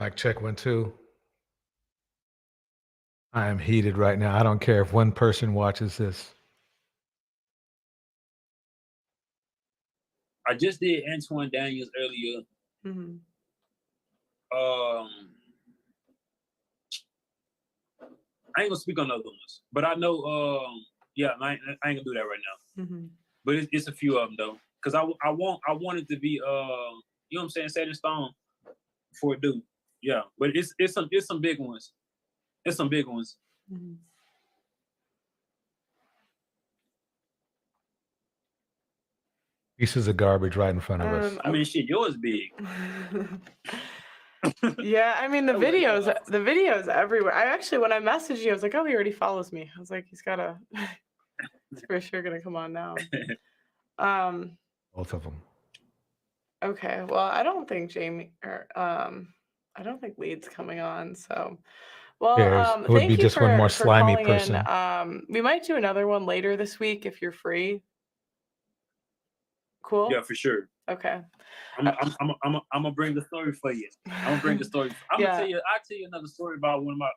Mic check 1, 2. I am heated right now. I don't care if one person watches this. I just did Antoine Daniels earlier. Mm-hmm. I ain't gonna speak on other ones, but I know. Yeah, I ain't gonna do that right now. Mm-hmm. But it's a few of them though, because I want it to be you know what I'm saying, set in stone for a dude. Yeah, but it's some big ones. It's some big ones. Mm-hmm. Pieces of garbage right in front of us. I mean, shit, yours big. Yeah, I mean the videos everywhere. I actually, when I messaged you, I was like, oh, he already follows me. I was like, he's for sure gonna come on now. Both of them. Okay, well, I don't think Jamie or I don't think Lead's coming on. So, well, it would thank be you just one more slimy person. We might do another one later this week if you're free. Cool. Yeah, for sure. Okay. I'm gonna bring the story for you. I'm gonna bring the story. I'll tell you another story about one of my.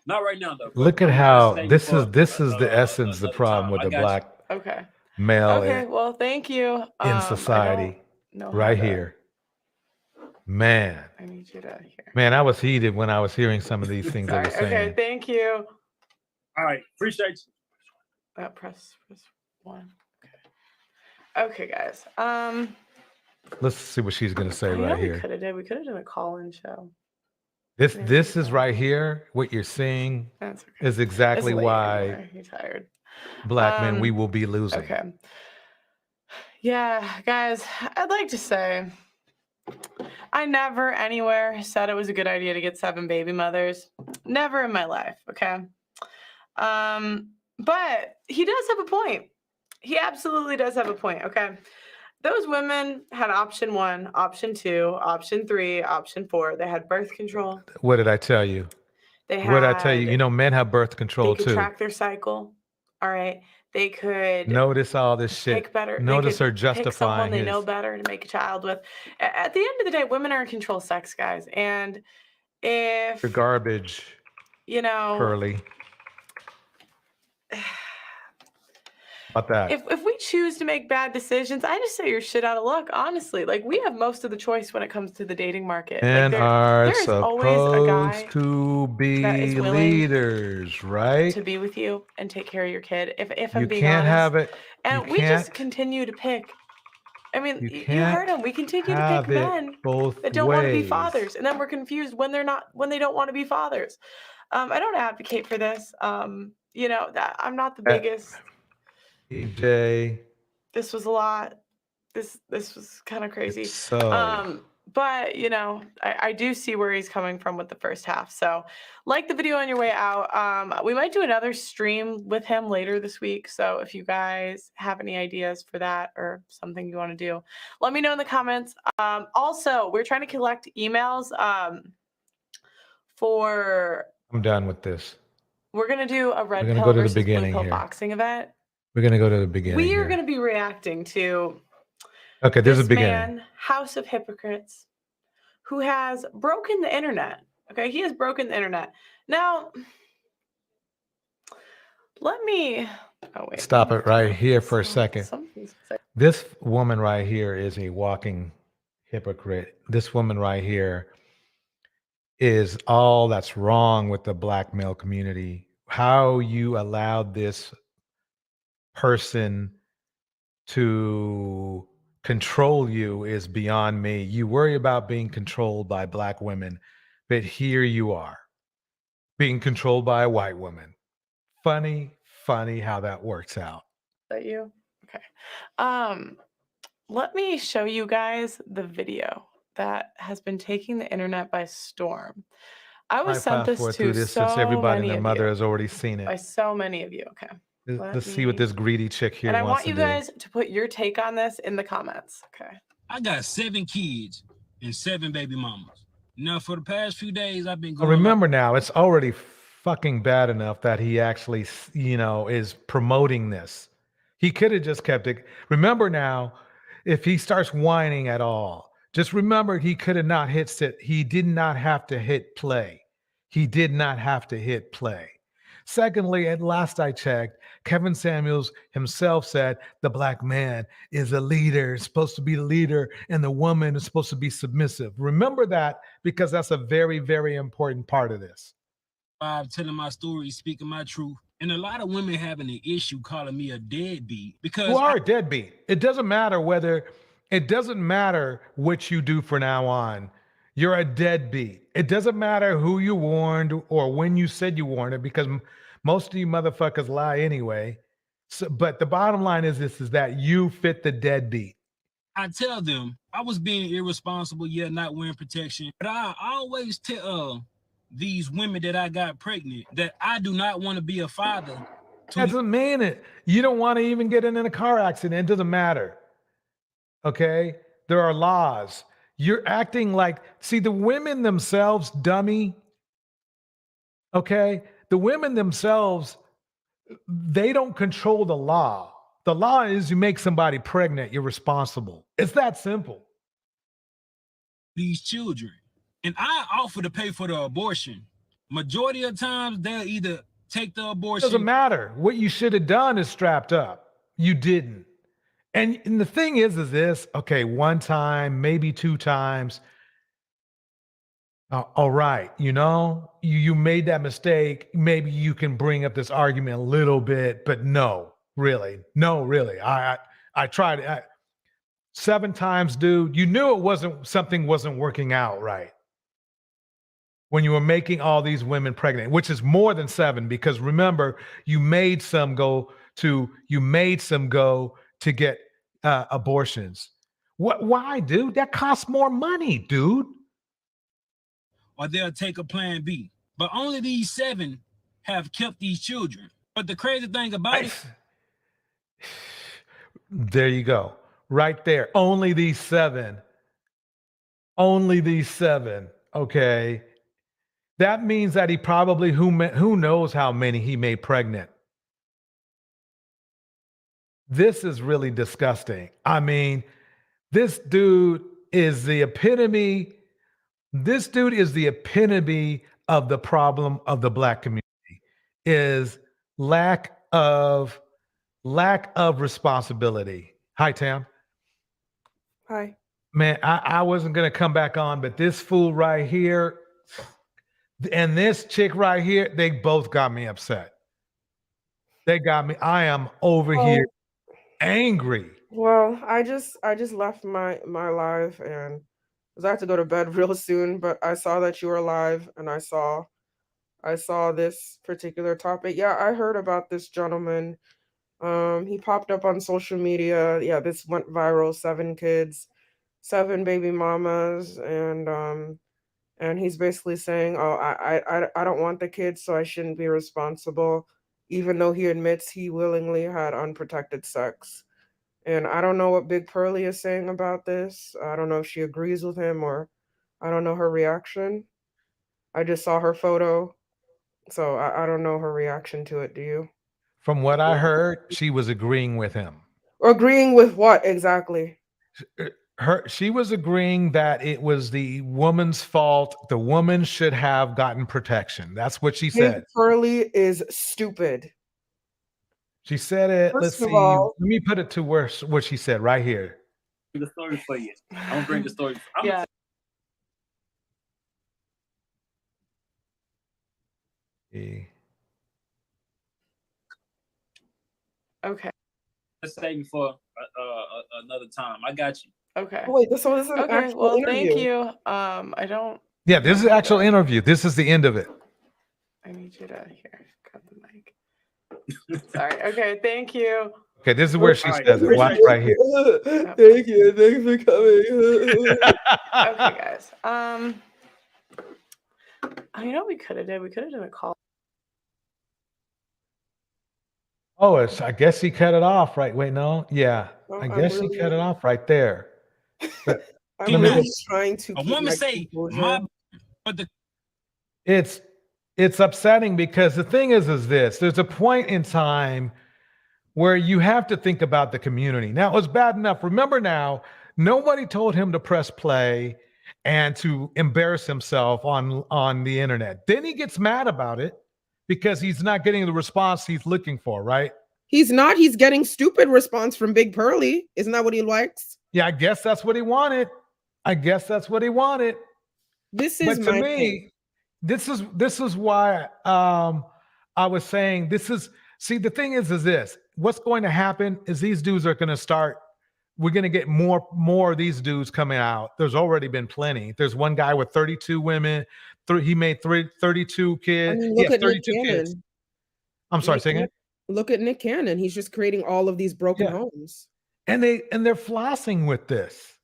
Not right now though. Look at how this is the essence, the problem with the black male. Okay. Well, thank you. In society, right here. Man. I need you to hear. Man, I was heated when I was hearing some of these things they were saying. Okay, thank you. All right, appreciate you. Press 1. Okay, guys. Let's see what she's gonna say right here. We could have done a call-in show. This is right here. What you're seeing is exactly why you're tired. Black men, we will be losing. Okay. Yeah, guys, I'd like to say I never anywhere said it was a good idea to get 7 baby mothers. Never in my life, okay? But he does have a point. He absolutely does have a point, okay? Those women had option 1, option 2, option 3, option 4. They had birth control. What did I tell you? What did I tell you? You know, men have birth control too. They could track their cycle. All right. They could notice all this shit. Notice her justifying pick someone they know better to make a child with. At the end of the day, women are in control sex, guys. And if the garbage, you know, Pearly. About that. If we choose to make bad decisions, I just say you're shit out of luck, honestly. Like, we have most of the choice when it comes to the dating market. Men there is always a guy to be leaders, right? To be with you and take care of your kid. If I'm you being can't honest. Have it. And we just continue to pick. I mean, you heard him. We continue to pick men that don't want to be fathers, and then we're confused when they don't want to be fathers. I don't advocate for this. You know, that I'm not the biggest. EJ. This was a lot. This was kind of crazy. So. But you know, I do see where he's coming from with the first half. So, like the video on your way out. We might do another stream with him later this week. So if you guys have any ideas for that or something you want to do, let me know in the comments. Also, we're trying to collect emails. I'm done with this. We're gonna do a red pill versus blue pill boxing event. We're going to go to the beginning. We are going to be reacting to there's a beginning. Man, House of Hypocrites, who has broken the internet. Okay, he has broken the internet. Now, let me stop it right here for a second. This woman right here is a walking hypocrite. This woman right here is all that's wrong with the black male community. How you allowed this person to control you is beyond me. You worry about being controlled by black women, but here you are being controlled by a white woman. Funny how that works out. Is that you? Okay. Let me show you guys the video that has been taking the internet by storm. I was sent this to since everybody and their mother has already seen it. By so many of you. Okay. Let's see what this greedy chick here wants to do. And I want you guys to put your take on this in the comments. Okay. I got 7 kids and 7 baby mamas. Now, for the past few days, I've been going. Remember now, it's already fucking bad enough that he actually, is promoting this. He could have just kept it. Remember now, if he starts whining at all, Just remember, he could have not hit sit. He did not have to hit play. He did not have to hit play. Secondly, at last I checked, Kevin Samuels himself said the black man is a leader, is supposed to be the leader, and the woman is supposed to be submissive. Remember that, because that's a very, very important part of this. I'm telling my story, speaking my truth. And a lot of women having an issue calling me a deadbeat because You are a deadbeat. It doesn't matter what you do from now on. You're a deadbeat. It doesn't matter who you warned or when you said you warned it, because most of you motherfuckers lie anyway. So, but the bottom line is this, is that you fit the deadbeat. I tell them I was being irresponsible, yet not wearing protection. But I always tell these women that I got pregnant that I do not want to be a father. That doesn't mean it. You don't want to even get in a car accident. It doesn't matter. Okay? There are laws. You're acting like, see, the women themselves, dummy. Okay? The women themselves, they don't control the law. The law is you make somebody pregnant, you're responsible. It's that simple. These children. And I offer to pay for the abortion. Majority of times, they'll either take the abortion. It doesn't matter. What you should have done is strapped up. You didn't. And the thing is this, okay, one time, maybe two times. All right, you made that mistake. Maybe you can bring up this argument a little bit, but no, really. I tried it 7 times, dude. You knew something wasn't working out right when you were making all these women pregnant, which is more than 7, because remember, you made some go to get abortions. Why, dude? That costs more money, dude. Or they'll take a plan B. But only these 7 have kept these children. But the crazy thing about it, there you go. Right there. Only these 7. Okay. That means that he probably, who knows how many he made pregnant. This is really disgusting. I mean, this dude is the epitome. This dude is the epitome of the problem of the black community, is lack of responsibility. Hi, Tam. Hi. Man, I wasn't going to come back on, but this fool right here and this chick right here, they both got me upset. They got me. I am over here angry. Well, I just left my live, and because I have to go to bed real soon, but I saw that you were live, and I saw this particular topic. Yeah, I heard about this gentleman. He popped up on social media. Yeah, this went viral. 7 kids, 7 baby mamas, and he's basically saying, "Oh, I don't want the kids, so I shouldn't be responsible," even though he admits he willingly had unprotected sex. And I don't know what Big Pearly is saying about this. I don't know if she agrees with him, or I don't know her reaction. I just saw her photo, so I don't know her reaction to it. Do you? From what I heard, she was agreeing with him. Agreeing with what exactly? She was agreeing that it was the woman's fault. The woman should have gotten protection. That's what she said. Big Pearly is stupid. She said it. First Let's of see. all- Let me put it to what she said right here. The story for you. I'm gonna bring the story. Yeah. Okay. Let's save it for another time. I got you. Okay. Wait, so this is an Okay. actual Well, interview. thank you. I don't. Yeah, this is the actual interview. This is the end of it. I need you to here. Grab the mic. Sorry. Okay. Thank you. Okay, this is where she All right. says it. Watch right here. Thank you. Thanks for coming. Okay, guys. You know what we could have did? We could have done a call. Oh, I guess he cut it off, right? Wait, no. Yeah. No, I I'm guess really- he cut it off right there. I'm Let me really just- trying to a keep woman my say, composure. but the It's upsetting because the thing is this, there's a point in time where you have to think about the community. Now, it's bad enough. Remember now, Nobody told him to press play and to embarrass himself on the internet. Then he gets mad about it because he's not getting the response he's looking for, right? He's not. He's getting stupid response from Big Pearly. Isn't that what he likes? Yeah, I guess that's what he wanted. This is But to my me, thing. this is why I was saying this is. See, the thing is this. What's going to happen is these dudes are going to start. We're going to get more of these dudes coming out. There's already been plenty. There's one guy with 32 women. He made 32 I kids. mean, He look has at Nick 32 kids. Cannon. I'm sorry, say again? Look at Nick Cannon. He's just creating all of these broken Yeah. homes. And they're flossing with this.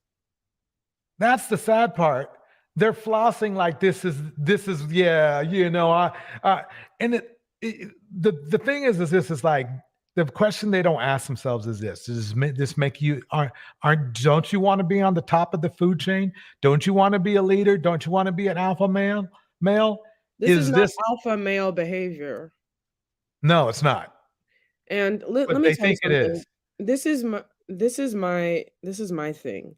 That's the sad part. They're flossing like this is yeah, you know, and the thing is this is like the question they don't ask themselves is this: does this make you don't you want to be on the top of the food chain? Don't you want to be a leader? Don't you want to be an alpha male? This is not alpha male behavior. No, it's not. And let me they tell you think it something. This is my thing.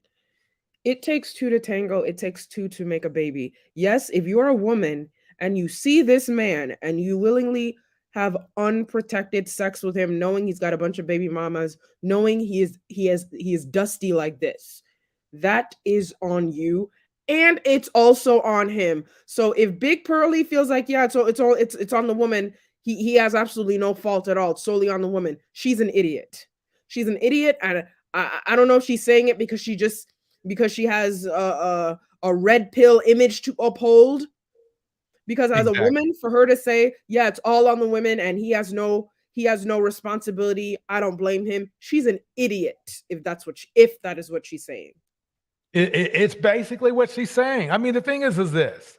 It takes two to tango. It takes two to make a baby. Yes, if you're a woman and you see this man and you willingly have unprotected sex with him, knowing he's got a bunch of baby mamas, knowing he is dusty like this, that is on you, and it's also on him. So if Big Pearly feels like it's on the woman, he has absolutely no fault at all. It's solely on the woman. She's an idiot. She's an idiot, and I don't know if she's saying it because she has a red pill image to uphold. Because as a woman, for her to say, yeah, it's all on the women and he has no responsibility, I don't blame him. She's an idiot if that is what she's saying. It's basically what she's saying. I mean, the thing is this: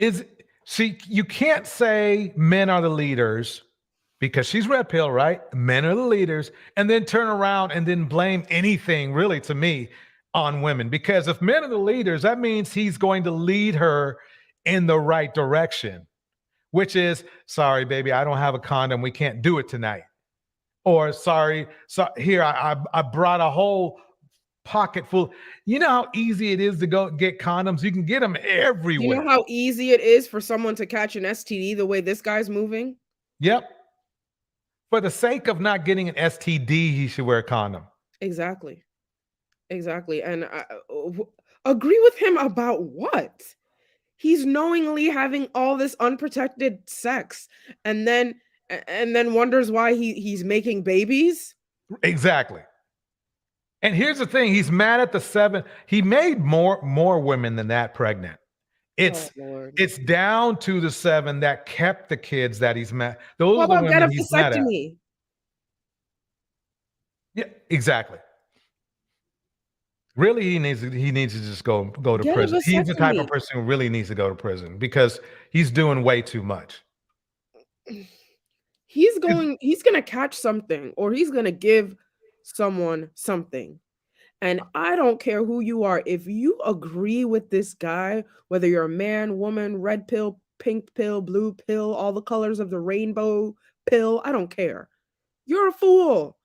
you can't say men are the leaders because she's red pill, right? Men are the leaders, and then turn around and then blame anything really to me on women. Because if men are the leaders, that means he's going to lead her in the right direction, which is, sorry, baby, I don't have a condom. We can't do it tonight. Or sorry, so here, I brought a whole pocket full. You know how easy it is to go get condoms? You can get them everywhere. You know how easy it is for someone to catch an STD the way this guy's moving? Yep. For the sake of not getting an STD, he should wear a condom. Exactly. And I agree with him about what? He's knowingly having all this unprotected sex and then wonders why he's making babies. Exactly. And here's the thing: he's mad at the 7. He made more women than that pregnant. It's down to the 7 that kept the kids that he's mad. Those are the women he's mad at. Yeah, exactly. Really, he needs to just go to prison. He's the type of person who really needs to go to prison because he's doing way too much. He's going to catch something, or he's going to give someone something. And I don't care who you are. If you agree with this guy, whether you're a man, woman, red pill, pink pill, blue pill, all the colors of the rainbow pill, I don't care. You're a fool.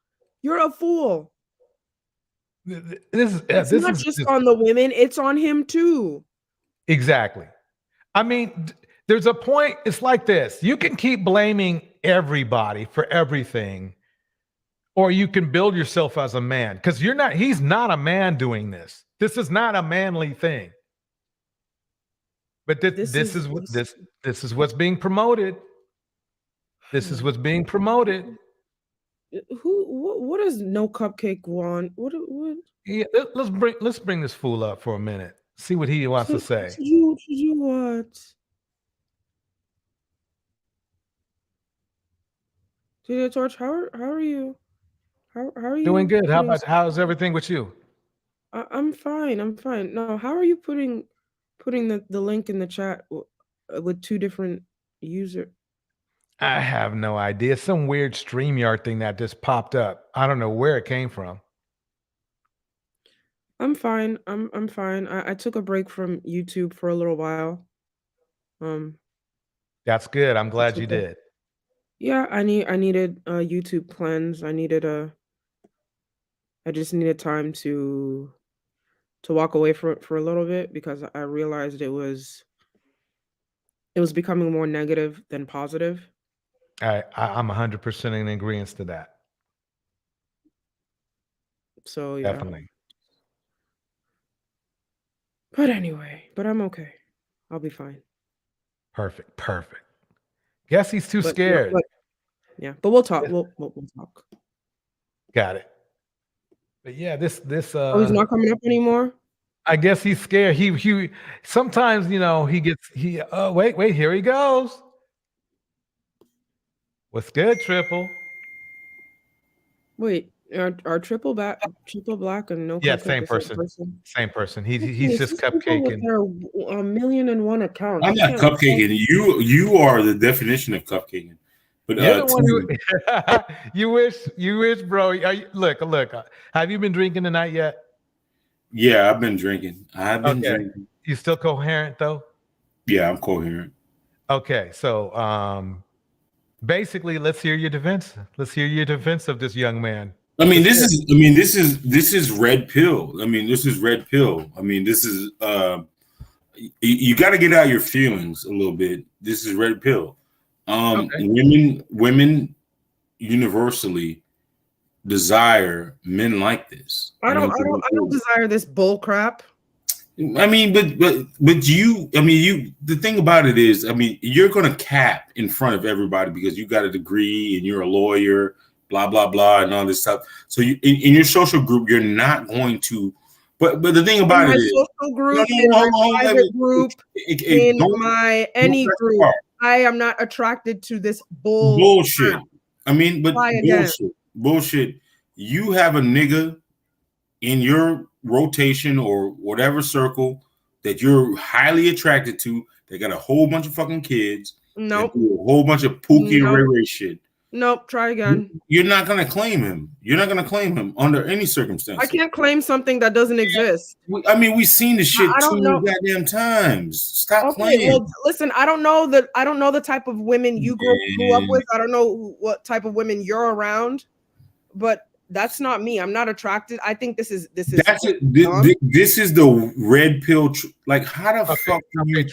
It's not just on the women, it's on him too. Exactly. I mean, there's a point. It's like this: you can keep blaming everybody for everything, or you can build yourself as a man, because he's not a man doing this. This is not a manly thing. But this is what's being promoted. This is what's being promoted. What does No Cupcake want? What? Yeah, let's bring this fool up for a minute. See what he wants to say. You what? DJ Torch, how are you? How are you? Doing good. How's everything with you? I'm fine. No, how are you putting the link in the chat with 2 different users? I have no idea. Some weird StreamYard thing that just popped up. I don't know where it came from. I'm fine. I'm fine. I took a break from YouTube for a little while. That's good. I'm glad you did. Yeah, I needed a YouTube cleanse. I needed I just needed time to walk away from it for a little bit because I realized it was becoming more negative than positive. I'm 100% in agreement to that. So yeah. Definitely. But anyway, but I'm okay. I'll be fine. Perfect. Guess he's too scared. But we'll talk. We'll talk. Got it. But yeah, this Oh, he's not coming up anymore? I guess he's scared. He sometimes, you know, wait, here he goes. What's good, Triple? Wait, are triple black and no Yeah, Cupcake same the person. Same person. He's It's just people Cupcake with and their 1,000,001 accounts. I'm not cupcaking. You are the definition of cupcaking. But you're the one who, you wish, bro. Look. Have you been drinking tonight yet? Yeah, I've been drinking. I've been drinking. You still coherent though? Yeah, I'm coherent. Okay, so basically, let's hear your defense. Let's hear your defense of this young man. I mean, this is red pill. I mean, this is red pill. I mean, this is you got to get out your feelings a little bit. This is red pill. Women universally desire men like this. I don't desire this bull crap. I mean, but you, I mean, the thing about it is, I mean, you're going to cap in front of everybody because you got a degree and you're a lawyer, blah, blah, blah, and all this stuff. So you, in your social group, you're not going to, but the thing about it is, social group, in my private group, in my any group, I am not attracted to this bullshit. Crap. I mean, but bullshit. You have a nigga in your rotation or whatever circle that you're highly attracted to. They got a whole bunch of fucking kids. Nope. A whole bunch of Pookie and Ray Ray shit. Nope. Try again. You're not gonna claim him. You're not gonna claim him under any circumstance. I can't claim something that doesn't exist. I mean, we've seen this shit too many goddamn times. Stop playing. Well, listen, I don't know the type of women you grew up with. I don't know what type of women you're around, but that's not me. I'm not attracted. I think this is this is the red pill. Like, how the fuck do you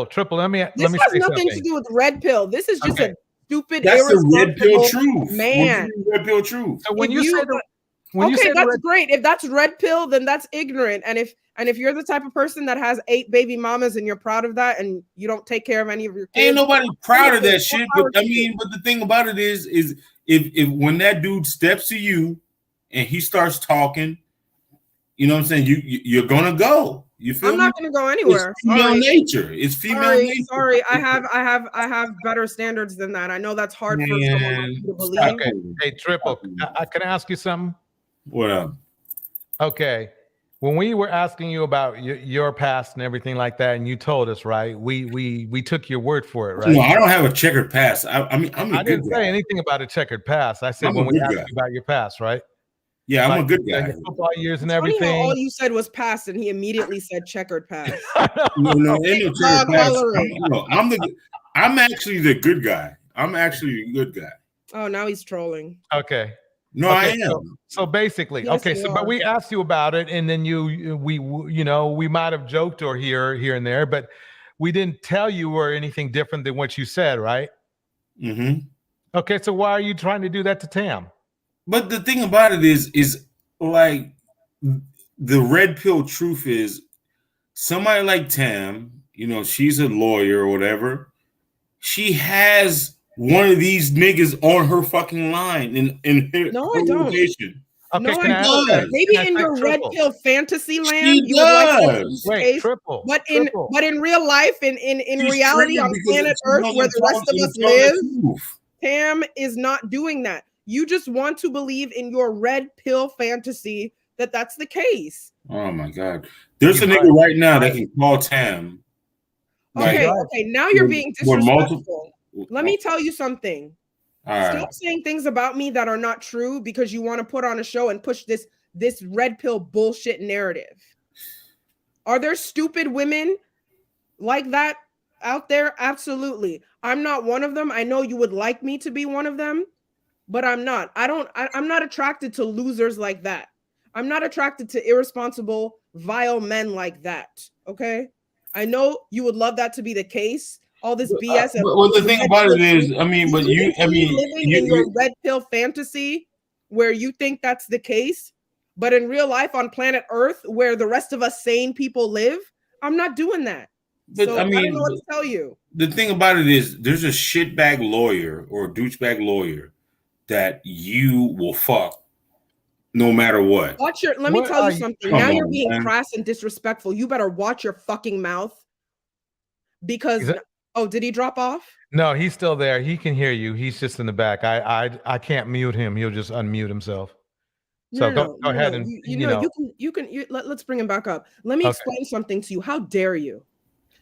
triple? Let me. This has nothing to do with red pill. This is just a stupid. That's the red pill truth, man. Red pill truth. So when you say that's great. If that's red pill, then that's ignorant. And if you're the type of person that has 8 baby mamas and you're proud of that, and you don't take care of any of your kids, ain't nobody proud of that shit. But I mean, but the thing about it is if when that dude steps to you and he starts talking, you know what I'm saying, you're gonna go. You feel I'm not gonna go anywhere. It's female nature. It's female nature. Sorry, I have better standards than that. I know that's hard for someone to believe. Okay. Hey, Triple, can I ask you something? What up? Okay. When we were asking you about your past and everything like that, and you told us, right? We took your word for it, right? No, I don't have a checkered past. I mean, I didn't say anything about a checkered past. I said when we asked you about your past, right? Yeah, I'm a good guy. Your football years and Funny everything. how all you said was past, and he immediately said checkered past. No, ain't no checkered past. I'm actually the good guy. I'm actually a good guy. Oh, now he's trolling. Okay. No, okay, I am. So basically, yes, okay. So, but we asked you about it, and then we might have joked or here and there, but we didn't tell you or anything different than what you said, right? Mm-hmm. Okay. So why are you trying to do that to Tam? But the thing about it is like the red pill truth is somebody like Tam, you know, she's a lawyer or whatever. She has one of these niggas on her fucking line in her rotation. Okay, no, I don't. Maybe in your red pill fantasy land, you does. would like Triple. But in real life, in reality on planet Earth, where the rest of us live, Tam is not doing that. You just want to believe in your red pill fantasy that that's the case. Oh my God! There's a nigga right now that can call Tam. Okay. Now you're being disrespectful. Let me tell you something. Stop saying things about me that are not true because you want to put on a show and push this red pill bullshit narrative. Are there stupid women like that out there? Absolutely. I'm not one of them. I know you would like me to be one of them, but I'm not. I'm not attracted to losers like that. I'm not attracted to irresponsible, vile men like that. Okay. I know you would love that to be the case. All this BS. Well, the thing about it is, I mean, but you, I mean, living in your red pill fantasy where you think that's the case, but in real life on planet Earth, where the rest of us sane people live, I'm not doing that. But so I mean, I don't know what to tell you. The thing about it is, there's a shitbag lawyer or a douchebag lawyer that you will fuck no matter what. Let me tell you something. Now you're being man. crass and disrespectful. You better watch your fucking mouth. Because did he drop off? No, he's still there. He can hear you. He's just in the back. I can't mute him. He'll just unmute himself. So go ahead and let's bring him back up. Let me explain something to you. How dare you?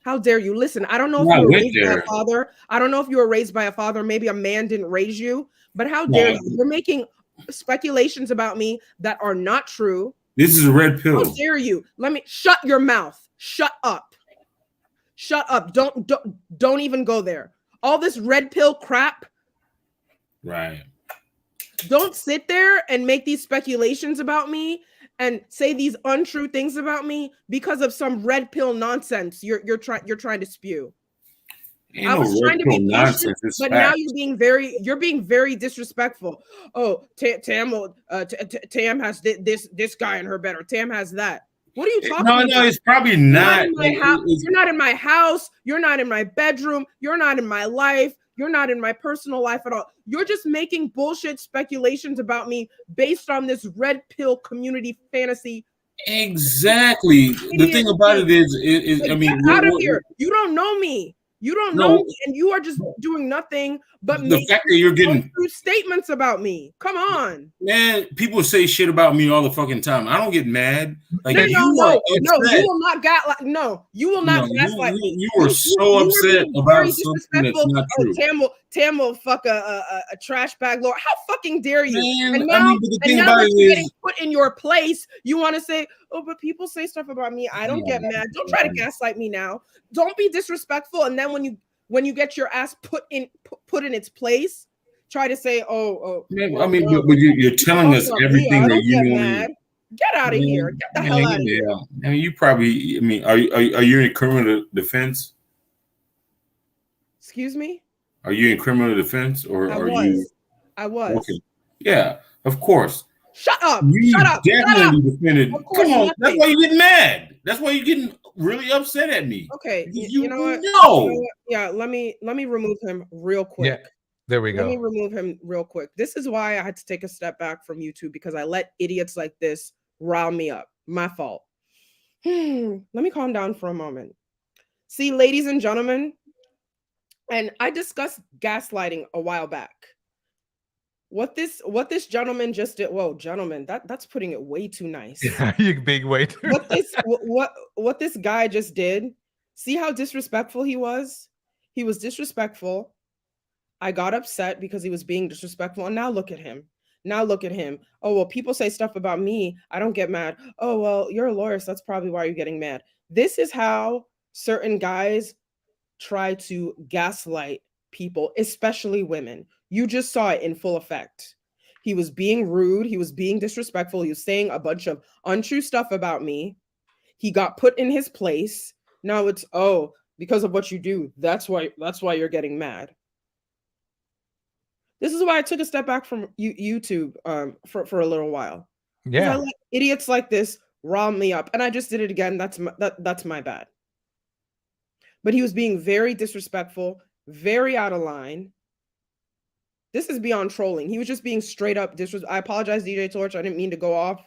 How dare you? Listen, I don't know if you were raised by a father. I don't know if you were raised by a father. Maybe a man didn't raise you. But how dare you? You're making speculations about me that are not true. This is a red pill. How dare you? Shut your mouth. Shut up. Shut up. Don't even go there. All this red pill crap. Right. Don't sit there and make these speculations about me and say these untrue things about me because of some red pill nonsense you're trying to spew. I was trying to be patient, but now you're being very disrespectful. Oh, Tam has this guy in her bed, or Tam has that. What are you talking about? No, it's probably not. You're not in my house. You're not in my bedroom. You're not in my life. You're not in my personal life at all. You're just making bullshit speculations about me based on this red pill community fantasy. Exactly. The thing about it is I mean, get out of here. You don't know me. You don't know me, and you are just doing nothing but the fact that you're getting true statements about me. Come on, man. People say shit about me all the fucking time. I don't get mad. Like you will not gaslight. No, you will not gaslight me. You were so upset about something that's not true. Tam will fuck a trash bag lord. How fucking dare you? Man, and now, I mean, the thing about it you're is, getting put in your place. You want to say, oh, but people say stuff about me. I don't get mad. Don't try to gaslight me now. Don't be disrespectful. And then when you get your ass put in its place, try to say, man, I mean, but you're telling us everything that you know. Get out of here. Get the hell out of here. I mean, you probably. I mean, are you in criminal defense? Excuse me. Are you in criminal defense, or are you? I was. Okay. Yeah, of course. Shut up. You Shut up. definitely defended. Come on, that's why you're getting mad. That's why you're getting really upset at me. Okay, you know what? No. Yeah, let me remove him real quick. Yeah, there we go. Let me remove him real quick. This is why I had to take a step back from YouTube, because I let idiots like this rile me up. My fault. Let me calm down for a moment. See, ladies and gentlemen, and I discussed gaslighting a while back. What this gentleman just did. Whoa, gentleman, that's putting it way too nice. Yeah, you big way too. What this guy just did. See how disrespectful he was? He was disrespectful. I got upset because he was being disrespectful. And now look at him. Oh, well, people say stuff about me. I don't get mad. Oh, well, you're a lawyer, so that's probably why you're getting mad. This is how certain guys try to gaslight people, especially women. You just saw it in full effect. He was being rude. He was being disrespectful. He was saying a bunch of untrue stuff about me. He got put in his place. Now it's, because of what you do. That's why you're getting mad. This is why I took a step back from YouTube for a little while. Yeah. I let idiots like this rile me up. And I just did it again. That's my bad. But he was being very disrespectful, very out of line. This is beyond trolling. He was just being straight up disrespectful. I apologize, DJ Torch. I didn't mean to go off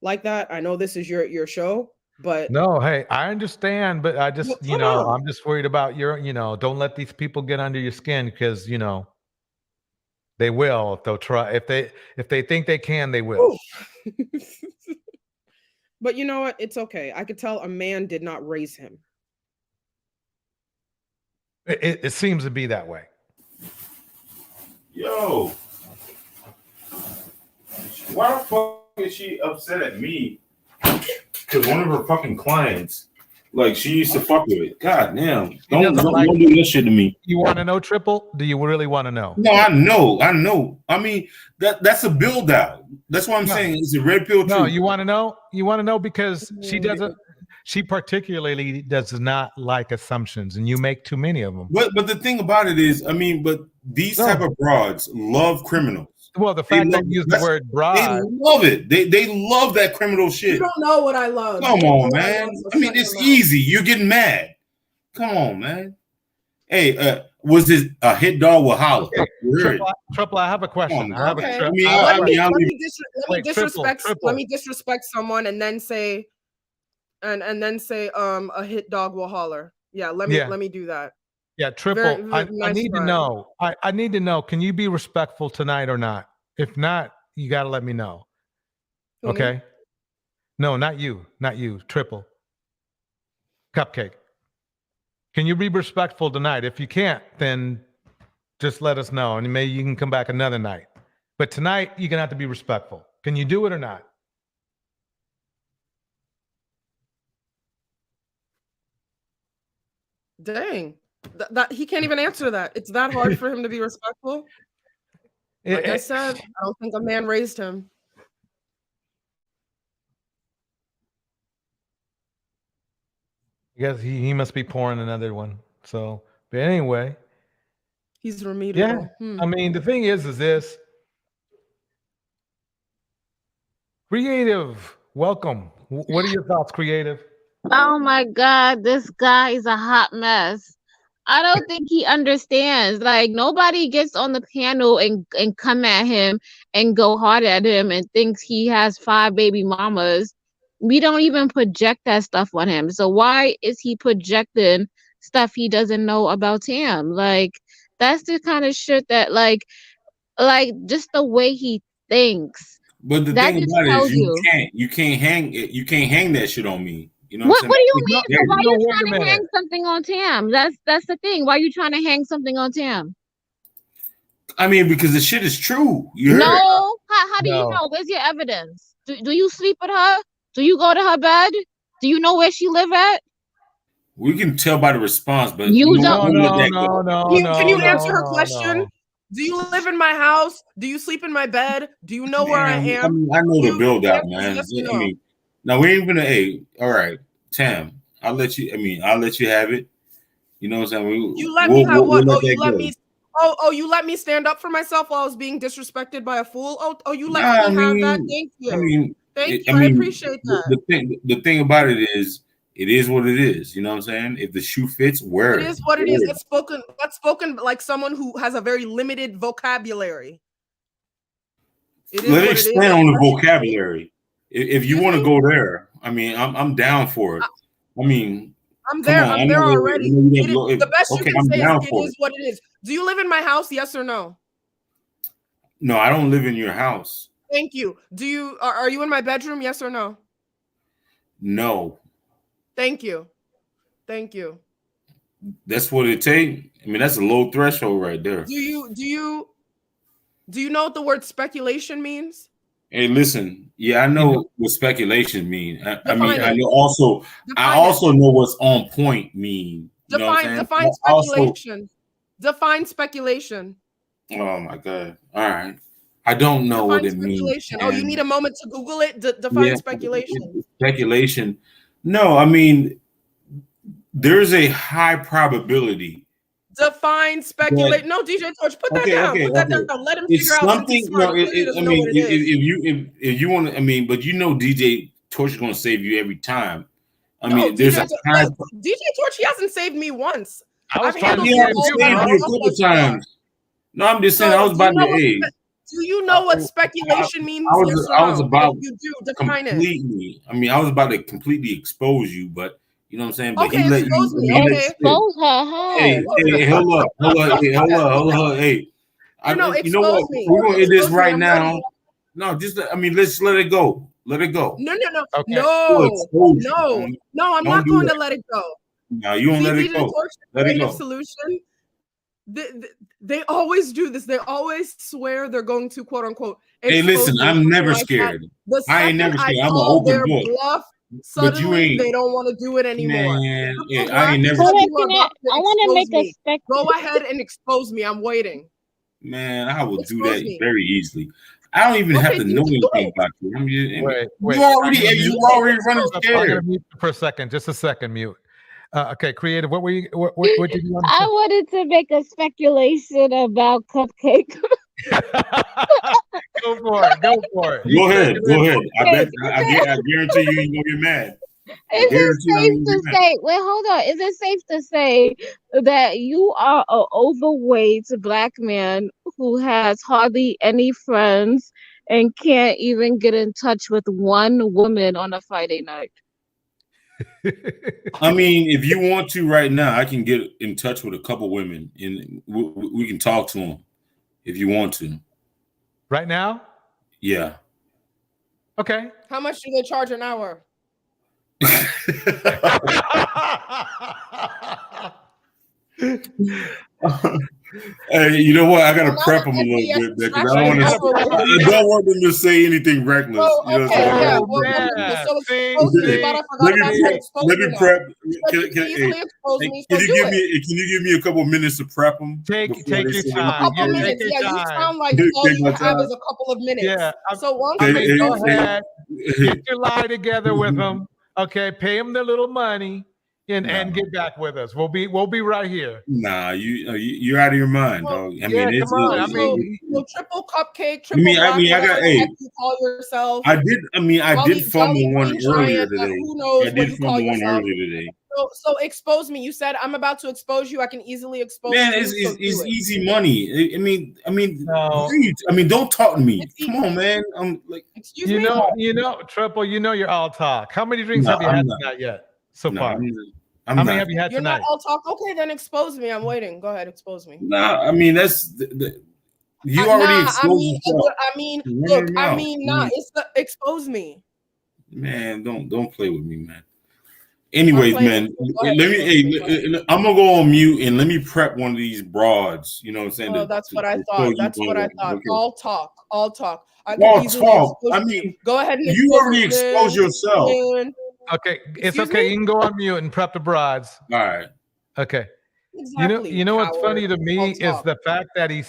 like that. I know this is your show, but no, hey, I understand, but I just, I'm just worried about don't let these people get under your skin, because, they will. They'll try. If they think they can, they will. But you know what? It's okay. I could tell a man did not raise him. It seems to be that way. Yo, why the fuck is she upset at me? Because one of her fucking clients Like she used to fuck with it. God damn. doesn't Don't like- do that shit to me. You want to know, Triple? Do you really want to know? No, I know. I mean, that's a build out. That's what I'm saying. It's a red pill. No, truth. you want to know? You want to know because she doesn't. She particularly does not like assumptions, and you make too many of them. But the thing about it is, I mean, but these type of broads love criminals. Well, the fact that you use the word They broad, love it. They love that criminal shit. You don't know what I love. Come You don't on, know what I man. love, so I mean, shut it's your mouth. easy. You're getting mad. Come on, man. Hey, was this a hit dog with holler? okay. Triple, I have a question. I have Okay. a, I mean, Let Wait, me disrespect. Triple. Let me disrespect someone and then say, and then say, a hit dog will holler. Yeah. Let me do that. Yeah, Triple. Very I nice need to try. know. I need to know. Can you be respectful tonight or not? If not, you got to let me know. Who, me? Okay. No, not you. Not you. Triple. Cupcake. Can you be respectful tonight? If you can't, then just let us know, and maybe you can come back another night. But tonight, you're gonna have to be respectful. Can you do it or not? Dang. That he can't even answer that. It's that hard for him to be respectful. Like I said, I don't think a man raised him. I guess he must be pouring another one. So, but anyway, He's remedial. yeah. I mean, the thing is this. Creative, welcome. What are your thoughts, Creative? Oh my God, this guy is a hot mess. I don't think he understands. Like nobody gets on the panel and come at him and go hard at him and thinks he has 5 baby mamas. We don't even project that stuff on him. So why is he projecting stuff he doesn't know about Tam? Like that's the kind of shit that like just the way he thinks. But the That thing just about it tells is you can't hang that shit on me. You know What I'm do saying? you mean? So why are you wait a trying to minute. hang something on Tam? That's the thing. Why are you trying to hang something on Tam? I mean, because the shit is true. You heard? No. How do you No. know? Where's your evidence? Do you sleep with her? Do you go to her bed? Do you know where she live at? We can tell by the response, but You No, won't let no, that no, go. no, Can you no, answer her no, question? no. Do you live in my house? Do you sleep in my bed? Do you know where I Man, am? I know the You build out, answer man. yes or I no. mean, now we ain't gonna. Hey, all right, Tam. I'll let you. I mean, I'll let you have it. You know what I'm saying? You let me have what? We'll Oh, let you that let go. me. You let me stand up for myself while I was being disrespected by a fool. You let Nah, me have that. Thank you. I mean, Thank you. I appreciate that. The thing about it is what it is. You know what I'm saying? If the shoe fits, wear it. It is what it is. That's spoken like someone who has a very limited vocabulary. It is Let it what it is. expand on the vocabulary. If you want to go there, I mean, I'm down for it. I mean, I'm there. I'm there already. The best you can I'm say down is for it is what it is. Do you live in my house? Yes or no? No, I don't live in your house. Thank you. Do you are you in my bedroom? Yes or no? No. Thank you. Thank you. That's what it takes. I mean, that's a low threshold right there. Do you know what the word speculation means? Hey, listen. Yeah, I know what speculation mean. I mean, Define it. I also know what's on point mean. You know what I'm saying? Define speculation. Define speculation. Oh my God. All right. I don't know what it means. Speculation. Oh, you need a moment to Google it? Define speculation. Speculation. No, I mean, there's a high probability. Define speculate. No, DJ Torch, put that down. Put that down. Let him figure out since he's smart. If you want to, I mean, but you know, DJ Torch is going to save you every time. I mean, there's DJ Torch. He hasn't saved me once. I've handled you a you couple times. No, I'm just saying. I was about to age. Do you know what speculation means? I was about you do define completely. I mean, I was about to completely expose you, but you know what I'm saying. But okay, he let expose you. me. Okay. Expose her. Hey, hold up. Hey, you know what? We're gonna end this right now. No, just let's let it go. Let it go. No. Okay. No, I'm not going to let it go. No, you don't let it go. Let it go. Solution. They always do this. They always swear they're going to quote unquote. Hey, listen, I'm never scared. I ain't never scared. I'm an open book. Suddenly, ain't- they don't want to do it anymore. Man, The yeah, I black ain't never. people Hold are on, about to I want to expose make a me. spec. Go ahead and expose me. I'm waiting. Man, I will do Expose that me. very easily. I don't even have Okay, to do know it. anything about you. I mean, Wait. you already running I'm scared. gonna mute you for a second. Just a second, mute. Okay, creative. What were you? What did you want I to wanted to make a speculation about Cupcake. Go for it. Go for it. Go ahead. Okay. I guarantee you ain't gonna get mad. Is it safe to say? Wait, hold on. Is it safe to say that you are an overweight black man who has hardly any friends and can't even get in touch with one woman on a Friday night? I mean, if you want to right now, I can get in touch with a couple women and we can talk to them if you want to. Right now? Yeah. Okay. How much do they charge an hour? Hey, you know what? I gotta prep them a little bit because I don't want them to say anything reckless. Oh, you know okay, what yeah. I'm Well, saying? so expose me, but I forgot about that. Expose Let me me now. prep. You can easily expose me. So Can you give me a couple minutes to prep them? Take your a time. couple minutes. Take your Yeah, you time. sound like all you have is a couple of minutes. Yeah. So once I you mean, go expose me, ahead. Get your lie together with them. Okay, pay them their little money and get back with us. We'll be right here. Nah, you're out of your mind, Well, dog. I mean, it's come on. I mean, so triple cupcake, triple I got you call yourself. I did fumble one Green earlier Giant, today. who knows I what did you call fumble one yourself. earlier today. So expose me. You said I'm about to expose you. I can easily expose Man, you. it's easy money. I mean, No. don't talk to me. Come on, man. I'm like, excuse me. Triple. You're all talk. How many drinks No, have you I'm had not. tonight yet? So No, far, I'm how not. many have you had You're tonight? not all talk. Okay, then expose me. I'm waiting. Go ahead, expose me. Nah, I mean you already exposed yourself. Look. It's the expose me. Man, don't play with me, man. Anyways, man, Ahead, I'm gonna go on mute and let me prep one of these broads. You know what I'm saying? Oh, that's what I thought. That's what I thought. Okay. All talk. I All can easily talk. expose I mean, go ahead and you already exposed yourself. Okay, it's Excuse okay. me? You can go on mute and prep the broads. All right. Okay. Exactly, You know what's funny to me All is talk. the fact that he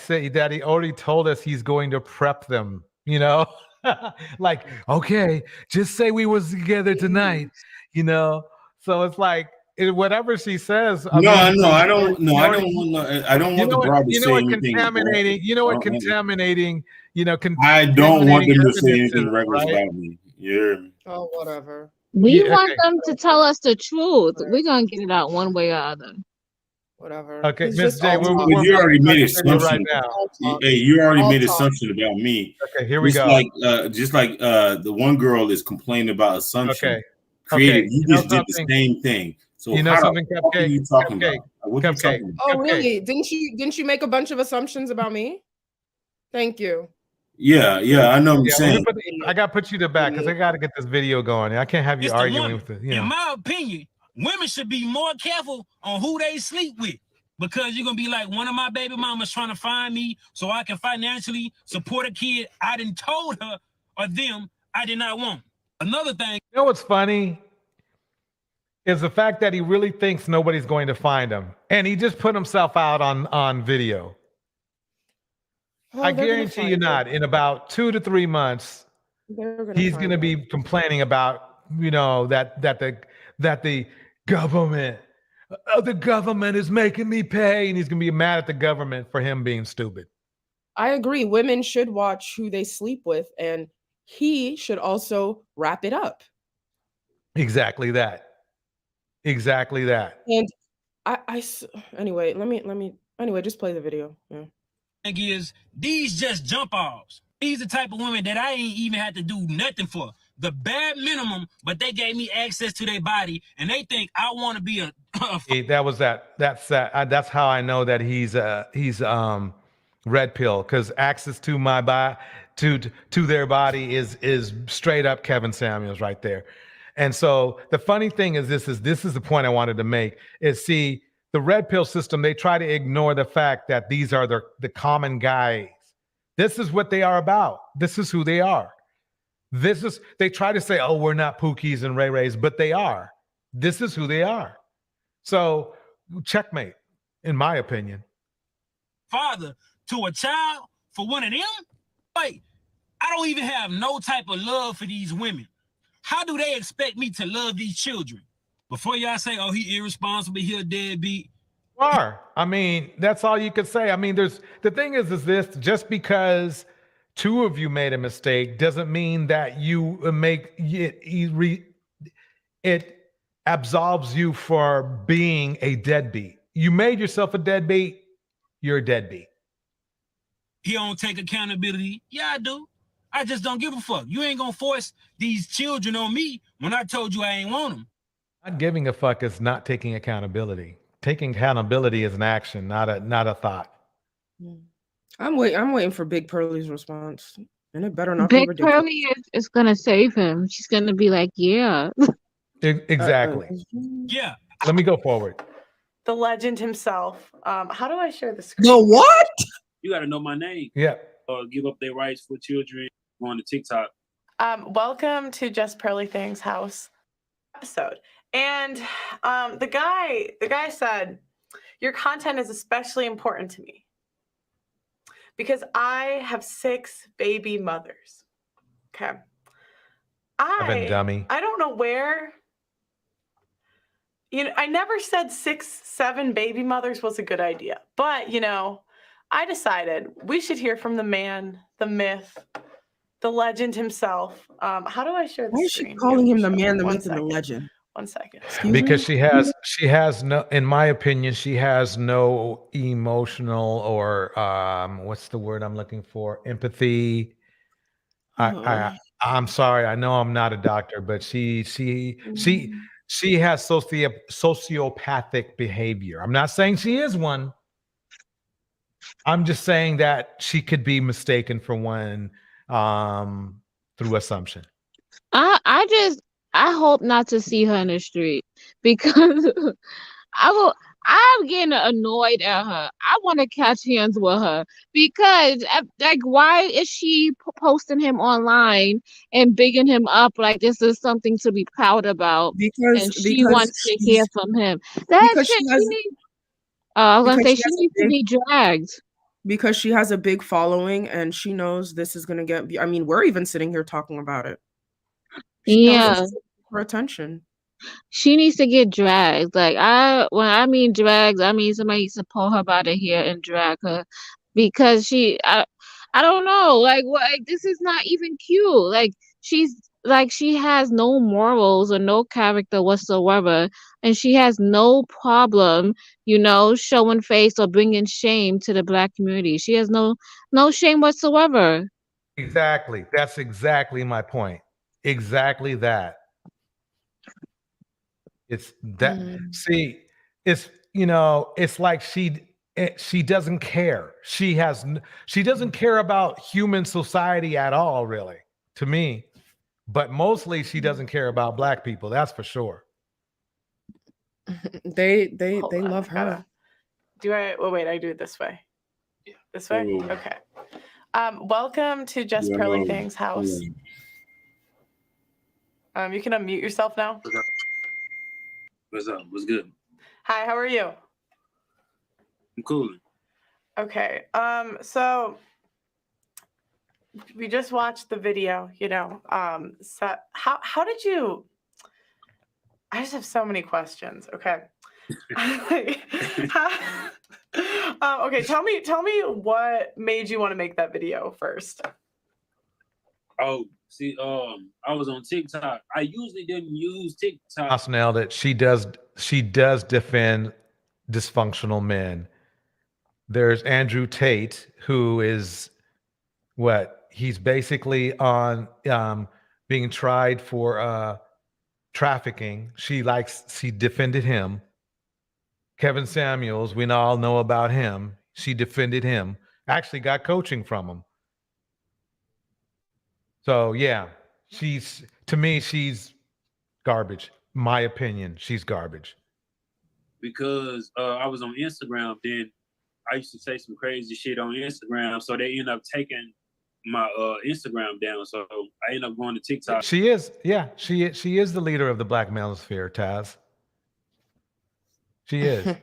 already told us he's going to prep them. You know, like, okay, just say we was together tonight. You know, so it's like whatever she says. I don't want the broad to say anything. Contaminating. Contaminating. I don't want them to say evidences, anything reckless right? about me. Yeah. Oh, whatever. We Yeah, want okay. them to tell us the truth. We're gonna get it out one way or other. Whatever. Okay, It's Miss just J, all we're talk. You already made making video assumption. right now. All talk. Hey, you already All made talk. assumption about me. Okay, here we Just go. like the one girl is complaining about assumption. Okay. Creative, Okay. you You know just did the something? same thing. So You know how something, the fuck are Cupcake? you talking Cupcake. about? What are you talking about? Oh, Cupcake. really? Didn't you make a bunch of assumptions about me? Thank you. Yeah, I know what I'm Yeah, saying. I got to put you to back because I got to get this video going. I can't have you It's the arguing woman. with it. In my opinion, women should be more careful on who they sleep with, because you're gonna be like, one of my baby mamas trying to find me so I can financially support a kid I didn't told her or them I did not want. Another thing. You know what's funny is the fact that he really thinks nobody's going to find him, and he just put himself out on video. Oh, I they're gonna guarantee find you not. In about 2 to 3 months, he's going to be complaining about, that the government, the government is making me pay, and he's going to be mad at the government for him being stupid. I agree. Women should watch who they sleep with, and he should also wrap it up. Exactly that. And anyway, anyway, just play the video. Yeah. Is these just jump offs? These the type of women that I ain't even had to do nothing for. The bare minimum, but they gave me access to their body, and they think I want to be a. That's how I know that he's red pill, because access to my body, to their body is straight up Kevin Samuels right there. And so the funny thing is this is the point I wanted to make is, see, the red pill system, they try to ignore the fact that these are the common guys. This is what they are about. This is who they are. They try to say, oh, we're not Pookies and Ray Rays, but they are. This is who they are. So checkmate, in my opinion. Father to a child for one of them? Like, I don't even have no type of love for these women. How do they expect me to love these children? Before y'all say, oh, he irresponsible, he a deadbeat. Are. I mean, that's all you could say. I mean, the thing is this, just because two of you made a mistake doesn't mean that you make it absolves you for being a deadbeat. You made yourself a deadbeat, you're a deadbeat. He don't take accountability. Yeah, I do. I just don't give a fuck. You ain't gonna force these children on me when I told you I ain't want them. Not giving a fuck is not taking accountability. Taking accountability is an action, not a thought. I'm waiting for Big Pearly's response, and it better not be Big ridiculous. Pearly is gonna save him. She's gonna be like, yeah. Exactly. Yeah. Let me go forward. The legend himself. How do I share the screen? The what? You got to know my name. Yeah. Give up their rights for children on the TikTok. Welcome to Just Pearly Things house episode. And the guy said, your content is especially important to me because I have 6 baby mothers. Okay. Dummy. I don't know where. I never said 6, 7 baby mothers was a good idea, but I decided we should hear from the man, the myth, the legend himself. How do I share the Why is screen? she calling him the man, the One myth, and the second. legend? 1 second. Because she has no, in my opinion, she has no emotional or what's the word I'm looking for? Empathy. I'm sorry. I know I'm not a doctor, but she has sociopathic behavior. I'm not saying she is one. I'm just saying that she could be mistaken for one through assumption. I hope not to see her in the street because I'm getting annoyed at her. I want to catch hands with her because like why is she posting him online and bigging him up like this is something to be proud about? And she wants to hear from him. That shit she needs. I was gonna say she needs to be dragged. Because she has a big following and she knows this is gonna get. I mean, we're even sitting here talking about it. She knows this is for attention. She needs to get dragged. Like when I mean dragged, I mean somebody needs to pull her by the hair and drag her because I don't know. Like this is not even cute. Like she has no morals or no character whatsoever, and she has no problem, showing face or bringing shame to the Black community. She has no shame whatsoever. Exactly. That's exactly my point. Exactly that. It's that. See, it's it's like she doesn't care. She doesn't care about human society at all, really, to me. But mostly she doesn't care about Black people. That's for sure. They love her. Wait, I do it this way. This way? Okay. Welcome to Just Pearly Things house. You can unmute yourself now. What's up? What's good? Hi, how are you? I'm cool. Okay. So we just watched the video, so how did you? I just have so many questions. Okay. Okay, tell me what made you want to make that video first. Oh, see, I was on TikTok. I usually didn't use TikTok. House nailed it. She does defend dysfunctional men. There's Andrew Tate, who is he's basically on being tried for trafficking. She defended him. Kevin Samuels, we all know about him. She defended him. Actually got coaching from him. So yeah, she's garbage. My opinion, she's garbage. Because I was on Instagram, then I used to say some crazy shit on Instagram, so they end up taking my Instagram down, so I ended up going to TikTok. She is, yeah, she is the leader of the Black Manosphere, Taz. She is.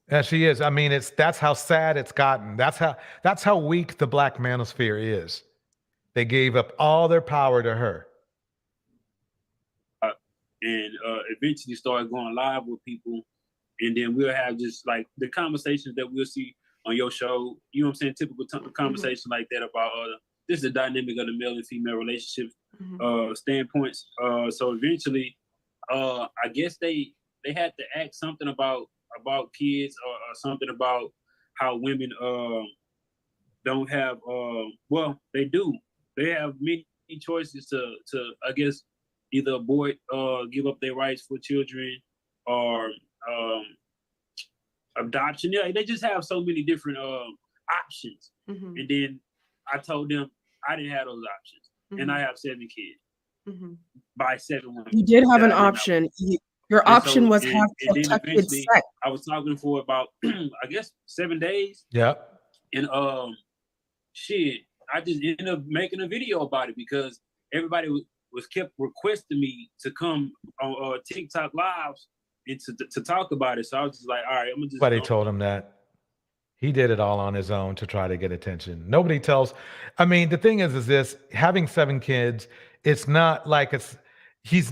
Yeah, she is. I mean, that's how sad it's gotten. That's how weak the Black Manosphere is. They gave up all their power to her. And eventually started going live with people. And then we'll have just like the conversations that we'll see on your show. You know what I'm saying? Typical conversation like that about this is the dynamic of the male and female relationship standpoints. So eventually, I guess they had to act something about kids or something about how women don't have well, they do. They have many choices to I guess either abort, give up their rights for children, or adoption. Yeah, they just have so many different options. And then I told them I didn't have those options, and I have 7 kids by 7 women. You did have an option. Your option was have protected sex. I was talking for about I guess 7 days. Yeah. And shit, I just ended up making a video about it because everybody was kept requesting me to come on TikTok lives and to talk about it. So I was just like, all right, I'm gonna just. Nobody told him that. He did it all on his own to try to get attention. Nobody tells. I mean, the thing is this: having 7 kids, it's not like it's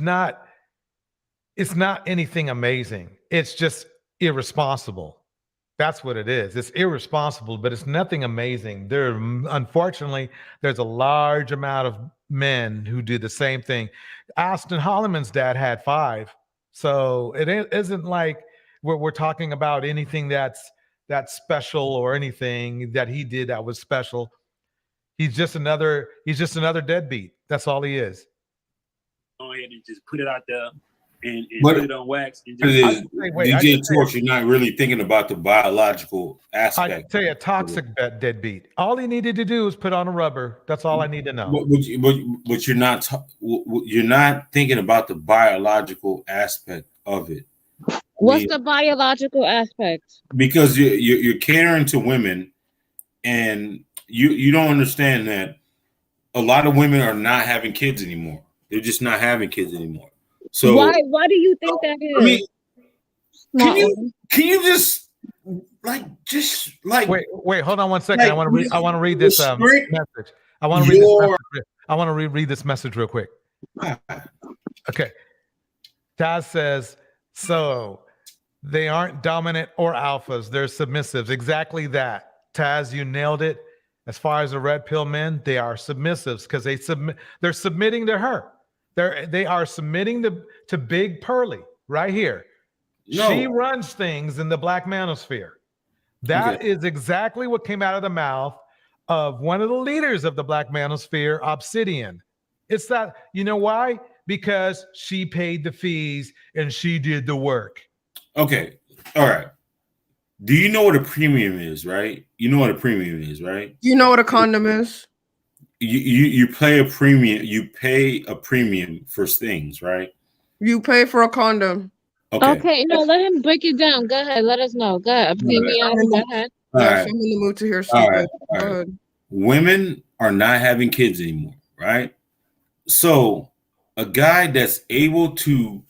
not anything amazing. It's just irresponsible. That's what it is. It's irresponsible, but it's nothing amazing. Unfortunately, there's a large amount of men who do the same thing. Austin Holloman's dad had 5. So it isn't like we're talking about anything that's special or anything that he did that was special. He's just another deadbeat. That's all he is. Go ahead and just put it out there and put it on wax. And just DJ Torch, you're not really thinking about the biological aspect. I tell you, a toxic deadbeat. All he needed to do was put on a rubber. That's all I need to know. But you're not thinking about the biological aspect of it. What's the biological aspect? Because you're catering to women, and you don't understand that a lot of women are not having kids anymore. They're just not having kids anymore. So why do you think that is? I mean, can you just wait, hold on one second. I want to read this message. I want to read this message real quick. Okay. Taz says, so they aren't dominant or alphas, they're submissives. Exactly that. Taz, you nailed it. As far as the red pill men, they are submissives because they're submitting to her. They are submitting to Big Pearly right here. No. She runs things in the Black Manosphere. That is exactly what came out of the mouth of one of the leaders of the Black Manosphere, Obsidian. It's that, you know why? Because she paid the fees and she did the work. Okay. All right. Do you know what a premium is, right? You know what a premium is, right? You know what a condom is? You pay a premium. You pay a premium for things, right? You pay for a condom. Okay, no, let him break it down. Go ahead, let us know. Go ahead. Go ahead. All right. I'm in the mood to hear something. All right. Women are not having kids anymore, right? So a guy that's able to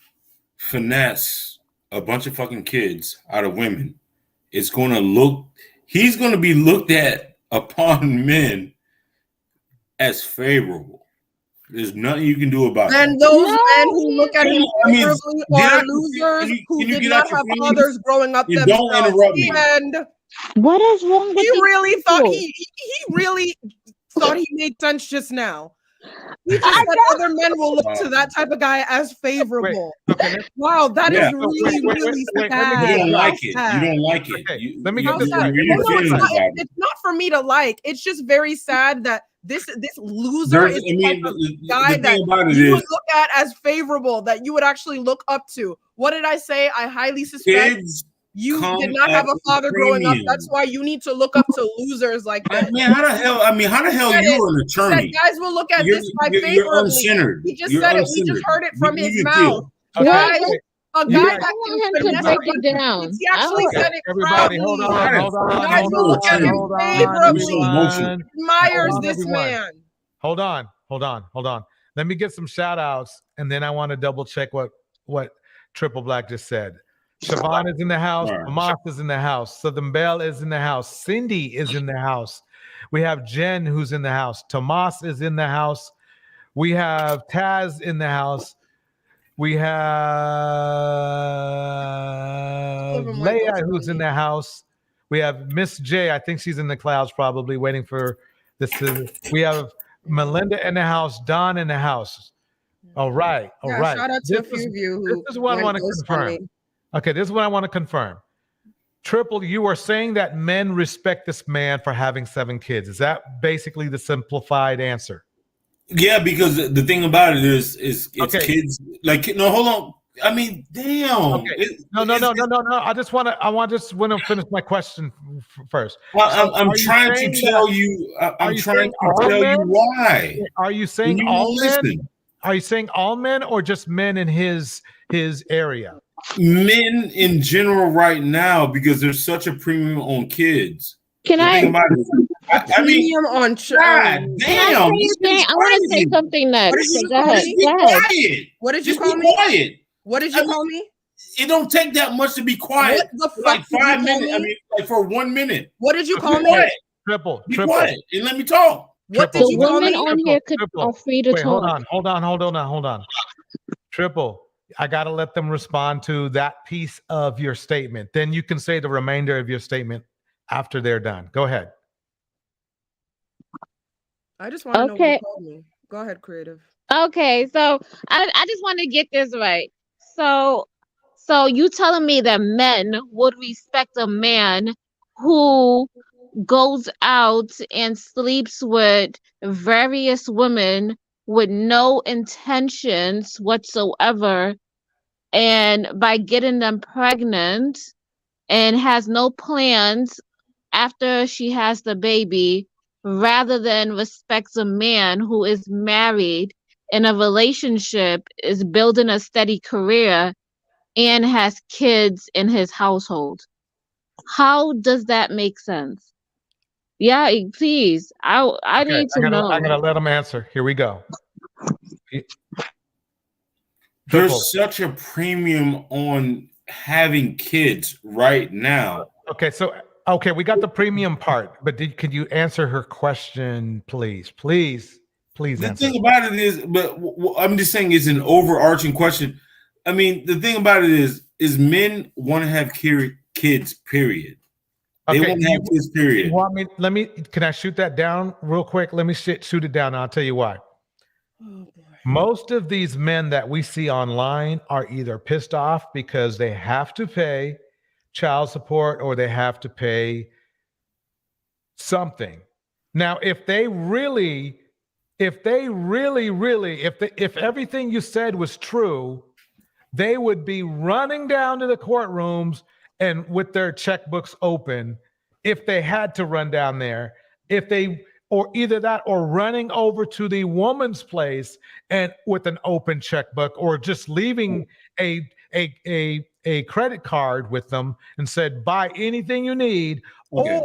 finesse a bunch of fucking kids out of women is going to he's going to be looked at upon men as favorable. There's nothing you can do about it. And those men who look at him favorably are losers who did not have fathers growing up themselves. Don't interrupt me. And what is wrong with he really thought he really thought he made sense just now. He just said other men will look to that type of guy as favorable. Wow, that is really sad. You don't like it. You don't like it. Okay. Let me get this. It's not for me to like. It's just very sad that this loser is the type of guy that you would look at as favorable, that you would actually look up to. What did I say? I highly suspect you did not have a father growing up. That's why you need to look up to losers like that. Man, how the hell you're an attorney? Guys will look at this by favorably. You're uncentered. He just said it. We just heard it from his mouth. A You guy guys- that I want can him to finesse break her it down. He actually I said it Everybody, proudly. hold on, Guys, hold Guys on, will look at him hold on, favorably. everyone. He admires on, this everyone. man. Hold on. Let me get some shout outs, and then I want to double check what Triple Black just said. Siobhan is in the house. All right. Tomas is in the house. Southern Belle is in the house. Cindy is in the house. We have Jen who's in the house. Tomas is in the house. We have Taz in the house. We have of them went Leia ghost who's on in me. the house. We have Miss J. I think she's in the clouds, probably waiting for this. We have Melinda in the house. Don in the house. All right. All Yeah, right. shout out to a few of you who This is what I went want to ghost on confirm. me. Okay, this is what I want to confirm. Triple, you are saying that men respect this man for having 7 kids. Is that basically the simplified answer? Yeah, because the thing about it is it's Okay. kids. Like, no, hold on. I mean, damn. Okay. No. I just want to finish my question first. Well, So I'm are you trying to saying tell that- you. are I'm you trying saying to all tell you men? why. Are you saying You all men? listen. Are you saying all men or just men in his area? Men in general right now, because there's such a premium on kids. Can The I? thing about it is, I mean, Premium on God on- damn. Can I say this a thing? is I want to say crazy. something next. What did you So go call ahead. me? Just be Go ahead. quiet. What did you Just call be me? quiet. What did you call me? It don't take that much to be quiet. What the For like fuck did you 5 call minutes. me? I mean, like for 1 minute. What did you Be call me? quiet. Triple. Be quiet and let me talk. What Triple. did The you call women me? on here are free to Wait, talk. hold on. Triple. I got to let them respond to that piece of your statement. Then you can say the remainder of your statement after they're done. Go ahead. I just want to know what Okay. you called me. Go ahead, creative. Okay, so I just want to get this right. So you telling me that men would respect a man who goes out and sleeps with various women with no intentions whatsoever, and by getting them pregnant and has no plans after she has the baby, rather than respects a man who is married in a relationship, is building a steady career, and has kids in his household. How does that make sense? Yeah, please. I Okay, need to know. I gotta let them answer. Here we go. Triple. There's such a premium on having kids right now. Okay, so we got the premium part, but could you answer her question, please? Please The answer. thing about it is, but I'm just saying it's an overarching question. I mean, the thing about it is men want to have kids, period. They Okay, want to have kids, period. You want me? Can I shoot that down real quick? Let me shoot it down. And I'll tell you why. Oh boy. Most of these men that we see online are either pissed off because they have to pay child support or they have to pay something. Now, if everything you said was true, they would be running down to the courtrooms and with their checkbooks open if they had to run down there, or either that or running over to the woman's place and with an open checkbook, or just leaving a credit card with them and said, buy anything you need, Okay.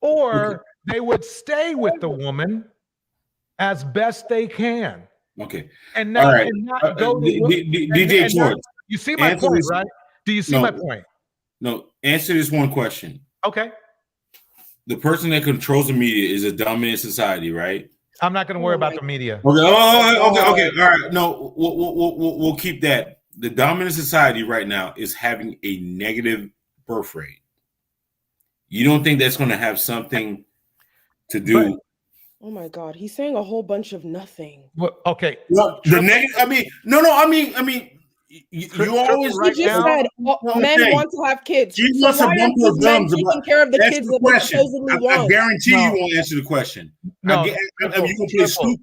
or they would stay with the woman as best they can. Okay. And not, All right. and not go to DJ and George. not, you see my answer point, this- right? Do you see No. my point? No, answer this one question. Okay. The person that controls the media is a dominant society, right? I'm not going to worry Oh about my the media. Okay. Oh, okay. All right. No, we'll keep that. The dominant society right now is having a negative birth rate. You don't think that's going to have something to do? Oh my God, he's saying a whole bunch of nothing. Well, okay. Well, the negative. I mean, no. I mean, you always. Right He just now- said men Okay. want to have kids. She So wants a why bump aren't her these men gums taking about- care of the That's kids the that they question. supposedly I want? guarantee No. you won't answer the question. No, you gonna play triple. stupid.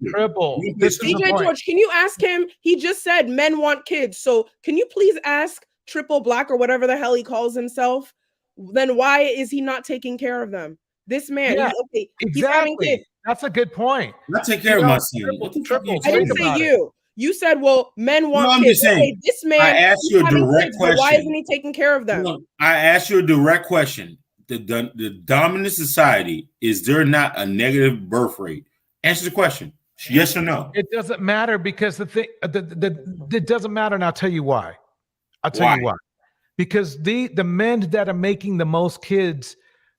You This is the DJ point. George, can you ask him? He just said men want kids. So can you please ask Triple Black or whatever the hell he calls himself? Then why is he not taking care of them? This man, Yeah, he's having Exactly. kids. That's a good point. I take care of my son. Triple, What the fuck triple. you I didn't Think say about it. you. You said, well, men want I'm kids. just saying, Okay, this man, I asked he's you a having direct kids, but why question. isn't he taking care of them? No, I asked you a direct question. The dominant society, is there not a negative birth rate? Answer the question. Yes or no? It doesn't matter because it doesn't matter, and I'll tell you why. I'll tell you why. Because the men that are making the most kids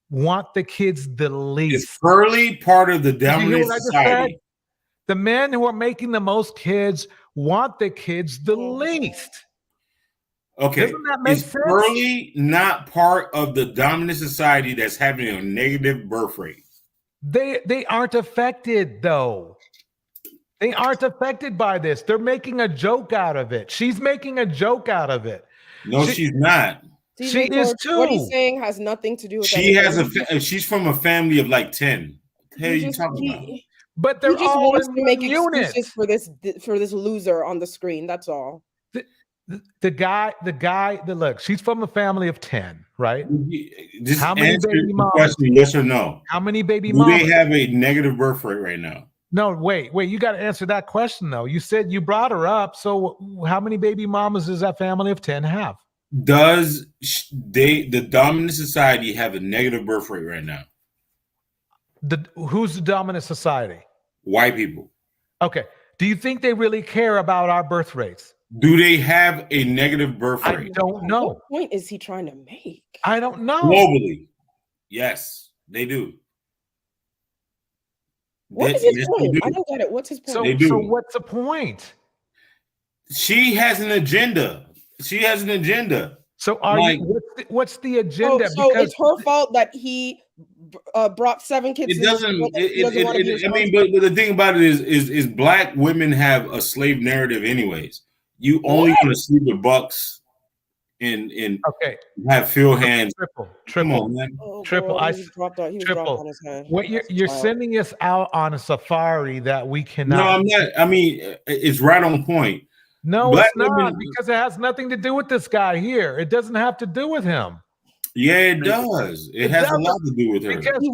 want the kids the least. Is Pearly part of the Did you hear dominant what I just society? said? The men who are making the most kids want the kids the least. Okay. Doesn't that make Is sense? Pearly not part of the dominant society that's having a negative birth rate? They aren't affected though. They aren't affected by this. They're making a joke out of it. She's making a joke out of it. No, she's not. She is too. What he's saying has nothing to do with She has anything. she's from a family of like 10. What the hell are you talking about? But they're He just all wants in to make one excuses unit. for this loser on the screen. That's all. The guy, look, she's from a family of 10, right? Just How many answer baby the mamas? question, yes or no. How many baby Do mamas? they have a negative birth rate right now? No, wait, you got to answer that question though. You said you brought her up. So how many baby mamas does that family of 10 have? Does the dominant society have a negative birth rate right now? Who's the dominant society? White people. Okay. Do you think they really care about our birth rates? Do they have a negative birth rate? I don't know. What point is he trying to make? I don't know. Globally, yes, they do. What is his point? I don't get it. What's his point? So what's the point? She has an agenda. She has an agenda. So what's the agenda? So it's her fault that he brought 7 kids. It doesn't. I mean, but the thing about it is black women have a slave narrative, anyways. You only want to see the bucks and have field hands. Triple. Come on, man. Triple. He was dropped on his head. What you're sending us out on a safari that we cannot. No, I'm not. I mean, it's right on point. No, Black it's not, women, because it has nothing to do with this guy here. It doesn't have to do with him. Yeah, it does. It has a lot to do with her. He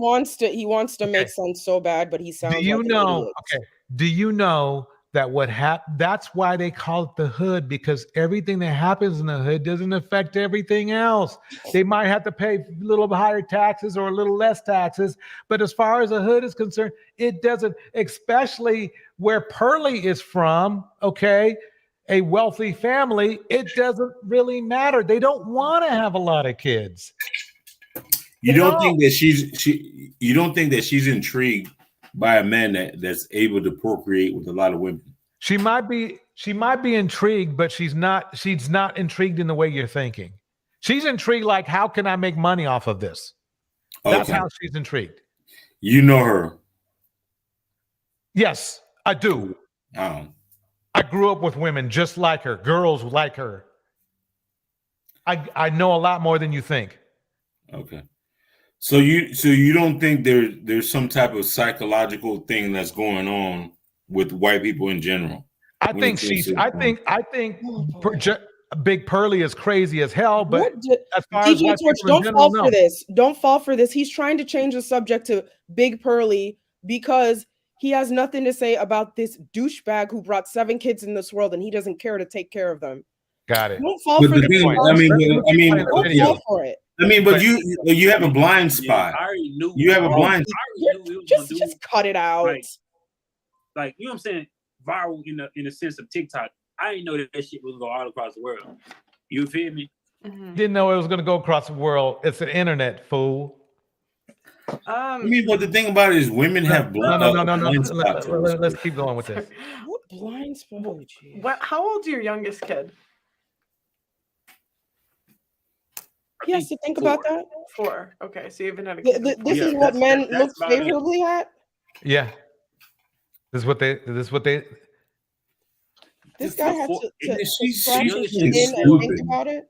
wants to make sense so bad, but he sounds. Do you like know? an idiot. Okay. Do you know that that's why they call it the hood, because everything that happens in the hood doesn't affect everything else. They might have to pay a little higher taxes or a little less taxes, but as far as the hood is concerned, it doesn't, especially where Pearly is from, okay, a wealthy family, it doesn't really matter. They don't want to have a lot of kids. You don't think that you don't think that she's intrigued by a man that's able to procreate with a lot of women? She might be intrigued, but she's not intrigued in the way you're thinking. She's intrigued like, how can I make money off of this? That's how she's intrigued. You know her? Yes, I do. Oh. I grew up with women just like her, girls like her. I know a lot more than you think. Okay. So you don't think there's some type of psychological thing that's going on with white people in general? I think Big Pearly is crazy as hell, but as far as white people in general, for this. Don't fall for this. He's trying to change the subject to Big Pearly because he has nothing to say about this douchebag who brought 7 kids in this world and he doesn't care to take care of them. Got it. Don't fall for the don't fall for it. I mean, but you have a blind spot. I already knew. You have a blind. Just cut it out. Like you know what I'm saying? Viral in the sense of TikTok. I didn't know that shit was going all across the world. You feel me? Mm-hmm. Didn't know it was going to go across the world. It's the internet, fool. I mean, but the thing about it is, women have blind. No. Let's keep going with this. What blind spot? How old's your youngest kid? He has to think about that. 4. Okay, so you haven't had a kid. This is what men look favorably at. Yeah. This is what they. This guy had to scratch his skin and think about it.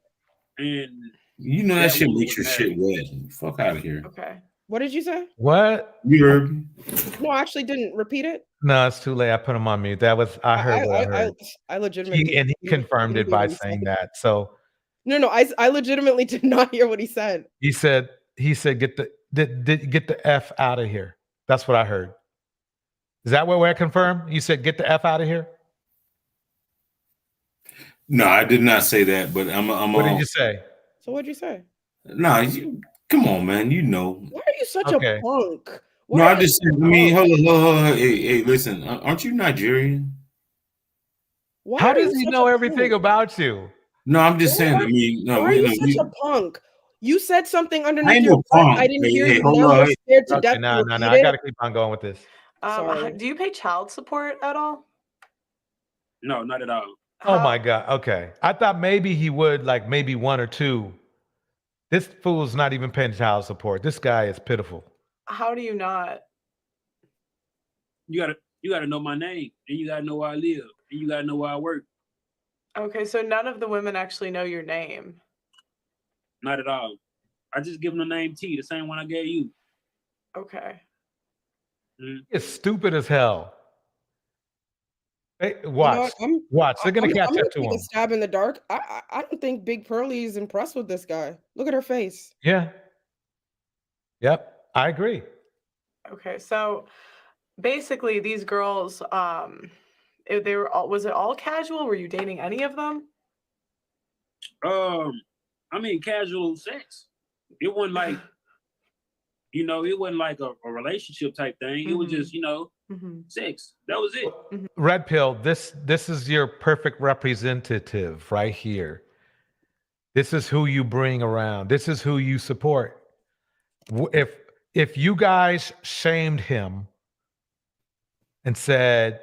And you know that shit makes your shit wet. Fuck out of here. Okay. What did you say? What? You heard? No, I actually didn't. Repeat it. No, it's too late. I put him on mute. I heard what I heard. I legitimately. He confirmed it by saying that. So. No. I legitimately did not hear what he said. He said get the F out of here. That's what I heard. Is that what we're confirmed? You said get the F out of here? No, I did not say that, but I'm What did you say? So what'd you say? Nah, you come on, man. You know. Why are you such Okay. a punk? No, Why I are just you said, such I a mean, punk? hold on. Hey, listen, aren't you Nigerian? Why How are does you he such know a everything punk? about you? No, I'm just Why saying. I are, mean, no, why are you no, such a punk? You said something I underneath ain't your no breath. I punk. didn't Hey, hear hey, you. hold Now you're on. Hey, scared to Okay, death to no. repeat I it. gotta keep on going with this. Sorry. Do you pay child support at all? No, not at all. Oh my God. Okay. I thought maybe he would, like maybe one or two. This fool's not even paying child support. This guy is pitiful. How do you not? You gotta know my name, and you gotta know where I live, and you gotta know where I work. Okay, so none of the women actually know your name. Not at all. I just give them the name T, the same one I gave you. Okay. It's stupid as hell. Hey, You know watch. what? I'm They're gonna catch gonna up to take a him. stab in the dark. I don't think Big Pearly is impressed with this guy. Look at her face. Yeah. Yep. I agree. Okay, so basically these girls, they were all, was it all casual? Were you dating any of them? I mean, casual sex. It wasn't like, it wasn't like a relationship type thing. It was just, sex. That was it. Red Pill, this is your perfect representative right here. This is who you bring around. This is who you support. If you guys shamed him and said,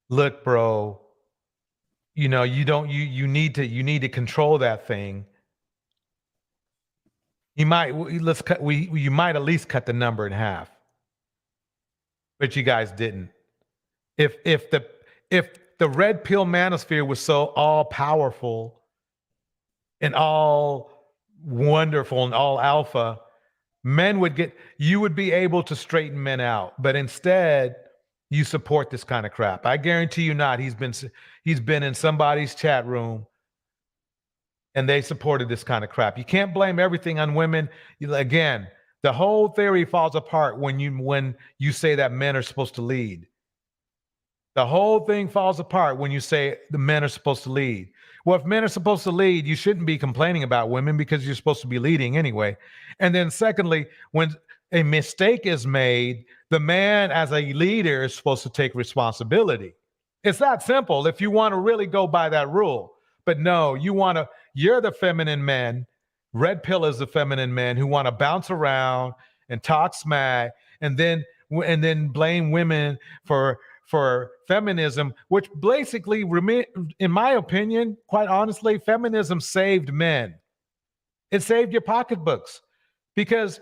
"Look, bro, you need to control that thing," you might you might at least cut the number in half. But you guys didn't. If the red pill manosphere was so all powerful and all wonderful and all alpha, you would be able to straighten men out. But instead, you support this kind of crap. I guarantee you not. He's been in somebody's chat room and they supported this kind of crap. You can't blame everything on women. Again, the whole theory falls apart when you say that men are supposed to lead. The whole thing falls apart when you say the men are supposed to lead. Well, if men are supposed to lead, you shouldn't be complaining about women because you're supposed to be leading anyway. And then secondly, when a mistake is made, the man as a leader is supposed to take responsibility. It's that simple if you want to really go by that rule. But no, you're the feminine men. Red pill is the feminine men who want to bounce around and talk smack and then blame women for feminism, which basically, in my opinion, quite honestly, feminism saved men. It saved your pocketbooks because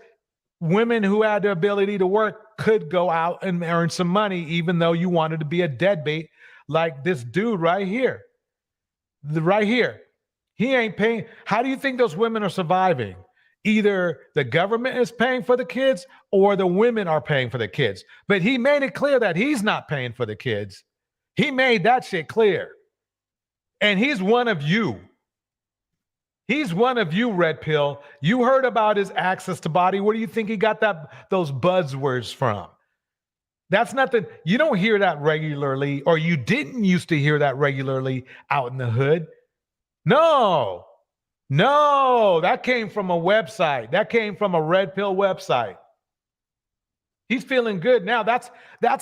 women who had the ability to work could go out and earn some money, even though you wanted to be a deadbeat like this dude right here. Right here. He ain't paying. How do you think those women are surviving? Either the government is paying for the kids or the women are paying for the kids. But he made it clear that he's not paying for the kids. He made that shit clear. And he's one of you. He's one of you, Red Pill. You heard about his access to body. Where do you think he got those buzzwords from? That's nothing. You don't hear that regularly, or you didn't used to hear that regularly out in the hood. No, that came from a website. That came from a red pill website. He's feeling good now. That's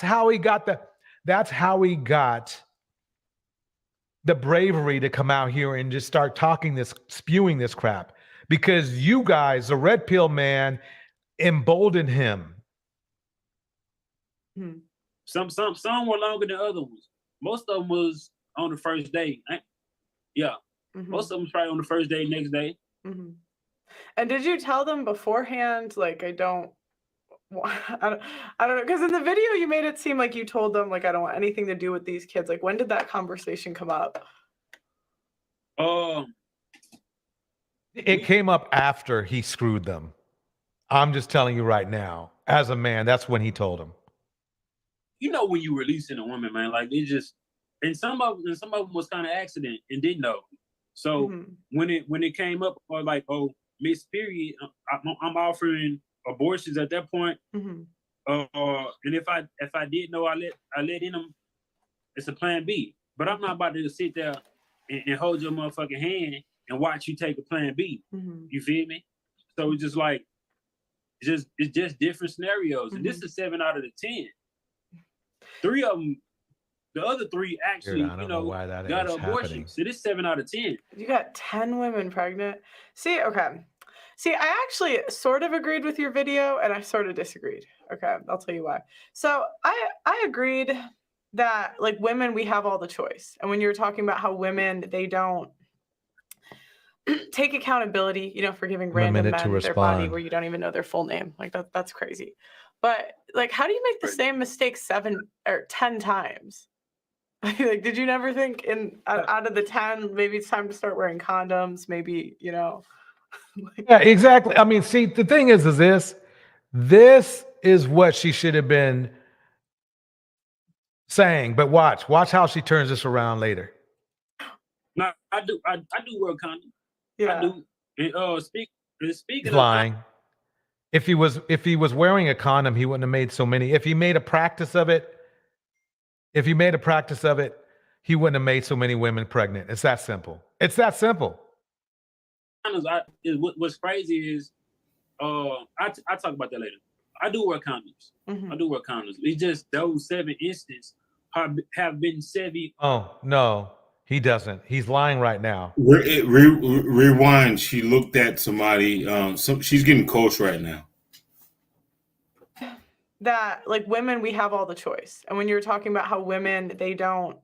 how he got the bravery to come out here and just start spewing this crap. Because you guys, the red pill man, emboldened him. Some were longer than other ones. Most of them was on the first day. Yeah. Most of them was probably on the first day, next day. And did you tell them beforehand, like, I don't know, because in the video you made it seem like you told them, like, I don't want anything to do with these kids. Like, when did that conversation come up? It came up after he screwed them. I'm just telling you right now, as a man, that's when he told him. You know, when you releasing a woman, man, like they just, and some of them was kind of accident and didn't know. So when it came up, or like, oh, Miss Period, I'm offering abortions at that point. And if I did know, I let in them. It's a plan B. But I'm not about to sit there and hold your motherfucking hand and watch you take a plan B. Mm-hmm. You feel me? So it's just like, it's just different scenarios. And this is 7 out of the 10. 3 of them, the other 3 actually, Dude, I don't know why that got is an abortion. happening. So this 7 out of 10. You got 10 women pregnant. See, okay. See, I actually sort of agreed with your video and I sort of disagreed. Okay, I'll tell you why. So I agreed that like women, we have all the choice. And when you're talking about how women, they don't take accountability, you know, for giving random men their body where you don't even know their full name. Like that's crazy. But like, how do you make the same mistake 7 or 10 times? Like, did you never think out of the 10, maybe it's time to start wearing condoms? Maybe, you know. Yeah, exactly. I mean, see, the thing is this is what she should have been saying. But watch how she turns this around later. No, I do wear a condom. Yeah. I do. And speaking He's lying. If he was wearing a condom, he wouldn't have made so many. If he made a practice of it, he wouldn't have made so many women pregnant. It's that simple. It's that simple. What's crazy is, I talk about that later. I do wear condoms. Mm-hmm. I do wear condoms. It's just those 7 instances have been 7. Oh no, he doesn't. He's lying right now. Rewind. She looked at somebody. She's getting coached right now. That like women, we have all the choice. And when you're talking about how women, they don't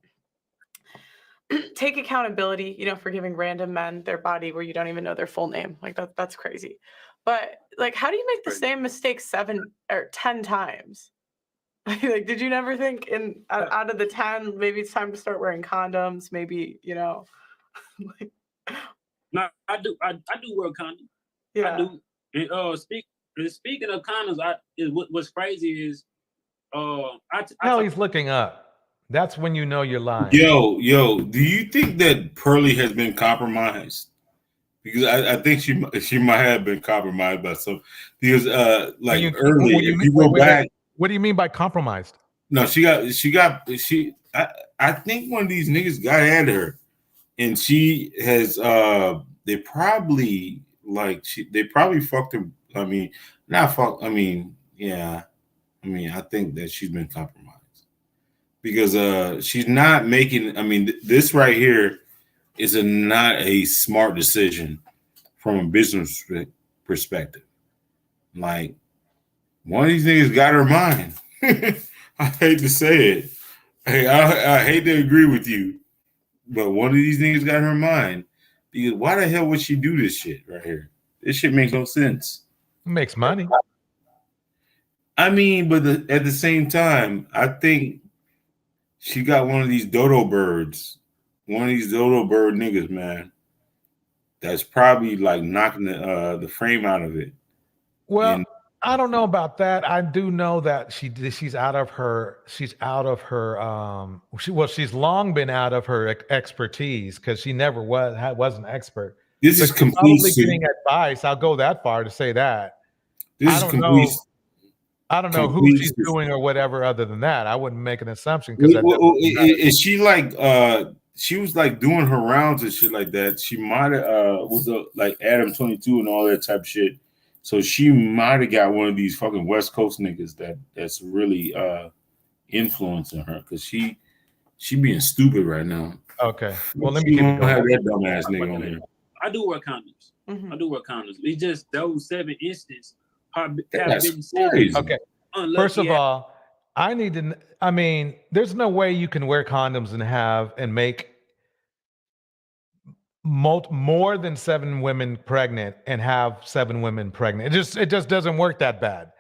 take accountability, you know, for giving random men their body where you don't even know their full name. Like that's crazy. But like, how do you make the same mistake 7 or 10 times? Like, did you never think out of the 10, maybe it's time to start wearing condoms? Maybe, you know. Like, no, I do wear a condom. Yeah. I do. And speaking of condoms, what's crazy is, He's looking up. That's when you know you're lying. Yo, do you think that Pearly has been compromised? Because I think she might have been compromised by some. Because like early, if you go back, what do you mean by compromised? No, I think one of these niggas got at her, and she has they probably fucked her. I mean, not fuck. I mean, yeah. I mean, I think that she's been compromised because she's not making. I mean, this right here is not a smart decision from a business perspective. Like, one of these niggas got her mind. I hate to say it. Hey, I hate to agree with you, but one of these niggas got her mind. Because why the hell would she do this shit right here? This shit makes no sense. It makes money. I mean, but at the same time, I think she got one of these dodo birds. One of these dodo bird niggas, man. That's probably like knocking the frame out of it. Well, I don't know about that. I do know that she's out of her. She's long been out of her expertise because she never was an expert. This is complete. Probably getting advice. I'll go that far to say that. I don't know who she's doing or whatever. Other than that, I wouldn't make an assumption because is she like she was like doing her rounds and shit like that. She might have was like Adam 22 and all that type of shit. So she might have got one of these fucking West Coast niggas that's really influencing her because she being stupid right now. Okay, well let me keep have that dumbass nigga on here. I do wear condoms. Mm-hmm. I do wear condoms. It's just those 7 instances have been crazy. Okay. First of all, I mean, there's no way you can wear condoms and make more than 7 women pregnant and have 7 women pregnant. It just doesn't work that bad.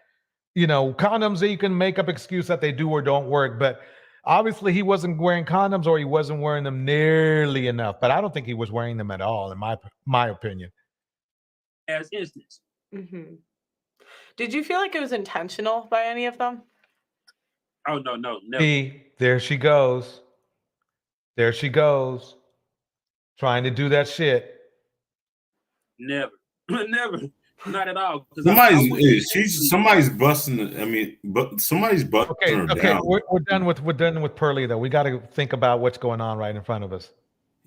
You know, condoms that you can make up excuse that they do or don't work, but obviously he wasn't wearing condoms or he wasn't wearing them nearly enough. But I don't think he was wearing them at all, in my opinion. As instance. Mm-hmm. Did you feel like it was intentional by any of them? Oh no, never. See, there she goes. There she goes. Trying to do that shit. Never. Never. Not at all. Somebody's busting. I mean, but somebody's busting her down. We're done with Pearly though. We got to think about what's going on right in front of us.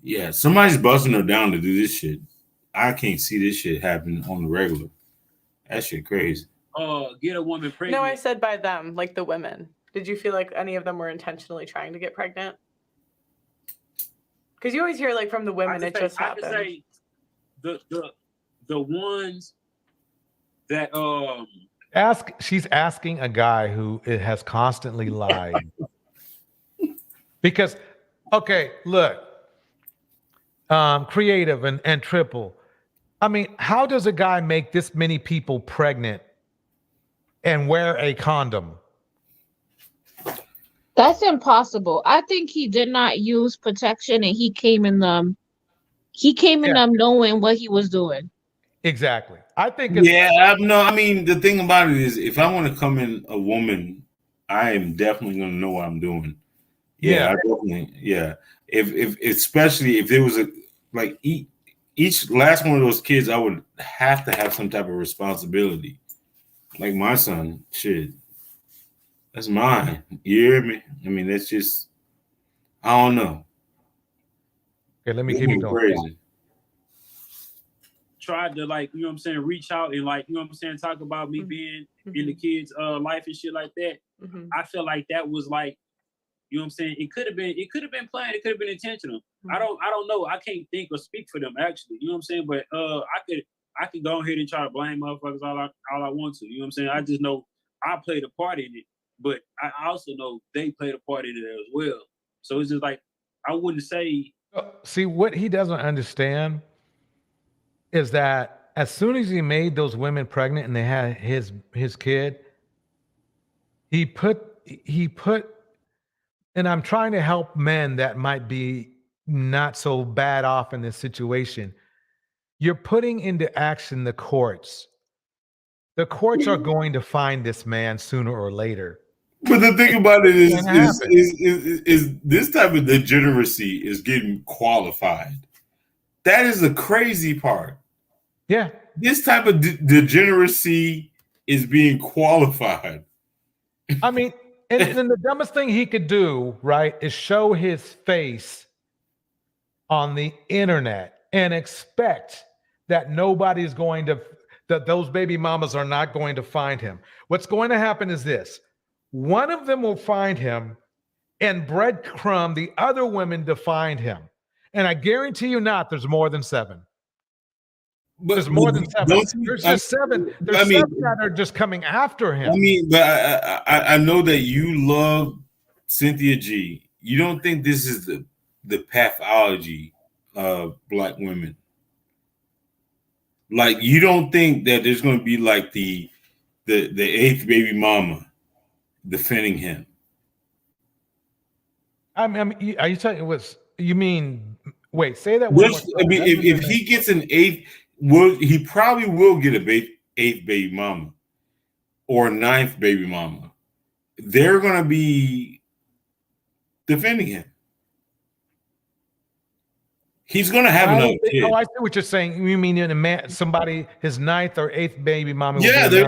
Yeah, somebody's busting her down to do this shit. I can't see this shit happen on the regular. That shit crazy. Get a woman pregnant. No, I said by them, like the women. Did you feel like any of them were intentionally trying to get pregnant? Because you always hear like from the women, it just happened. I could say the ones that She's asking a guy who has constantly lied. Because, okay, look, Creative and Triple. I mean, how does a guy make this many people pregnant and wear a condom? That's impossible. I think he did not use protection, and he came in them. He came in them knowing what he was doing. Exactly. I think. I mean, the thing about it is, if I want to come in a woman, I am definitely going to know what I'm doing. Yeah, I definitely. Yeah, if especially if there was a like each last one of those kids, I would have to have some type of responsibility. Like my son, shit, that's mine. You hear me? I mean, that's just, I don't know. Okay, let me keep it going. Crazy. Tried to, like, you know what I'm saying, reach out and, like, you know what I'm saying, talk about me being in the kids' life and shit like that. I feel like that was like, you know what I'm saying, it could have been planned, it could have been intentional. I don't know. I can't think or speak for them actually. You know what I'm saying? But I could go ahead and try to blame motherfuckers all I want to. You know what I'm saying? I just know I played a part in it, but I also know they played a part in it as well. So it's just like, I wouldn't say. See, what he doesn't understand is that as soon as he made those women pregnant and they had his kid, he put, and I'm trying to help men that might be not so bad off in this situation. You're putting into action the courts. The courts are going to find this man sooner or later. But the thing about it is this type of degeneracy is getting qualified. That is the crazy part. Yeah. This type of degeneracy is being qualified. I mean, and the dumbest thing he could do, right, is show his face on the internet and expect that nobody's going to, that those baby mamas are not going to find him. What's going to happen is this. One of them will find him and breadcrumb the other women to find him. And I guarantee you not, there's more than 7. But there's more than 7. There's just 7. There's 7 that are just coming after him. I mean, but I know that you love Cynthia G. You don't think this is the pathology of Black women? Like, you don't think that there's going to be like the 8th baby mama defending him? I mean, are you talking? You mean? Wait, say that one more time. I mean, if he gets an 8th. He probably will get a 8th baby mama or a 9th baby mama. They're going to be defending him. He's going to have another kid. Oh, I see what you're saying. You mean in a man, somebody, his 9th or 8th baby mama? Yeah,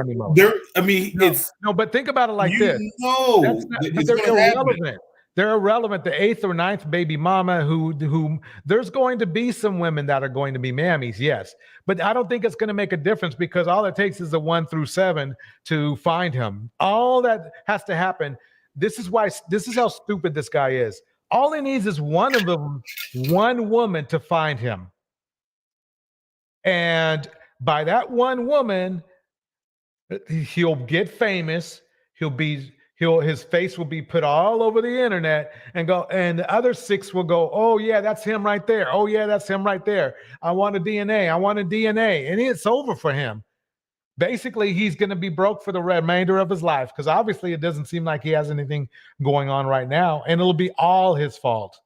I mean, no, but think about it like this. No, they're irrelevant. They're irrelevant. The 8th or 9th baby mama who there's going to be some women that are going to be mammies, yes. But I don't think it's going to make a difference because all it takes is a 1 through 7 to find him. All that has to happen. This is how stupid this guy is. All he needs is one of them, one woman to find him. And by that one woman, he'll get famous. His face will be put all over the internet and the other 6 will go, oh yeah, that's him right there. Oh yeah, that's him right there. I want a DNA. And it's over for him. Basically, he's going to be broke for the remainder of his life because obviously it doesn't seem like he has anything going on right now, and it'll be all his fault.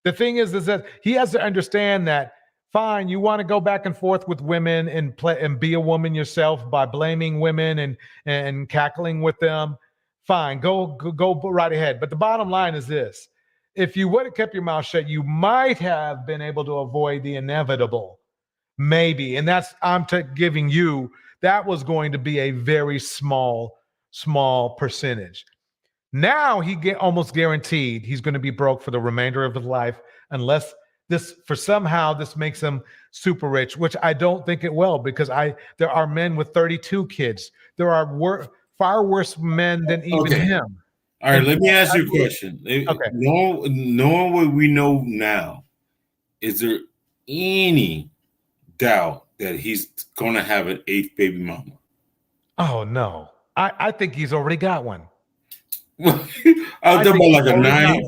The thing is that he has to understand that, fine, you want to go back and forth with women and be a woman yourself by blaming women and cackling with them. Fine, go right ahead. But the bottom line is this. If you would have kept your mouth shut, you might have been able to avoid the inevitable. Maybe. And that's, I'm giving you, that was going to be a very small percentage. Now almost guaranteed he's going to be broke for the remainder of his life unless this for somehow this makes him super rich, which I don't think it will, because there are men with 32 kids. There are far worse men than even him. All right, let me ask you a question. Okay. Knowing what we know now, is there any doubt that he's going to have an 8th baby mama? Oh, no. I think he's already got one. I was talking about like a 9.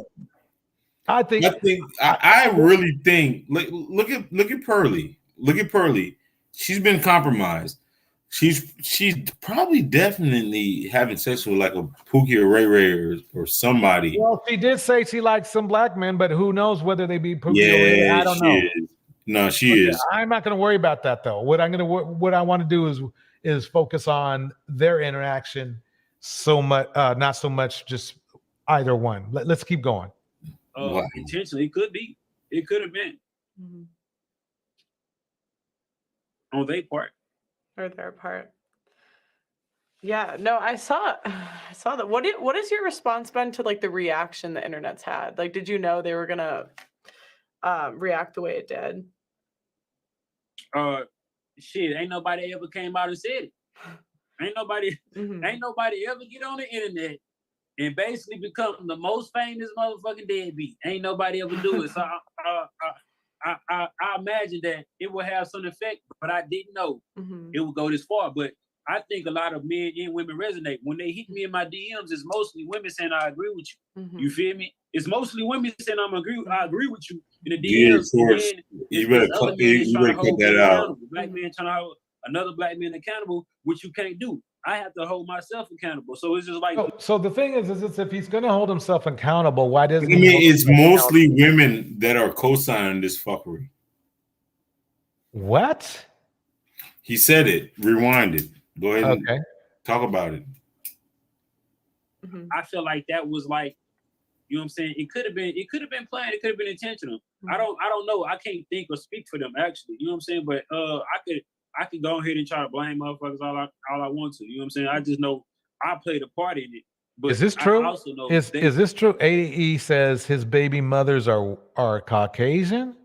I really think look at Pearly. Look at Pearly. She's been compromised. She's probably definitely having sex with like a Pookie or Ray Ray or somebody. Well, she did say she likes some black men, but who knows whether they be Pookie or Ray Ray? I don't know. No, she is. I'm not going to worry about that though. What I want to do is focus on their interaction so much, not so much just either one. Let's keep going. Intentionally, it could be. It could have been on their part. Or their part. Yeah, no, I saw that. What is your response been to like the reaction the internet's had? Like, did you know they were gonna react the way it did? Shit, ain't nobody ever came out and said it. Ain't nobody ever get on the internet and basically become the most famous motherfucking deadbeat. Ain't nobody ever do it. So I imagine that it will have some effect, but I didn't know it would go this far. But I think a lot of men and women resonate. When they hit me in my DMs, it's mostly women saying, I agree with you. You feel me? It's mostly women saying, I agree with you in the DMs. Yeah, you better cut that out. Black man trying to hold another black man accountable, which you can't do. I have to hold myself accountable. So it's just like... So the thing is if he's going to hold himself accountable, why doesn't he... It's mostly women that are co-signing this fuckery. What? He said it. Rewind it. Go ahead and talk about it. I feel like that was like, you know what I'm saying? It could have been planned. It could have been intentional. I don't know. I can't think or speak for them actually. You know what I'm saying? But I could go ahead and try to blame motherfuckers all I want to. You know what I'm saying? I just know I played a part in it. But is this true? I also know is this true? AE says his baby mothers are Caucasian.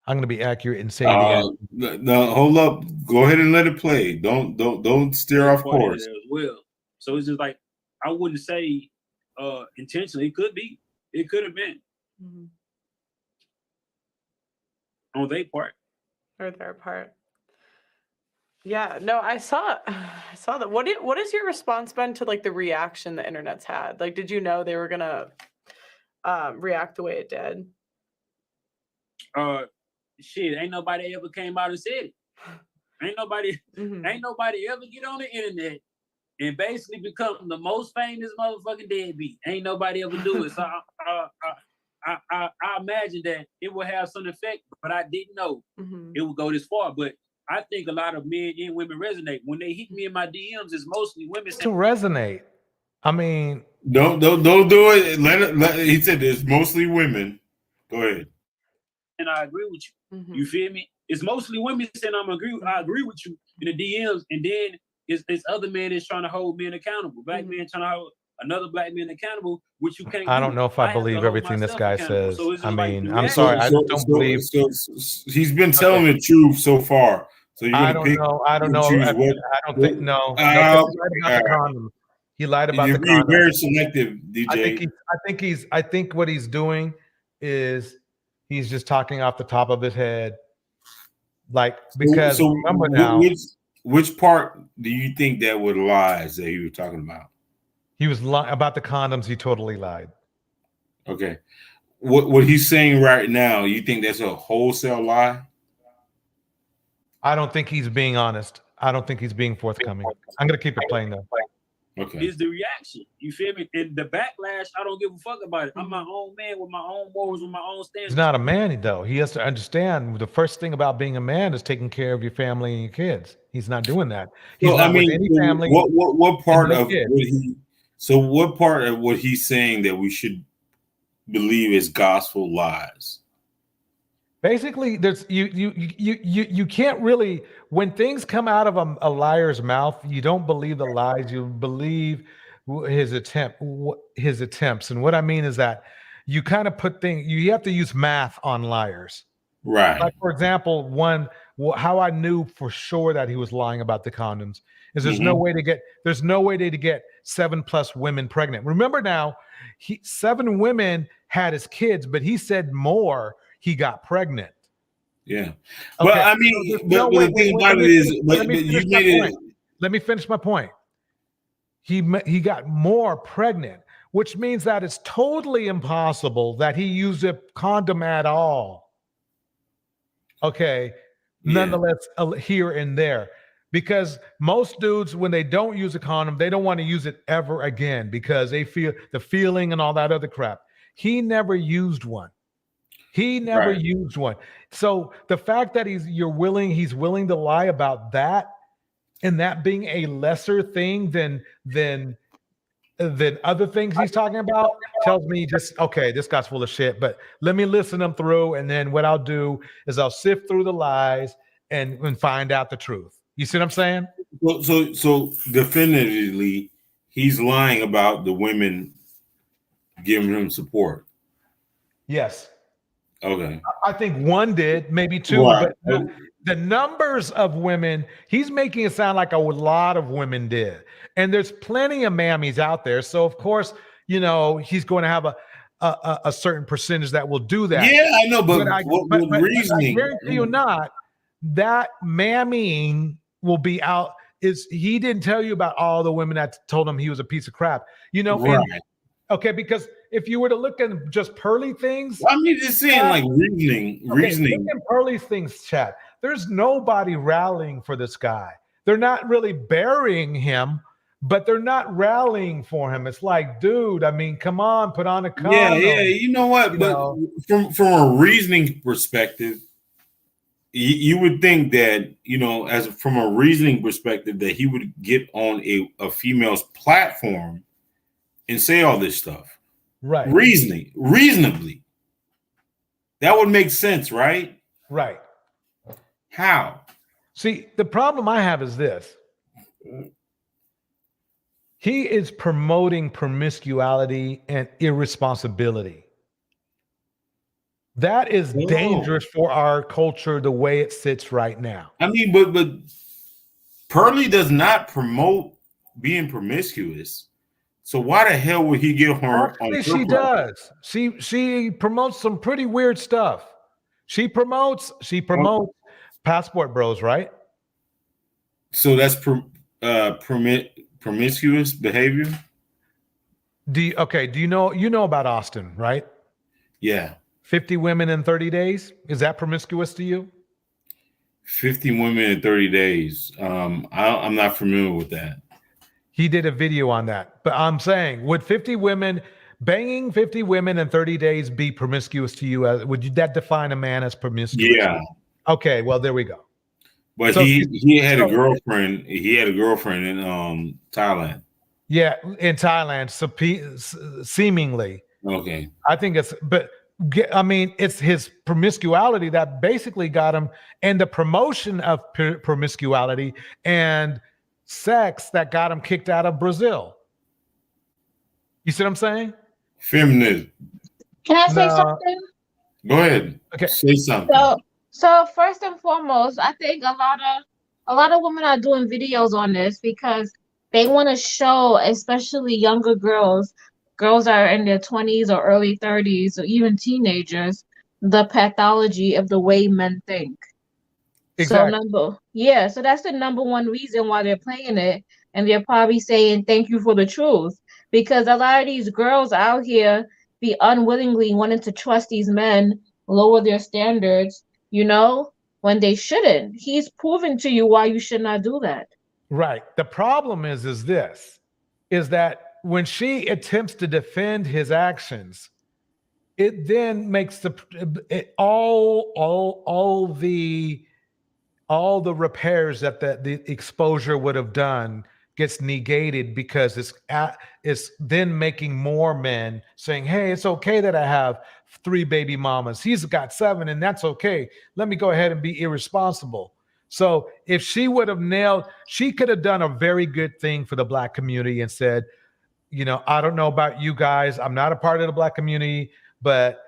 I'm going to be accurate and say no, hold up. Go ahead and let it play. Don't steer off course. As well. So it's just like, I wouldn't say intentionally. It could be. It could have been on their part. Or their part. Yeah, no, I saw that. What is your response been to like the reaction the internet's had? Like, did you know they were gonna react the way it did? Shit, ain't nobody ever came out and said it. Ain't nobody ever get on the internet and basically become the most famous motherfucking deadbeat. Ain't nobody ever do it. So I imagine that it will have some effect, but I didn't know it would go this far. But I think a lot of men and women resonate. When they hit me in my DMs, it's mostly women to resonate. I mean, don't do it. He said it's mostly women. Go ahead. And I agree with you. You feel me? It's mostly women saying I agree with you in the DMs, and then it's other men that's trying to hold men accountable. Black men trying to hold another black man accountable, which you can't. I don't know if I believe everything this guy says. So I mean, I'm sorry, I don't believe. So he's been telling the truth so far. So you're I don't know. I don't think no. He lied about the condom. You're being very selective, DJ. I think what he's doing is he's just talking off the top of his head, like because remember now. Which part do you think that were lies that you were talking about? He was lying about the condoms. He totally lied. Okay, what he's saying right now, you think that's a wholesale lie? I don't think he's being honest. I don't think he's being forthcoming. I'm gonna keep it playing though. Okay. Is the reaction. You feel me? And the backlash, I don't give a fuck about it. I'm my own man with my own morals, with my own standards. He's not a man, though. He has to understand the first thing about being a man is taking care of your family and your kids. He's not doing that. He's not with any family. What part of what he? So what part of what he's saying that we should believe is gospel lies? Basically, there's you can't really, when things come out of a liar's mouth, you don't believe the lies, you believe his attempts. And what I mean is that you kind of put things, you have to use math on liars. Right. Like, for example, how I knew for sure that he was lying about the condoms is there's no way to get 7+ women pregnant. Remember now, 7 women had his kids, but he said more he got pregnant. Yeah. Okay. Well, I mean, but the thing about it is, but you made it. Let me finish my point. He got more pregnant, which means that it's totally impossible that he used a condom at all. Okay. Yeah. Nonetheless, here and there. Because most dudes, when they don't use a condom, they don't want to use it ever again because they feel the feeling and all that other crap. He never used one. Used one. So the fact that he's willing to lie about that, and that being a lesser thing than other things he's talking about, tells me just, okay, this guy's full of shit. But let me listen them through, and then what I'll do is I'll sift through the lies and find out the truth. You see what I'm saying? Well, so definitively, he's lying about the women giving him support. Yes. Okay. I think one did, maybe 2, right. But the numbers of women, he's making it sound like a lot of women did. And there's plenty of mammies out there. So of course, he's going to have a certain percentage that will do that. Yeah, I know, but reasoning. I guarantee you not, that mammying will be out. He didn't tell you about all the women that told him he was a piece of crap. Right. Okay, because if you were to look at just Pearly things, I mean, just saying like reasoning. Look at Pearly's things, chat. There's nobody rallying for this guy. They're not really burying him, but they're not rallying for him. It's like, dude, I mean, come on, put on a condom. Yeah. You know what? But from a reasoning perspective, you would think that, from a reasoning perspective, that he would get on a female's platform and say all this stuff. Right. Reasonably. That would make sense, right? Right. How? See, the problem I have is this. He is promoting promiscuity and irresponsibility. That is dangerous for our culture the way it sits right now. I mean, but Pearly does not promote being promiscuous. So why the hell would he get her? Actually, she does. She promotes some pretty weird stuff. She promotes Passport Bros, right? So that's promiscuous behavior. Do you know about Austin, right? Yeah. 50 women in 30 days. Is that promiscuous to you? 50 women in 30 days. I'm not familiar with that. He did a video on that. But I'm saying, would banging 50 women in 30 days be promiscuous to you? Would that define a man as promiscuous? Yeah. Okay, well, there we go. But he had a girlfriend. He had a girlfriend in Thailand. Yeah, in Thailand, seemingly. Okay. I think it's his promiscuity that basically got him, and the promotion of promiscuity and sex that got him kicked out of Brazil. You see what I'm saying? Feminism. Can I say something? Go ahead. Okay. Say something. So first and foremost, I think a lot of women are doing videos on this because they want to show, especially younger girls are in their 20s or early 30s or even teenagers, the pathology of the way men think. Exactly. So that's the number one reason why they're playing it, and they're probably saying thank you for the truth, because a lot of these girls out here be unwillingly wanting to trust these men, lower their standards, when they shouldn't. He's proven to you why you should not do that. Right. The problem is that when she attempts to defend his actions, it then makes all the repairs that the exposure would have done gets negated, because it's then making more men saying, hey, it's okay that I have 3 baby mamas. He's got 7 and that's okay. Let me go ahead and be irresponsible. So if she would have she could have done a very good thing for the Black community and said, I don't know about you guys. I'm not a part of the Black community, but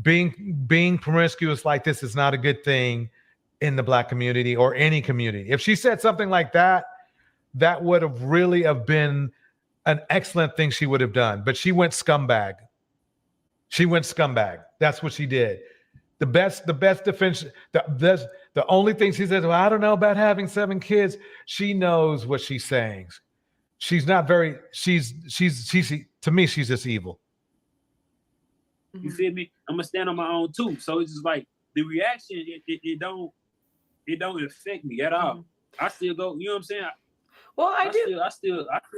being promiscuous like this is not a good thing in the Black community or any community. If she said something like that, that would have really have been an excellent thing she would have done. But she went scumbag. She went scumbag. That's what she did. The best defense, the only thing she says, well, I don't know about having 7 kids. She knows what she's saying. She's not very, she's to me, she's just evil. You feel me? I'm gonna stand on my own too. So it's just like the reaction, it don't affect me at all. I still go, you know what I'm saying? Well, I still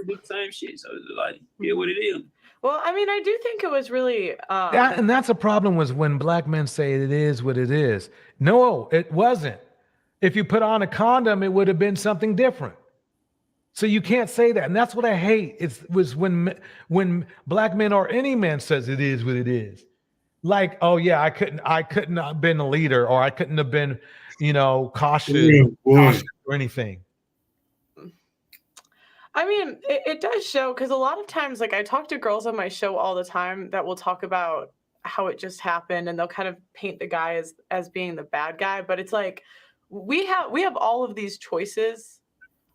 do the same shit. So it's like, yeah, what it is. Well, I mean, I do think it was really and that's a problem was when Black men say it is what it is. No, it wasn't. If you put on a condom, it would have been something different. So you can't say that. And that's what I hate. It was when Black men or any man says it is what it is. Like, oh yeah, I couldn't have been a leader, or I couldn't have been, cautious or anything. I mean, it does show, because a lot of times, like, I talk to girls on my show all the time that will talk about how it just happened, and they'll kind of paint the guy as being the bad guy. But it's like we have all of these choices.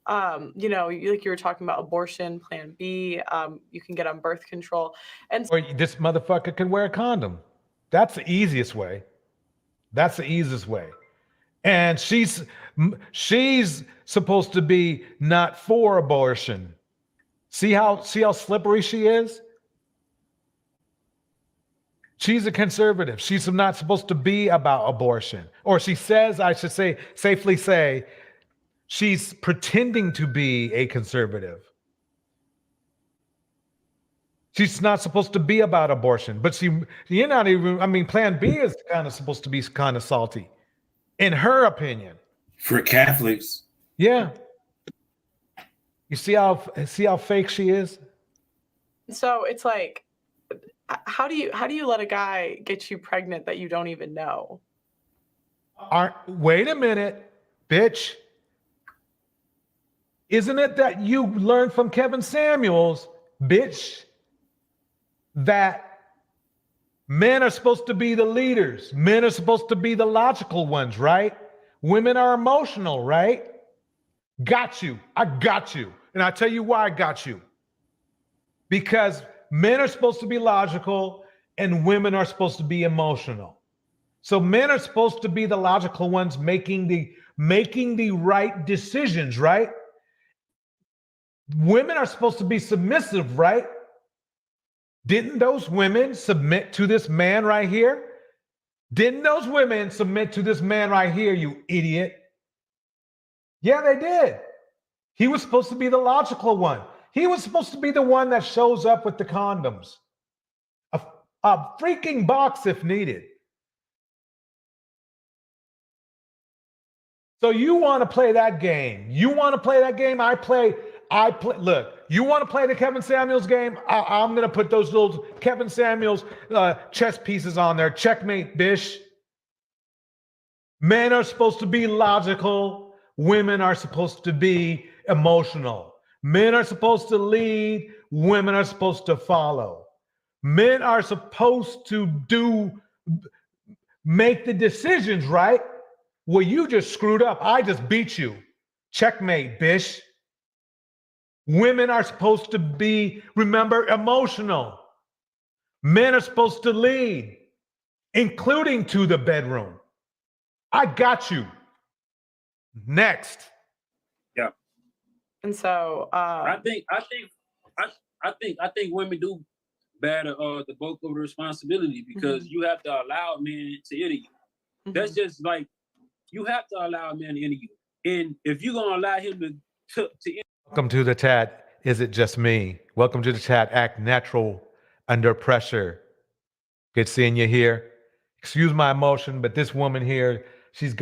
Like you were talking about abortion, Plan B. You can get on birth control, and or this motherfucker can wear a condom. That's the easiest way. That's the easiest way. And she's supposed to be not for abortion. See how slippery she is? She's a conservative. She's not supposed to be about abortion. Or she says, I should say, safely say, she's pretending to be a conservative. She's not supposed to be about abortion, but you're not even, I mean, Plan B is kind of supposed to be kind of salty, in her opinion. For Catholics. Yeah. You see how fake she is? So it's like, how do you let a guy get you pregnant that you don't even know? Wait a minute, bitch. Isn't it that you learned from Kevin Samuels, bitch, that men are supposed to be the leaders. Men are supposed to be the logical ones, right? Women are emotional, right? Got you. I got you. And I'll tell you why I got you. Because men are supposed to be logical and women are supposed to be emotional. So men are supposed to be the logical ones making the right decisions, right? Women are supposed to be submissive, right? Didn't those women submit to this man right here? Didn't those women submit to this man right here, you idiot? Yeah, they did. He was supposed to be the logical one. He was supposed to be the one that shows up with the condoms. A freaking box if needed. So you want to play that game. You want to play that game? I play. Look, you want to play the Kevin Samuels game? I'm going to put those little Kevin Samuels chess pieces on there. Checkmate, bish. Men are supposed to be logical. Women are supposed to be emotional. Men are supposed to lead. Women are supposed to follow. Men are supposed to make the decisions, right? Well, you just screwed up. I just beat you. Checkmate, bish. Women are supposed to be, remember, emotional. Men are supposed to lead, including to the bedroom. I got you. Next. Yeah. And so I think women do bear the bulk of the responsibility, because you have to allow men to enter you. That's just like, you have to allow a man to enter you. And if you're gonna allow him to Welcome to the chat. Is it just me? Welcome to the chat. Act natural under pressure. Good seeing you here. Excuse my emotion, but this woman here, she's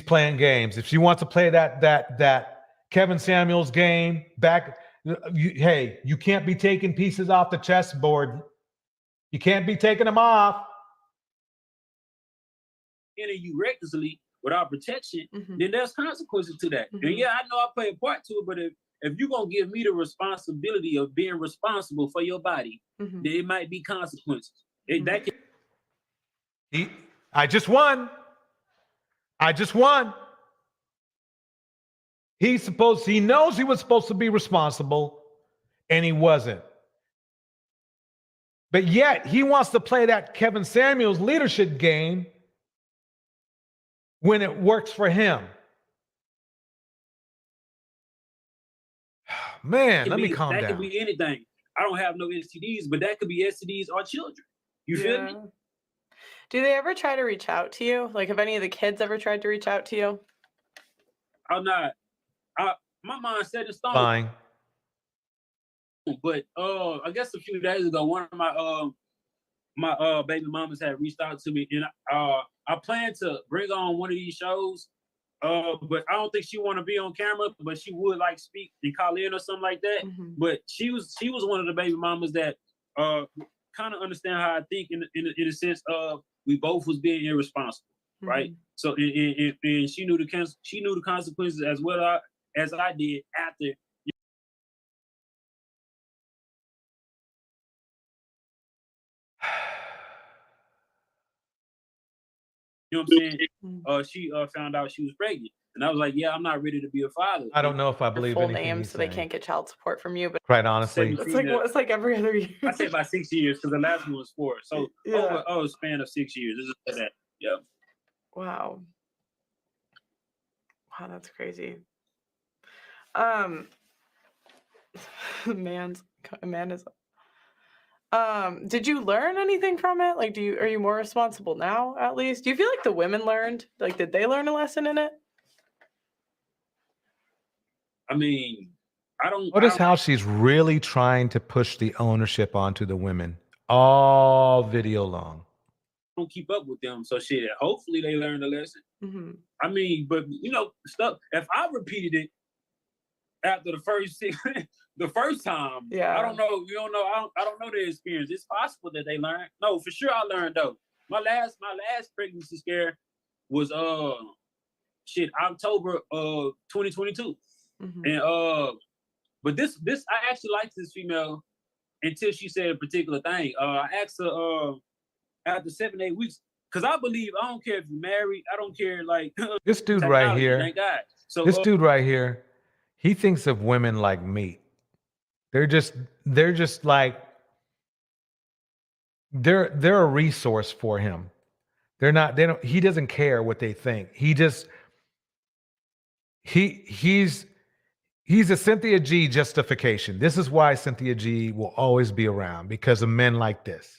playing games. If she wants to play that Kevin Samuels game back, hey, you can't be taking pieces off the chessboard. You can't be taking them off. enter you recklessly without protection, then there's consequences to that. And yeah, I know I play a part to it, but if you're gonna give me the responsibility of being responsible for your body, then it might be consequences. That can, I just won. He knows he was supposed to be responsible, and he wasn't. But yet he wants to play that Kevin Samuels leadership game when it works for him. Man, let me calm down. That could be anything. I don't have no STDs, but that could be STDs or children. You feel me? Do they ever try to reach out to you? Like, have any of the kids ever tried to reach out to you? I'm not. My mind set in stone. Fine. But I guess a few days ago, one of my baby mamas had reached out to me, and I plan to bring on one of these shows. But I don't think she want to be on camera, but she would like speak and call in or something like that. Mm-hmm. But she was one of the baby mamas that kind of understand how I think in the sense of we both was being irresponsible, right? So and she knew the consequences as well as I did after. You know what I'm saying? She found out she was pregnant, and I was like, "Yeah, I'm not ready to be a father." I don't know if I believe full anything name, he's so saying. they can't get child support from you. But quite honestly, it's like every other year. I say about 6 years because the last one was 4. So over a span of 6 years, this is that. Yeah. Wow, that's crazy. Amanda's. Did you learn anything from it? Like, are you more responsible now, at least? Do you feel like the women learned? Like, did they learn a lesson in it? I mean, notice how she's really trying to push the ownership onto the women all video long. I don't keep up with them, so shit. Hopefully, they learned a lesson. Mm-hmm. I mean, but stuff. If I repeated it after the first time, I don't know. You don't know. I don't know their experience. It's possible that they learned. No, for sure, I learned though. My last pregnancy scare was October of 2022, and but this I actually liked this female until she said a particular thing. I asked her after 7-8 weeks, because I believe I don't care if you're married. I don't care like this dude right here. Thank God. So this dude right here, he thinks of women like meat. They're just like they're a resource for him. He doesn't care what they think. He's a Cynthia G justification. This is why Cynthia G will always be around, because of men like this.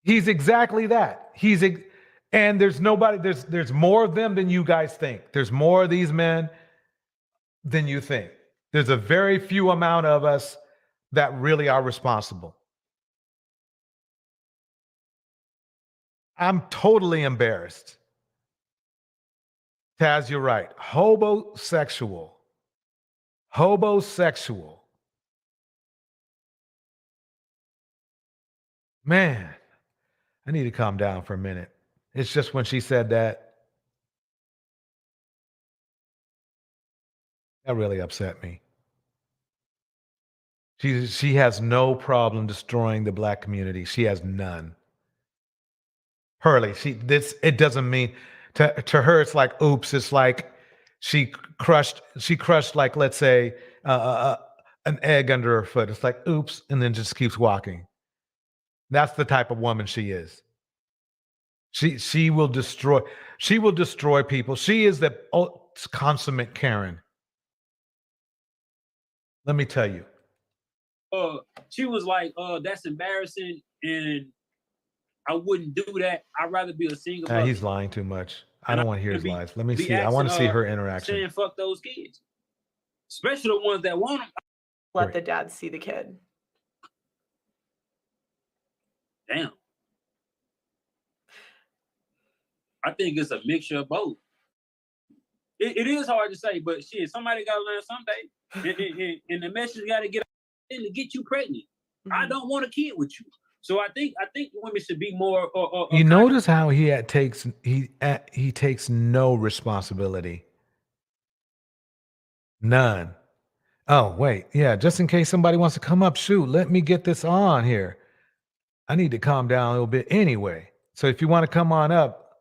He's exactly that. And there's more of them than you guys think. There's more of these men than you think. There's a very few amount of us that really are responsible. I'm totally embarrassed. Taz, you're right. Hobosexual. Man, I need to calm down for a minute. It's just when she said that really upset me. She has no problem destroying the Black community. She has none. Pearly, it doesn't mean to her. It's like, oops. It's like she crushed like, let's say, an egg under her foot. It's like, oops, and then just keeps walking. That's the type of woman she is. She will destroy people. She is the consummate Karen. Let me tell you. She was like, that's embarrassing, and I wouldn't do that. I'd rather be a single mother. He's lying too much. I don't want to hear his lies. Let me see. I want to see her interaction. Saying fuck those kids, especially the ones that want them. Let the dad see the kid. Damn. I think it's a mixture of both. It is hard to say, but shit, somebody got to learn someday, and the message got to get out to get you pregnant. I don't want a kid with you. So I think women should be more. You notice how he takes no responsibility. None. Oh, wait. Yeah, just in case somebody wants to come up, shoot, let me get this on here. I need to calm down a little bit anyway. So if you want to come on up,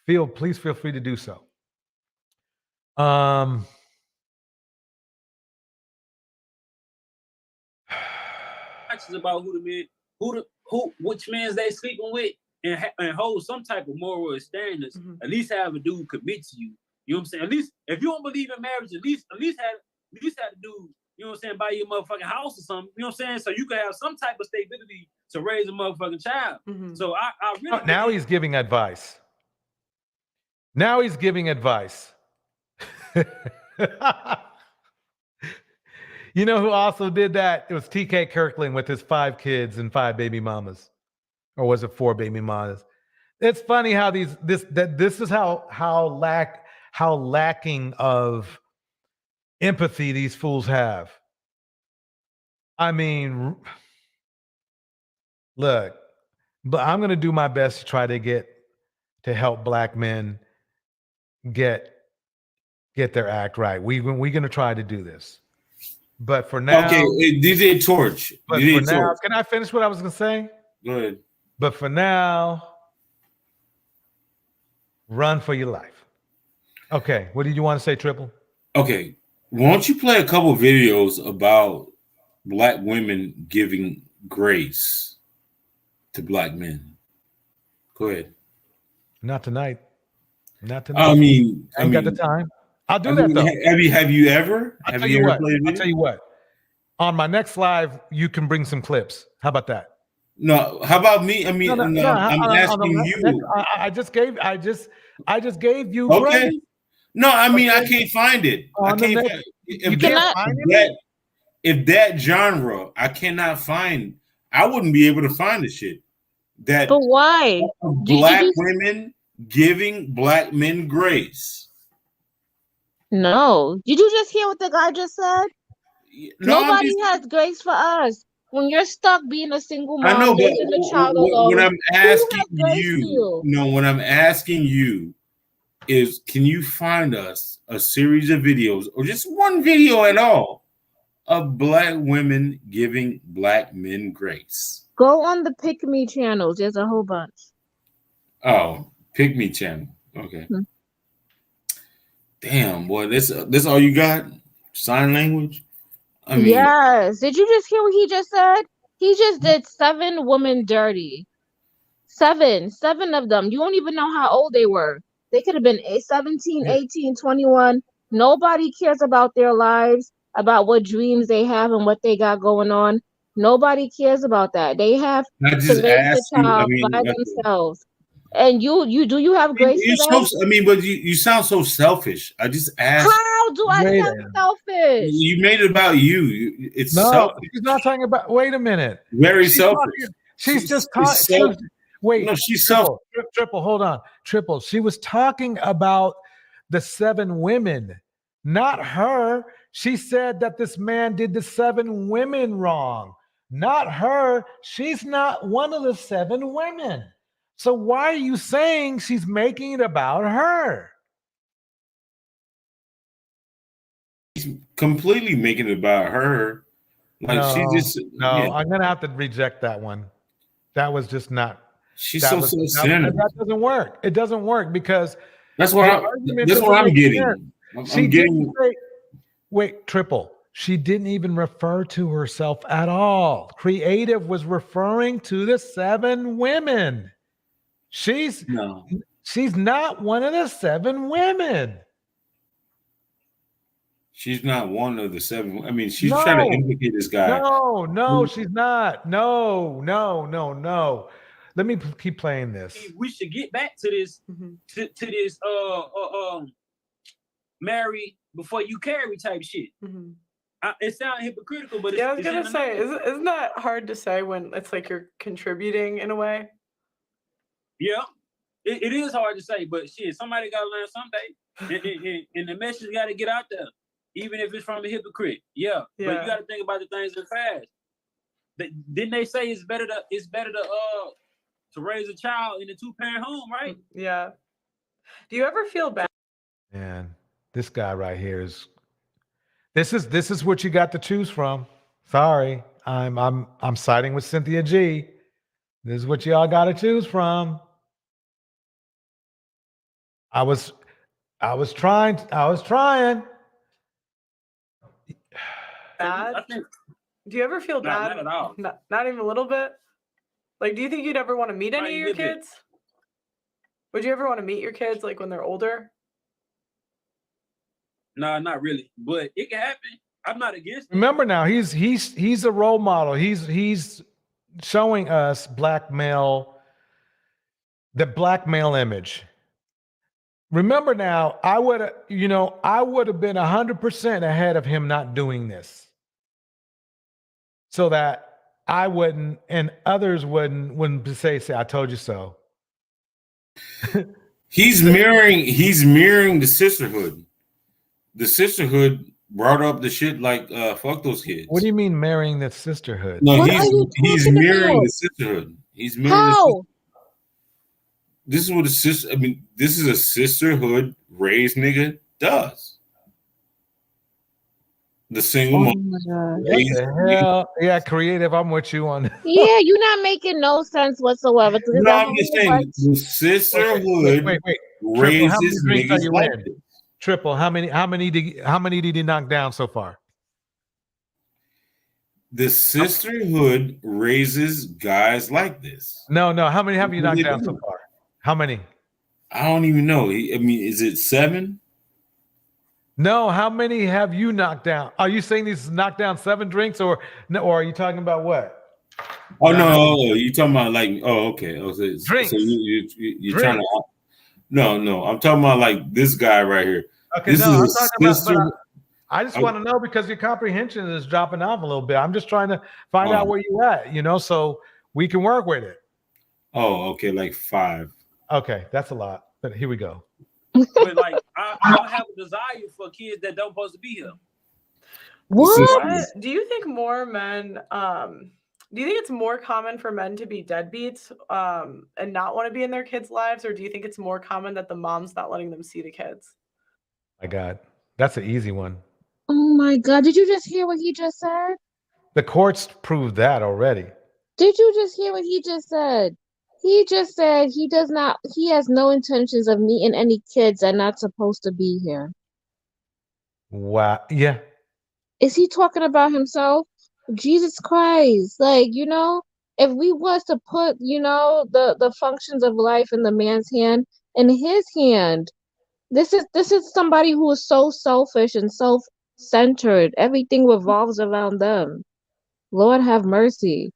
please feel free to do so. About which mans they sleeping with, and hold some type of moral standards. At least have a dude commit to you. You know what I'm saying? At least if you don't believe in marriage, at least have a dude, you know what I'm saying, buy you a motherfucking house or something. You know what I'm saying? So you can have some type of stability to raise a motherfucking child. So I really now he's giving advice. Now he's giving advice. You know who also did that? It was TK Kirkland with his 5 kids and 5 baby mamas. Or was it 4 baby mamas? It's funny how this is how lacking of empathy these fools have. I mean, look, but I'm going to do my best to try to help black men get their act right. We're going to try to do this. But for now, okay, DJ Torch. But DJ for now, Torch. can I finish what I was going to say? Go ahead. But for now, run for your life. Okay, what did you want to say, Triple? Okay, why don't you play a couple videos about black women giving grace to black men? Go ahead. Not tonight. Not tonight. I mean, I ain't got the time. I'll do that though. Have you ever? I'll tell you what. On my next live, you can bring some clips. How about that? No. How about me? I mean, I'm asking you. I just gave you. Okay. Grace. No, I mean, I can't find it. I can't find it. If that genre, I cannot find. I wouldn't be able to find the shit. But why? Black women giving black men grace. No. Did you just hear what the guy just said? No, nobody has grace for us. When you're stuck being a single mom, I know, but raising a child alone, when I'm asking you, when I'm asking you is, can you find us a series of videos or just one video at all of black women giving black men grace? Go on the Pick Me channels. There's a whole bunch. Oh, Pick Me channel. Okay. Damn, boy, this all you got? Sign language? I mean, yes. Did you just hear what he just said? He just did 7 women dirty. 7 of them. You don't even know how old they were. They could have been 17, 18, 21. Nobody cares about their lives, about what dreams they have and what they got going on. Nobody cares about that. They have to raise the child by themselves. And you have grace for that? But you sound so selfish. I just asked. How do I sound selfish? You made it about you. It's selfish. She's not talking about. Wait a minute. Very selfish. She's just talking. Wait. No, she's selfish. Triple. Hold on. Triple. She was talking about the 7 women, not her. She said that this man did the 7 women wrong, not her. She's not one of the 7 women. So why are you saying she's making it about her? She's completely making it about her. Like I'm gonna have to reject that one. That was just not. That doesn't work. It doesn't work because that's what I'm getting. Wait, Triple. She didn't even refer to herself at all. Creative was referring to the 7 women. She's not one of the 7 women. She's not one of the 7. I mean, she's trying to implicate this guy. No, she's not. No. Let me keep playing this. We should get back to this, to this marry before you carry type shit. It sounds hypocritical, but I was gonna say, isn't that hard to say when it's like you're contributing in a way? Yeah, it is hard to say, but shit, somebody gotta learn someday, and the message gotta get out there, even if it's from a hypocrite. Yeah. But you gotta think about the things that fast. Didn't they say it's better to raise a child in a 2-parent home, right? Yeah. Do you ever feel bad? Man, this guy right here is. This is what you got to choose from. Sorry, I'm siding with Cynthia G. This is what y'all got to choose from. I was trying. Bad? I think Do you ever feel bad? not at all. Not even a little bit? Like, do you think you'd ever want to meet Not any of your even a bit. kids? Would you ever want to meet your kids, like, when they're older? Nah, not really. But it can happen. I'm not against it. Remember now, he's a role model. He's showing us the black male image. Remember now, I would have been 100% ahead of him not doing this, so that I wouldn't and others wouldn't say I told you so. He's mirroring the sisterhood. The sisterhood brought up the shit like fuck those kids. What do you mean marrying the sisterhood? No, What are you he's talking mirroring about? the sisterhood. He's mirroring How? this is what a sister. I mean, this is a sisterhood raised nigga does. The single Oh mom. my God. What the hell? Yeah, creative. I'm with you on. Yeah, you're not making no sense whatsoever. Because No, a I'm just whole saying bunch- the sisterhood Wait. raises how many drinks are niggas you like in? this. Triple. How many did he knock down so far? The sisterhood raises guys like this. No. How many have you What knocked they down do? so far? How many? I don't even know. I mean, is it 7? No, how many have you knocked down? Are you saying he's knocked down 7 drinks, or no? Or are you talking about what? Oh no, you talking about like? Oh, okay. Oh, so Drinks. you're trying to. No, I'm talking about like this guy right here. Okay, This no, I'm is a talking about. sister. But I just want to know, because your comprehension is dropping off a little bit. I'm just trying to find out where you at, so we can work with it. Oh, okay, like 5. Okay, that's a lot. But here we go. But like, I don't have a desire for kids that don't supposed to be here. What? Do you think more men? Do you think it's more common for men to be deadbeats and not want to be in their kids' lives, or do you think it's more common that the mom's not letting them see the kids? My God, that's an easy one. Oh my God. Did you just hear what he just said? The courts proved that already. Did you just hear what he just said? He just said he has no intentions of meeting any kids that are not supposed to be here. Wow. Yeah. Is he talking about himself? Jesus Christ. Like, if we was to put, the functions of life in the man's hand, in his hand, this is somebody who is so selfish and self-centered. Everything revolves around them. Lord have mercy.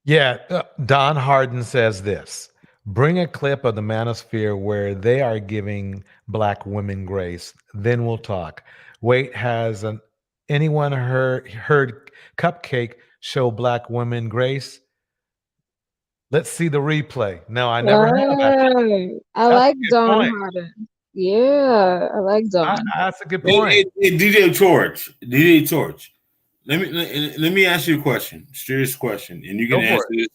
Yeah. Don Harden says this: bring a clip of the manosphere where they are giving black women grace. Then we'll talk. Wait, has anyone heard Cupcake show black women grace? Let's see the replay. No, I never have. Right. I That's like a good Don point. Harden. Yeah, I like Don. That's a good point. DJ Torch. Let me ask you a question, serious question, and you can Go for answer this.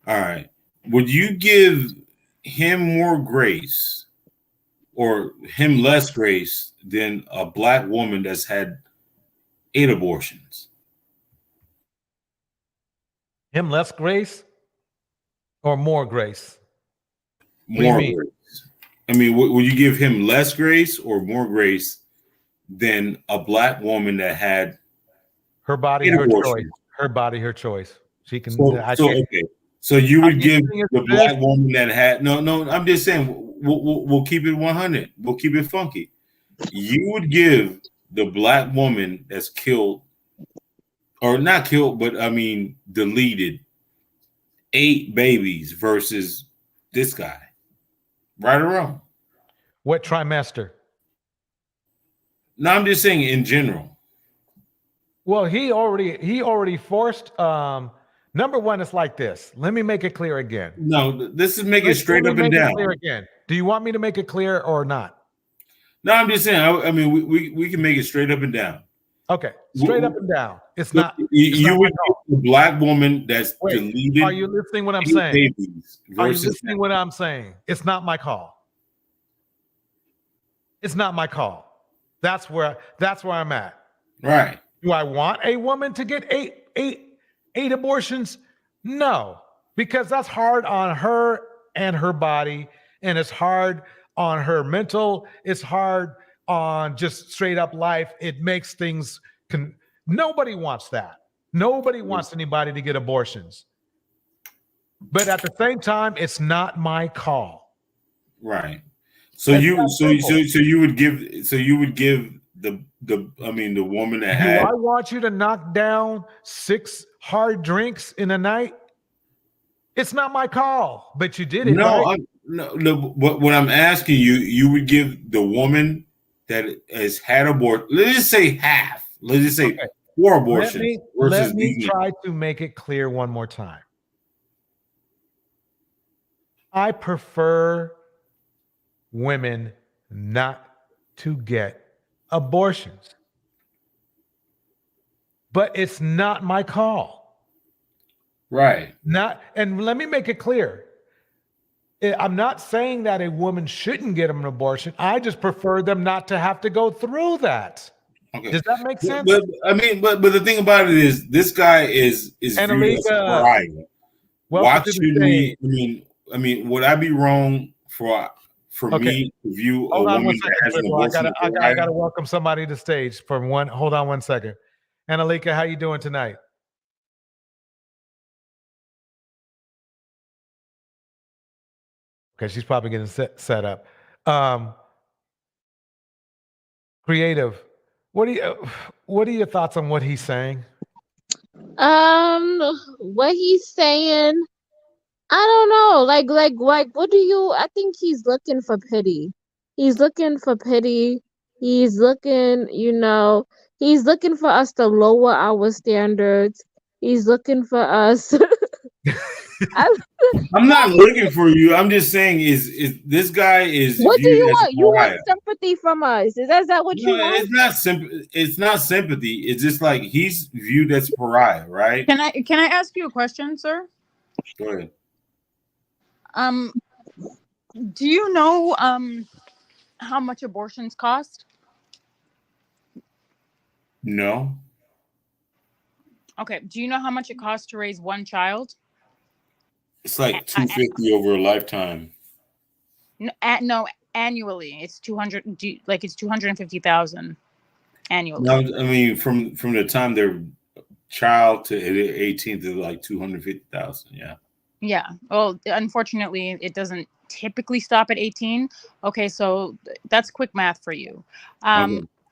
All right. Would you give him more grace or him less grace than a black woman that's had 8 abortions? Him less grace or more grace? More grace. I mean, would you give him less grace or more grace than a black woman that had her body, her choice? Her body, her choice. She can. Okay. So you would give the black woman that had no. I'm just saying we'll keep it 100. We'll keep it funky. You would give the black woman that's killed, or not killed, but I mean deleted, 8 babies versus this guy, right or wrong? What trimester? No, I'm just saying in general. Well, he already forced. Number one, it's like this. Let me make it clear again. No, this is make it straight up and down. Clear again. Do you want me to make it clear or not? No, I'm just saying. I mean, we can make it straight up and down. Okay, straight up and down. It's not. You would give the black woman that's deleted. Are you listening what I'm saying? Are you listening that. what I'm saying? It's not my call. It's not my call. That's where I'm at. Right. Do I want a woman to get eight abortions? No, because that's hard on her and her body, and it's hard on her mental. It's hard on just straight up life. It makes things. Nobody wants that. Nobody wants anybody to get abortions. But at the same time, it's not my call. Right. So you would give the woman that Do had. I want you to knock down 6 hard drinks in a night? It's not my call, but you did it. No, right? no. What I'm asking you, you would give the woman that has had abortion. Let's just say half. Let's just say 4 abortions. Let me try to make it clear one more time. I prefer women not to get abortions, but it's not my call. Right. And let me make it clear. I'm not saying that a woman shouldn't get an abortion. I just prefer them not to have to go through that. Okay. Does that make sense? But the thing about it is, this guy is viewed as a pariah. Why should we? I mean, would I be wrong for me to view a woman that has an abortion? I gotta welcome somebody to the stage for one. Hold on one second. Annalika, how you doing tonight? Okay, she's probably getting set up. Creative, what are your thoughts on what he's saying? What he's saying, I don't know. Like, what do you? I think he's looking for pity. He's looking for pity. He's looking, he's looking for us to lower our standards. He's looking for us. I'm not looking for you. I'm just saying, is this guy is? What do you want? You want sympathy from us? Is that what you want? It's not sympathy. It's just like he's viewed as pariah, right? Can I ask you a question, sir? Go ahead. Do you know how much abortions cost? No. Okay. Do you know how much it costs to raise one child? It's like $250 over a lifetime. No, annually it's 200. It's 250,000 annually. No, I mean from the time they're child to 18th is like 250,000. Yeah. Yeah. Well, unfortunately, it doesn't typically stop at 18. Okay, so that's quick math for you.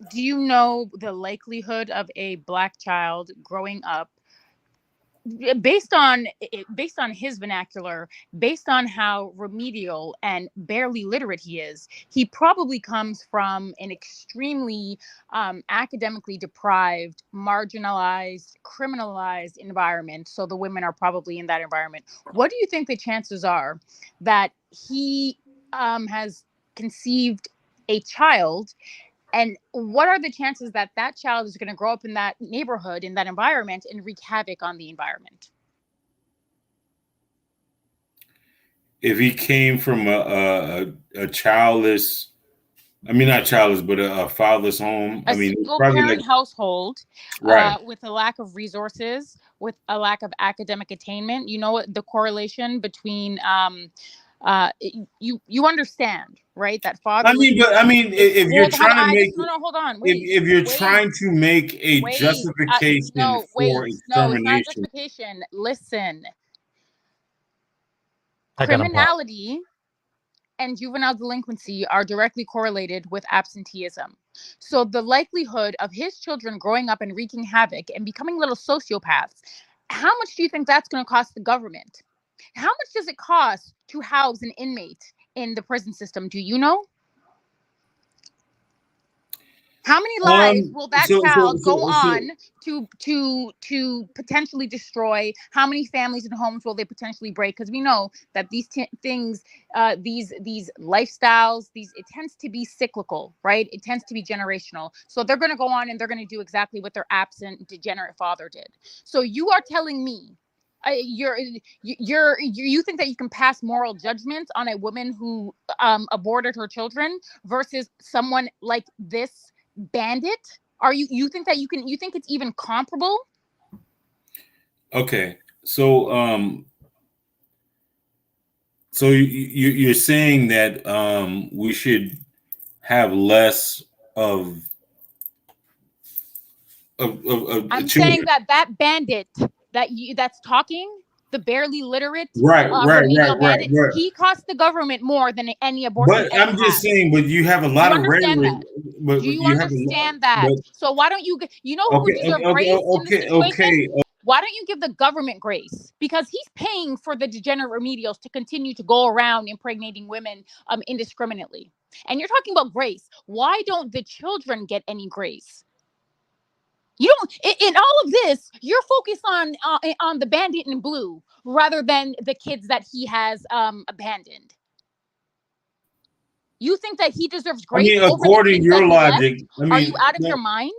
Do you know the likelihood of a Black child growing up, based on his vernacular, based on how remedial and barely literate he is, he probably comes from an extremely academically deprived, marginalized, criminalized environment. So the women are probably in that environment. What do you think the chances are that he has conceived a child? And what are the chances that that child is going to grow up in that neighborhood, in that environment, and wreak havoc on the environment? If he came from a childless, I mean, not childless, but a fatherless home. A single parent household, right, with a lack of resources, with a lack of academic attainment. You know what the correlation between you understand, right? That father. I mean, if you're trying to make hold on, wait. If you're trying to make a justification for extermination, no, it's not justification. Listen, criminality and juvenile delinquency are directly correlated with absenteeism. So the likelihood of his children growing up and wreaking havoc and becoming little sociopaths, how much do you think that's going to cost the government? How much does it cost to house an inmate in the prison system? Do you know? How many lives will that child go on to potentially destroy? How many families and homes will they potentially break? Because we know that these things, these lifestyles, it tends to be cyclical, right? It tends to be generational. So they're going to go on and they're going to do exactly what their absent, degenerate father did. So you are telling me, you think that you can pass moral judgment on a woman who aborted her children versus someone like this bandit? Are you think that you think it's even comparable? Okay, so so you're saying that we should have less of I'm children. saying that bandit that's talking, the barely literate Right, remedial bandit, he costs the government more than any abortion But ever I'm just has. saying, but you have a lot You of understand rhetoric. that? But Do you you have understand that? So why don't you know who would deserve grace in this situation? Why don't you give the government grace? Because he's paying for the degenerate remedials to continue to go around impregnating women indiscriminately. And you're talking about grace. Why don't the children get any grace? You don't. In all of this, you're focused on the bandit in blue rather than the kids that he has abandoned. You think that he deserves grace? I mean, over according the to kids your that he logic, left? I mean, Are you out of your mind?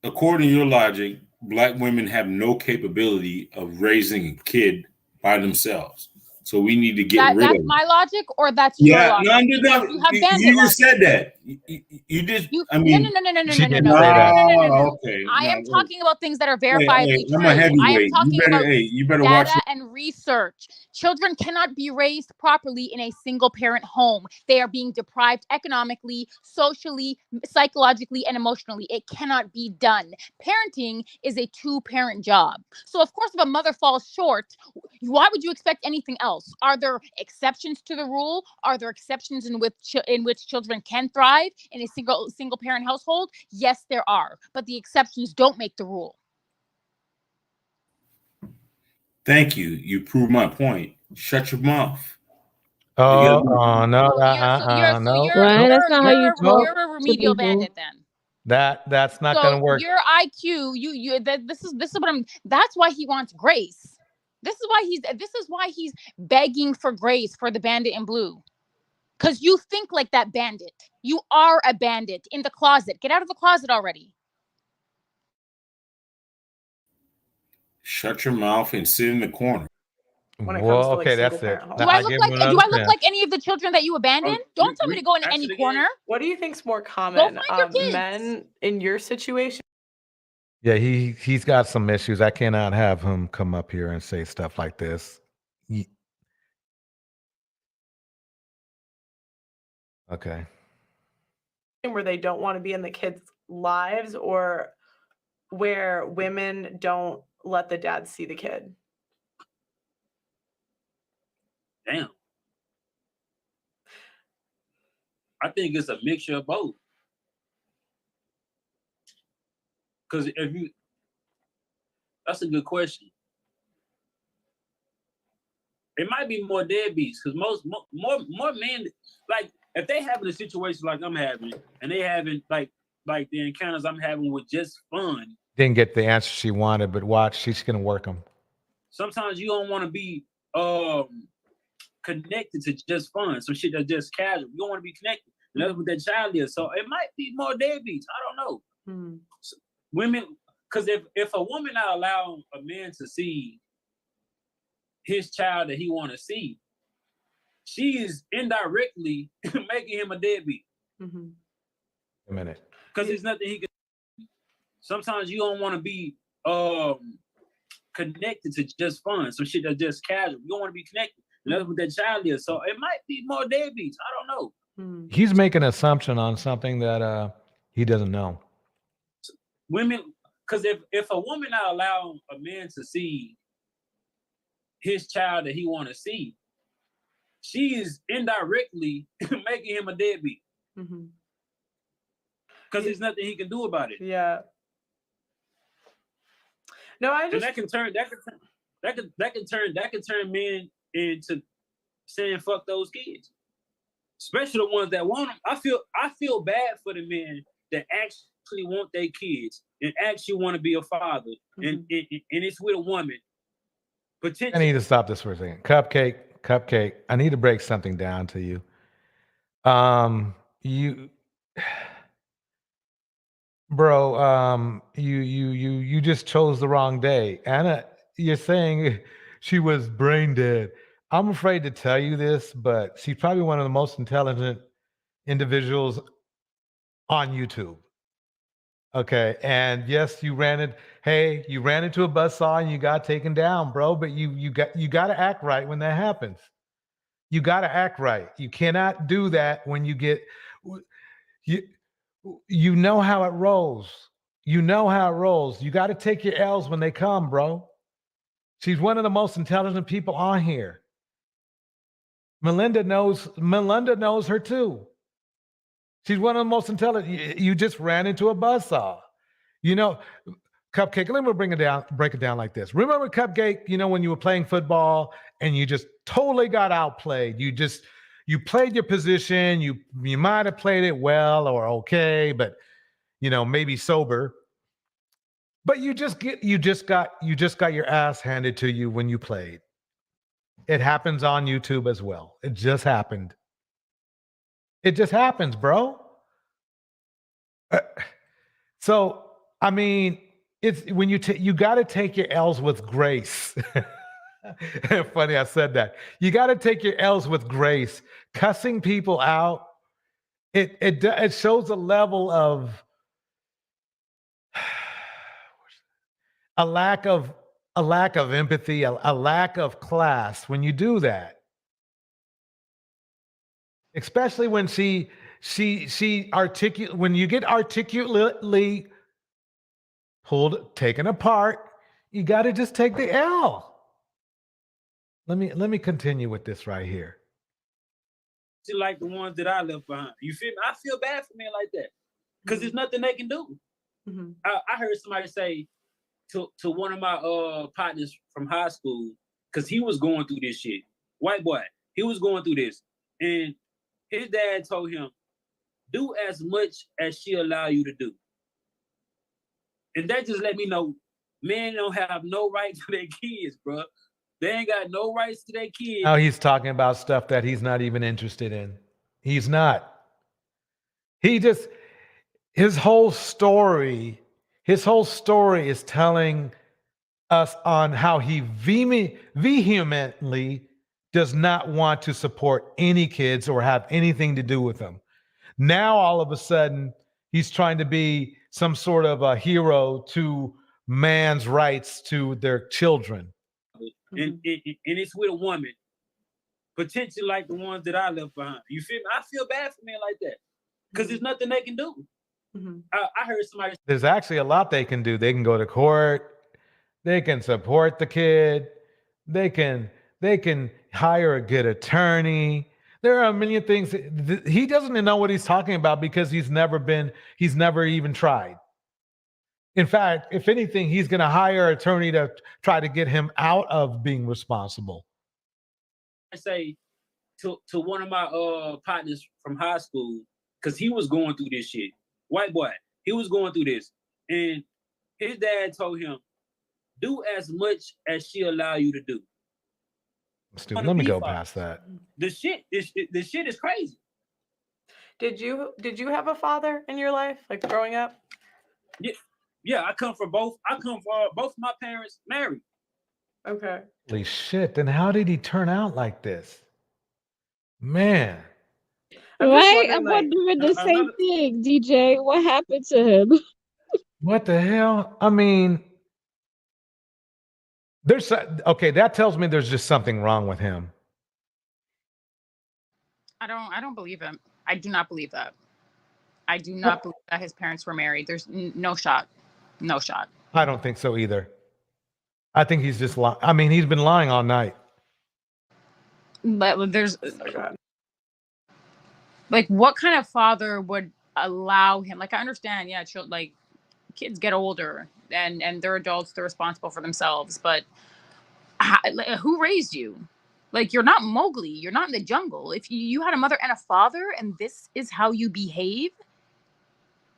According to your logic, black women have no capability of raising a kid by themselves. So we need to get rid of That's them. my logic, or that's your logic? No, You have bandit you logic. just said that. You just. I mean, No. Okay. I am talking about things that are Hey, verifiably I'm true. a heavyweight. I am talking about you better watch data and research. Children cannot be raised properly in a single parent home. They are being deprived economically, socially, psychologically, and emotionally. It cannot be done. Parenting is a two-parent job. So of course, if a mother falls short, why would you expect anything else? Are there exceptions to the rule? Are there exceptions in which children can thrive in a single parent household? Yes, there are, but the exceptions don't make the rule. Thank you. You proved my point. Shut your mouth. No. You're a remedial bandit then. That's not going to work. Your IQ, this is what I'm. That's why he wants grace. This is why he's begging for grace for the bandit in blue. Because you think like that bandit. You are a bandit in the closet. Get out of the closet already. Shut your mouth and sit in the corner. Well, okay, that's it. Do I look like any of the children that you abandoned? Don't tell me to go in any corner. What do you think's more common? Go find your kids. Men in your situation? Yeah, he's got some issues. I cannot have him come up here and say stuff like this. Okay. Where they don't want to be in the kids' lives, or where women don't let the dad see the kid? Damn. I think it's a mixture of both. Because that's a good question. It might be more deadbeats, because more men, like, if they having a situation like I'm having, and they having like the encounters I'm having with just fun. Didn't get the answer she wanted, but watch, she's gonna work them. Sometimes you don't want to be connected to just fun, some shit that's just casual. You don't want to be connected. And that's what that child is. So it might be more deadbeats. I don't know. So women, because if a woman not allow a man to see his child that he want to see, she is indirectly making him a deadbeat. A minute. Because there's nothing he can. Sometimes you don't want to be connected to just fun, some shit that's just casual. You don't want to be connected. And that's what that child is. So it might be more deadbeats. I don't know. He's making an assumption on something that he doesn't know. Women, because if a woman not allow a man to see his child that he want to see, she is indirectly making him a deadbeat. Because there's nothing he can do about it. Yeah. No, I just. And that can turn men into saying fuck those kids, especially the ones that want them. I feel bad for the men that actually want their kids and actually want to be a father, and it's with a woman. I need to stop this for a second. Cupcake. I need to break something down to you. Bro, you just chose the wrong day. Anna, you're saying she was brain dead. I'm afraid to tell you this, but she's probably one of the most intelligent individuals on YouTube. Okay. And yes, you ran into a buzzsaw and you got taken down, bro. But you got to act right when that happens. You got to act right. You cannot do that when you get you know how it rolls. You know how it rolls. You got to take your L's when they come, bro. She's one of the most intelligent people on here. Melinda knows her too. She's one of the most intelligent. You just ran into a buzzsaw. You know, Cupcake, let me break it down like this. Remember Cupcake, when you were playing football and you just totally got outplayed. You played your position. You might have played it well or okay, but maybe sober. But you just got your ass handed to you when you played. It happens on YouTube as well. It just happened. It just happens, bro. So, I mean, it's when you got to take your L's with grace. Funny, I said that. You got to take your L's with grace. Cussing people out, it shows a level of a lack of empathy, a lack of class when you do that. Especially when she when you get articulately taken apart, you got to just take the L. Let me continue with this right here. Like the ones that I left behind. You feel me? I feel bad for men like that because there's nothing they can do. Mm-hmm. I heard somebody say to one of my partners from high school, because he was going through this shit. White boy, he was going through this, and his dad told him, "Do as much as she allow you to do." And that just let me know, men don't have no right to their kids, bro. They ain't got no rights to their kids. Now he's talking about stuff that he's not even interested in. He's not. His whole story is telling us on how he vehemently does not want to support any kids or have anything to do with them. Now, all of a sudden, he's trying to be some sort of a hero to man's rights to their children. And it's with a woman, potentially like the ones that I left behind. You feel me? I feel bad for men like that because there's nothing they can do. Mm-hmm. I heard somebody. There's actually a lot they can do. They can go to court. They can support the kid. They can hire a good attorney. There are many things. He doesn't know what he's talking about because he's never even tried. In fact, if anything, he's going to hire an attorney to try to get him out of being responsible. I say to one of my partners from high school, because he was going through this shit. White boy, he was going through this. And his dad told him, "Do as much as she allow you to do." Stupid. Let me go past that. The shit is crazy. Did you have a father in your life, like growing up? Yeah, I come from both of my parents married. Okay. Holy shit, then how did he turn out like this? Man. Right? I'm wondering the same thing, DJ. What happened to him? What the hell? I mean, that tells me there's just something wrong with him. I don't believe him. I do not believe that. I do not believe that his parents were married. There's no shot. No shot. I don't think so either. I think he's just lying. I mean, he's been lying all night. But there's like, what kind of father would allow him? Like, I understand, yeah, like kids get older and they're adults, they're responsible for themselves. But who raised you? Like, you're not Mowgli. You're not in the jungle. If you had a mother and a father, and this is how you behave,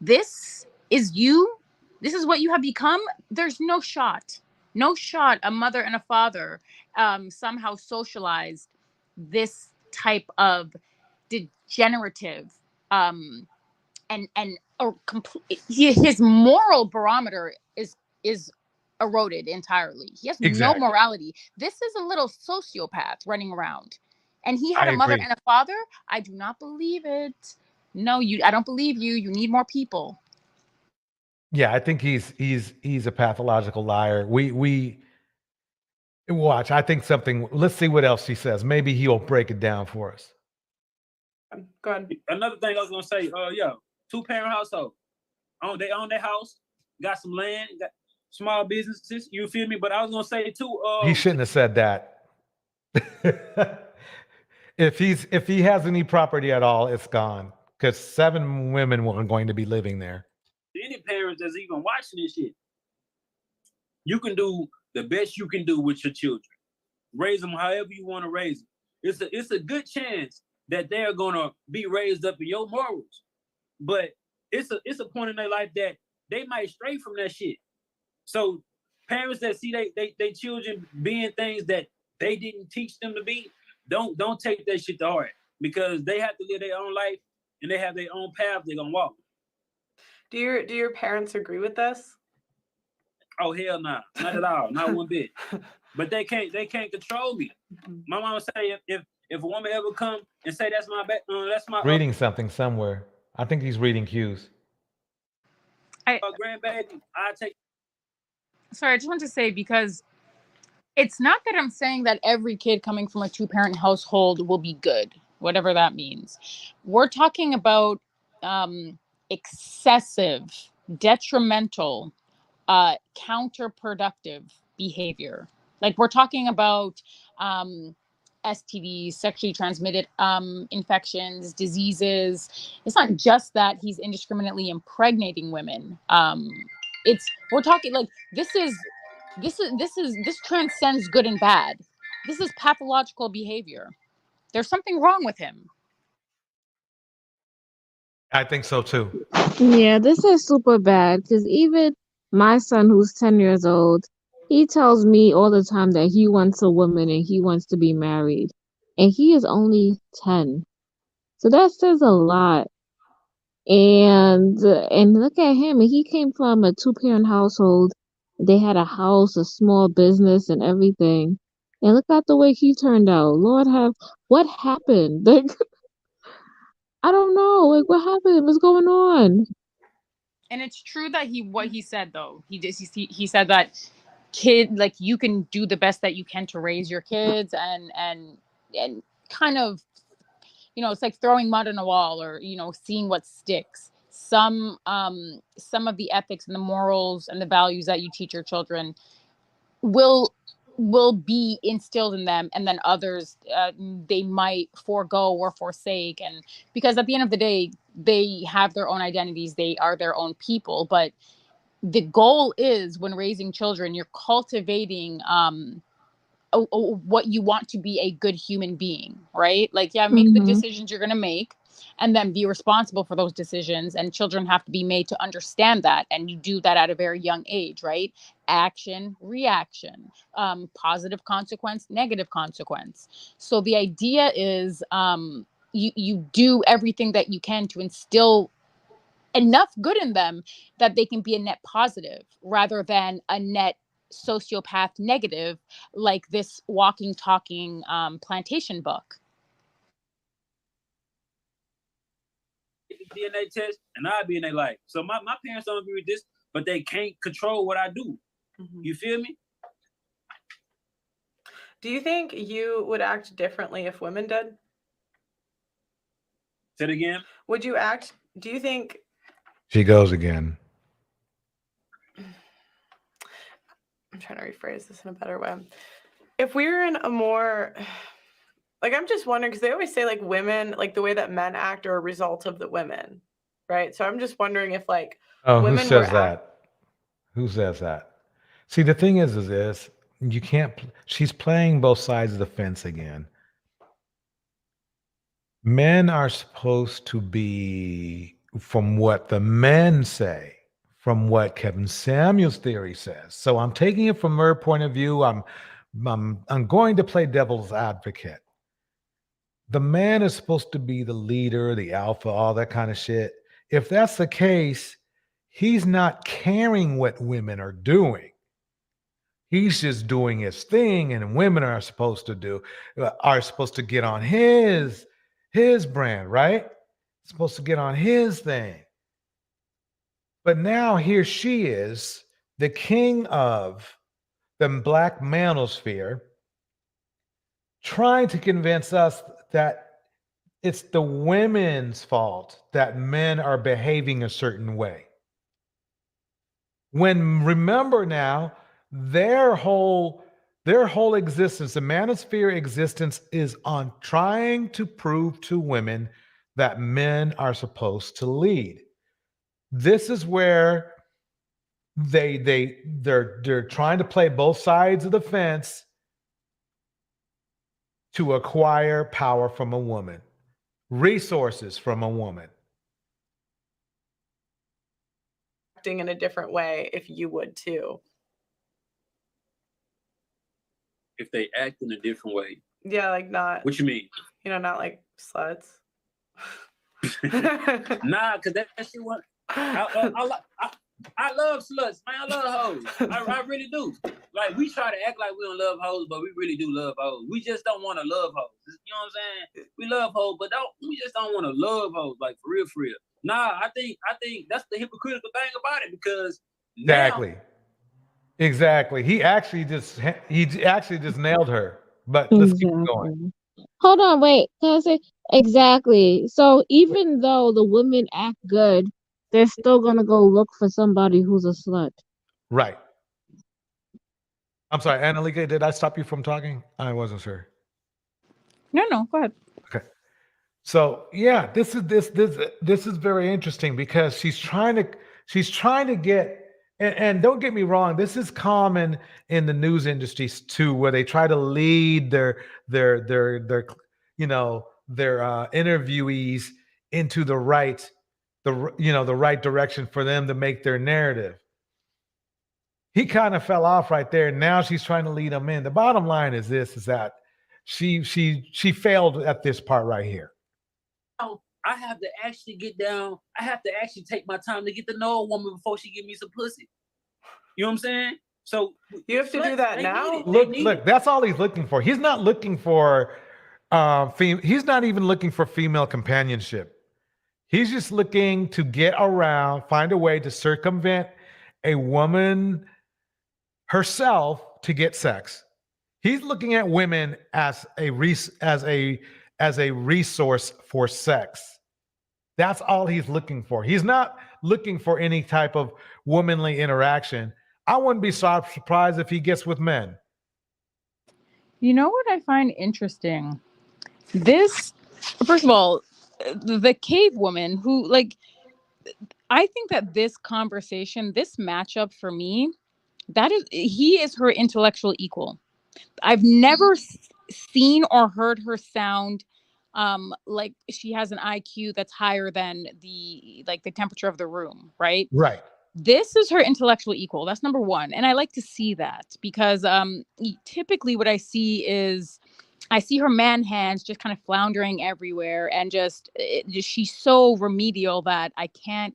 this is you. This is what you have become. There's no shot. No shot a mother and a father somehow socialized this type of degenerative his moral barometer is eroded entirely. He has Exactly. no morality. This is a little sociopath running around. And he had I a mother agree. and a father. I do not believe it. No, I don't believe you. You need more people. Yeah, I think he's a pathological liar. We watch. I think something. Let's see what else he says. Maybe he'll break it down for us. Go ahead. Another thing I was gonna say, yeah, 2-parent household. They own their house, got some land, got small businesses. You feel me? But I was gonna say too. He shouldn't have said that. If he has any property at all, it's gone because 7 women were going to be living there. Any parents that's even watching this shit, you can do the best you can do with your children. Raise them however you want to raise them. It's a good chance that they're gonna be raised up in your morals, but it's a point in their life that they might stray from that shit. So parents that see they children being things that they didn't teach them to be, don't take that shit to heart, because they have to live their own life and they have their own path they're gonna walk. Do your parents agree with this? Oh hell no, not at all, not one bit. But they can't control me. My mama say if a woman ever come and say that's my Reading something somewhere. I think he's reading cues. grandbaby, I take. Sorry, I just want to say, because it's not that I'm saying that every kid coming from a 2-parent household will be good, whatever that means. We're talking about excessive, detrimental, counterproductive behavior. Like, we're talking about STDs, sexually transmitted infections, diseases. It's not just that he's indiscriminately impregnating women. We're talking like this transcends good and bad. This is pathological behavior. There's something wrong with him. I think so too. Yeah, this is super bad because even my son, who's 10 years old, he tells me all the time that he wants a woman and he wants to be married. And he is only 10. So that says a lot. And look at him. He came from a 2-parent household. They had a house, a small business, and everything. And look at the way he turned out. What happened? Like, I don't know. Like, what happened? What's going on? And it's true that what he said though. He said that like, you can do the best that you can to raise your kids and kind of, it's like throwing mud on a wall, or seeing what sticks. Some of the ethics and the morals and the values that you teach your children will be instilled in them, and then others they might forego or forsake, and because at the end of the day they have their own identities, they are their own people. But the goal is, when raising children, you're cultivating what you want to be a good human being, right? Like, yeah, make the decisions you're going to make, and then be responsible for those decisions. And children have to be made to understand that. And you do that at a very young age, right? Action, reaction, positive consequence, negative consequence. So the idea is you do everything that you can to instill enough good in them that they can be a net positive rather than a net sociopath negative, like this walking, talking plantation book. DNA test and I'll be in their life. So my parents don't agree with this, but they can't control what I do. You feel me? Do you think you would act differently if women did? Say it again. Do you think... She goes again. I'm trying to rephrase this in a better way. If we were in a more... Like, I'm just wondering, because they always say, like, women, like, the way that men act are a result of the women, right? So I'm just wondering if, like, who says that? Who says that? See, the thing is this, you can't, she's playing both sides of the fence again. Men are supposed to be, from what the men say, from what Kevin Samuel's theory says. So I'm taking it from her point of view. I'm going to play devil's advocate. The man is supposed to be the leader, the alpha, all that kind of shit. If that's the case, he's not caring what women are doing. He's just doing his thing, and women are supposed to get on his brand, right? Supposed to get on his thing. But now here she is, the king of the black manosphere, trying to convince us that it's the women's fault that men are behaving a certain way. When remember now, their whole existence, the manosphere existence, is on trying to prove to women that men are supposed to lead. This is where they're trying to play both sides of the fence to acquire power from a woman, resources from a woman. Acting in a different way if you would too. If they act in a different way. Yeah, like not. What you mean? Not like sluts. Nah, cause that shit was. I love sluts, man. I love hoes. I really do. Like, we try to act like we don't love hoes, but we really do love hoes. We just don't want to love hoes. You know what I'm saying? We love hoes, but we just don't want to love hoes, like for real, for real. Nah, I think that's the hypocritical thing about it, because Exactly. He actually just nailed her. But let's keep going. Hold on, wait. Can I say exactly? So even though the women act good, they're still gonna go look for somebody who's a slut. Right. I'm sorry, Annalika, did I stop you from talking? I wasn't sure. No, go ahead. Okay. So yeah, this is very interesting, because she's trying to get, and don't get me wrong, this is common in the news industries too, where they try to lead their interviewees into the right direction for them to make their narrative. He kind of fell off right there. Now she's trying to lead them in. The bottom line is that she failed at this part right here. I have to actually get down. I have to actually take my time to get to know a woman before she give me some pussy. You know what I'm saying? So you have to do that now. Look, that's all he's looking for. He's not looking for he's not even looking for female companionship. He's just looking to get around, find a way to circumvent a woman herself to get sex. He's looking at women as a resource for sex. That's all he's looking for. He's not looking for any type of womanly interaction. I wouldn't be surprised if he gets with men. You know what I find interesting? This, first of all, the cave woman who, like, I think that this conversation, this matchup for me, he is her intellectual equal. I've never seen or heard her sound like she has an IQ that's higher than the temperature of the room, right? Right. This is her intellectual equal. That's number one. And I like to see that, because typically what I see is I see her man hands just kind of floundering everywhere, and just she's so remedial that I can't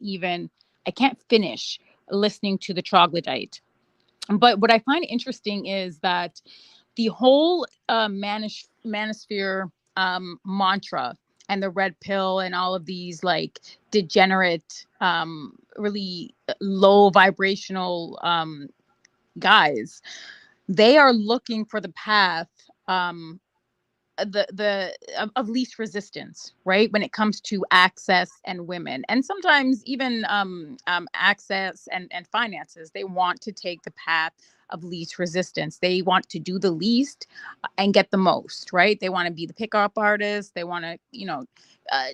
finish listening to the troglodyte. But what I find interesting is that the whole manosphere mantra and the red pill and all of these like degenerate, really low vibrational guys, they are looking for the path of least resistance, right, when it comes to access and women, and sometimes even access and finances. They want to take the path of least resistance. They want to do the least and get the most, right? They want to be the pickup artist. They want to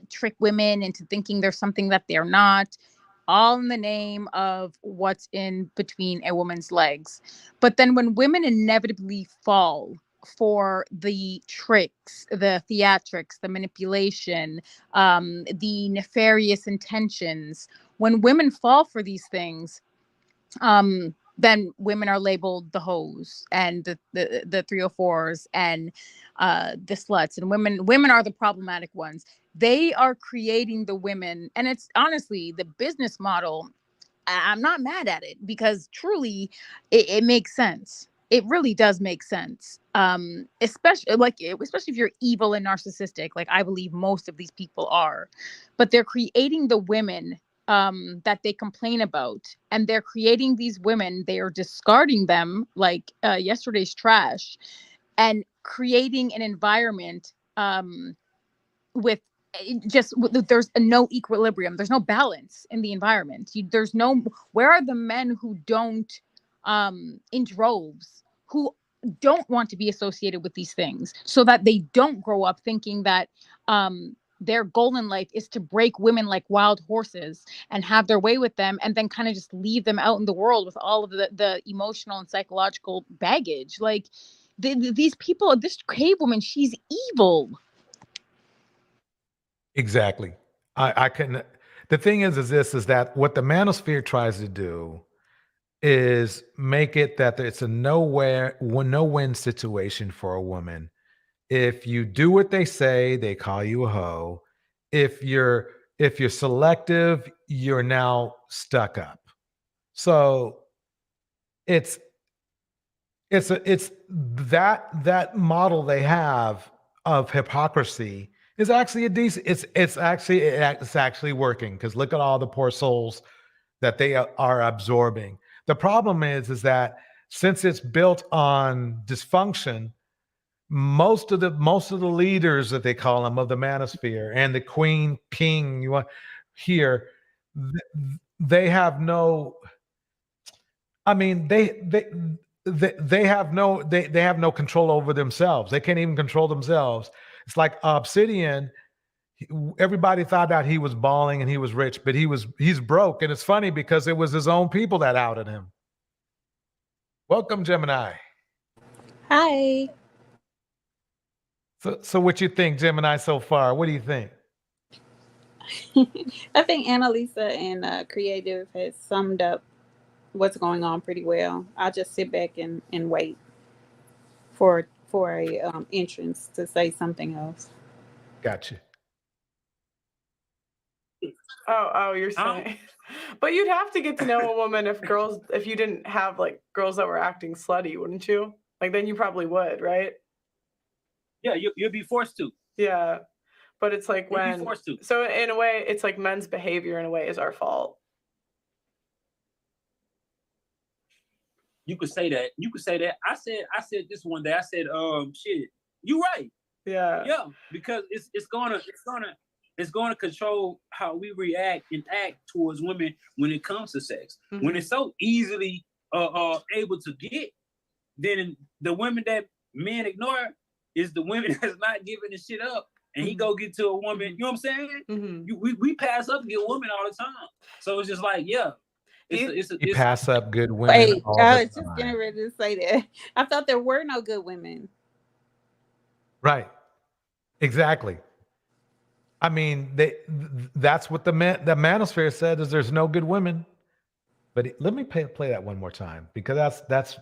trick women into thinking there's something that they're not, all in the name of what's in between a woman's legs. But then when women inevitably fall for the tricks, the theatrics, the manipulation, the nefarious intentions, when women fall for these things, then women are labeled the hoes and the 304s and the sluts, and women are the problematic ones. They are creating the women, and it's honestly the business model. I'm not mad at it, because truly it makes sense. it really does make sense. Especially if you're evil and narcissistic, like I believe most of these people are, but they're creating the women that they complain about, and they're creating these women, they are discarding them like yesterday's trash, and creating an environment with there's no equilibrium, there's no balance in the environment. There's no, where are the men who don't in droves, who don't want to be associated with these things, so that they don't grow up thinking that their goal in life is to break women like wild horses and have their way with them, and then kind of just leave them out in the world with all of the emotional and psychological baggage. Like these people, this cave woman, she's evil. Exactly. I couldn't. The thing is that what the manosphere tries to do is make it that it's a no-win situation for a woman. If you do what they say, they call you a hoe. If you're selective, you're now stuck up. So it's that model they have of hypocrisy is actually a decent. It's actually working, because look at all the poor souls that they are absorbing. The problem is that since it's built on dysfunction, most of the leaders that they call them of the manosphere and the queen king you want here, they have no. I mean, they have no control over themselves. They can't even control themselves. It's like Obsidian. Everybody thought that he was balling and he was rich, but he's broke. And it's funny because it was his own people that outed him. Welcome, Gemini. Hi. So what you think, Gemini, so far? What do you think? I think Annalisa and Creative has summed up what's going on pretty well. I'll just sit back and wait for a entrance to say something else. Gotcha. Oh, you're saying, but you'd have to get to know a woman if you didn't have like girls that were acting slutty, wouldn't you? Like then you probably would, right? Yeah, you'll be forced to. Yeah, but it's like You'll be when. forced to. So in a way, it's like men's behavior in a way is our fault. You could say that. I said this one day. I said, shit, you right. Yeah. Yeah, because it's gonna control how we react and act towards women when it comes to sex. Mm-hmm. When it's so easily able to get, then the women that men ignore is the women that's not giving the shit up. And he go get to a woman, you know what I'm saying? Mm-hmm. We pass up and get women all the time. So it's just like, yeah. You pass up good women. Wait, I was just getting ready to say that. I thought there were no good women. Right. Exactly. I mean, that's what the manosphere said, is there's no good women. But let me play that one more time, because that's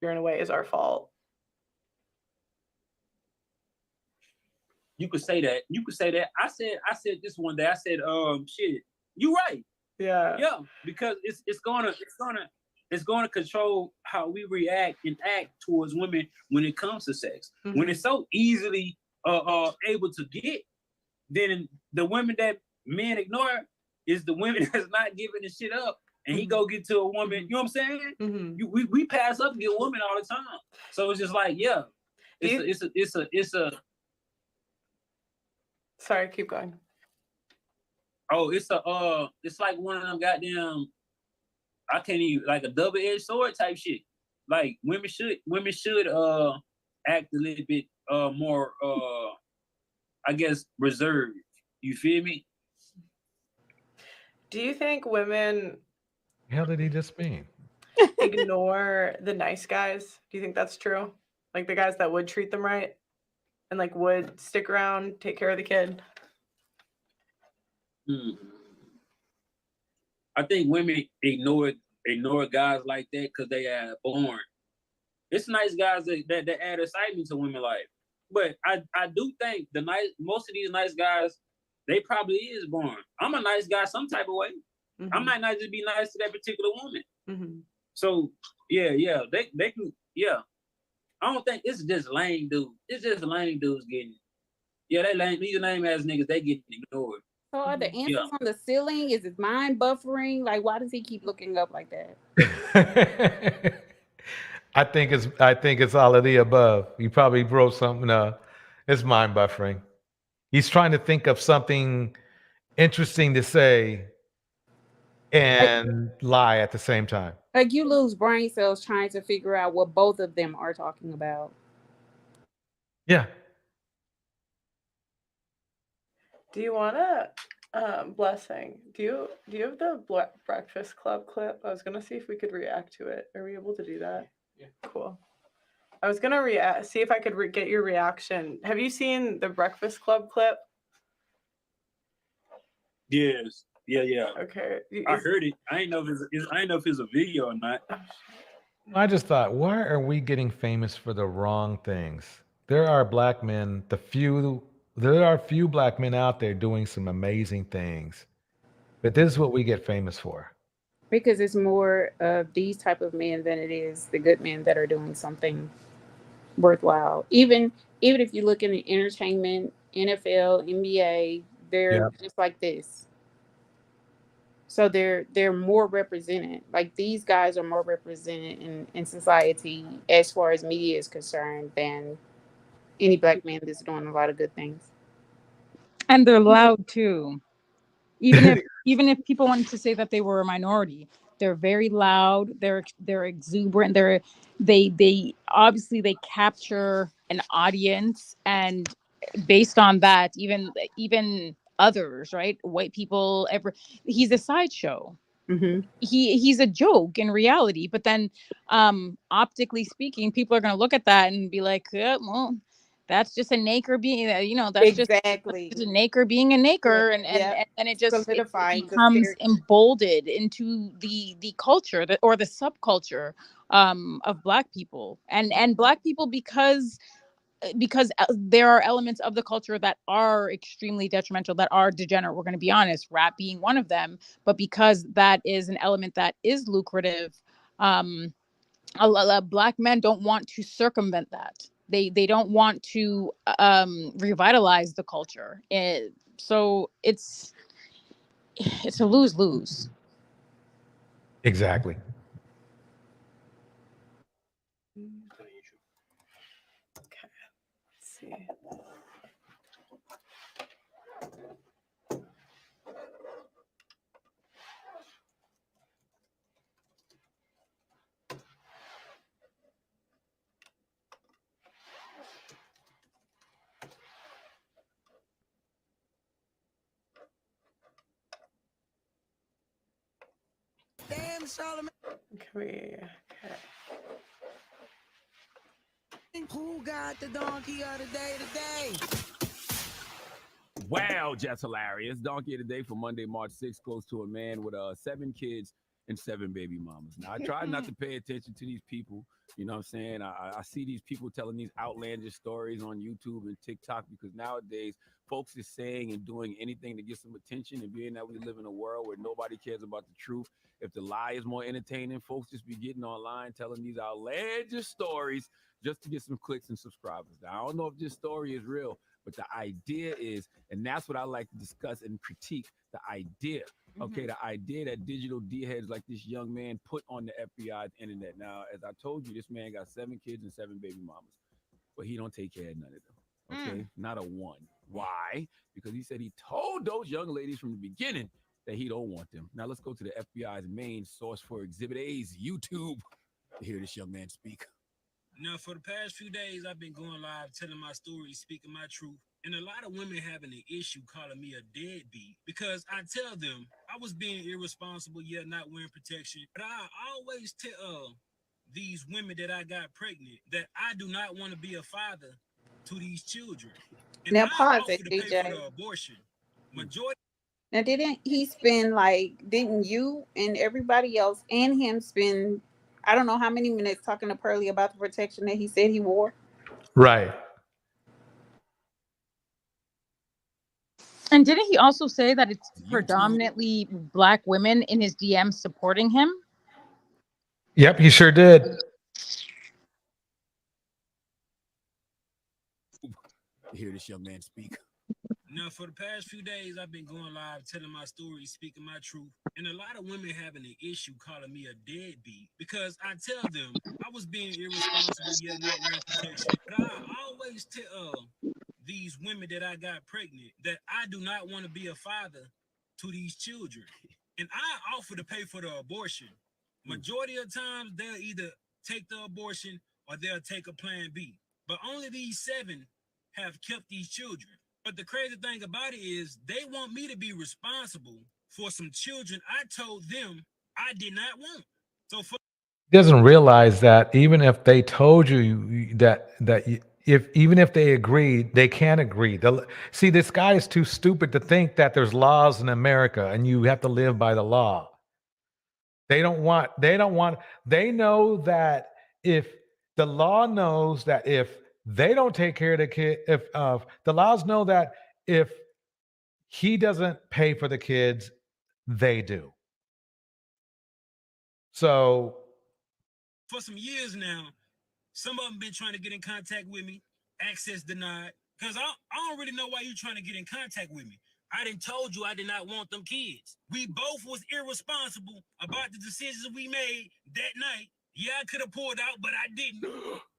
you're in a way is our fault. You could say that. I said this one day. I said, shit, you right. Yeah. Yeah, because it's gonna control how we react and act towards women when it comes to sex. Mm-hmm. When it's so easily able to get, then the women that men ignore is the women that's not giving the shit up. And he go get to a woman, you know what I'm saying? Mm-hmm. We pass up and get women all the time. So it's just like, yeah, it's a. Sorry, keep going. Oh, it's like one of them goddamn, I can't even, like a double-edged sword type shit. Like women should act a little bit more I guess reserved. You feel me? Do you think women the hell did he just mean? Ignore the nice guys? Do you think that's true? Like the guys that would treat them right and like would stick around, take care of the kid? I think women ignore guys like that because they are born. It's nice guys that add excitement to women life. But I do think most of these nice guys, they probably is born. I'm a nice guy some type of way. Mm-hmm. I might not just be nice to that particular woman. Mm-hmm. So yeah, they can I don't think it's just lame dudes. It's just lame dudes getting. Yeah, they lame. These lame ass niggas, they getting ignored. So are the answers on the ceiling? Is his mind buffering? Like, why does he keep looking up like that? I think it's all of the above. You probably wrote something. It's mind buffering. He's trying to think of something interesting to say and lie at the same time. Like, you lose brain cells trying to figure out what both of them are talking about. Yeah. Do you want to, Blessing, do you have the Breakfast Club clip? I was going to see if we could react to it. Are we able to do that? Yeah. Cool. I was going to see if I could get your reaction. Have you seen the Breakfast Club clip? Yes. Yeah. Okay. I heard it. I ain't know if it's a video or not. I just thought, why are we getting famous for the wrong things? There are black men, there are few black men out there doing some amazing things. But this is what we get famous for. Because it's more of these type of men than it is the good men that are doing something worthwhile. Even if you look in the entertainment, NFL, NBA, they're just like this. So they're more represented. Like, these guys are more represented in society as far as media is concerned than any black man that's doing a lot of good things. And they're loud too. Even if people wanted to say that they were a minority, they're very loud. They're exuberant. They obviously they capture an audience, and based on that, even others, right? White people, he's a sideshow. Mm-hmm. He's a joke in reality, but then optically speaking, people are going to look at that and be like, well, that's just a naker being, that's just a naker being a naker, and it just it becomes emboldened into the culture or the subculture of Black people and Black people because there are elements of the culture that are extremely detrimental, that are degenerate. We're going to be honest, rap being one of them. But because that is an element that is lucrative, Black men don't want to circumvent that. They don't want to revitalize the culture. So it's a lose-lose. Exactly. Okay, let's see. Damn, Charlamagne. Okay. Who got the donkey of the day today? Wow, just hilarious. Donkey of the day for Monday, March 6th goes to a man with 7 kids and 7 baby mamas. Now, I try not to pay attention to these people. You know what I'm saying? I see these people telling these outlandish stories on YouTube and TikTok because nowadays folks is saying and doing anything to get some attention, and being that we live in a world where nobody cares about the truth. If the lie is more entertaining, folks just be getting online telling these outlandish stories just to get some clicks and subscribers. Now, I don't know if this story is real, but the idea is, and that's what I like to discuss and critique, the idea. Okay, the idea that digital D-heads like this young man put on the FBI's internet. Now, as I told you, this man got 7 kids and 7 baby mamas, but he don't take care of none of them. Okay, not a one. Why? Because he said he told those young ladies from the beginning that he don't want them. Now, let's go to the FBI's main source for Exhibit A's YouTube to hear this young man speak. Now, for the past few days, I've been going live, telling my story, speaking my truth. And a lot of women having an issue calling me a deadbeat because I tell them I was being irresponsible, yet not wearing protection. But I always tell these women that I got pregnant that I do not want to be a father to these children. And now, pause it, DJ. For the abortion. Majority. Now, didn't you and everybody else and him spend, I don't know how many minutes talking to Pearly about the protection that he said he wore? Right. And didn't he also say that it's predominantly Black women in his DMs supporting him? Yep, he sure did. Hear this young man speak. Now, for the past few days, I've been going live, telling my story, speaking my truth, and a lot of women having an issue calling me a deadbeat because I tell them I was being irresponsible, yet not wearing protection. But I always tell these women that I got pregnant that I do not want to be a father to these children, and I offer to pay for the abortion. Majority of times, they'll either take the abortion or they'll take a plan B. But only these 7 have kept these children. But the crazy thing about it is they want me to be responsible for some children I told them I did not want. So for He doesn't realize that even if they told you even if they agreed, they can't agree. See, this guy is too stupid to think that there's laws in America and you have to live by the law. They know that if the law knows that if they don't take care of the kid, if the laws know that if he doesn't pay for the kids, they do. So for some years now, some of them been trying to get in contact with me, access denied, because I don't really know why you trying to get in contact with me. I done told you I did not want them kids. We both was irresponsible about the decisions we made that night. Yeah, I could have pulled out, but I didn't.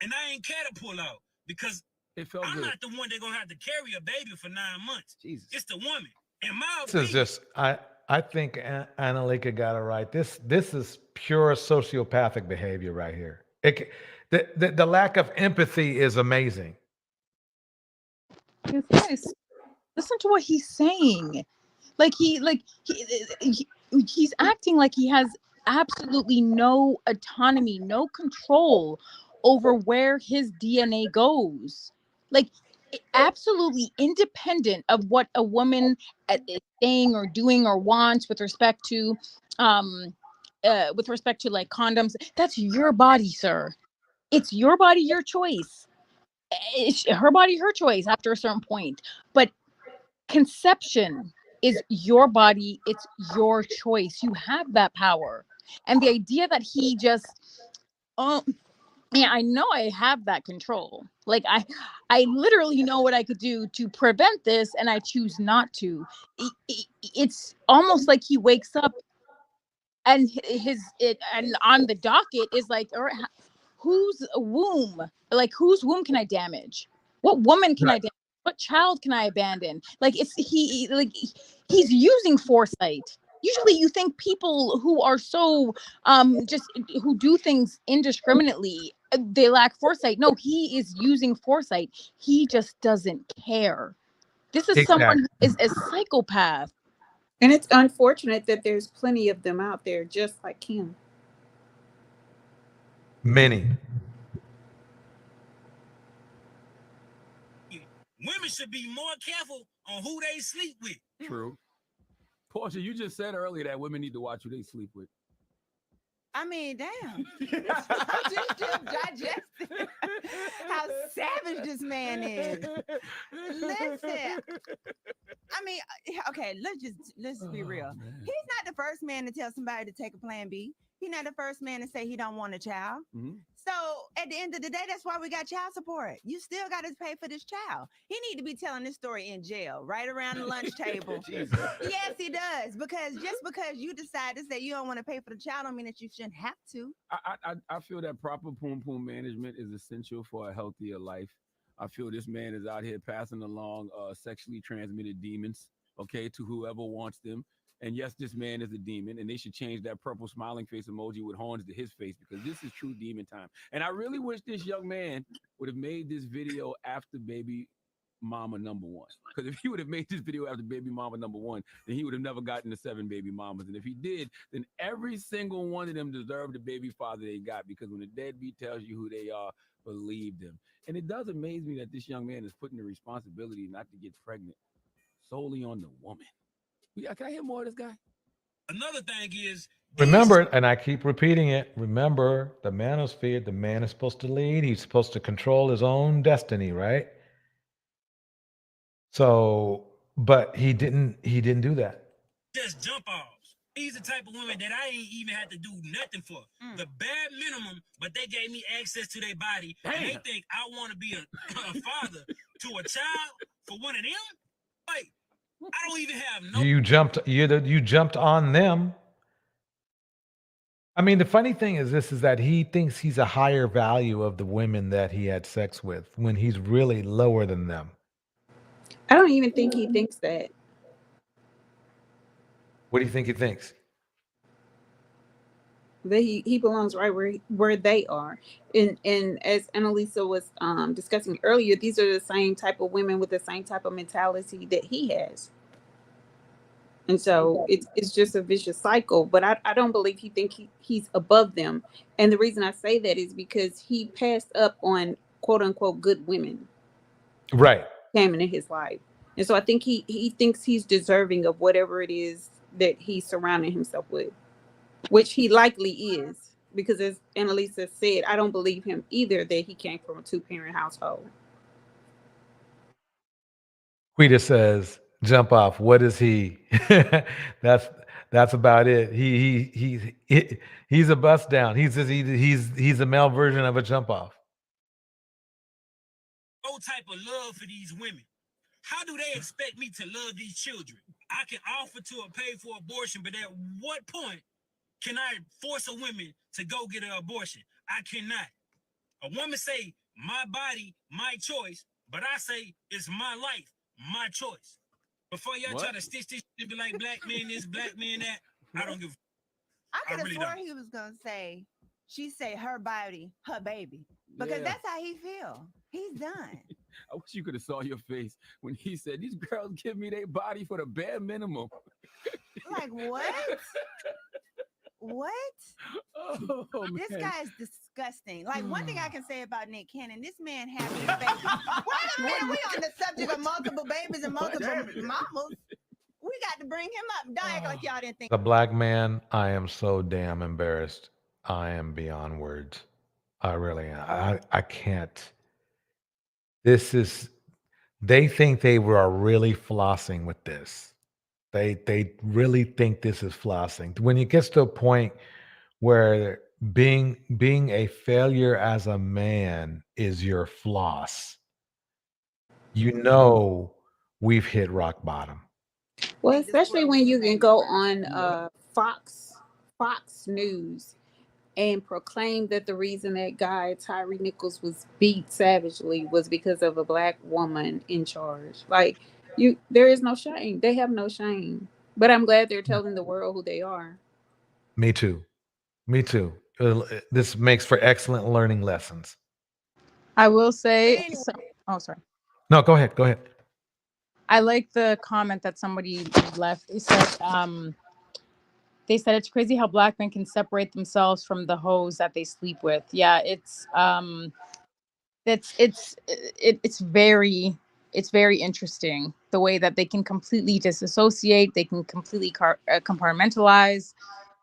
And I ain't care to pull out because I'm not the one that's going to have to carry a baby for 9 months. Jesus. It's the woman. And my this is just, I think Annalika got it right. This is pure sociopathic behavior right here. The lack of empathy is amazing. Guys, listen to what he's saying. He's acting like he has absolutely no autonomy, no control over where his DNA goes. Like, absolutely independent of what a woman is saying or doing or wants with respect to like condoms. That's your body, sir. It's your body, your choice. It's her body, her choice after a certain point. But conception is your body, it's your choice. You have that power. And the idea that he just I know I have that control. Like I literally know what I could do to prevent this, and I choose not to. It's almost like he wakes up and and on the docket is like, all right, whose womb can I damage? What woman can I damage? What child can I abandon? Like he's using foresight. Usually you think people who are so just who do things indiscriminately, they lack foresight. No, he is using foresight. He just doesn't care. This is someone who is a psychopath. And it's unfortunate that there's plenty of them out there just like him. Many. Women should be more careful on who they sleep with. True. Portia, you just said earlier that women need to watch who they sleep with. I mean, damn. just digest how savage this man is. Listen. I mean, okay, let's be real. He's not the first man to tell somebody to take a plan B. He's not the first man to say he don't want a child. Mm-hmm. So at the end of the day, that's why we got child support. You still got to pay for this child. He need to be telling this story in jail, right around the lunch table. Yes, he does. Because just because you decide to say you don't want to pay for the child, don't mean that you shouldn't have to. I feel that proper poom management is essential for a healthier life. I feel this man is out here passing along sexually transmitted demons, okay, to whoever wants them. And yes, this man is a demon, and they should change that purple smiling face emoji with horns to his face, because this is true demon time. And I really wish this young man would have made this video after baby mama number 1. Because if he would have made this video after baby mama number 1, then he would have never gotten the 7 baby mamas. And if he did, then every single one of them deserved the baby father they got, because when the deadbeat tells you who they are, believe them. And it does amaze me that this young man is putting the responsibility not to get pregnant solely on the woman. Can I hear more of this guy? Another thing is, remember, and I keep repeating it, remember, the manosphere, the man is supposed to lead. He's supposed to control his own destiny, right? So, but he didn't do that. Just jump offs. These the type of women that I ain't even had to do nothing for. The bare minimum, but they gave me access to their body. And they think I want to be a father to a child for one of them? Like, I don't even have no. You jumped on them. I mean, the funny thing is that he thinks he's a higher value of the women that he had sex with when he's really lower than them. I don't even think he thinks that. What do you think he thinks? That he belongs right where they are. And as Annalisa was discussing earlier, these are the same type of women with the same type of mentality that he has. And so it's just a vicious cycle. But I don't believe he thinks he's above them. And the reason I say that is because he passed up on quote unquote good women. Right. Came into his life. And so I think he thinks he's deserving of whatever it is that he's surrounding himself with, which he likely is. Because as Annalisa said, I don't believe him either that he came from a 2-parent household. Quita says, "Jump off. What is he?" That's about it. He's a bust down. He's a male version of a jump off. No type of love for these women. How do they expect me to love these children? I can offer to pay for abortion, but at what point can I force a woman to go get an abortion? I cannot. A woman say, my body, my choice, but I say, it's my life, my choice. Before y'all try to stitch this and be like, black man this, black man that, I don't give a I could have really sworn don't. he was going to say, she say her body, her baby. Because that's how he feel. He's done. I wish you could have saw your face when he said, these girls give me their body for the bare minimum. Like, what? What? Oh, This man. guy is disgusting. Like, one thing I can say about Nick Cannon, this man has his baby. Wait a minute, we on the subject of multiple babies and multiple mamas. We got to bring him up. Don't act like y'all didn't think. The black man, I am so damn embarrassed. I am beyond words. I really am. I can't. They think they were really flossing with this. They really think this is flossing. When it gets to a point where being a failure as a man is your floss, you know we've hit rock bottom. Well, especially when you can go on Fox News and proclaim that the reason that guy Tyree Nichols was beat savagely was because of a black woman in charge. Like, there is no shame. They have no shame. But I'm glad they're telling the world who they are. Me too. This makes for excellent learning lessons. I will say, oh, sorry. No, go ahead. I like the comment that somebody left. They said it's crazy how black men can separate themselves from the hoes that they sleep with. Yeah, it's very interesting the way that they can completely disassociate. They can completely compartmentalize.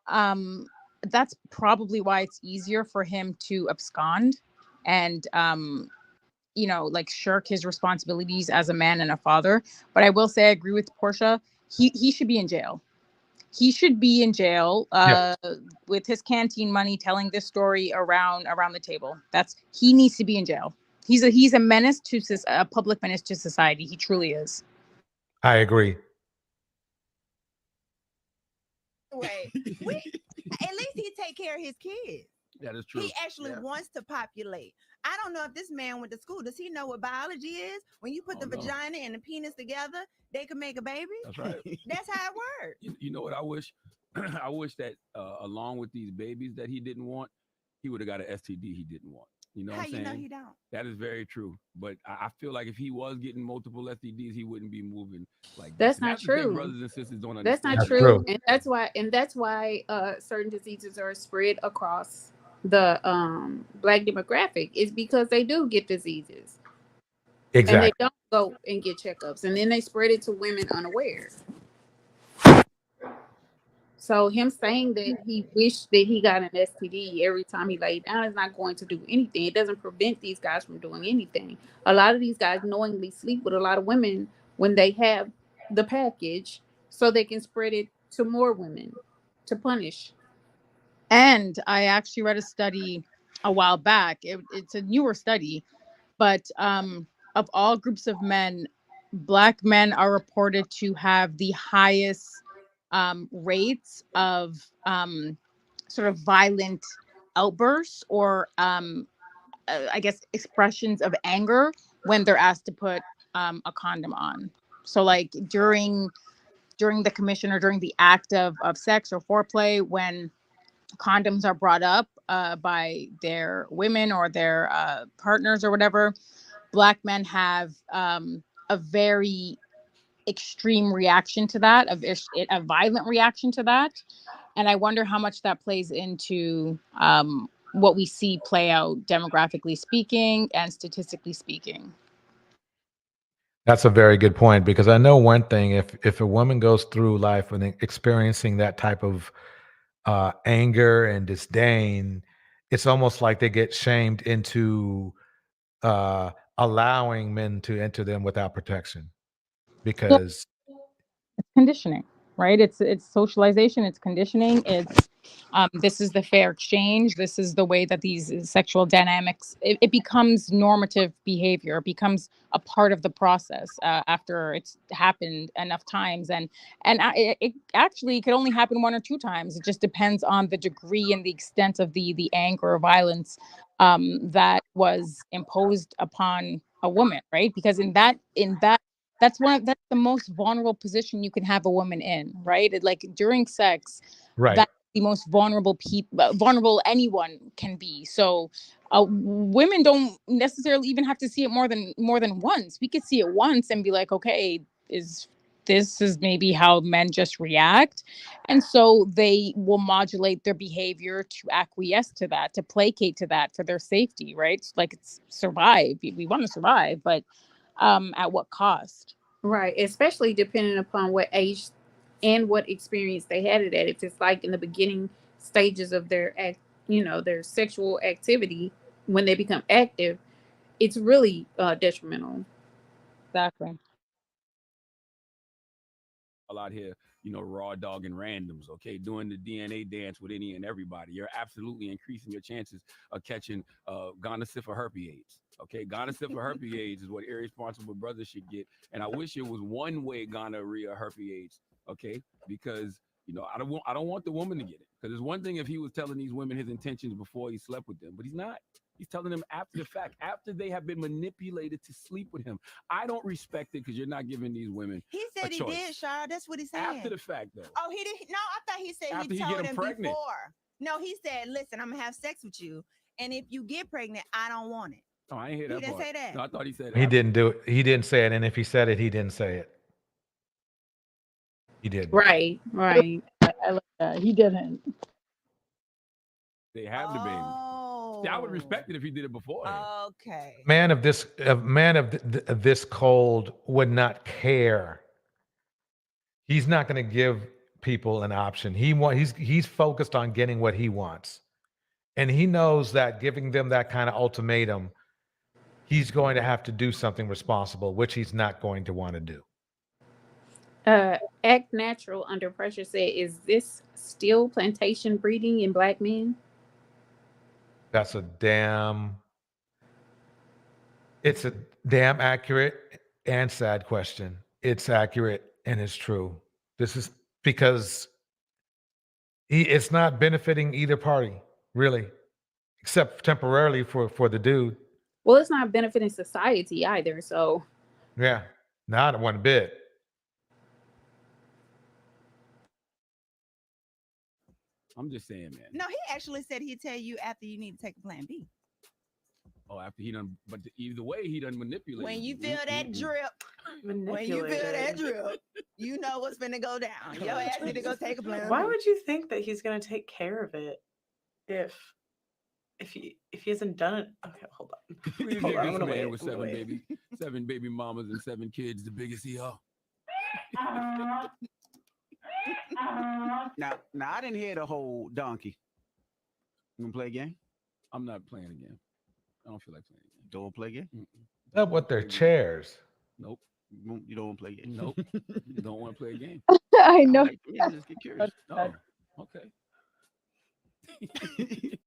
That's probably why it's easier for him to abscond and like shirk his responsibilities as a man and a father. But I will say I agree with Portia. He should be in jail. He should be in jail with his canteen money telling this story around the table. He needs to be in jail. He's a menace to a public menace to society. He truly is. I agree. Wait, at least he take care of his kids. That is true. He actually wants to populate. I don't know if this man went to school. Does he know what biology is? When you put the vagina and the penis together, they can make a baby. That's right. That's how it works. You know what I wish? I wish that along with these babies that he didn't want, he would have got an STD he didn't want. You know how what I'm saying? You know he don't? That is very true. But I feel like if he was getting multiple STDs, he wouldn't be moving like that's this. Not true. Brothers and sisters don't understand. That's not true. And that's why certain diseases are spread across the black demographic. Is because they do get diseases. Exactly. And they don't go and get checkups, and then they spread it to women unaware. So him saying that he wished that he got an STD every time he laid down is not going to do anything. It doesn't prevent these guys from doing anything. A lot of these guys knowingly sleep with a lot of women when they have the package so they can spread it to more women. to punish. And I actually read a study a while back. It's a newer study, but of all groups of men, Black men are reported to have the highest rates of sort of violent outbursts or I guess expressions of anger when they're asked to put a condom on. So like during the commission or during the act of sex or foreplay, when condoms are brought up by their women or their partners or whatever, Black men have a very extreme reaction to that, a violent reaction to that. And I wonder how much that plays into what we see play out demographically speaking and statistically speaking. That's a very good point, because I know one thing: if a woman goes through life and experiencing that type of anger and disdain, it's almost like they get shamed into allowing men to enter them without protection, because It's conditioning, right? It's socialization, it's conditioning, it's this is the fair exchange, this is the way that these sexual dynamics, it becomes normative behavior, it becomes a part of the process after it's happened enough times, and it actually could only happen one or two times. It just depends on the degree and the extent of the anger or violence that was imposed upon a woman, right? Because in that that's the most vulnerable position you can have a woman in, right? Like during sex, right. that's the most vulnerable vulnerable anyone can be. So women don't necessarily even have to see it more than once. We could see it once and be like, okay, this is maybe how men just react. And so they will modulate their behavior to acquiesce to that, to placate to that for their safety, right? Like it's survive. We want to survive, but at what cost? Right, especially depending upon what age and what experience they had it at. If it's like in the beginning stages of their their sexual activity, when they become active, it's really detrimental. Exactly. Out here, raw dogging randoms, okay, doing the DNA dance with any and everybody. You're absolutely increasing your chances of catching gonorrhea herpes AIDS. Okay, gonorrhea herpes AIDS is what irresponsible brothers should get, and I wish it was one way gonorrhea herpes AIDS. Okay, because I don't want the woman to get it, because it's one thing if he was telling these women his intentions before he slept with them, but he's not. He's telling them after the fact, after they have been manipulated to sleep with him. I don't respect it because you're not giving these women. He said he did, Shar. That's what he said. After the fact, though. Oh, he did. No, I thought he said after he told him pregnant. before. No, he said, "Listen, I'm gonna have sex with you, and if you get pregnant, I don't want it." Oh, I ain't hear that. He didn't part. say that. No, I thought he said he didn't do it. He didn't say it, and if he said it, he didn't say it. He didn't. Right. I like that. He didn't. They have the baby. See, I would respect it if he did it before. Okay. Man of this cold would not care. He's not going to give people an option. He's focused on getting what he wants, and he knows that giving them that kind of ultimatum, he's going to have to do something responsible, which he's not going to want to do. Act Natural Under Pressure said, "Is this still plantation breeding in Black men?" It's a damn accurate and sad question. It's accurate and it's true. This is because it's not benefiting either party, really, except temporarily for the dude. Well, it's not benefiting society either. So yeah, not one bit. I'm just saying, man. No, he actually said he'd tell you after you need to take a plan B. Oh, after he done, but either way, he done manipulated. When you feel that drip, you know what's gonna go down. Your ass need to go take a plan. Why would you think that he's gonna take care of it if he hasn't done it? Okay, hold on. Who you think this man with seven baby mamas and 7 kids, the biggest ER? Now, I didn't hear the whole donkey. You gonna play a game? I'm not playing a game. I don't feel like playing a game. Don't play a game? Not with their chairs. Nope. You don't want to play a game? Nope. You don't want to play a game. I know. Yeah, just get curious. No. Okay.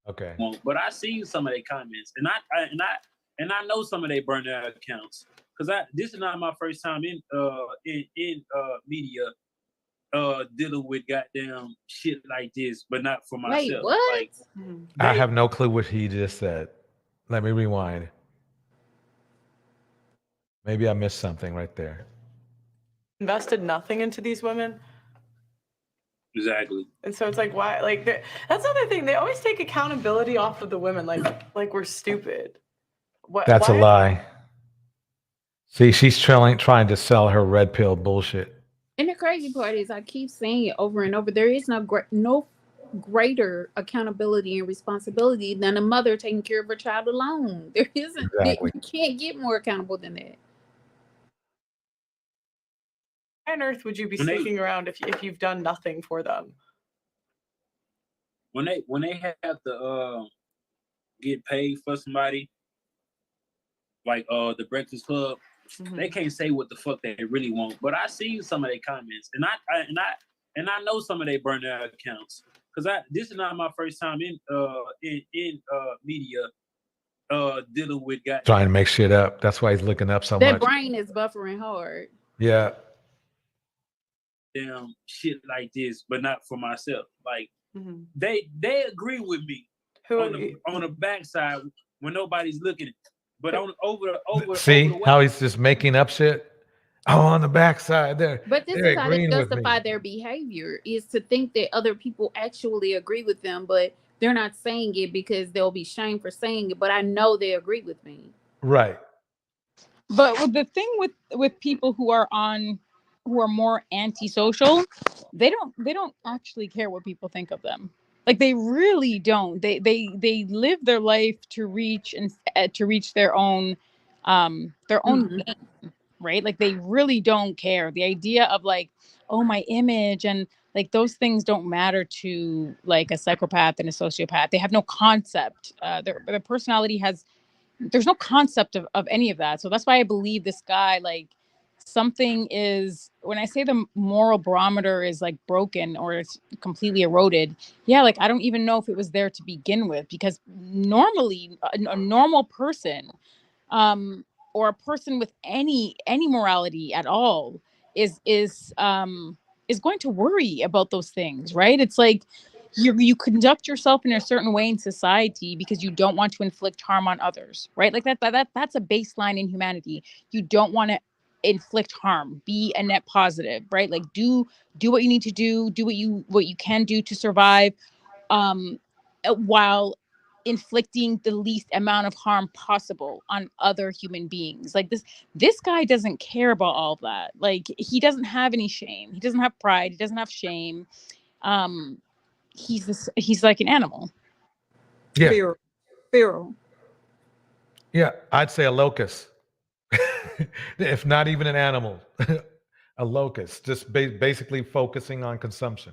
Okay. Well, but I seen some of their comments, and I know some of their burner accounts, because this is not my first time in media dealing with goddamn shit like this, but not for myself. Wait, what? Like, I have no clue what he just said. Let me rewind. Maybe I missed something right there. Invested nothing into these women. Exactly. And so it's like, why? Like, that's another thing. They always take accountability off of the women, like we're stupid. What? That's why a lie. See, she's trying to sell her red pill bullshit. And the crazy part is, I keep saying it over and over. There is no greater accountability and responsibility than a mother taking care of her child alone. There isn't. Exactly. You can't get more accountable than that. on earth would you be When they- sticking around if you've done nothing for them? When they have to get paid for somebody, like the Breakfast Club, they can't say what the fuck they really want. But I seen some of their comments, and I know some of their burnt out accounts, because this is not my first time in media dealing with guys Trying to make shit up. That's why he's looking up so That much. brain is buffering hard. Yeah. damn shit like this, but not for myself. Like they agree with me on the backside when nobody's looking, but over. See over the how he's just making up shit? Oh, on the backside there. But this They're is how they agreeing with me. justify their behavior, is to think that other people actually agree with them, but they're not saying it because they'll be shamed for saying it. But I know they agree with me. Right. But with the thing with people who are more antisocial, they don't actually care what people think of them. Like, they really don't. They live their life to reach their own gain, right? Like, they really don't care. The idea of like, oh, my image and like those things don't matter to like a psychopath and a sociopath. They have no concept. Their personality there's no concept of any of that. So that's why I believe this guy, like, something is, when I say the moral barometer is like broken or it's completely eroded, yeah, like I don't even know if it was there to begin with, because normally a normal person or a person with any morality at all is going to worry about those things, right? It's like you conduct yourself in a certain way in society because you don't want to inflict harm on others, right? Like that's a baseline in humanity. You don't want to inflict harm. Be a net positive, right? Like do what you need to do what you can do to survive, while inflicting the least amount of harm possible on other human beings. Like this guy doesn't care about all of that. Like, he doesn't have any shame. He doesn't have pride. He doesn't have shame. He's like an animal. Yeah. Feral. Yeah, I'd say a locust. If not even an animal, a locust, just basically focusing on consumption.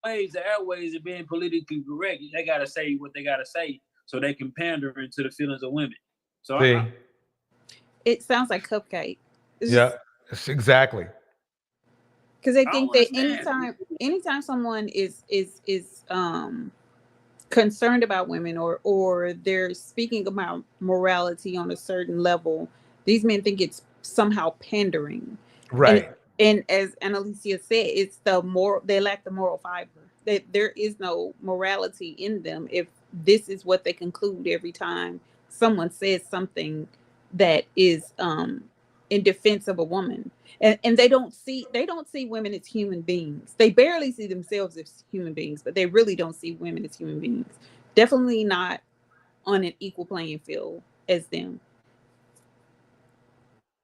the airways are being politically correct. They gotta say what they gotta say so they can pander into the feelings of women. So It sounds like Cupcake. Yeah, exactly. Because they think that anytime someone is concerned about women or they're speaking about morality on a certain level, these men think it's somehow pandering. Right. And as Annalicia said, it's they lack the moral fiber. That there is no morality in them if this is what they conclude every time someone says something that is in defense of a woman. And they don't see women as human beings. They barely see themselves as human beings, but they really don't see women as human beings. Definitely not on an equal playing field as them.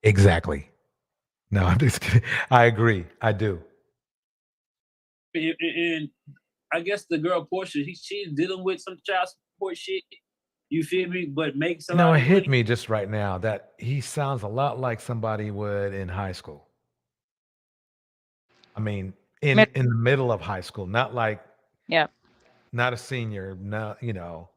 Exactly. No, I'm just kidding. I agree. I do. and I guess the girl Portia, she's dealing with some child support shit. You feel me? But makes a lot No, it of hit money. me just right now that he sounds a lot like somebody would in high school. I mean, in the middle of high school, not like, yeah, not a senior, no, you know.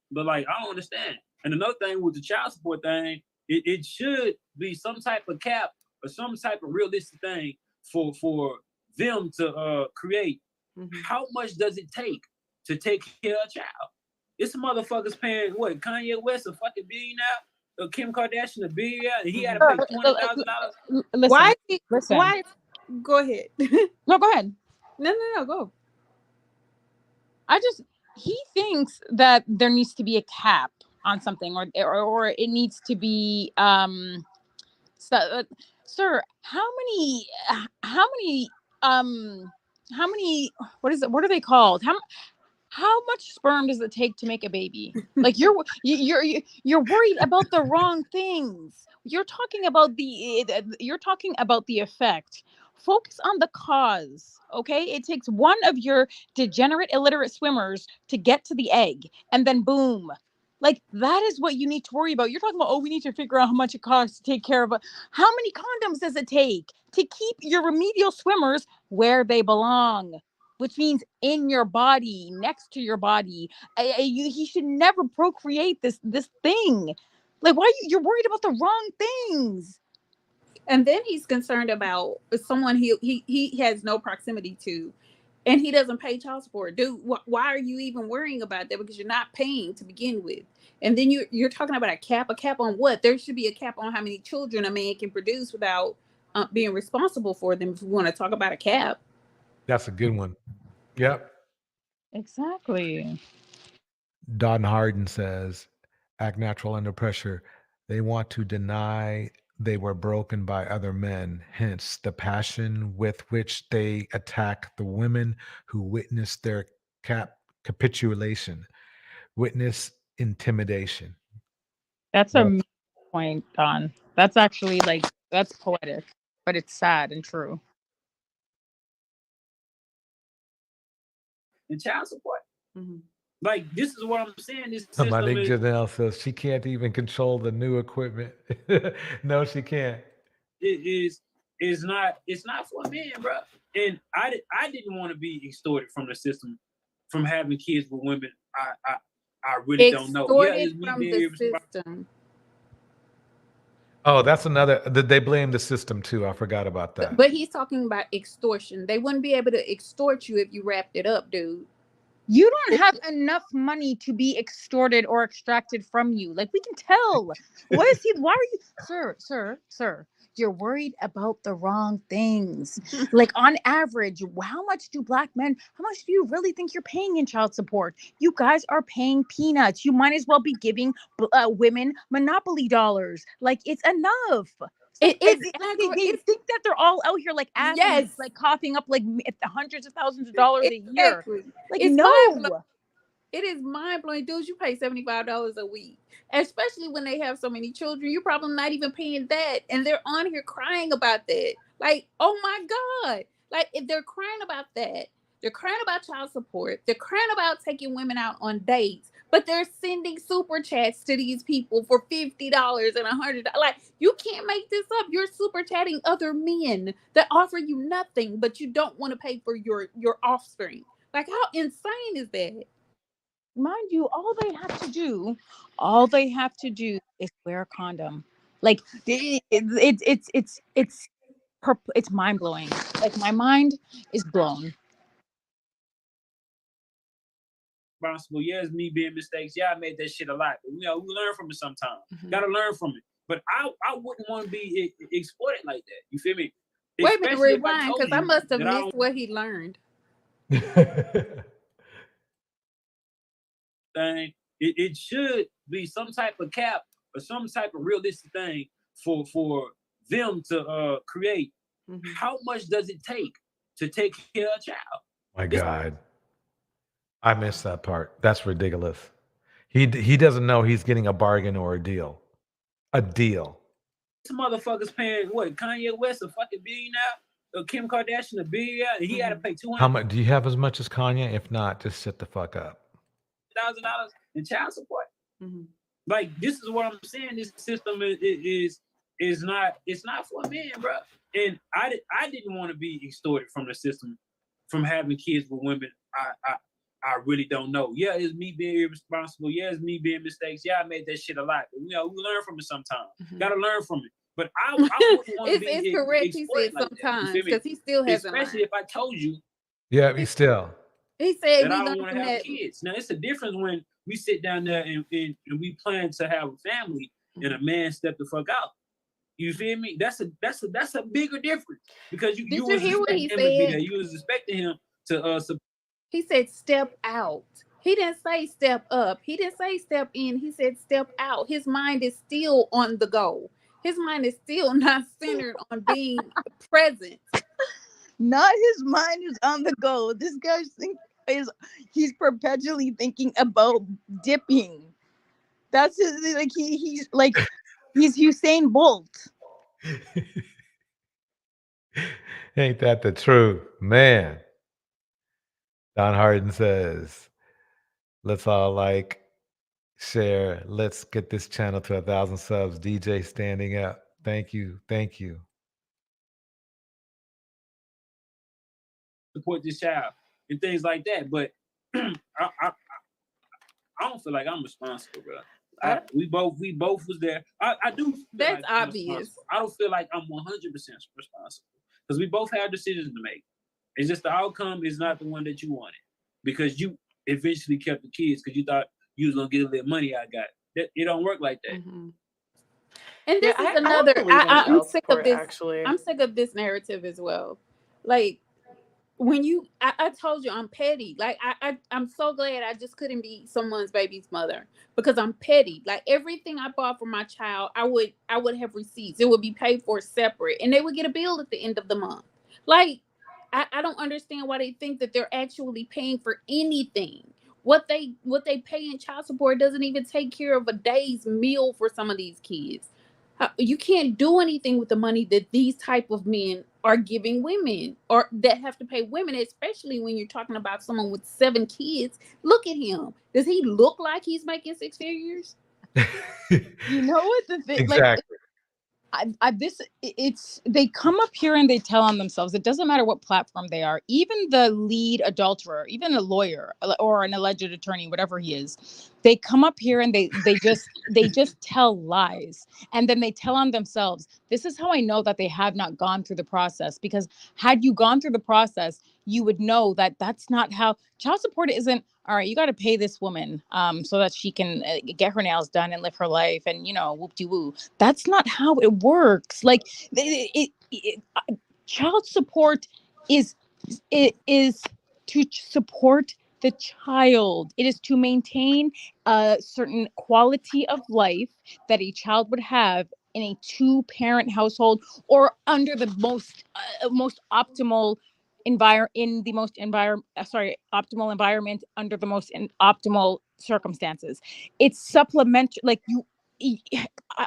But like, I don't understand. And another thing with the child support thing, it should be some type of cap or some type of realistic thing for them to create. How much does it take to take care of a child? It's motherfuckers paying what? Kanye West a fucking billionaire, Kim Kardashian a billionaire, and he had to pay $200,000. Listen, Why? Go ahead. No, go ahead. No, go. He thinks that there needs to be a cap on something, or it needs to be sir, how many what is it, what are they called, how much sperm does it take to make a baby? Like you're worried about the wrong things. You're talking about the effect. Focus on the cause, okay? It takes one of your degenerate, illiterate swimmers to get to the egg, and then boom. Like, that is what you need to worry about. You're talking about, we need to figure out how much it costs to take care of it. How many condoms does it take to keep your remedial swimmers where they belong? Which means in your body, next to your body. He should never procreate this thing. Like, why you're worried about the wrong things? And then he's concerned about someone he has no proximity to, and he doesn't pay child support. Dude, why are you even worrying about that? Because you're not paying to begin with. And then you're talking about a cap on what? There should be a cap on how many children a man can produce without being responsible for them, if we want to talk about a cap. That's a good one. Yep. Exactly. Don Harden says, act natural under pressure. They want to deny they were broken by other men, hence the passion with which they attack the women who witness their capitulation, witness intimidation. That's a point, Don. That's actually that's poetic, but it's sad and true. And child support. Like, this is what I'm saying. This system My Nick is, Janelle says she can't even control the new equipment. No, she can't. it's not for men, bro. And I didn't want to be extorted from the system, from having kids with women I really don't know. Yeah, it's me from being the irresponsible. system. Oh, that's another. They blame the system too. I forgot about that. But he's talking about extortion. They wouldn't be able to extort you if you wrapped it up, dude. You don't have enough money to be extorted or extracted from you. Like, we can tell. Why are you, sir, you're worried about the wrong things. Like, on average, how much do you really think you're paying in child support? You guys are paying peanuts. You might as well be giving women monopoly dollars. Like, it's enough. They think that they're all out here like athletes, like coughing up like hundreds of thousands of dollars a year. Like, no. It is mind-blowing. Dudes, you pay $75 a week, especially when they have so many children. You're probably not even paying that, and they're on here crying about that. Like, oh my God. Like, if they're crying about that, they're crying about child support, they're crying about taking women out on dates, but they're sending super chats to these people for $50 and $100. Like, you can't make this up. You're super chatting other men that offer you nothing, but you don't want to pay for your offspring. Like, how insane is that? Mind you, all they have to do is wear a condom. Like, it's mind-blowing. Like, my mind is blown. Responsible. Yeah, it's me being mistakes. Yeah, I made that shit a lot. But, we learn from it sometimes. Gotta learn from it. But I wouldn't want to be exploited like that. You feel me? Wait a minute, rewind, because I must have missed what he learned. Thing. It should be some type of cap or some type of realistic thing for them to create. How much does it take to take care of a child? My God. I missed that part. That's ridiculous. He doesn't know he's getting a bargain or a deal. A deal. Some motherfuckers paying what? Kanye West a fucking billionaire, Kim Kardashian a billionaire, and he had to pay $200,000 How much do you have as much as Kanye? If not, just sit the fuck up. in child support. Like, this is what I'm saying. This system is not for men, bro. And I didn't want to be extorted from the system, from having kids with women I really don't know. Yeah, it's me being irresponsible. Yeah, it's me being mistakes. Yeah, I made that shit a lot. But, we learn from it sometimes. Gotta learn from it. But I wouldn't want to be It's correct. He said exploited like that. You sometimes feel me? because he still hasn't Especially learned. if I told you Yeah, me still. He said that we I don't learned want from to have that. kids. Now it's a difference when we sit down there and we plan to have a family and a man step the fuck out. You feel me? That's a bigger difference because you Did was you hear what he expecting him to be said? there. You was expecting him to He said step out. He didn't say step up. He didn't say step in. He said step out. His mind is still on the go. His mind is still not centered on being present. Not his mind is on the go. This guy's he's perpetually thinking about dipping. That's his, like he's Usain Bolt. Ain't that the truth, man? Don Harden says, let's all like, share. Let's get this channel to 1,000 subs. DJ standing up. Thank you. Thank you. support this child and things like that. But I don't feel like I'm responsible, bro. We both was there. I do. That's like obvious. I don't feel like I'm 100% responsible because we both have decisions to make. It's just the outcome is not the one that you wanted because you eventually kept the kids because you thought you was gonna get a little money. It don't work like that. Mm-hmm. And this is another. I'm sick of this. Actually, I'm sick of this narrative as well. Like when I told you I'm petty. Like I'm so glad I just couldn't be someone's baby's mother because I'm petty. Like everything I bought for my child, I would have receipts. It would be paid for separate, and they would get a bill at the end of the month. Like I don't understand why they think that they're actually paying for anything. What they pay in child support doesn't even take care of a day's meal for some of these kids. You can't do anything with the money that these type of men are giving women or that have to pay women, especially when you're talking about someone with 7 kids. Look at him. Does he look like he's making 6 figures? You know what the thing? Exactly. They come up here and they tell on themselves. It doesn't matter what platform they are. Even the lead adulterer, even a lawyer or an alleged attorney, whatever he is, they come up here and they just tell lies, and then they tell on themselves. This is how I know that they have not gone through the process, because had you gone through the process, you would know that that's not how child support isn't. All right, you got to pay this woman so that she can get her nails done and live her life and, whoop-de-woo. That's not how it works. Like, child support is to support the child. It is to maintain a certain quality of life that a child would have in a 2-parent household or under the most optimal optimal environment under the most optimal circumstances. It's supplementary. Like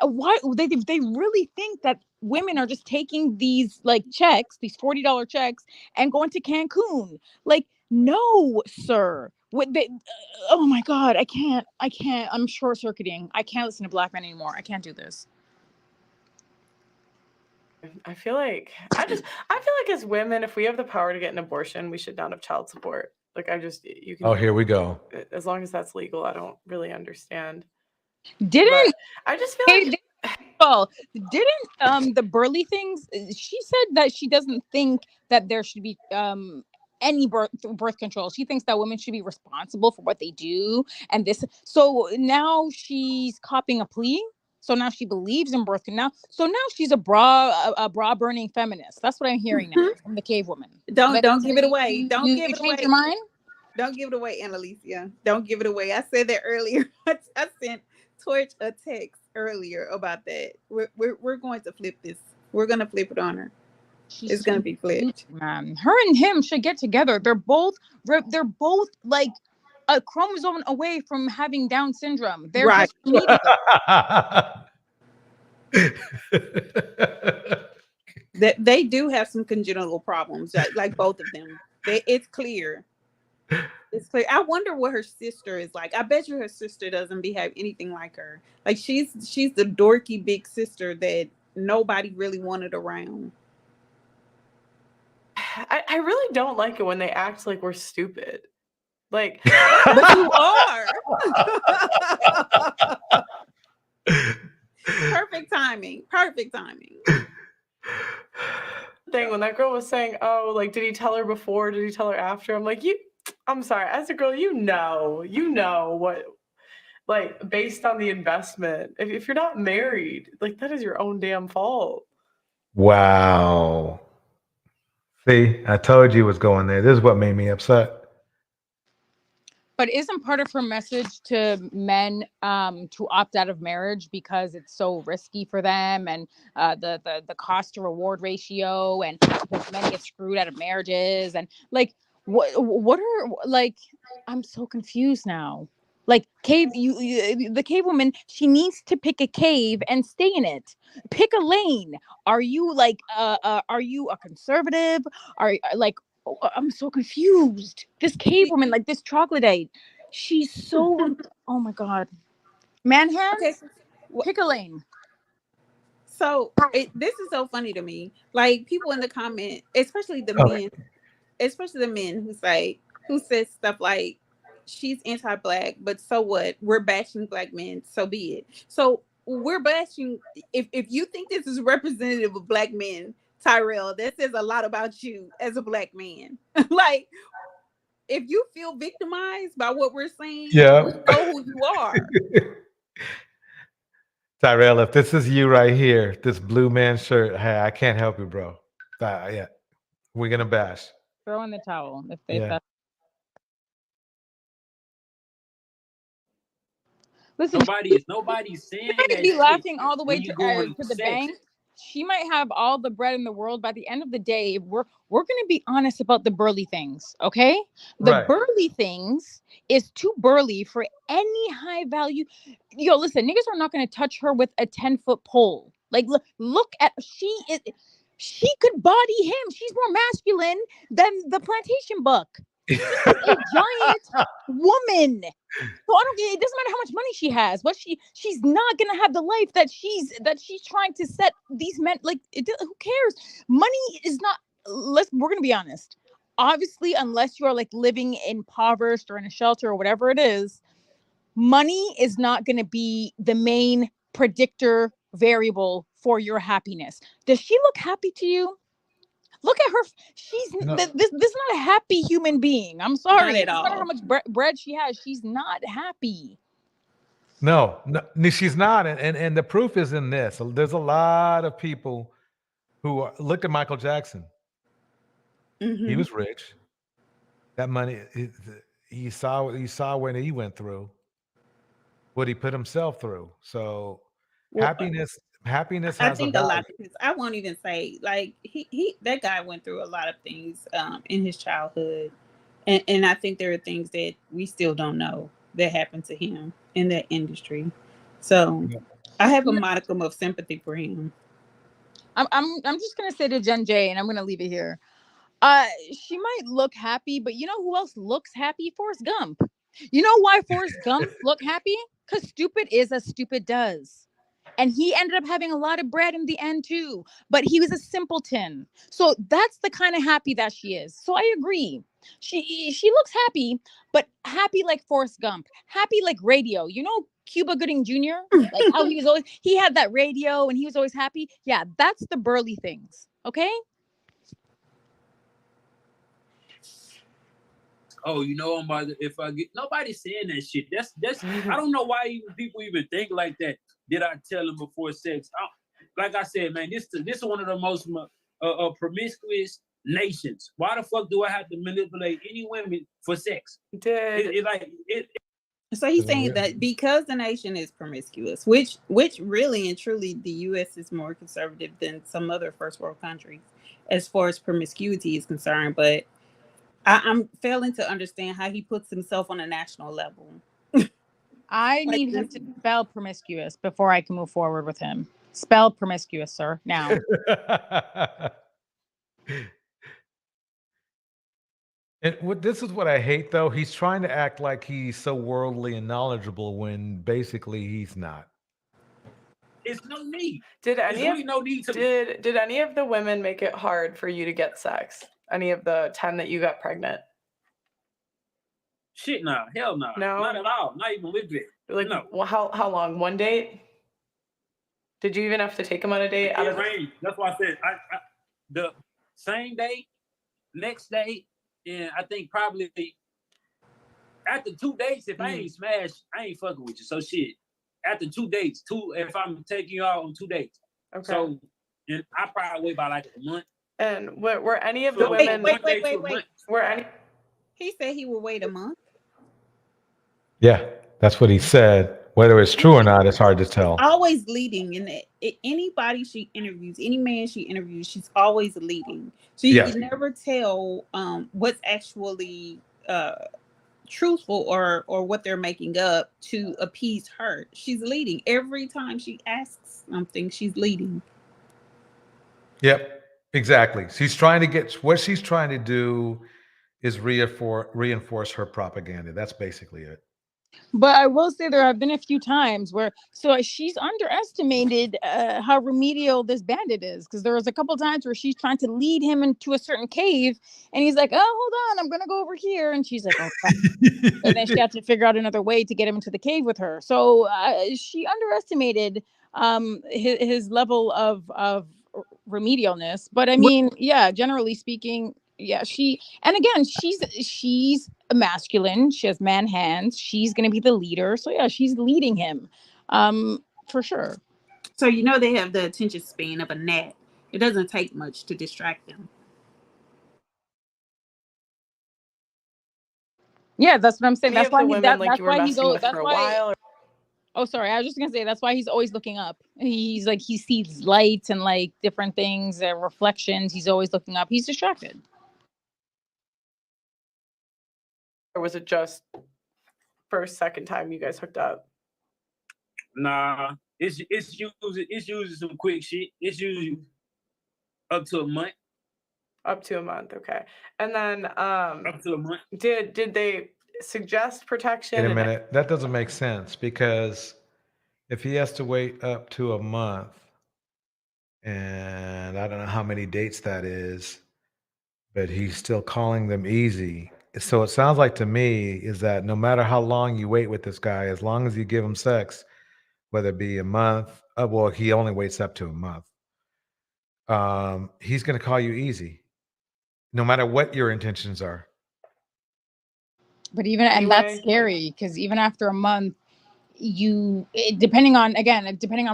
why they really think that women are just taking these checks, these $40 checks, and going to Cancun. Like, no, sir. Oh my God, I can't. I'm short circuiting. I can't listen to Black men anymore. I can't do this. I feel like as women, if we have the power to get an abortion, we should not have child support. Like you can. Oh, here we go. As long as that's legal, I don't really understand. I just feel didn't the Pearly things? She said that she doesn't think that there should be any birth control. She thinks that women should be responsible for what they do, and this. So now she's copying a plea. So now she believes in birth control. So now she's a bra burning feminist. That's what I'm hearing now from the cave woman. Don't give it away. Don't give it away. Change your mind. Don't give it away, Annalicia. Don't give it away. I said that earlier. I sent Torch a text earlier about that. We're going to flip this. We're gonna flip it on her. It's gonna be flipped. Man, her and him should get together. They're both like a chromosome away from having Down syndrome. They're right. They do have some congenital problems, like both of them. It's clear. It's clear. I wonder what her sister is like. I bet you her sister doesn't behave anything like her. Like she's the dorky big sister that nobody really wanted around. I really don't like it when they act like we're stupid. Like, but you are. Perfect time. timing. Perfect timing. Thing when that girl was saying, "Oh, like, did he tell her before? Did he tell her after?" I'm like, I'm sorry, as a girl, you know what, like, based on the investment. If you're not married, like, that is your own damn fault. Wow. See, I told you it was going there. This is what made me upset. But isn't part of her message to men to opt out of marriage because it's so risky for them, and the cost to reward ratio, and because men get screwed out of marriages, and like what are, like, I'm so confused now. Like, the cave woman, she needs to pick a cave and stay in it. Pick a lane. Are you like are you a conservative? Are like, I'm so confused. This cave woman, like this troglodyte, she's so, oh my god. Man hands, Okay. pick a lane. So this is so funny to me. Like, people in the comment, especially the men who says stuff like, she's anti-black, but so what? We're bashing black men, so be it. So we're bashing, if you think this is representative of black men, Tyrell, that says a lot about you as a black man. Like, if you feel victimized by what we're saying, Yeah. we know who you are. Tyrell, if this is you right here, this blue man shirt, hey, I can't help you, bro. Yeah, we're gonna bash. Throw in the towel if Yeah. that's. Listen, nobody's saying might that be shit laughing all the way when you to going the sex. bank. She might have all the bread in the world. By the end of the day, we're gonna be honest about the burly things, okay? The Right. burly things is too burly for any high value. Yo, listen, niggas are not gonna touch her with a 10-foot pole. Like, look at, she could body him. She's more masculine than the plantation buck. She's a giant woman. So it doesn't matter how much money she has, but she's not gonna have the life that she's trying to set these men. Like, who cares? Money is not. We're gonna be honest. Obviously, unless you are like living impoverished or in a shelter or whatever it is, money is not gonna be the main predictor variable for your happiness. Does she look happy to you? Look at her. She's this is not a happy human being. I'm sorry. Not at No matter all. how much bread she has, she's not happy. No, she's not. And the proof is in this. There's a lot of people who look at Michael Jackson. Mm-hmm. He was rich. That money, he saw what he went through, what he put himself through. So happiness has I think a a value. lot of kids, I won't even say, like, he that guy went through a lot of things in his childhood, and I think there are things that we still don't know that happened to him in that industry. So I have a modicum of sympathy for him. I'm just gonna say to Jen J, and I'm gonna leave it here. She might look happy, but you know who else looks happy? Forrest Gump. You know why Forrest Gump look happy? Because stupid is as stupid does. And he ended up having a lot of bread in the end too, but he was a simpleton. So that's the kind of happy that she is. So I agree. She looks happy, but happy like Forrest Gump, happy like radio. You know Cuba Gooding Jr., like how he had that radio and he was always happy. Yeah, that's the burly things. Okay. Oh, you know, if I get, nobody's saying that shit. That's I don't know why people even think like that. Did I tell them before sex? Like I said, man, this is one of the most promiscuous nations. Why the fuck do I have to manipulate any women for sex? So he's saying that because the nation is promiscuous, which really and truly the U.S. is more conservative than some other first world countries as far as promiscuity is concerned. But I'm failing to understand how he puts himself on a national level. I need him to spell promiscuous before I can move forward with him. Spell promiscuous, sir, now. And this is what I hate, though. He's trying to act like he's so worldly and knowledgeable when basically he's not. It's no need. Did There's any really of no need to. did any of the women make it hard for you to get sex? Any of the 10 that you got pregnant? Shit, nah, hell nah. No? Not at all. Not even with it. Like, no. Well, how long? One date? Did you even have to take him on a date? It rained. That's why I said the same day, next day, and I think probably after 2 dates, if I ain't smashed, I ain't fucking with you. So shit. After 2 dates, if I'm taking you out on 2 dates. Okay. So and I probably wait by like a month. And were any of the women Wait. were any He said he would wait a month. Yeah, that's what he said. Whether it's true or not, it's hard to tell. Always leading, and anybody she interviews, any man she interviews, she's always leading. So you can never tell what's actually truthful or what they're making up to appease her. She's leading every time she asks something. She's leading. Yep, exactly. She's trying to get what she's trying to do is reinforce her propaganda. That's basically it. But I will say there have been a few times where she's underestimated how remedial this bandit is, because there was a couple times where she's trying to lead him into a certain cave and he's like, oh, hold on, I'm gonna go over here, and she's like, oh, and then she had to figure out another way to get him into the cave with her. So she underestimated his level of remedialness. But I mean, yeah, generally speaking, yeah, she's masculine. She has man hands. She's going to be the leader. So yeah, she's leading him for sure. So they have the attention span of a gnat. It doesn't take much to distract them. Yeah, that's what I'm saying. Any That's of why the women that's like you were why he's messing with that's for a why while? Oh, sorry. I was just gonna say that's why he's always looking up. He's like, he sees lights and like different things, reflections. He's always looking up. He's distracted. Or was it just first, second time you guys hooked up? Nah, it's usually some quick shit. It's usually up to a month. Up to a month, okay. And then up to a month. Did they suggest protection? Wait a minute. That doesn't make sense, because if he has to wait up to a month, and I don't know how many dates that is, but he's still calling them easy. So it sounds like to me is that no matter how long you wait with this guy, as long as you give him sex, whether it be a month, well, he only waits up to a month. He's going to call you easy, no matter what your intentions are. But and that's scary, because even after a month, depending on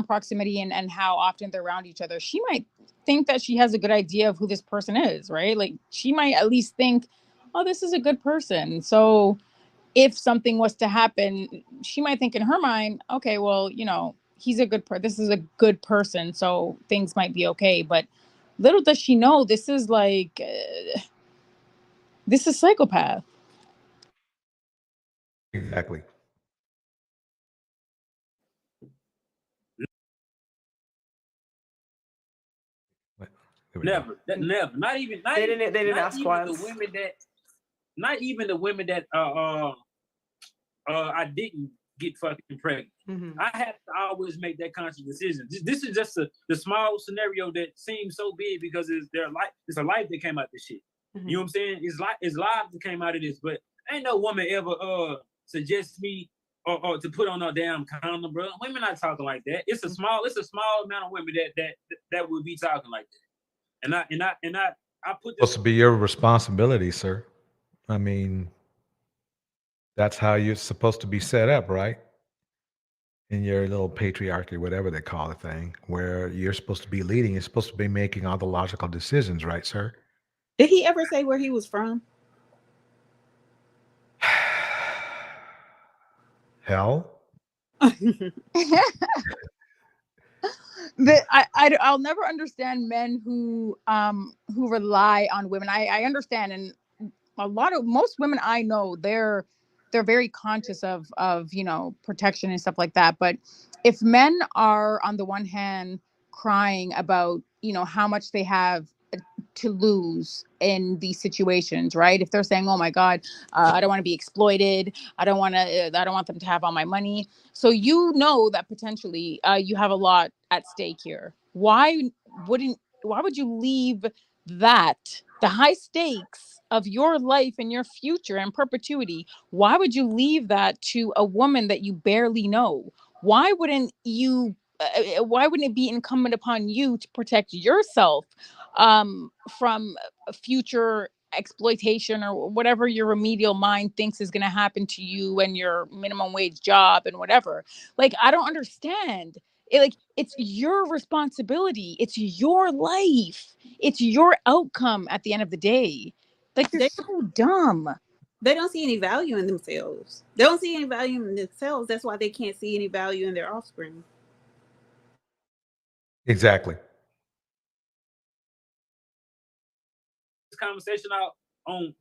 proximity and how often they're around each other, she might think that she has a good idea of who this person is, right? Like she might at least think, oh, this is a good person. So if something was to happen, she might think in her mind, okay, well, he's a good person. This is a good person, so things might be okay. But little does she know, this is like, this is psychopath. Exactly. Never. Not even. They didn't ask once. Not even the women that I didn't get fucking pregnant. Mm-hmm. I have to always make that conscious decision. This is just the small scenario that seems so big because it's a life that came out of this shit. Mm-hmm. You know what I'm saying? It's lives that came out of this, but ain't no woman ever suggests me or to put on a damn condom, bro. Women not talking like that. It's a small amount of women that would be talking like that. And I put this supposed to be your responsibility, sir. I mean, that's how you're supposed to be set up, right? In your little patriarchy, whatever they call the thing, where you're supposed to be leading, you're supposed to be making all the logical decisions, right, sir? Did he ever say where he was from? Hell. I'll never understand men who rely on women. I understand, and most women I know, they're very conscious of protection and stuff like that. But if men are on the one hand crying about how much they have to lose in these situations, right? If they're saying, oh my God, I don't want to be exploited. I don't want them to have all my money. So that potentially you have a lot at stake here. Why would you leave that, the high stakes of your life and your future and perpetuity? Why would you leave that to a woman that you barely know? Why wouldn't you why wouldn't it be incumbent upon you to protect yourself from future exploitation or whatever your remedial mind thinks is going to happen to you and your minimum wage job and whatever? Like, I don't understand. It's your responsibility. It's your life. It's your outcome at the end of the day. Like, they're so dumb. They don't see any value in themselves. They don't see any value in themselves. That's why they can't see any value in their offspring. Exactly. This conversation out on,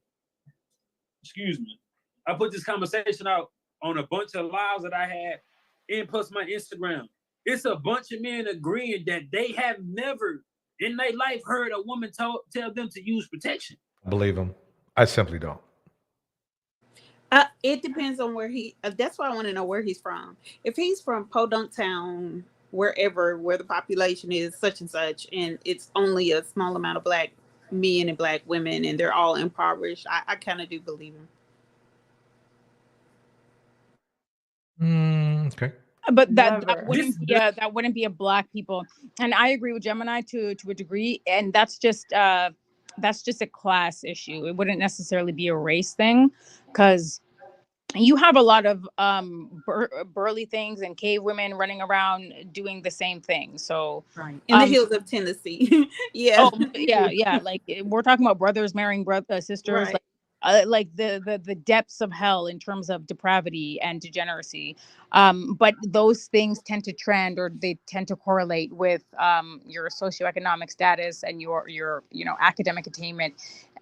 excuse me, I put this conversation out on a bunch of lives that I had and plus my Instagram. It's a bunch of men agreeing that they have never in their life heard a woman tell them to use protection. Believe him. I simply don't. It depends on where that's why I want to know where he's from. If he's from Podunk Town, wherever, where the population is such and such, and it's only a small amount of black men and black women, and they're all impoverished, I kind of do believe him. Okay. But that wouldn't be a black people, and I agree with Gemini to a degree, and that's just a class issue. It wouldn't necessarily be a race thing, because you have a lot of burly things and cave women running around doing the same thing. So right in the hills of Tennessee. Yeah. Oh, yeah. Like, we're talking about brothers marrying sisters. Right. Like the depths of hell in terms of depravity and degeneracy. But those things tend to trend, or they tend to correlate with your socioeconomic status and your academic attainment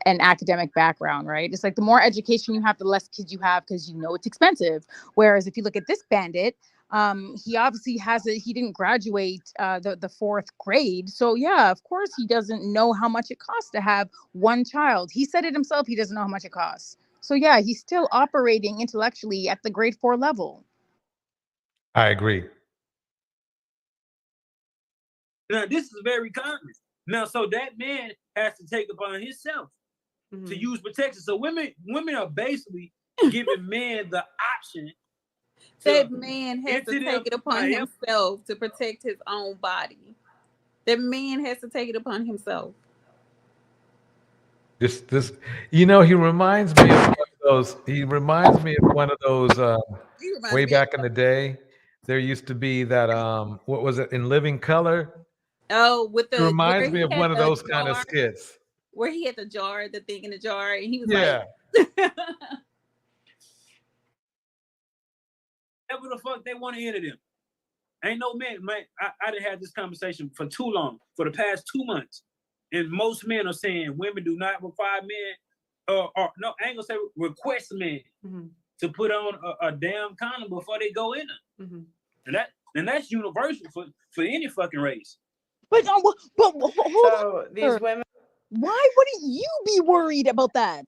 and academic background, right? It's like the more education you have, the less kids you have, because it's expensive. Whereas if you look at this bandit, he obviously he didn't graduate the 4th grade. So yeah, of course he doesn't know how much it costs to have one child. He said it himself, he doesn't know how much it costs. So yeah, he's still operating intellectually at the grade 4 level. I agree. Now, this is very common. Now, so that man has to take upon himself to use protection. So women are basically giving men the option. That man has to take it upon himself to protect his own body. That man has to take it upon himself. This, he reminds me of one of those. He reminds me of one of those. Way back in the day, there used to be that. What was it, In Living Color? Oh, it reminds me of one of those kind of skits where he had the thing in the jar, and he was like. Whatever the fuck they want to enter them. Ain't no man. I done had this conversation for too long, for the past 2 months. And most men are saying women do not require men, or no, I ain't gonna say request men to put on a damn condom before they go in them. And that's universal for any fucking race. But hold on. These women. Why wouldn't you be worried about that?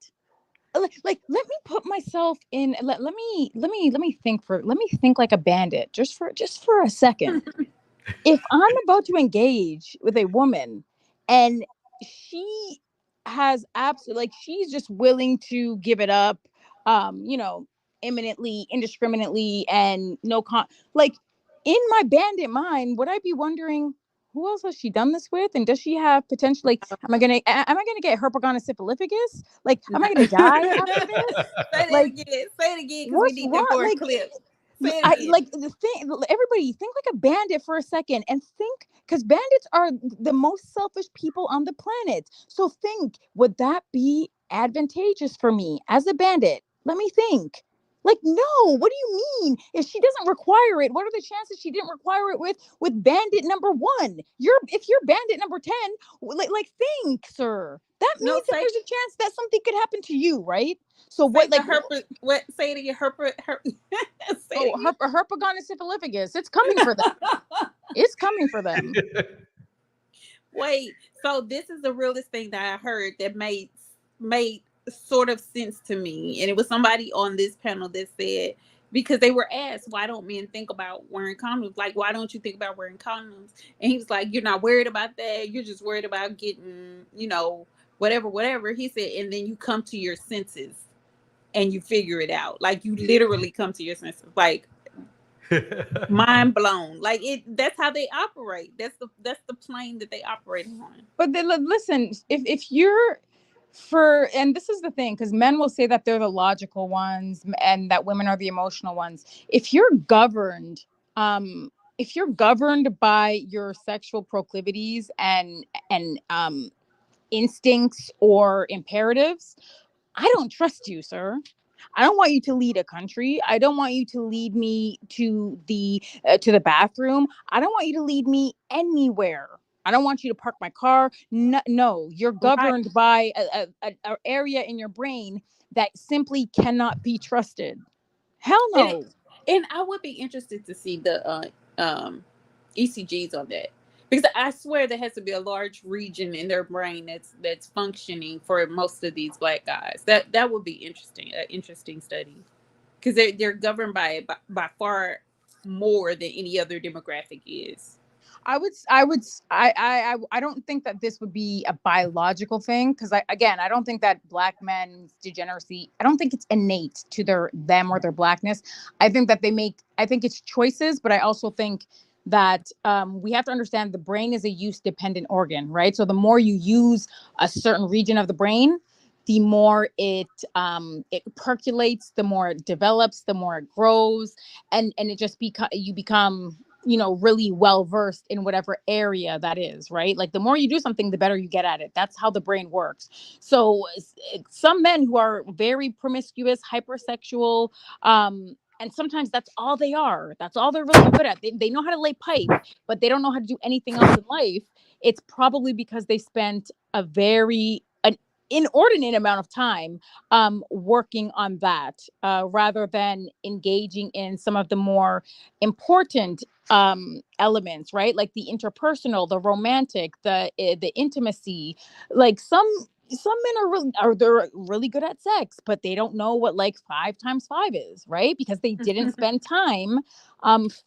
Like, let me put myself in. Let me think like a bandit, just for a second. If I'm about to engage with a woman, and she has absolutely, she's just willing to give it up, imminently, indiscriminately, and in my bandit mind, would I be wondering, who else has she done this with? And does she have potentially, am I gonna get herpetogonosyphiliticus? Like, am I gonna die after this? Say it again, because we need that for a clip. Everybody think like a bandit for a second, and think, because bandits are the most selfish people on the planet. So think, would that be advantageous for me as a bandit? Let me think. Like, no, what do you mean? If she doesn't require it, what are the chances she didn't require it with bandit number 1? If you're bandit number 10, think, sir. That means that there's a chance that something could happen to you, right? So what say it again, herpetogonosyphiliticus. It's coming for them. It's coming for them. Wait, so this is the realest thing that I heard that made sort of sense to me, and it was somebody on this panel that said, because they were asked, why don't men think about wearing condoms? Like, why don't you think about wearing condoms? And he was like, you're not worried about that, you're just worried about getting, whatever. He said, and then you come to your senses and you figure it out. Like, you literally come to your senses. Like, Mind blown. Like that's how they operate. That's the plane that they operate on. But then, listen, if you're and this is the thing, because men will say that they're the logical ones and that women are the emotional ones. If you're governed by your sexual proclivities and instincts or imperatives, I don't trust you, sir. I don't want you to lead a country. I don't want you to lead me to the bathroom. I don't want you to lead me anywhere. I don't want you to park my car. No, you're governed by an area in your brain that simply cannot be trusted. Hell no. And I would be interested to see the ECGs on that, because I swear there has to be a large region in their brain that's functioning for most of these Black guys. That would be interesting, an interesting study, because they're governed by far more than any other demographic is. I don't think that this would be a biological thing, because I don't think that Black men's degeneracy, I don't think it's innate to them or their Blackness. I think it's choices, but I also think that we have to understand the brain is a use dependent organ, right? So the more you use a certain region of the brain, the more it percolates, the more it develops, the more it grows, and it just you become really well versed in whatever area that is, right? Like the more you do something, the better you get at it. That's how the brain works. So some men who are very promiscuous, hypersexual, and sometimes that's all they are. That's all they're really good at. They know how to lay pipe, but they don't know how to do anything else in life. It's probably because they spent an inordinate amount of time working on that, rather than engaging in some of the more important elements, right? Like the interpersonal, the romantic, the intimacy. Like some men they're really good at sex, but they don't know what like 5 times 5 is, right? Because they didn't spend time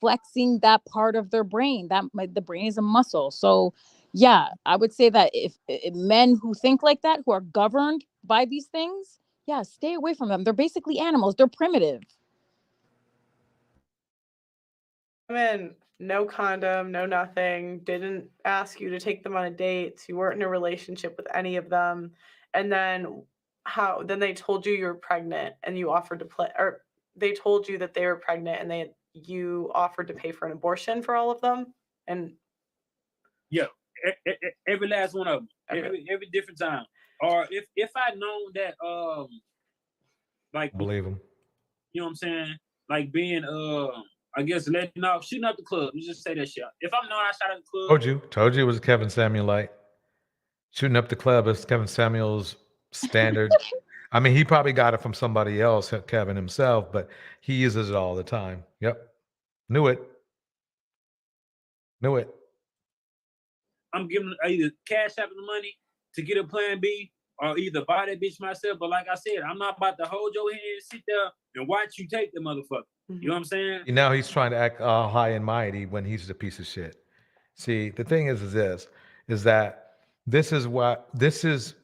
flexing that part of their brain. The brain is a muscle. So yeah, I would say that if men who think like that, who are governed by these things, yeah, stay away from them. They're basically animals. They're primitive. Women, no condom, no nothing, didn't ask you to take them on a date, you weren't in a relationship with any of them, and then they told you were pregnant and you offered to play, or they told you that they were pregnant and you offered to pay for an abortion for all of them. And yeah, every last one of them, every different time. Or if I known that like believe them, you know what I'm saying, like being I guess shooting up the club. You just say that shit. If I'm knowing I shot at the club, told you it was Kevin Samuelite. Shooting up the club is Kevin Samuel's standard. I mean, he probably got it from somebody else, Kevin himself, but he uses it all the time. Yep. Knew it. I'm giving either cash out the money to get a plan B, or either buy that bitch myself. But like I said, I'm not about to hold your hand, sit there and watch you take the motherfucker. Mm-hmm. You know what I'm saying? Now he's trying to act all high and mighty when he's the piece of shit. See, the thing is that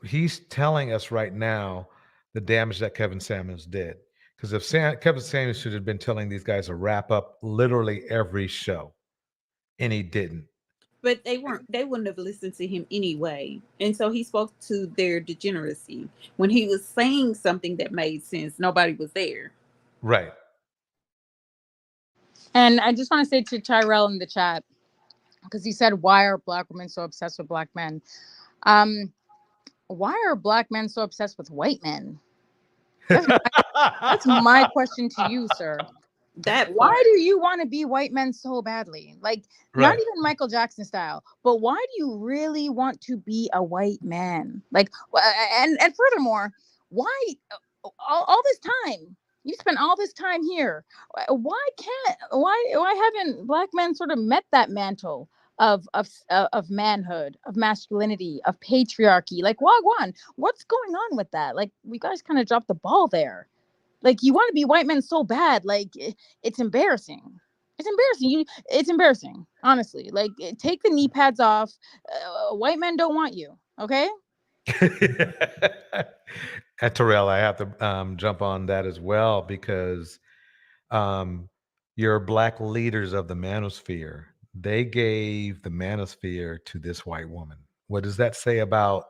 he's telling us right now the damage that Kevin Samuels did. Because if Kevin Samuels should have been telling these guys to wrap up literally every show, and he didn't. But they wouldn't have listened to him anyway. And so he spoke to their degeneracy. When he was saying something that made sense, nobody was there. Right. And I just want to say to Tyrell in the chat, because he said, why are Black women so obsessed with Black men? Why are Black men so obsessed with white men? That's my question to you, sir. Why do you want to be white men so badly? Like, not even Michael Jackson style, but why do you really want to be a white man? Like, and furthermore, why all this time? You spent all this time here. Why haven't Black men sort of met that mantle of manhood, of masculinity, of patriarchy? Like, Wagwan, what's going on with that? Like, we guys kind of dropped the ball there. Like, you want to be white men so bad, like it's embarrassing. It's embarrassing, honestly. Like, take the knee pads off. White men don't want you, okay? At Terrell, I have to jump on that as well, because your black leaders of the manosphere, they gave the manosphere to this white woman. What does that say about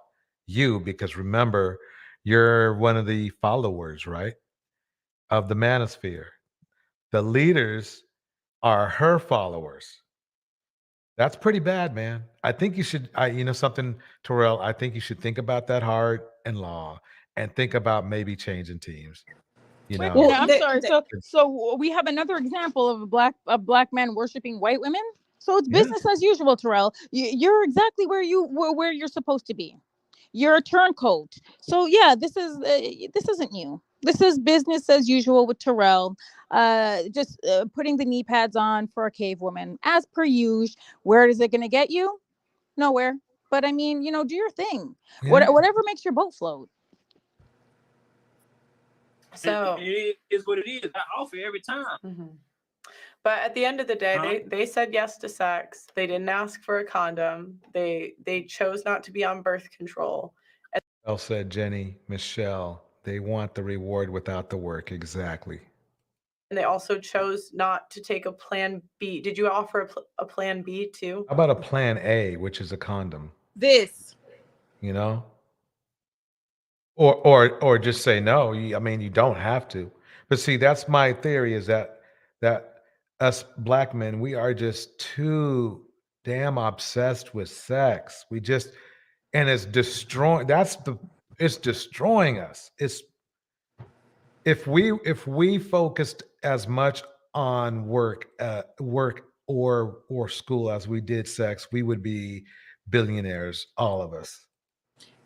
you? Because remember, you're one of the followers, right, of the manosphere. The leaders are her followers. That's pretty bad, man. I think you should, something, Terrell, I think you should think about that hard and long and think about maybe changing teams. Wait a minute, I'm sorry. So we have another example of a black man worshiping white women. So it's business as usual, Terrell. You're exactly where you're supposed to be. You're a turncoat. So yeah, this isn't new. This is business as usual with Terrell. Just putting the knee pads on for a cave woman, as per usual. Where is it going to get you? Nowhere. But I mean, do your thing. Yeah. Whatever makes your boat float. So it is what it is. I offer every time. Mm-hmm. But at the end of the day, they said yes to sex. They didn't ask for a condom. They chose not to be on birth control. Well said, Jenny, Michelle. They want the reward without the work. Exactly. And they also chose not to take a plan B. Did you offer a plan B too? How about a plan A, which is a condom? This. Or just say no. You don't have to. But see, that's my theory, is that us black men, we are just too damn obsessed with sex. And it's destroying. It's destroying us. If we focused as much on work or school as we did sex, we would be billionaires, all of us.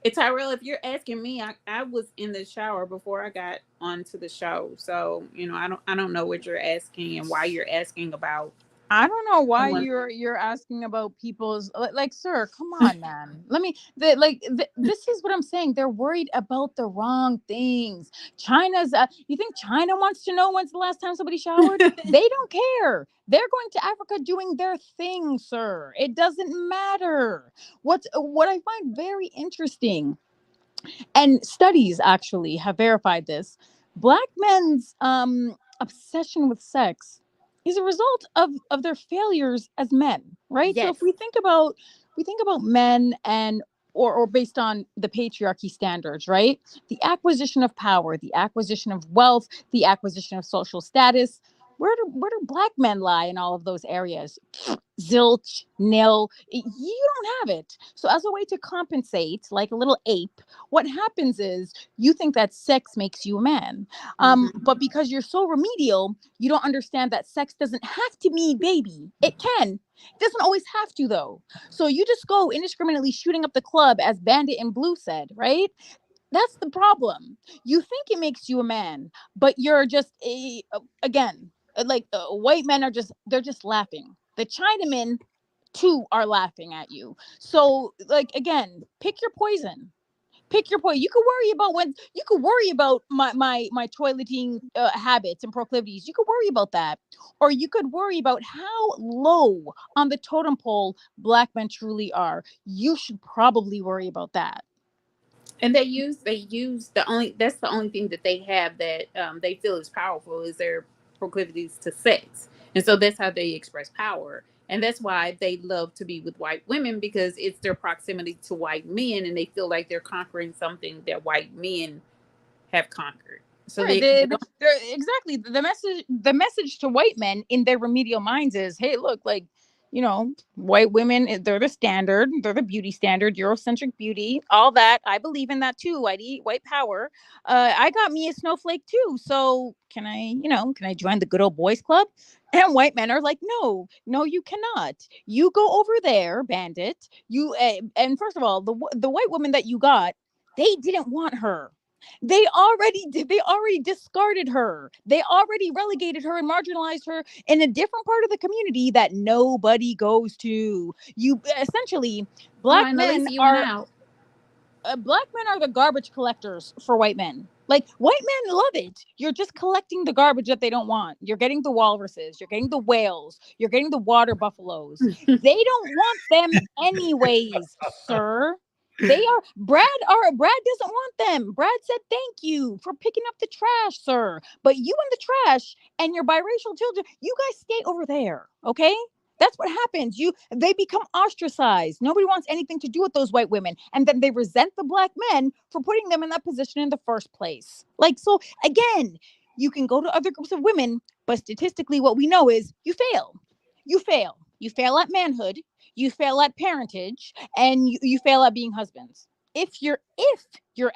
It's Tyrell, if you're asking me, I was in the shower before I got onto the show. So, I don't know what you're asking and why you're asking about. I don't know why you're asking about people's sir, come on, man. This is what I'm saying. They're worried about the wrong things. China's you think China wants to know when's the last time somebody showered? They don't care. They're going to Africa doing their thing, sir. It doesn't matter. What I find very interesting, and studies actually have verified this, black men's obsession with sex is a result of their failures as men, right? Yes. So if we think about men and or based on the patriarchy standards, right? The acquisition of power, the acquisition of wealth, the acquisition of social status. Where do black men lie in all of those areas? Zilch, nil. You don't have it. So as a way to compensate, like a little ape, what happens is you think that sex makes you a man. But because you're so remedial, you don't understand that sex doesn't have to mean baby. It can. It doesn't always have to, though. So you just go indiscriminately shooting up the club, as Bandit in Blue said, right? That's the problem. You think it makes you a man, but you're just again, white men are just laughing. The Chinamen too are laughing at you. So again, pick your poison. Pick your poison. You could worry about my toileting habits and proclivities. You could worry about that, or you could worry about how low on the totem pole black men truly are. You should probably worry about that. And they use that's the only thing that they have that they feel is powerful is their proclivities to sex. And so that's how they express power. And that's why they love to be with white women, because it's their proximity to white men, and they feel like they're conquering something that white men have conquered. So right, they're exactly the message to white men in their remedial minds is, hey, look, white women, they're the standard, they're the beauty standard, Eurocentric beauty, all that. I believe in that too. White power. I got me a snowflake too. So can I join the good old boys club? And white men are like, no, you cannot. You go over there, Bandit. You and first of all, the white woman that you got, they didn't want her. They already discarded her. They already relegated her and marginalized her in a different part of the community that nobody goes to. You essentially black men are the garbage collectors for white men. Like, white men love it. You're just collecting the garbage that they don't want. You're getting the walruses, you're getting the whales, you're getting the water buffaloes. They don't want them anyways, sir. Brad doesn't want them. Brad said thank you for picking up the trash, sir. But you and the trash and your biracial children, you guys stay over there, okay? That's what happens. They become ostracized. Nobody wants anything to do with those white women. And then they resent the black men for putting them in that position in the first place. Like, so again, you can go to other groups of women, but statistically what we know is you fail. You fail. You fail at manhood. You fail at parentage, and you fail at being husbands. If you're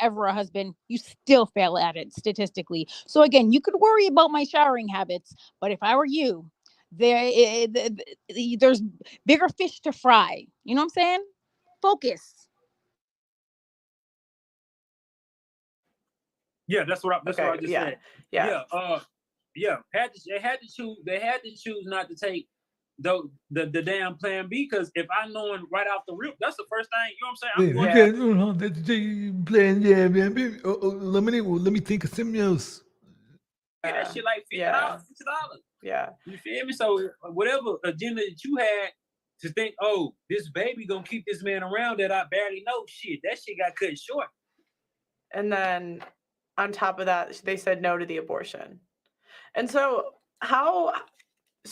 ever a husband, you still fail at it statistically. So again, you could worry about my showering habits, but if I were you, there's bigger fish to fry. You know what I'm saying? Focus. Yeah, that's what I just said. Yeah. They had to choose not to take the damn plan B, because if I know right off the rip, that's the first thing, you know what I'm saying? Plan, yeah, man. Let me think of something else. That shit like $50. Yeah. You feel me? So whatever agenda that you had to think, oh, this baby gonna keep this man around that I barely know, that shit got cut short. And then on top of that, they said no to the abortion. And so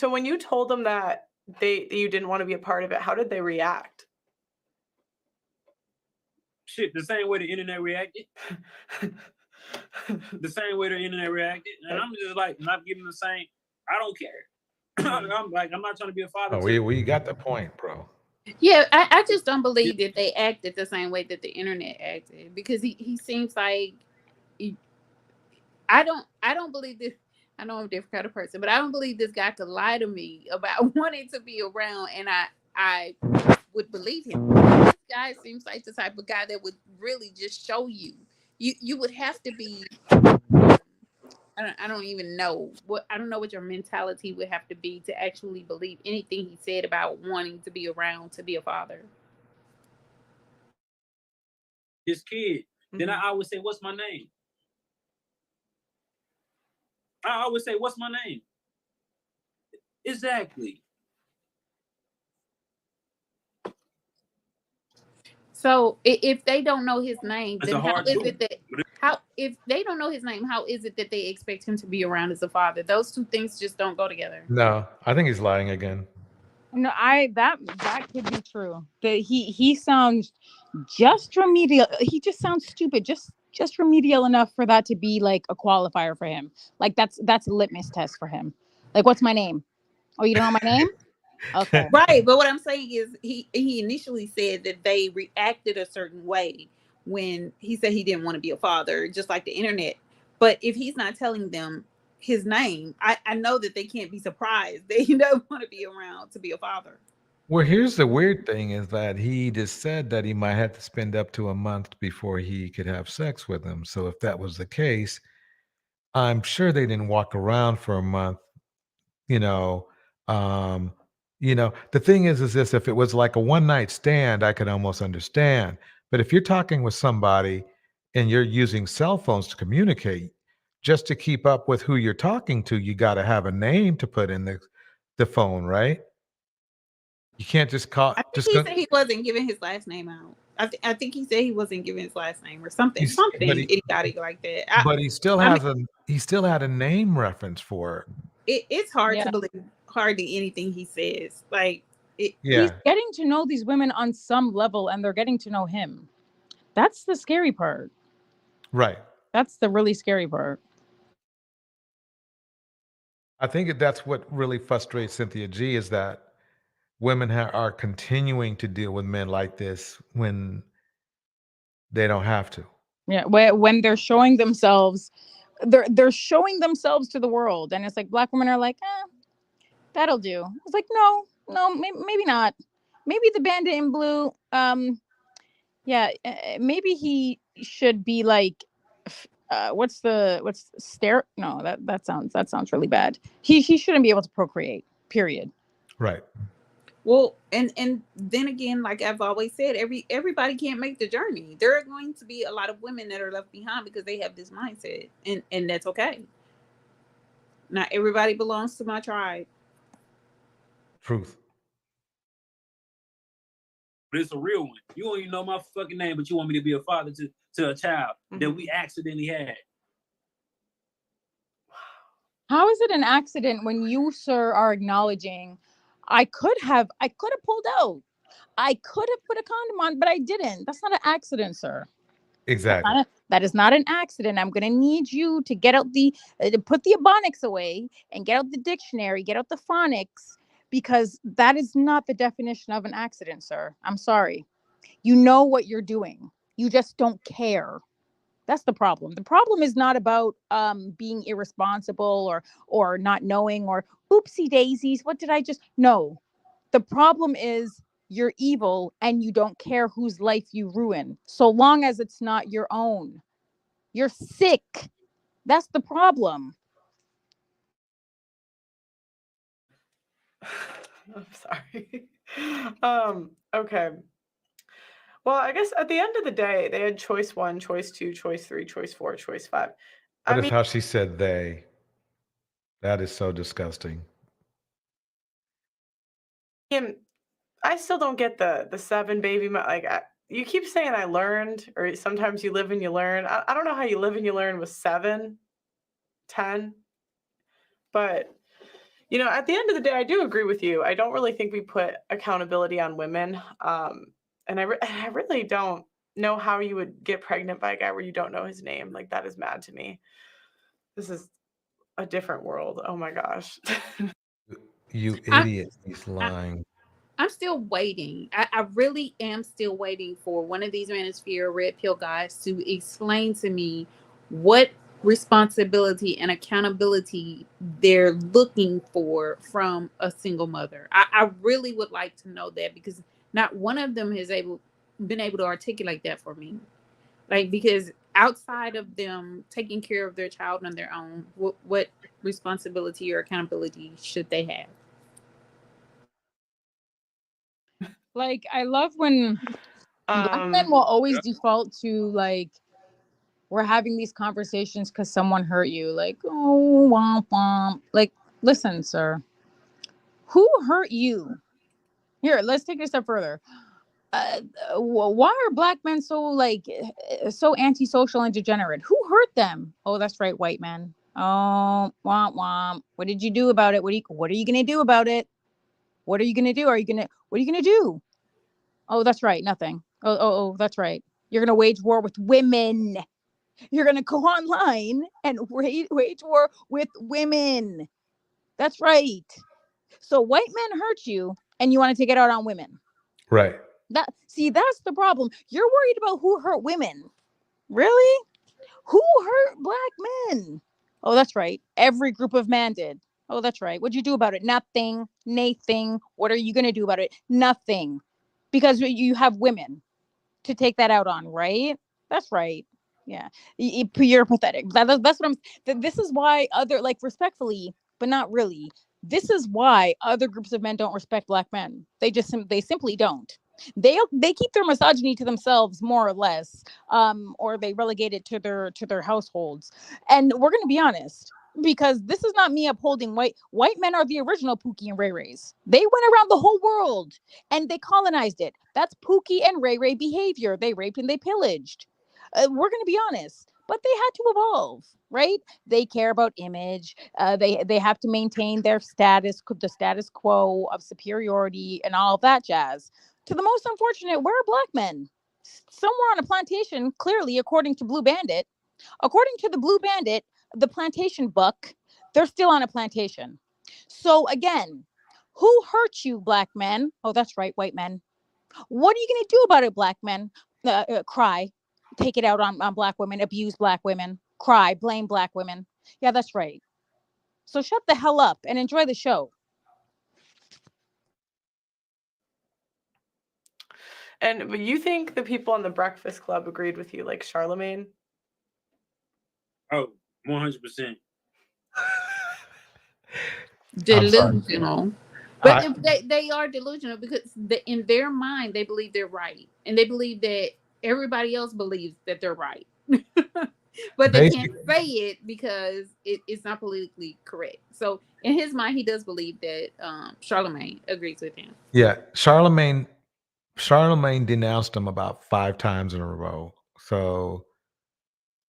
when you told them that you didn't want to be a part of it, how did they react? Shit, the same way the internet reacted. The same way the internet reacted. And I'm just like, not giving the same, I don't care. I'm not trying to be a father. Oh, we got the point, bro. Yeah, I just don't believe that they acted the same way that the internet acted, because he seems like I don't believe this. I know I'm a different kind of person, but I don't believe this guy could lie to me about wanting to be around, and I would believe him. This guy seems like the type of guy that would really just show you. You would have to be. I don't even know I don't know what your mentality would have to be to actually believe anything he said about wanting to be around to be a father. His kid. Then I always say, what's my name? I always say, what's my name? Exactly. So if they don't know his name, then how is it that if they don't know his name, how is it that they expect him to be around as a father? Those two things just don't go together. No, I think he's lying again. No, that could be true. That he sounds just remedial. He just sounds stupid. Just remedial enough for that to be like a qualifier for him. Like that's a litmus test for him. Like, what's my name? Oh, you don't know my name? Okay. Right, but what I'm saying is he initially said that they reacted a certain way when he said he didn't want to be a father, just like the internet. But if he's not telling them his name, I know that they can't be surprised that he doesn't want to be around to be a father. Well, here's the weird thing is that he just said that he might have to spend up to a month before he could have sex with him. So if that was the case, I'm sure they didn't walk around for a month, the thing is this, if it was like a one night stand, I could almost understand. But if you're talking with somebody and you're using cell phones to communicate, just to keep up with who you're talking to, you got to have a name to put in the phone, right? You can't just call. I think he said he wasn't giving his last name out. I think he said he wasn't giving his last name or something idiotic like that. But he still had a name reference for it. It's hard to believe hardly anything he says. Like he's getting to know these women on some level, and they're getting to know him. That's the scary part. Right. That's the really scary part. I think that's what really frustrates Cynthia G is that women are continuing to deal with men like this when they don't have to. Yeah, when they're showing themselves, they're showing themselves to the world, and it's like black women are like, that'll do. It's like, no, maybe not. Maybe the bandit in blue. Maybe he should be like, what's stare? No, that sounds really bad. He shouldn't be able to procreate. Period. Right. Well, and then again, like I've always said, everybody can't make the journey. There are going to be a lot of women that are left behind because they have this mindset, and that's okay. Not everybody belongs to my tribe. Truth. but it's a real one. You don't even know my fucking name, but you want me to be a father to a child that we accidentally had. How is it an accident when you, sir, are acknowledging I could have pulled out. I could have put a condom on, but I didn't. That's not an accident, sir. Exactly. That is not an accident. I'm going to need you to get out to put the ebonics away and get out the dictionary, get out the phonics, because that is not the definition of an accident, sir. I'm sorry. You know what you're doing. You just don't care. That's the problem. The problem is not about being irresponsible or not knowing or oopsie daisies. What did I just no. The problem is you're evil and you don't care whose life you ruin, so long as it's not your own. You're sick. That's the problem. I'm sorry. Okay. Well, I guess at the end of the day, they had choice 1, choice 2, choice 3, choice 4, choice 5. That is how she said they. That is so disgusting. I still don't get the 7 baby. Like you keep saying I learned, or sometimes you live and you learn. I don't know how you live and you learn with 7, 10, but you know, at the end of the day, I do agree with you. I don't really think we put accountability on women. And I really don't know how you would get pregnant by a guy where you don't know his name. Like, that is mad to me. This is a different world. Oh my gosh. You idiot. He's lying. I'm still waiting. I really am still waiting for one of these Manosphere Red Pill guys to explain to me what responsibility and accountability they're looking for from a single mother. I really would like to know that, because not one of them has been able to articulate that for me. Like, because outside of them taking care of their child on their own, what responsibility or accountability should they have? Like, I love when black men will always default to, like, we're having these conversations because someone hurt you. Like, oh, womp womp. Like, listen, sir. Who hurt you? Here, let's take it a step further. Why are black men so antisocial and degenerate? Who hurt them? Oh, that's right, white men. Oh, womp womp. What did you do about it? What are you gonna do about it? What are you gonna do? What are you gonna do? Oh, that's right, nothing. Oh, that's right. You're gonna wage war with women. You're gonna go online and wage war with women. That's right. So white men hurt you, and you want to take it out on women. Right. That's the problem. You're worried about who hurt women. Really? Who hurt black men? Oh, that's right. Every group of man did. Oh, that's right. What'd you do about it? Nothing. Nothing. What are you going to do about it? Nothing. Because you have women to take that out on, right? That's right. Yeah. You're pathetic. That's what this is why respectfully, but not really. This is why other groups of men don't respect black men. They simply don't. They keep their misogyny to themselves, more or less, or they relegate it to their households. And we're going to be honest, because this is not me upholding white men are the original Pookie and Ray Rays. They went around the whole world and they colonized it. That's Pookie and Ray Ray behavior. They raped and they pillaged. We're going to be honest, but they had to evolve, right? They care about image. They have to maintain their the status quo of superiority and all of that jazz. To the most unfortunate, where are black men? Somewhere on a plantation, clearly, according to Blue Bandit. According to the Blue Bandit, the plantation buck, they're still on a plantation. So again, who hurt you, black men? Oh, that's right, white men. What are you going to do about it, black men? Cry. Take it out on black women. Abuse black women. Cry. Blame black women. Yeah, that's right. So shut the hell up and enjoy the show. And you think the people on the Breakfast Club agreed with you, like Charlemagne? Oh, 100%. Delusional. But if they are delusional because in their mind, they believe they're right. And they believe that everybody else believes that they're right. But they can't say it because it's not politically correct. So in his mind, he does believe that Charlemagne agrees with him. Yeah. Charlemagne Charlemagne denounced him about 5 times in a row. So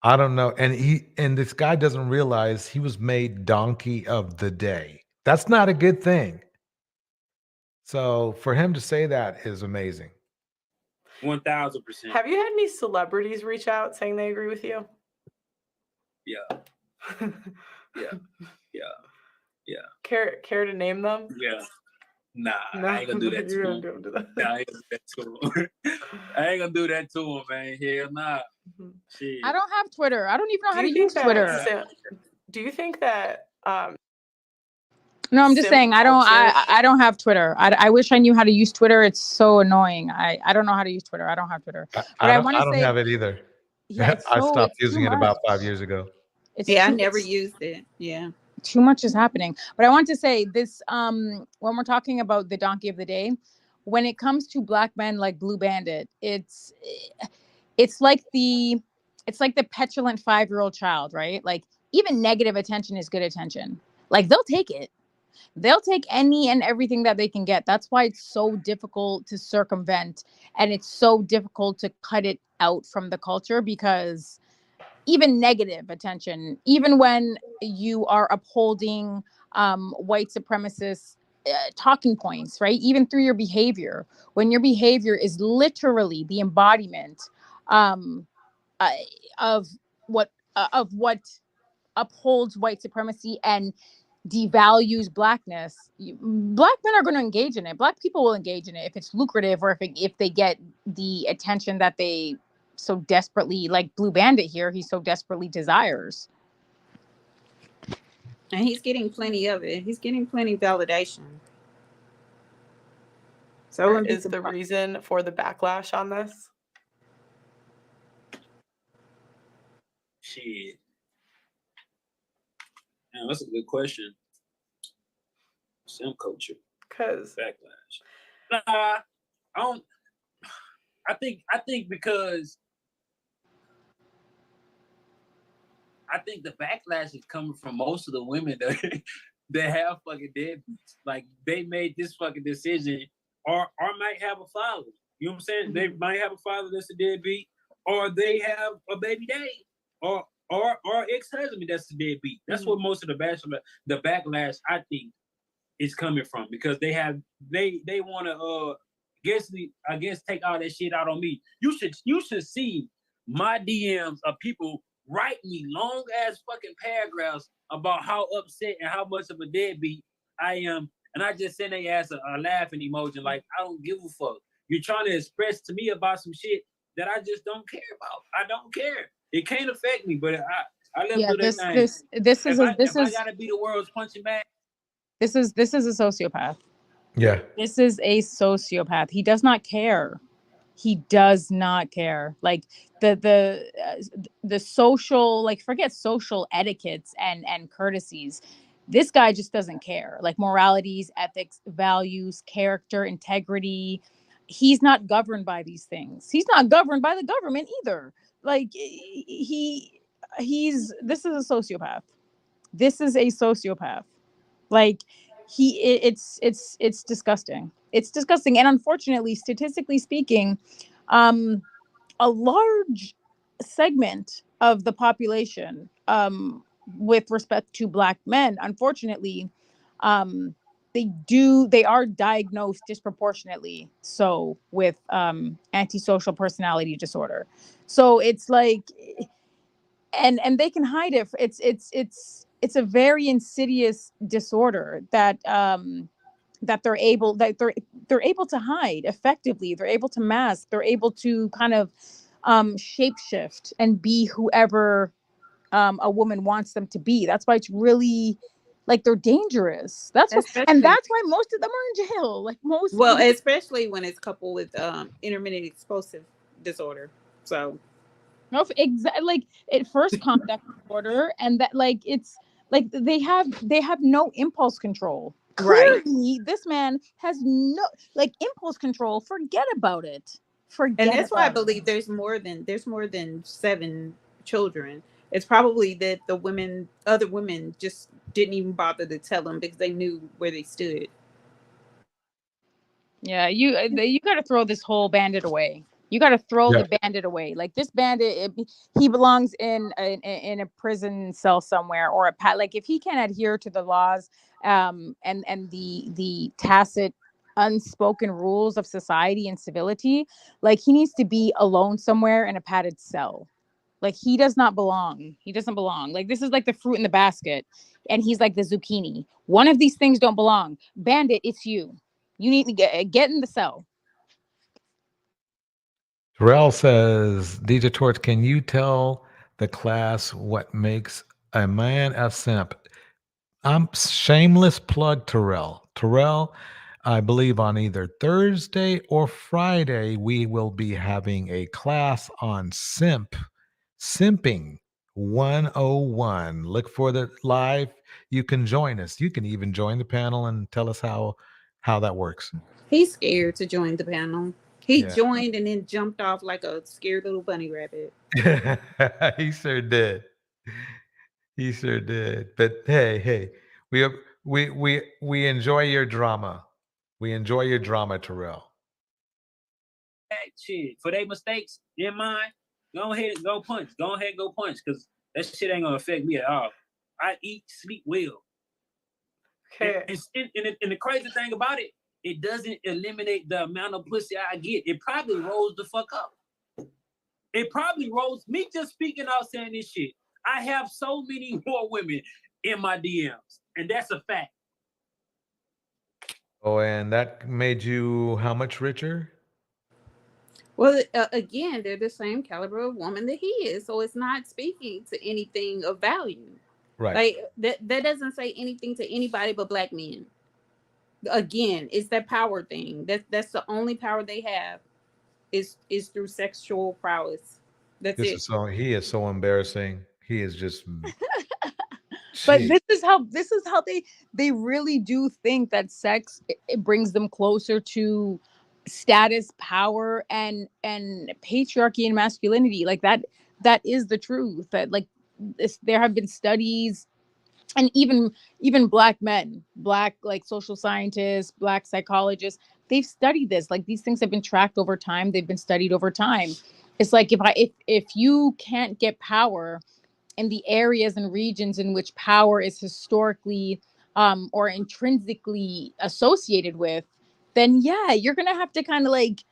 I don't know. And this guy doesn't realize he was made donkey of the day. That's not a good thing. So for him to say that is amazing. 1000%. Have you had any celebrities reach out saying they agree with you? Yeah. Yeah. Care to name them? Yeah. Nah, No, I ain't gonna do that you to don't him. do that. Nah, I ain't gonna do that to him. I ain't gonna do that to him, man. Hell nah. Shit. I don't have Twitter. I don't even know how to you use think Twitter. that- do you think that No, I'm just simp saying I don't have Twitter. I wish I knew how to use Twitter. It's so annoying. I don't know how to use Twitter. I don't have Twitter. But I want to I don't say have it either. yeah, I stopped it's too using it about much. 5 years ago. I never used it. Yeah. Too much is happening. But I want to say this, when we're talking about the donkey of the day, when it comes to black men like Blue Bandit, it's like the petulant 5-year-old child, right? Like even negative attention is good attention. Like they'll take it. They'll take any and everything that they can get. That's why it's so difficult to circumvent, and it's so difficult to cut it out from the culture, because even negative attention, even when you are upholding white supremacist talking points, right? Even through your behavior, when your behavior is literally the embodiment of what upholds white supremacy and devalues blackness, black men are going to engage in it. Black people will engage in it if it's lucrative, or if they get the attention that they so desperately, like Blue Bandit here, he so desperately desires. And he's getting plenty of it. He's getting plenty of validation. So is the reason for the backlash on this? Shit. Man, that's a good question. Sim culture. Because backlash. Nah, I don't. I think because I think the backlash is coming from most of the women that have fucking deadbeats. Like they made this fucking decision, or might have a father. You know what I'm saying? Mm-hmm. They might have a father that's a deadbeat, or they have a baby daddy, or ex-husband that's a deadbeat. That's what most of the backlash I think is coming from, because they want to I guess take all that shit out on me. You should see my DMs of people write me long ass fucking paragraphs about how upset and how much of a deadbeat I am, and I just send their ass a laughing emoji like I don't give a fuck. You're trying to express to me about some shit that I just don't care about. I don't care. It can't affect me, but I live through that thing. This is I gotta be the world's punching bag. This is a sociopath. Yeah. This is a sociopath. He does not care. He does not care. Like the social, like forget social etiquettes and courtesies. This guy just doesn't care. Like moralities, ethics, values, character, integrity. He's not governed by these things. He's not governed by the government either. Like this is a sociopath. This is a sociopath. Like it's disgusting. It's disgusting. And unfortunately, statistically speaking, a large segment of the population, with respect to Black men, unfortunately, they are diagnosed disproportionately so with antisocial personality disorder. So it's like, and they can hide it. It's a very insidious disorder that they're able to hide effectively. They're able to mask. They're able to kind of shapeshift and be whoever a woman wants them to be. That's why it's really like they're dangerous. And that's why most of them are in jail. Like most. Well, especially when it's coupled with intermittent explosive disorder. So. No, exactly. Like it first conduct disorder, and that like it's like they have no impulse control. Clearly, this man has no like impulse control. Forget about it. And that's why I believe there's more than 7 children. It's probably that other women just didn't even bother to tell them because they knew where they stood. Yeah, you got to throw this whole bandit away. You got to throw the bandit away. Like this bandit, he belongs in a prison cell somewhere, or like if he can't adhere to the laws, and the tacit, unspoken rules of society and civility, like he needs to be alone somewhere in a padded cell. Like he does not belong. He doesn't belong. Like this is like the fruit in the basket, and he's like the zucchini. One of these things don't belong. Bandit, it's you. You need to get in the cell. Terrell says, DJ Torch, can you tell the class what makes a man a simp? I'm shameless plug Terrell. Terrell, I believe on either Thursday or Friday, we will be having a class on simping 101. Look for the live. You can join us. You can even join the panel and tell us how that works. He's scared to join the panel. He joined and then jumped off like a scared little bunny rabbit. He sure did. He sure did. But hey, we enjoy your drama. We enjoy your drama, Terrell. Shit, for their mistakes in mind, go ahead and go punch. Go ahead and go punch, because that shit ain't gonna affect me at all. I eat, sleep well. Okay. And the crazy thing about it, it doesn't eliminate the amount of pussy I get. It probably rolls the fuck up. It probably rolls. Me just speaking out saying this shit, I have so many more women in my DMs, and that's a fact. Oh, and that made you how much richer? Well, again, they're the same caliber of woman that he is, so it's not speaking to anything of value. Right. Like that doesn't say anything to anybody but black men. Again, it's that power thing. That's the only power they have is through sexual prowess. That's it. He is so embarrassing. He is just But this is how they really do think that sex it brings them closer to status, power, and patriarchy and masculinity. Like that is the truth. That like there have been studies, and even black men, black like social scientists, black psychologists, they've studied this. Like these things have been tracked over time. They've been studied over time. It's like if you can't get power in the areas and regions in which power is historically or intrinsically associated with, then yeah, you're gonna have to kind of like,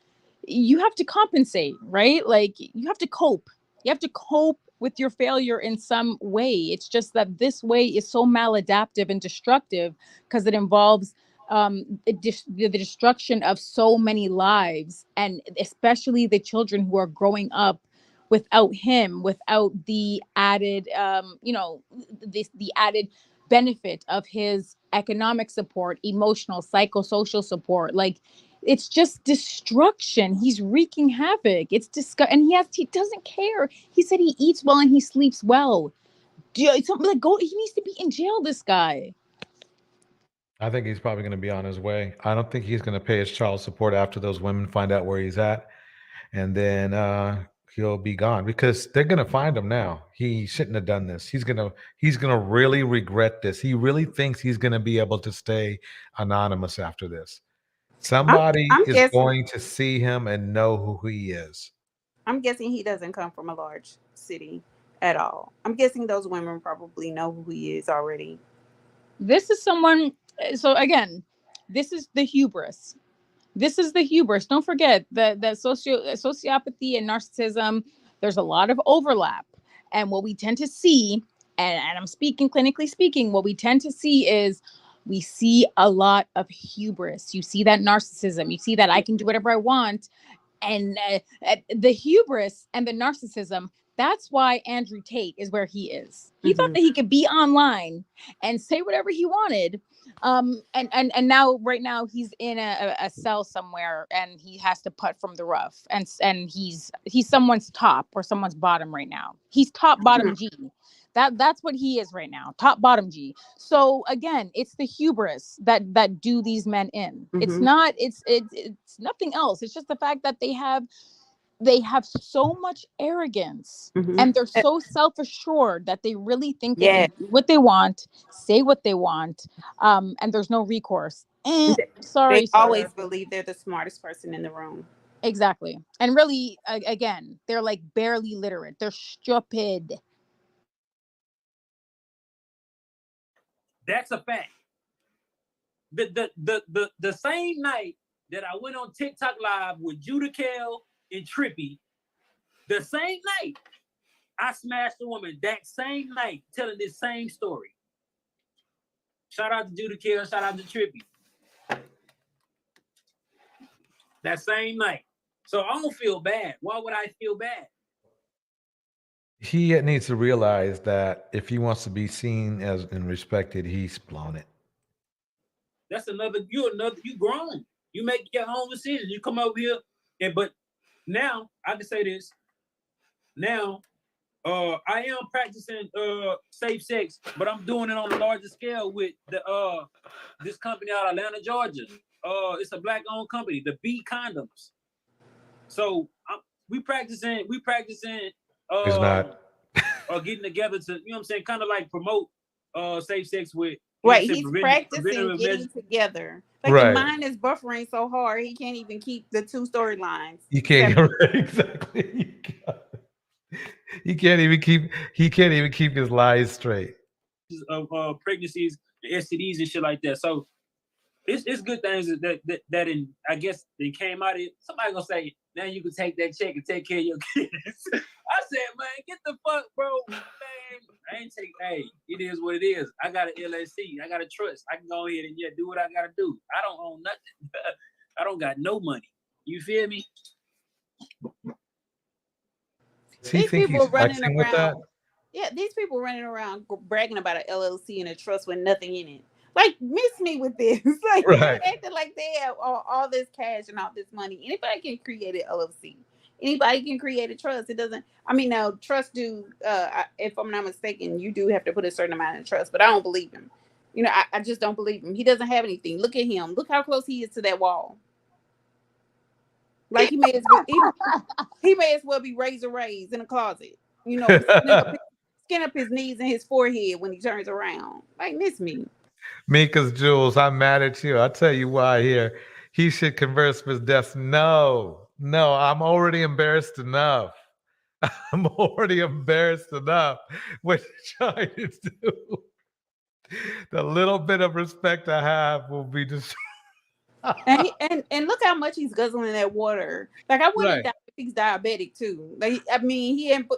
you have to compensate, right? Like you have to cope. You have to cope with your failure in some way. It's just that this way is so maladaptive and destructive because it involves the destruction of so many lives, and especially the children who are growing up without him, without the added the added benefit of his economic support, emotional, psychosocial support. Like it's just destruction. He's wreaking havoc. It's and he doesn't care. He said he eats well and he sleeps well. Something like he needs to be in jail, this guy. I think he's probably going to be on his way. I don't think he's going to pay his child support after those women find out where he's at. And then he'll be gone because they're going to find him now. He shouldn't have done this. He's going to really regret this. He really thinks he's going to be able to stay anonymous after this. Somebody is going to see him and know who he is. I'm guessing he doesn't come from a large city at all. I'm guessing those women probably know who he is already. This is someone. So again, this is the hubris. This is the hubris. Don't forget that sociopathy and narcissism, there's a lot of overlap. And what we tend to see, and I'm speaking clinically speaking, what we tend to see is we see a lot of hubris. You see that narcissism. You see that I can do whatever I want. And the hubris and the narcissism, that's why Andrew Tate is where he is. He thought that he could be online and say whatever he wanted. And now right now he's in a cell somewhere and he has to putt from the rough, and he's someone's top or someone's bottom right now. He's top bottom G. That's what he is right now, top bottom G. So again, it's the hubris that do these men in. It's not it's nothing else. It's just the fact that they have so much arrogance and they're so self-assured that they really think they can do what they want, say what they want, and there's no recourse. Sorry, They always sir. believe they're the smartest person in the room. Exactly. And really, again, they're like barely literate. They're stupid. That's a fact. The same night that I went on TikTok Live with Judah Kell and Trippy, the same night I smashed a woman. That same night, telling this same story. Shout out to Judah Kell. Shout out to Trippy. That same night. So I don't feel bad. Why would I feel bad? He needs to realize that if he wants to be seen as and respected, he's blown it. That's you grown. You make your own decisions. You come over here but now I can say this. Now, I am practicing safe sex, but I'm doing it on a larger scale with the this company out of Atlanta, Georgia. It's a black-owned company, the B Condoms. So we practicing. It's not. Getting together to, you know what I'm saying, kind of like promote safe sex with. Right, he's practicing getting together. Like right. His mind is buffering so hard he can't even keep the two storylines. You can't exactly. He can't even keep his lies straight. Of pregnancies, STDs, and shit like that. So it's good things that in, I guess they came out of it. Somebody gonna say, now you can take that check and take care of your kids. I said, man, get the fuck, bro. Man, I ain't take. Hey, it is what it is. I got an LLC. I got a trust. I can go ahead and do what I gotta do. I don't own nothing. I don't got no money. You feel me? These people running around. Yeah, these people running around bragging about an LLC and a trust with nothing in it. Like, miss me with this. Like, right. Acting like they have all this cash and all this money. Anybody can create an LLC. Anybody can create a trust. It doesn't. I mean, now trust do. If I'm not mistaken, you do have to put a certain amount in trust. But I don't believe him. You know, I just don't believe him. He doesn't have anything. Look at him. Look how close he is to that wall. Like he may as well be razor raised in a closet. You know, skin up his knees and his forehead when he turns around. Like, miss me. Mika's Jules, I'm mad at you. I'll tell you why here. He should converse with death. No, I'm already embarrassed enough. I'm already embarrassed enough. What you're trying to do. The little bit of respect I have will be just. and look how much he's guzzling that water. Like, I wonder if he's diabetic too. Like, I mean, he ain't.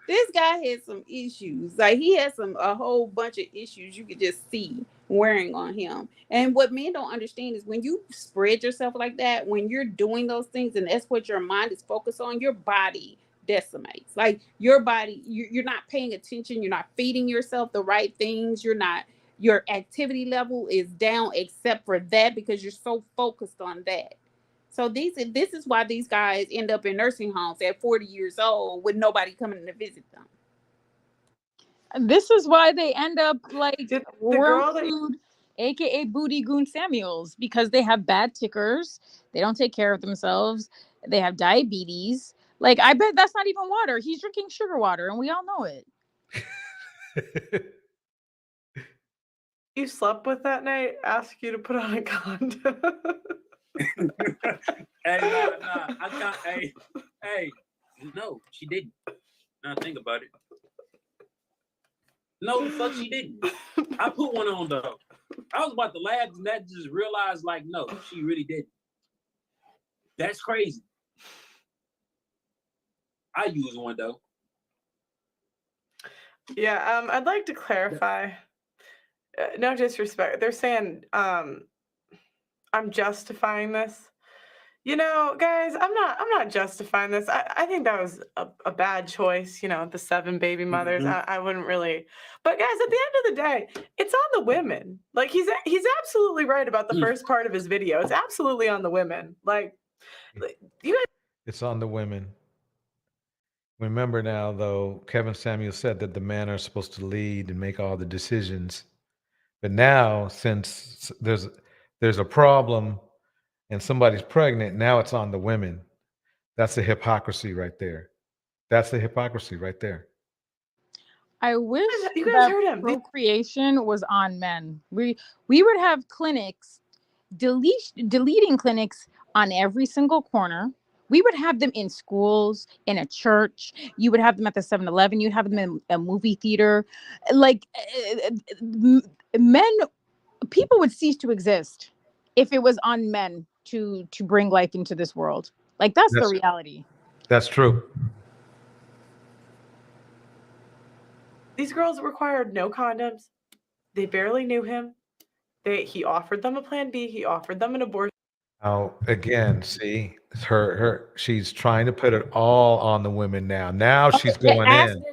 This guy has some issues. Like, he has a whole bunch of issues you could just see wearing on him. And what men don't understand is when you spread yourself like that, when you're doing those things and that's what your mind is focused on, your body decimates. Like, your body, you're not paying attention. You're not feeding yourself the right things. Your activity level is down except for that because you're so focused on that. So this is why these guys end up in nursing homes at 40 years old with nobody coming to visit them. This is why they end up like worm food, aka Booty Goon Samuels, because they have bad tickers. They don't take care of themselves. They have diabetes. Like, I bet that's not even water. He's drinking sugar water, and we all know it. You slept with that night? Ask you to put on a condom. Hey, nah. I can't. Hey, no, she didn't. Now think about it. No, the fuck she didn't. I put one on though. I was about to laugh and that just realized, like, no, she really didn't. That's crazy. I use one though. Yeah, I'd like to clarify. No disrespect. They're saying I'm justifying this. You know, guys, I'm not justifying this. I think that was a bad choice, you know, the 7 baby mothers. Mm-hmm. I wouldn't really. But guys, at the end of the day, it's on the women. Like, he's absolutely right about the first part of his video. It's absolutely on the women. Like, you guys. It's on the women. Remember now, though, Kevin Samuel said that the men are supposed to lead and make all the decisions. But now, since there's a problem and somebody's pregnant, now it's on the women. That's the hypocrisy right there. I wish You guys that heard him. procreation was on men. We would have clinics, deleting clinics on every single corner. We would have them in schools, in a church. You would have them at the 7-Eleven. You'd have them in a movie theater. Like men, people would cease to exist if it was on men to bring life into this world. Like that's the reality. That's true. These girls required no condoms. They barely knew him. He offered them a plan B. He offered them an abortion. Now, again, see, she's trying to put it all on the women now. Now she's going after in.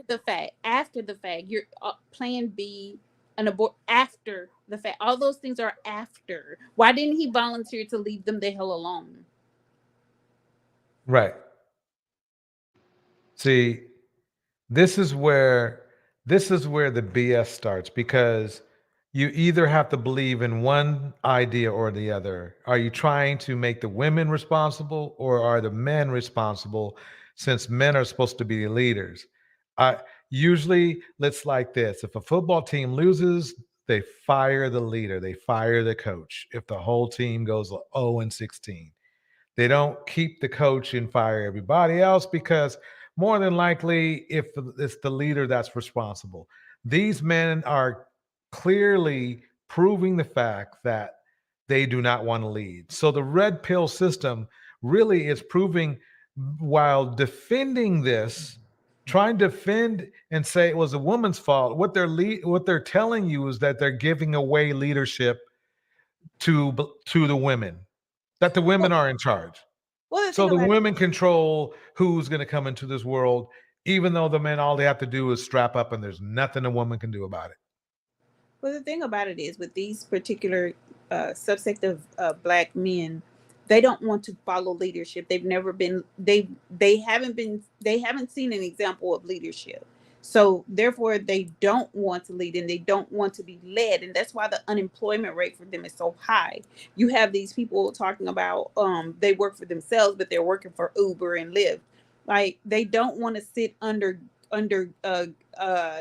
After the fact, your plan B, an abort after the fact. All those things are after. Why didn't he volunteer to leave them the hell alone? Right. See, this is where the BS starts, because you either have to believe in one idea or the other. Are you trying to make the women responsible, or are the men responsible, since men are supposed to be the leaders? Usually it's like this. If a football team loses, they fire the leader, they fire the coach. If the whole team goes 0-16, they don't keep the coach and fire everybody else, because more than likely, if it's the leader that's responsible. These men are clearly proving the fact that they do not want to lead. So the red pill system really is proving, while defending this, trying to defend and say it was a woman's fault. What they're telling you is that they're giving away leadership to the women, that the women are in charge. So the women control who's going to come into this world, even though the men, all they have to do is strap up, and there's nothing a woman can do about it. Well, the thing about it is, with these particular subsect of Black men, they don't want to follow leadership. They've never been. They haven't seen an example of leadership. So therefore, they don't want to lead, and they don't want to be led, and that's why the unemployment rate for them is so high. You have these people talking about they work for themselves, but they're working for Uber and Lyft. Like, they don't want to sit under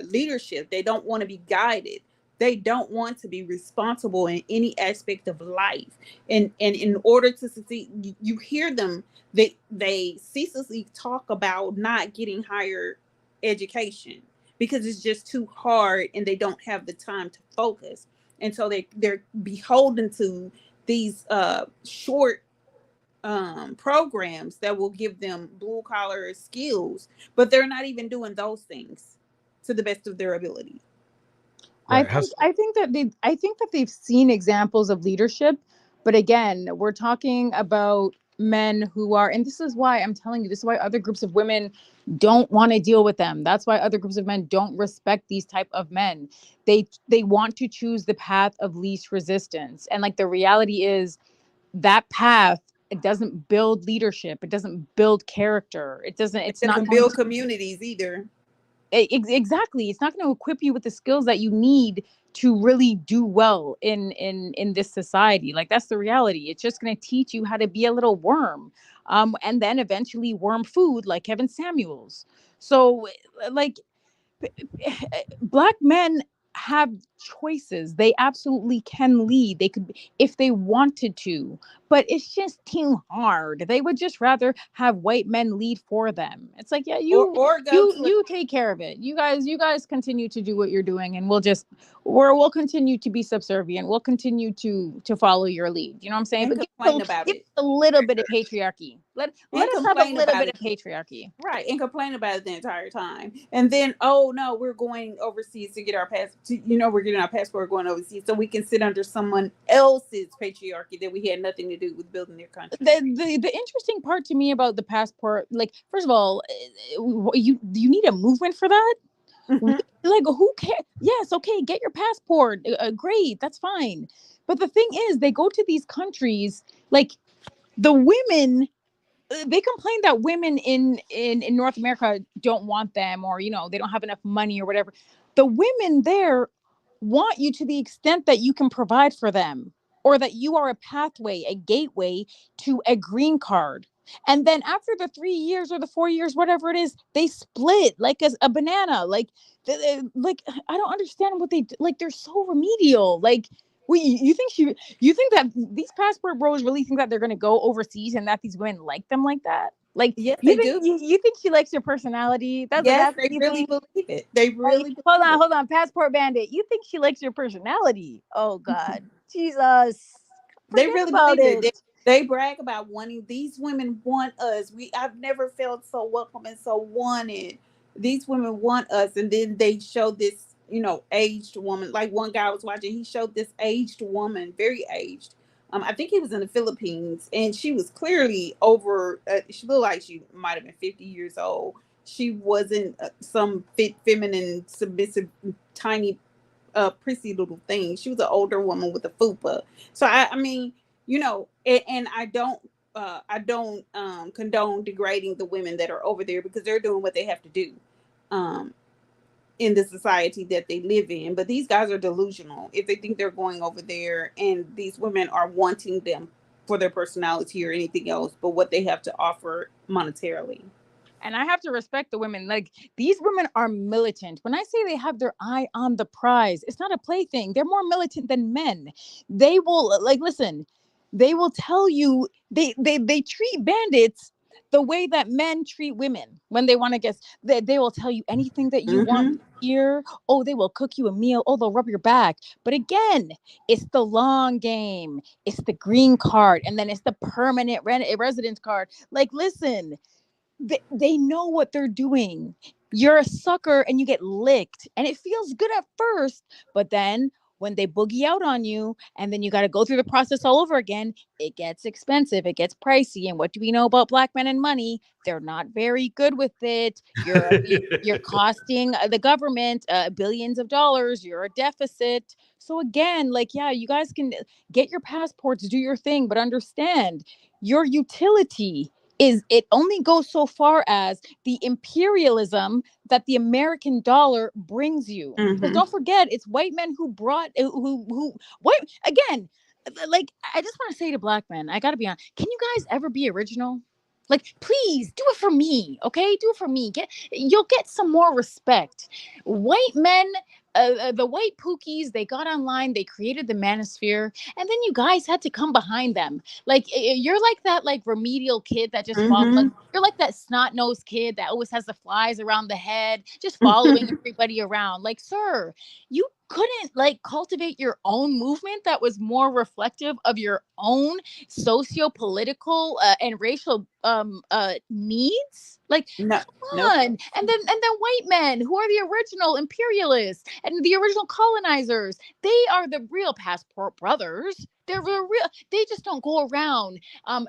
leadership. They don't want to be guided. They don't want to be responsible in any aspect of life. And in order to succeed, you hear them. They ceaselessly talk about not getting higher education because it's just too hard, and they don't have the time to focus. And so they're beholden to these short programs that will give them blue collar skills, but they're not even doing those things to the best of their ability. I think that they've seen examples of leadership, but again, we're talking about men who are, and this is why I'm telling you, this is why other groups of women don't want to deal with them. That's why other groups of men don't respect these type of men. They want to choose the path of least resistance, and like the reality is that path, it doesn't build leadership, it doesn't build character, it doesn't build communities either. Exactly. It's not going to equip you with the skills that you need to really do well in this society. Like, that's the reality. It's just going to teach you how to be a little worm, and then eventually worm food like Kevin Samuels. So, like, Black men have choices. They absolutely can lead. They could, if they wanted to, but it's just too hard. They would just rather have white men lead for them. It's like, yeah, you take care of it. You guys continue to do what you're doing, and we'll continue to be subservient. We'll continue to follow your lead. You know what I'm saying? And but give a little bit of patriarchy. Let us have a little bit of patriarchy. Right, and complain about it the entire time. And then, oh no, we're going overseas to get our we're getting our passport going overseas so we can sit under someone else's patriarchy that we had nothing to do with building their country. The interesting part to me about the passport, like, first of all, you need a movement for that. Mm-hmm. Like, who cares? Yes, okay, get your passport. Great, that's fine. But the thing is, they go to these countries, like, the women, they complain that women in North America don't want them, or they don't have enough money or whatever. The women there want you to the extent that you can provide for them, or that you are a pathway, a gateway to a green card, And then after the 3 years or the 4 years, whatever it is, they split like a banana. Like I don't understand what they like. They're so remedial. Like, wait, you think that these passport bros really think that they're gonna go overseas and that these women like them like that? Like, Yes, you they think do. you think she likes your personality? That's Yes, what they you really think? believe it. They really Hold believe on, passport bandit. You think she likes your personality? Oh God, Jesus, They forget really about believe it. it. They brag about wanting, these women want us. I've never felt so welcome and so wanted. These women want us, and then they show this, aged woman. Like one guy I was watching, he showed this aged woman, very aged. I think he was in the Philippines, and she was clearly over. She looked like she might have been 50 years old. She wasn't some fit, feminine, submissive, tiny prissy little thing. She was an older woman with a fupa. So I mean, and I don't condone degrading the women that are over there, because they're doing what they have to do um in the society that they live in. But these guys are delusional if they think they're going over there and these women are wanting them for their personality or anything else but what they have to offer monetarily. And I have to respect the women. Like, these women are militant. When I say they have their eye on the prize, it's not a plaything. They're more militant than men. They will, like, listen, they will tell you they treat bandits the way that men treat women when they want to guess. They will tell you anything that you want to hear. Oh, they will cook you a meal. Oh, they'll rub your back. But again, it's the long game. It's the green card, and then it's the permanent residence card. Like, listen, they know what they're doing. You're a sucker and you get licked, and it feels good at first, but then when they boogie out on you and then you got to go through the process all over again, it gets expensive, it gets pricey. And what do we know about black men and money? They're not very good with it. You're costing the government billions of dollars. You're a deficit. So again, like, yeah, you guys can get your passports, do your thing, but understand your utility is, it only goes so far as the imperialism that the American dollar brings you. Because don't forget, it's white men who brought who what again. Like, I just want to say to black men, I gotta be honest. Can you guys ever be original? Like, please do it for me, okay? Do it for me. You'll get some more respect. White men, the white pookies, they got online, they created the manosphere, and then you guys had to come behind them. Like, you're like that, like, remedial kid that just follows. Like, you're like that snot-nosed kid that always has the flies around the head, just following everybody around. Like, sir, you couldn't, like, cultivate your own movement that was more reflective of your own socio-political and racial needs? Like, No, come nope. on. And then white men who are the original imperialists and the original colonizers, they are the real passport brothers. They're the real. They just don't go around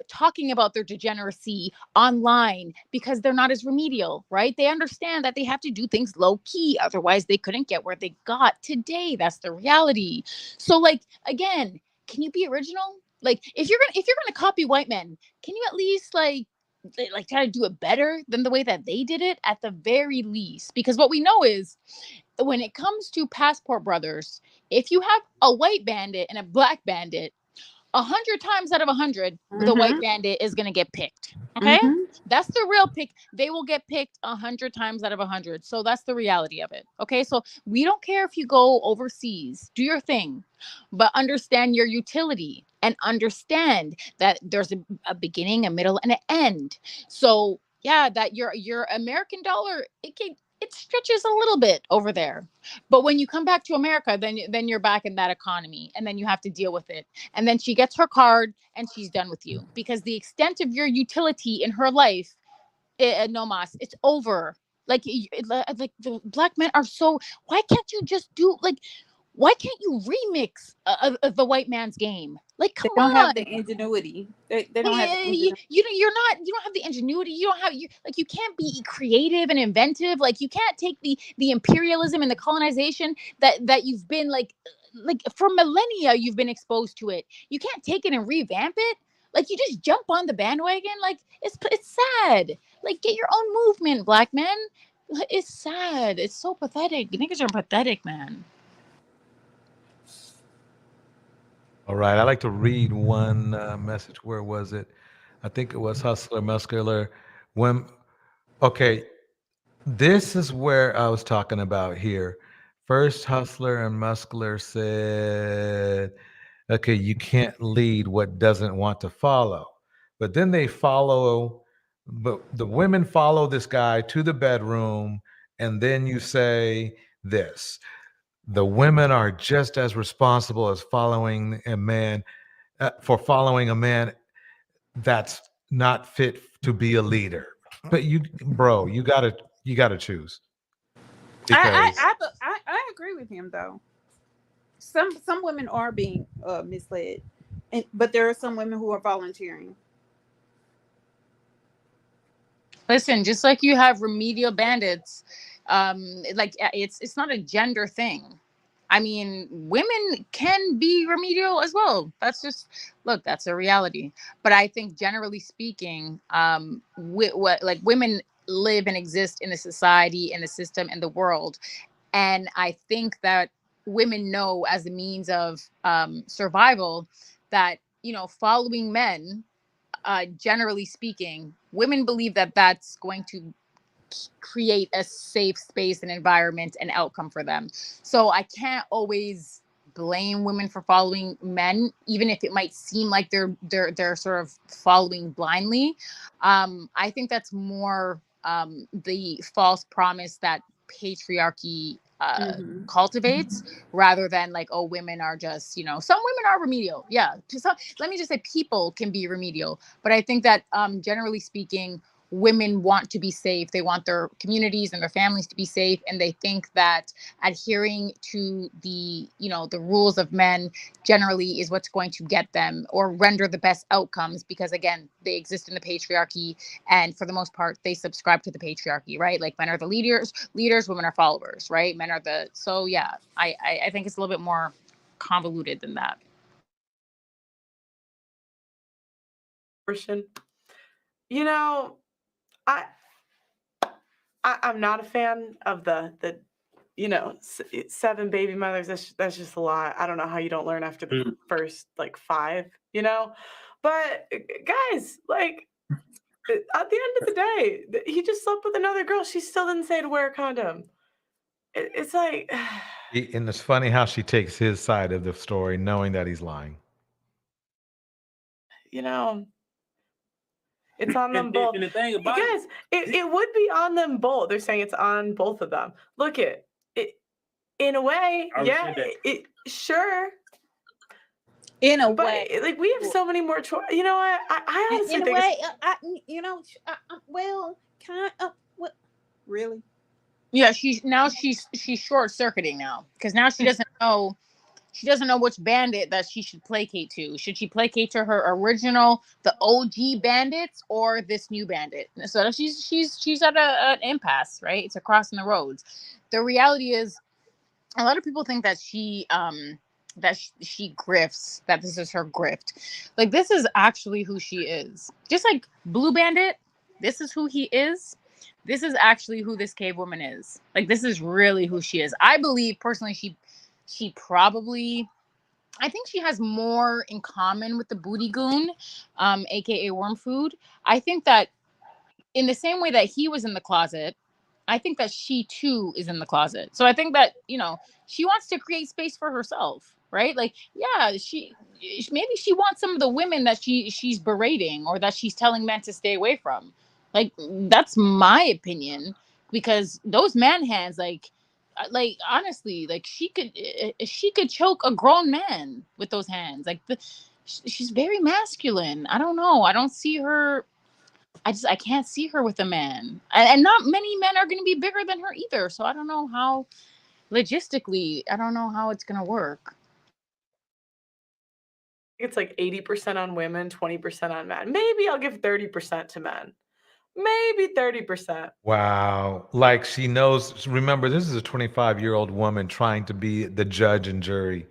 talking about their degeneracy online because they're not as remedial, right? They understand that they have to do things low key, otherwise they couldn't get where they got today. That's the reality. So, like, again, can you be original? Like, if you're gonna copy white men, can you at least like try to do it better than the way that they did it at the very least? Because what we know is, when it comes to passport brothers, if you have a white bandit and a black bandit, 100 times out of 100, the white bandit is going to get picked. Okay? That's the real pick. They will get picked 100 times out of 100. So that's the reality of it. Okay? So we don't care if you go overseas, do your thing, but understand your utility and understand that there's a beginning, a middle, and an end. So yeah, that your American dollar, it stretches a little bit over there. But when you come back to America, then you're back in that economy, and then you have to deal with it. And then she gets her card and she's done with you, because the extent of your utility in her life, no mas, it's over. Like the black men are so. Why can't you just do, like? Why can't you remix the white man's game? Like, They come don't on. have the ingenuity. They don't have the ingenuity. You don't have the ingenuity. You don't have, you can't be creative and inventive. Like, you can't take the imperialism and the colonization that you've been like for millennia you've been exposed to it. You can't take it and revamp it. Like, you just jump on the bandwagon. Like, it's sad. Like, get your own movement, black men. It's sad. It's so pathetic. Niggas are pathetic, man. All right, I like to read one message. Where was it? I think it was Hustler Muscular. When okay, this is where I was talking about here. First, Hustler and Muscular said, okay, you can't lead what doesn't want to follow. But then they follow, but the women follow this guy to the bedroom, and then you say this: the women are just as responsible as following a man for following a man that's not fit to be a leader. But bro, you gotta choose because I agree with him though. Some women are being misled, but there are some women who are volunteering. Listen, just like you have remedial bandits, like it's not a gender thing. I mean, women can be remedial as well. That's just look, that's a reality. But I think generally speaking, like women live and exist in a society, in a system, in the world, and I think that women know as a means of survival that following men, generally speaking, women believe that that's going to create a safe space and environment and outcome for them. So I can't always blame women for following men, even if it might seem like they're sort of following blindly. I think that's more the false promise that patriarchy cultivates, rather than like, oh, women are just, some women are remedial. Yeah. Let me just say people can be remedial. But I think that generally speaking, women want to be safe. They want their communities and their families to be safe. And they think that adhering to the rules of men generally is what's going to get them or render the best outcomes, because again, they exist in the patriarchy. And for the most part, they subscribe to the patriarchy, right? Like men are the leaders, women are followers, right? So yeah, I think it's a little bit more convoluted than that. Christian, I'm not a fan of the 7 baby mothers. That's just a lot. I don't know how you don't learn after the first like 5, but guys, like at the end of the day, he just slept with another girl. She still didn't say to wear a condom. It's like, and it's funny how she takes his side of the story knowing that he's lying. It's on them both. And the thing about guys, it would be on them both. They're saying it's on both of them. Look it in a way, yeah. Sure. In a way, like we have so many more choices. You know what? I honestly in a think way, what? Really? Yeah, she's short circuiting now, because now she doesn't know. She doesn't know which bandit that she should placate to. Should she placate to her original, the OG bandits, or this new bandit? So she's at an impasse, right? It's a crossing the roads. The reality is, a lot of people think that she grifts, that this is her grift. Like, this is actually who she is. Just like Blue Bandit, this is who he is. This is actually who this cave woman is. Like, this is really who she is. I believe personally she probably, I think she has more in common with the Booty Goon, aka Worm Food. I think that in the same way that he was in the closet, I think that she too is in the closet. So I think that, she wants to create space for herself, right? Like, yeah, maybe she wants some of the women that she's berating or that she's telling men to stay away from. Like, that's my opinion, because those man hands, like honestly, like she could choke a grown man with those hands. Like, she's very masculine. I don't know. I don't see her. I can't see her with a man, and not many men are going to be bigger than her either. So I don't know how, logistically, I don't know how it's going to work. it's like 80% on women, 20% on men. Maybe I'll give 30% to men. Maybe 30%. Wow. Like she knows. Remember, this is a 25-year-old woman trying to be the judge and jury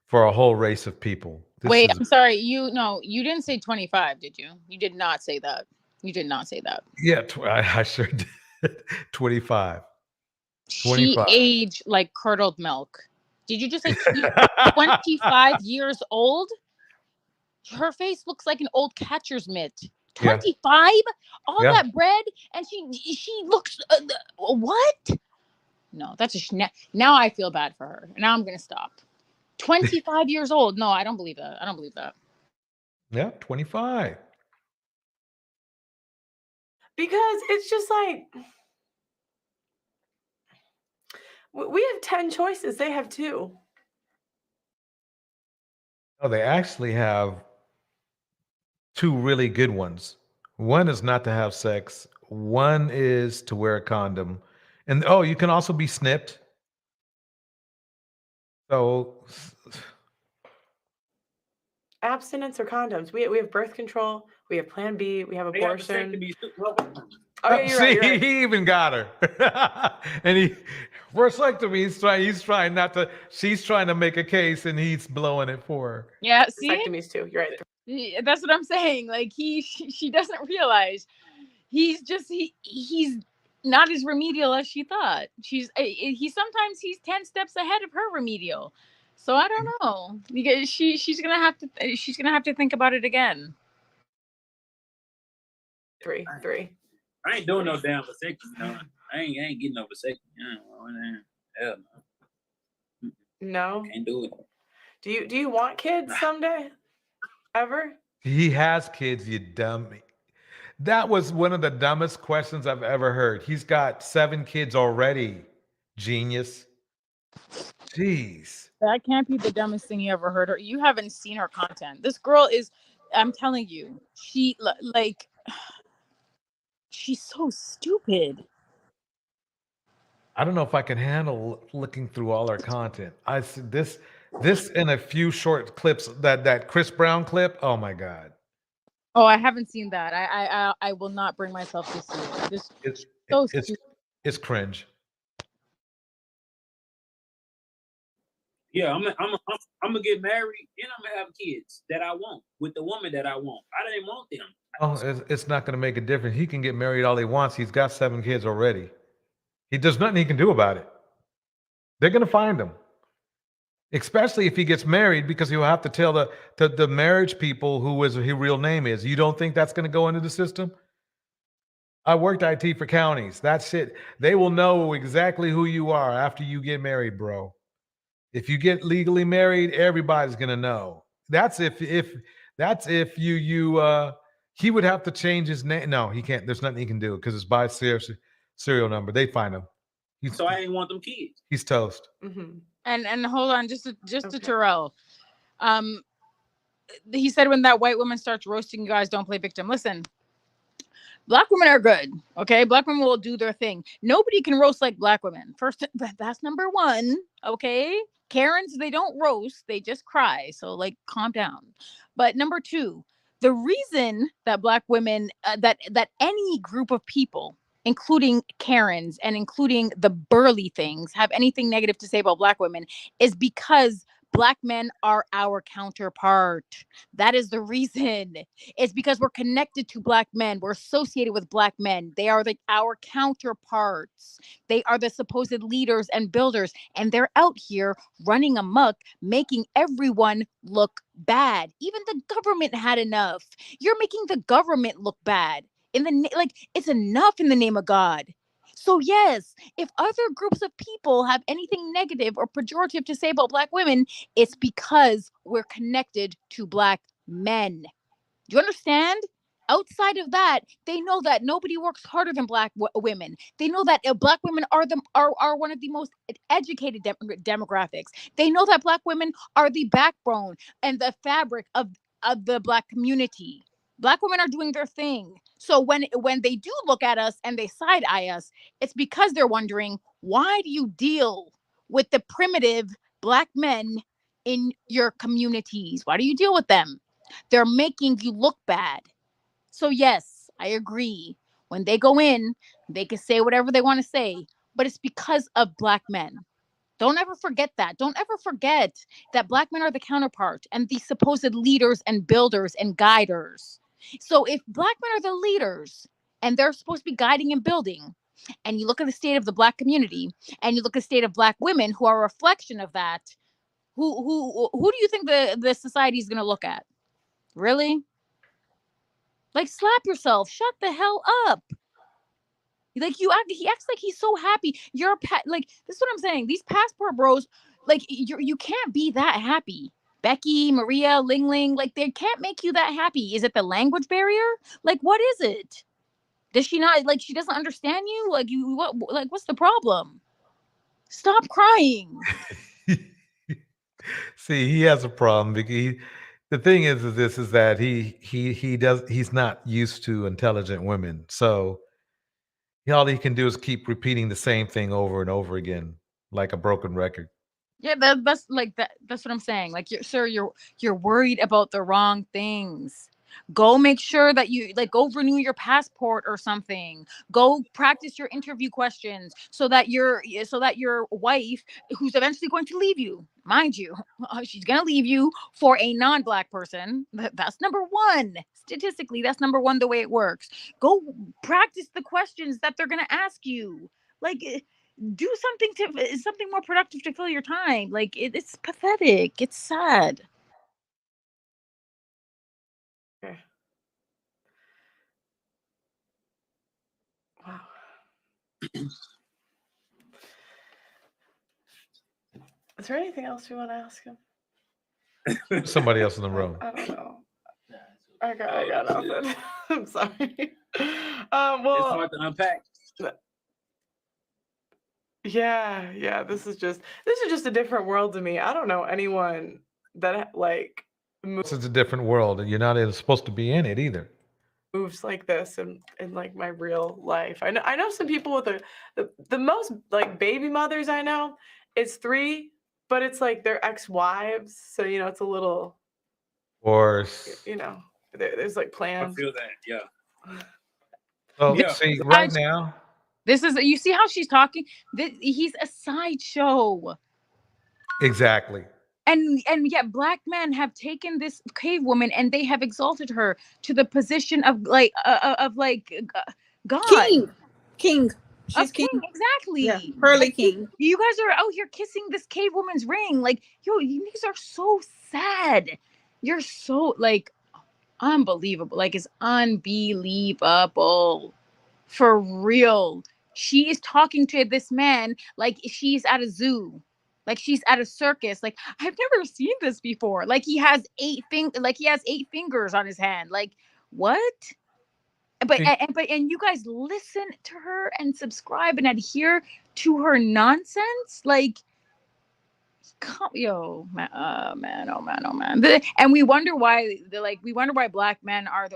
for a whole race of people. Wait, I'm sorry. You didn't say 25, did you? You did not say that. You did not say that. Yeah, I sure did. 25. She aged like curdled milk. Did you just say 25 years old? Her face looks like an old catcher's mitt. Yeah. 25, all Yeah. that bread, and she looks what? No, that's now I feel bad for her. Now I'm gonna stop. 25 years old. No, I don't believe that. I don't believe that. Yeah, 25. Because it's just like we have 10 choices. They have 2. Oh, they actually have 2 really good ones. One is not to have sex. One is to wear a condom. And oh, you can also be snipped. So Abstinence or condoms. We have birth control. We have Plan B. We have They have abortion. vasectomies too. Oh yeah, you're right. You're right. he even got her. And he vasectomy, he's trying not to, she's trying to make a case and he's blowing it for her. Yeah, see, Vasectomies too. You're right. that's what I'm saying. Like she doesn't realize he's not as remedial as she thought. He's 10 steps ahead of her remedial. So I don't know, because she's gonna have to think about it again. 3. I ain't doing no damn vasectomy. No. I ain't getting no vasectomy. Hell no. No. Can't do it. Do you want kids someday? Ever? He has kids, you dummy. That was one of the dumbest questions I've ever heard. He's got 7 kids already. Genius. Jeez. That can't be the dumbest thing you ever heard. Or you haven't seen her content. This girl is, I'm telling you, she's so stupid. I don't know if I can handle looking through all her content. I see this in a few short clips, that Chris Brown clip. Oh my God. Oh, I haven't seen that. I will not bring myself to see it. It's cringe. Yeah, I'm gonna get married and I'm gonna have kids that I want with the woman that I want. I didn't want them. Oh, it's not going to make a difference. He can get married all he wants. He's got 7 kids already. There's nothing he can do about it. They're going to find him, especially if he gets married, because he'll have to tell the marriage people who his real name is. You don't think that's going to go into the system? I worked IT for counties. That's it. They will know exactly who you are after you get married, bro. If you get legally married, everybody's going to know. That's if he would have to change his name. No, he can't. There's nothing he can do because it's by serial number. They find him. So I ain't want them kids. He's toast. Mm-hmm. And hold on, just to Terrell. He said when that white woman starts roasting you guys, don't play victim. Listen, Black women are good. Okay, Black women will do their thing. Nobody can roast like Black women. First, that's number 1. Okay, Karens, they don't roast, they just cry. So like, calm down. But number 2, the reason that Black women, that any group of people, including Karens and including the burly things, have anything negative to say about Black women is because Black men are our counterpart. That is the reason. It's because we're connected to Black men. We're associated with Black men. They are our counterparts. They are the supposed leaders and builders. And they're out here running amok, making everyone look bad. Even the government had enough. You're making the government look bad. It's enough in the name of God. So yes, if other groups of people have anything negative or pejorative to say about Black women, it's because we're connected to Black men. Do you understand? Outside of that, they know that nobody works harder than Black women. They know that Black women are one of the most educated demographics. They know that Black women are the backbone and the fabric of the Black community. Black women are doing their thing. So when they do look at us and they side eye us, it's because they're wondering, why do you deal with the primitive Black men in your communities? Why do you deal with them? They're making you look bad. So yes, I agree. When they go in, they can say whatever they want to say, but it's because of Black men. Don't ever forget that. Don't ever forget that Black men are the counterpart and the supposed leaders and builders and guiders. So if Black men are the leaders and they're supposed to be guiding and building, and you look at the state of the Black community and you look at the state of Black women who are a reflection of that, who do you think the society is going to look at? Really? Like, slap yourself. Shut the hell up. Like, he acts like he's so happy. You're like, this is what I'm saying. These passport bros, like, you can't be that happy. Becky, Maria, Ling Ling, like, they can't make you that happy. Is it the language barrier? Like, what is it? Does she not, like, she doesn't understand you? Like, what's the problem? Stop crying. See, he has a problem because the thing is that he's not used to intelligent women. So all he can do is keep repeating the same thing over and over again, like a broken record. Yeah, that's what I'm saying. Like, you're worried about the wrong things. Go make sure that you, like, go renew your passport or something. Go practice your interview questions so that your wife, who's eventually going to leave you, mind you, she's going to leave you for a non-Black person. That's number one. Statistically, that's number one, the way it works. Go practice the questions that they're going to ask you. Like, do something more productive to fill your time. Like, it's pathetic. It's sad. Okay. Wow. Is there anything else you want to ask him? Somebody else in the room. I don't know. I got nothing. I'm sorry. Well, it's hard to unpack. Yeah. This is just a different world to me. I don't know anyone that like This is a different world, and you're not even supposed to be in it either. Moves like this in like my real life. I know some people with the most like baby mothers I know. It's 3, but it's like their ex-wives. So it's a little. Or there's like plans. I feel that, yeah. Well, see, right now. This is, you see how she's talking? He's a sideshow. Exactly. And yet Black men have taken this cave woman and they have exalted her to the position of God. King. She's king. Exactly. Yeah. Pearly king. You guys are out here kissing this cave woman's ring. Like, yo, you niggas are so sad. You're so, like, unbelievable. Like, it's unbelievable. For real. She is talking to this man like she's at a zoo. Like she's at a circus. Like, I've never seen this before. Like, he has 8 fingers on his hand. Like, what? But you guys listen to her and subscribe and adhere to her nonsense. Like, oh man. And we wonder why Black men are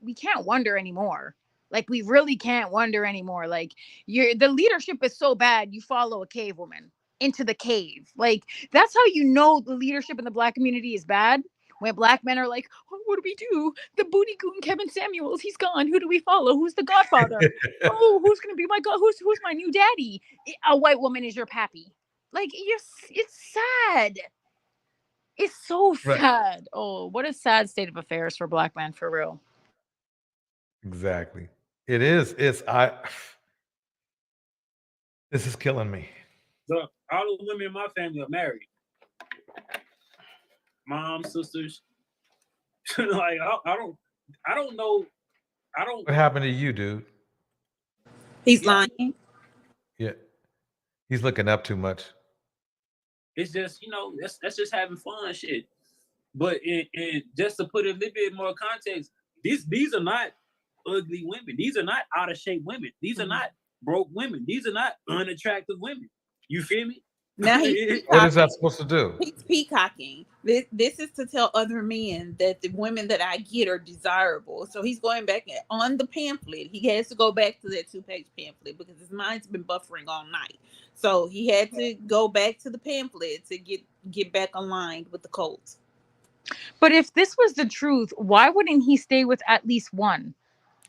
we can't wonder anymore. Like, we really can't wonder anymore. Like, the leadership is so bad. You follow a cave woman into the cave. Like, that's how you know the leadership in the Black community is bad. When Black men are like, oh, what do we do? The booty goon Kevin Samuels, he's gone. Who do we follow? Who's the godfather? Oh, who's gonna be my god? Who's my new daddy? A white woman is your pappy. Like, it's sad. It's so sad. Oh, what a sad state of affairs for Black men, for real. Exactly. It is. This is killing me. So all the women in my family are married. Mom, sisters. Like, I don't know. What happened to you, dude? He's lying. Yeah. He's looking up too much. It's just, that's just having fun shit. But and just to put a little bit more context, these are not ugly women. These are not out of shape women. These are not broke women. These are not unattractive women. You feel me? Now what is that supposed to do? He's peacocking. This is to tell other men that the women that I get are desirable. So he's going back on the pamphlet. He has to go back to that 2-page pamphlet because his mind's been buffering all night. So he had to go back to the pamphlet to get back aligned with the cult. But if this was the truth, why wouldn't he stay with at least one?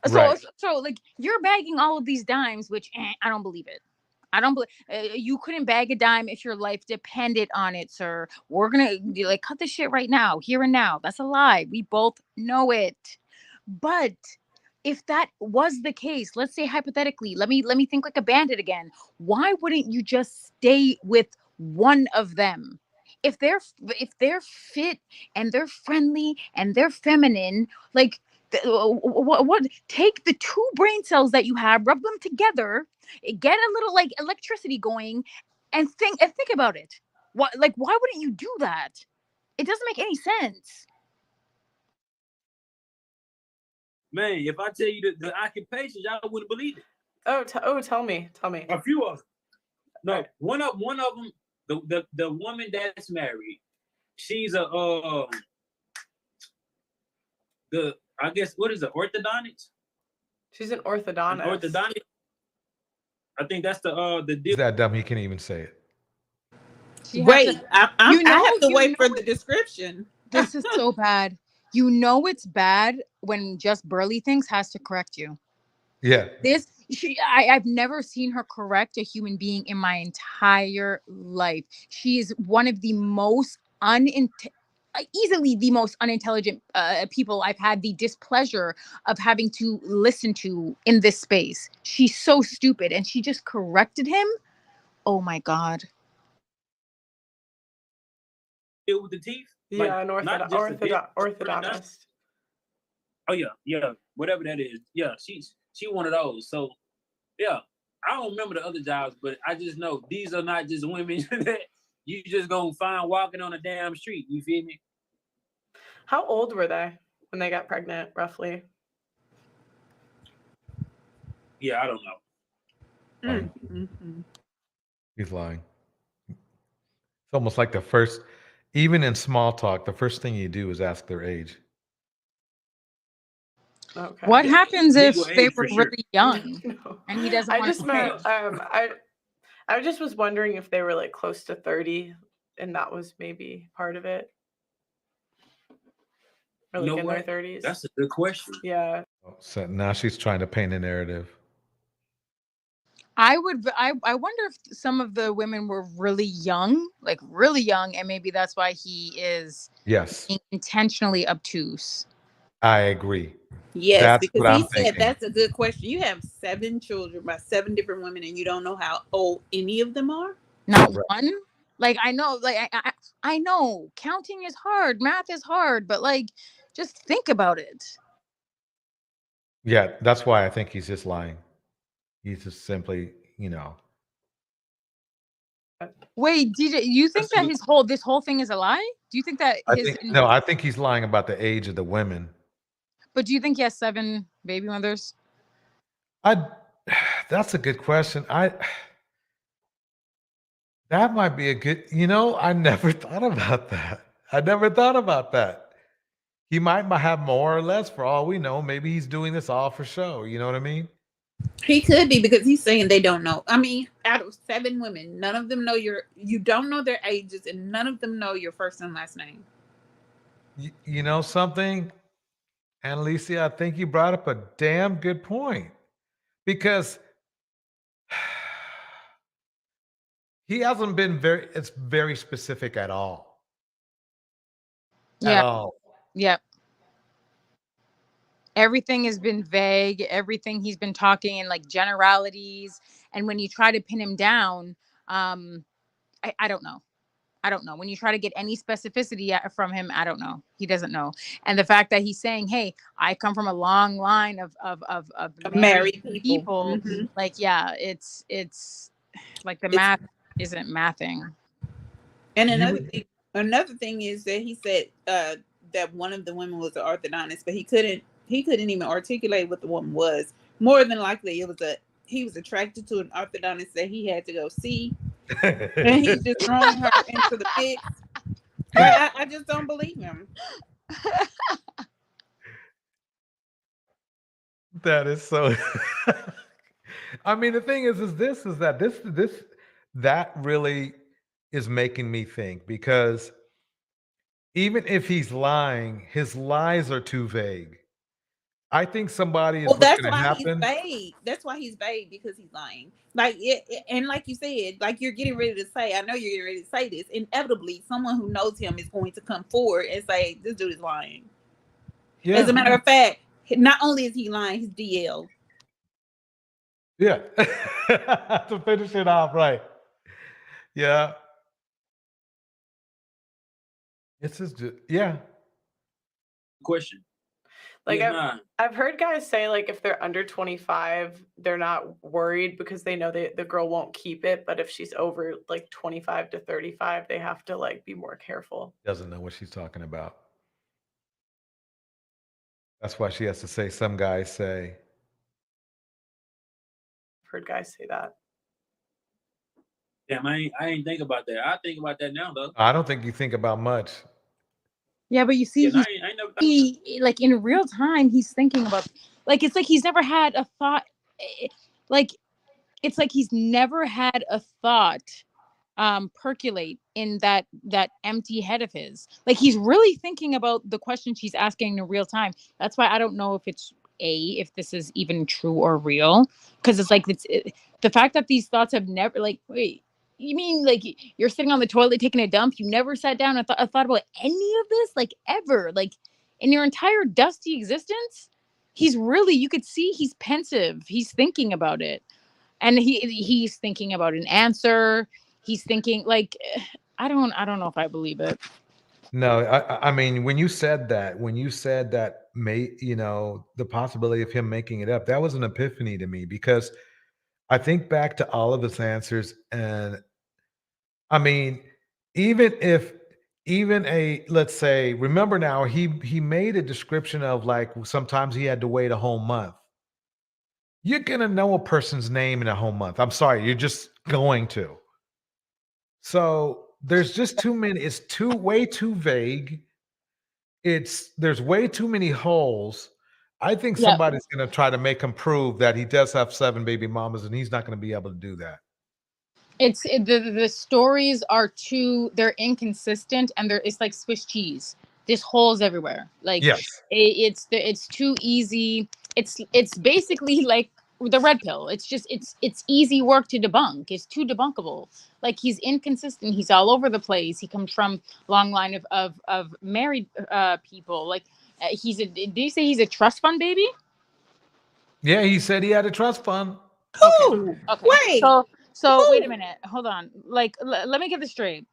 So like, you're bagging all of these dimes, which I don't believe it. I don't believe you couldn't bag a dime if your life depended on it, sir. We're gonna cut this shit right now, here and now. That's a lie. We both know it. But if that was the case, let's say hypothetically, let me think like a bandit again. Why wouldn't you just stay with one of them? If they're fit and they're friendly and they're feminine, like, What? Take the 2 brain cells that you have, rub them together, get a little like electricity going, and think about it. What? Like, why wouldn't you do that? It doesn't make any sense. Man, if I tell you the occupations, y'all wouldn't believe it. Tell me. A few of them. No, one of them, the woman that's married, she's a I guess what is it, orthodontist? She's an orthodontist. Orthodontist. I think that's the deal. He's that dumb he can't even say it. Wait, I have to wait for the it. description. This is so bad. You know it's bad when just Pearly things has to correct you. Yeah. I've never seen her correct a human being in my entire life. She is one of the most easily the most unintelligent people I've had the displeasure of having to listen to in this space. She's so stupid, and she just corrected him. Oh my God. Deal with the teeth? Yeah, an orthodontist. Oh yeah, whatever that is. Yeah, she one of those. So yeah, I don't remember the other jobs, but I just know these are not just women that you just gonna find walking on a damn street. You feel me? How old were they when they got pregnant, roughly? Yeah, I don't know. He's lying. It's almost like the first, even in small talk, the first thing you do is ask their age. Okay. What happens if Legal they age were for sure. really young and he doesn't I want just to meant pay? I just was wondering if they were like close to 30 and that was maybe part of it. Or You like know in what? their 30s. That's a good question. Yeah. So now she's trying to paint a narrative. I wonder if some of the women were really young, and maybe that's why he is Yes, being intentionally obtuse. I agree. Yes, That's because what he I'm said thinking. that's a good question. You have 7 children by 7 different women, and you don't know how old any of them are? Not Right. one. Like I know, I know counting is hard, math is hard, but like just think about it. Yeah, that's why I think he's just lying. He's just simply, Wait, DJ, you think that this whole thing is a lie? Do you think that I think he's lying about the age of the women. But do you think he has 7 baby mothers? That's a good question. That might be a good, I never thought about that. He might have more or less for all we know. Maybe he's doing this all for show. You know what I mean? He could be, because he's saying they don't know. I mean, out of 7 women, none of them know you don't know their ages, and none of them know your first and last name. You know something, Annalisa, I think you brought up a damn good point, because he hasn't been very specific at all. Yeah. At all. Yep. Everything has been vague. Everything he's been talking in like generalities. And when you try to pin him down, I don't know. I don't know. When you try to get any specificity from him, I don't know. He doesn't know. And the fact that he's saying, "Hey, I come from a long line of married people," Mm-hmm. like, yeah, it's like the math isn't mathing. And another thing is that he said that one of the women was an orthodontist, but he couldn't even articulate what the woman was. More than likely, he was attracted to an orthodontist that he had to go see, and he's just throwing her into the mix. But I just don't believe him. That is so. I mean, the thing is that really is making me think, because even if he's lying, his lies are too vague. I think somebody is Well, that's looking to why happen. he's vague. That's why he's vague, because he's lying. Like and like you said, like you're getting ready to say, I know you're getting ready to say this. Inevitably, someone who knows him is going to come forward and say, "This dude is lying." Yeah. As a matter of fact, not only is he lying, he's DL. Yeah. To finish it off, right. Yeah. It's just, yeah. Question. Like Yeah, I've heard guys say like if they're under 25, they're not worried because they know the girl won't keep it. But if she's over like 25 to 35, they have to like be more careful. Doesn't know what she's talking about. That's why she has to say, some guys say. I've heard guys say that. Damn, I ain't think about that. I think about that now though. I don't think you think about much. Yeah, but you see, Yeah, I ain't never. like in real time, he's thinking about, like, it's like he's never had a thought, like, it's like he's never had a thought percolate in that empty head of his. Like, he's really thinking about the question she's asking in real time. That's why I don't know if it's if this is even true or real, because it's like the fact that these thoughts have never, like, wait, you mean like you're sitting on the toilet taking a dump, you never sat down and thought about any of this, like, ever, like, in your entire dusty existence? He's really, you could see he's pensive, he's thinking about it, and he's thinking about an answer. He's thinking, like, I don't know if I believe it. No, I mean, when you said that, the possibility of him making it up, that was an epiphany to me, because I think back to all of his answers, and I mean, let's say, remember now, he made a description of like sometimes he had to wait a whole month. You're gonna know a person's name in a whole month. I'm sorry, you're just going to. So there's just too many. It's way too vague. There's way too many holes. I think Yeah. somebody's gonna try to make him prove that he does have 7 baby mamas, and he's not gonna be able to do that. The stories are they're inconsistent, and it's like Swiss cheese. There's holes everywhere. Like, Yes. It's too easy. It's basically like the red pill. It's just it's easy work to debunk. It's too debunkable. Like, he's inconsistent. He's all over the place. He comes from long line of married people. Like, did you say he's a trust fund baby? Yeah, he said he had a trust fund. Who? Okay. Wait. So Who? wait a minute. Hold on. Like, let me get this straight.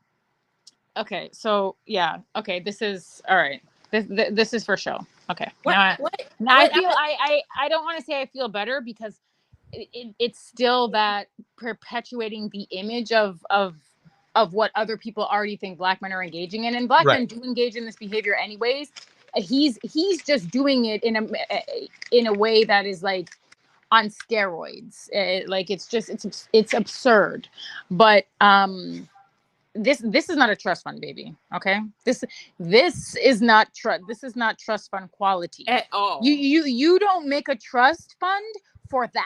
Okay. So yeah. Okay. This is all right. This is for show. Okay. Now I feel I don't want to say I feel better, because it's still that perpetuating the image of what other people already think Black men are engaging in, and Black men do engage in this behavior anyways. He's just doing it in a way that is like on steroids. Like, it's absurd. But this is not a trust fund baby. Okay, this is not trust fund quality At all. You don't make a trust fund for that.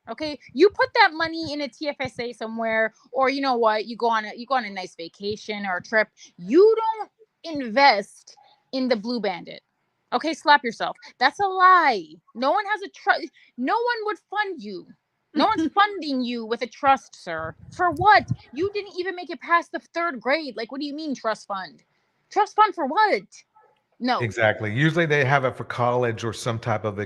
Okay, you put that money in a TFSA somewhere, or you know what, you go on a nice vacation or a trip. You don't invest in the Blue Bandit. Okay, slap yourself. That's a lie. No one has a trust. No one would fund you. No one's funding you with a trust, sir. For what? You didn't even make it past the 3rd grade. Like, what do you mean trust fund? Trust fund for what? No. Exactly. Usually they have it for college or some type of,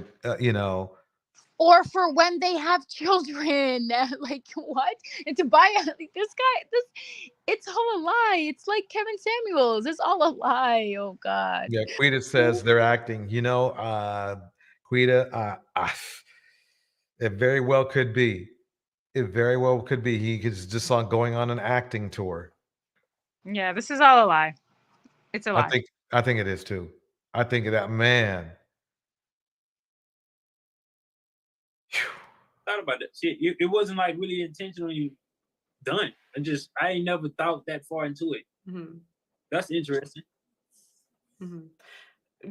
Or for when they have children. Like, what? And to buy like, it's all a lie. It's like Kevin Samuels. It's all a lie. Oh God. Yeah, Quita says they're acting. Quita, it very well could be. It very well could be. He is just going on an acting tour. Yeah, this is all a lie. It's a lie. I think it is too. I think that, man. Thought about that shit. It wasn't like really intentionally done. I ain't never thought that far into it. Mm-hmm. That's interesting. Mm-hmm.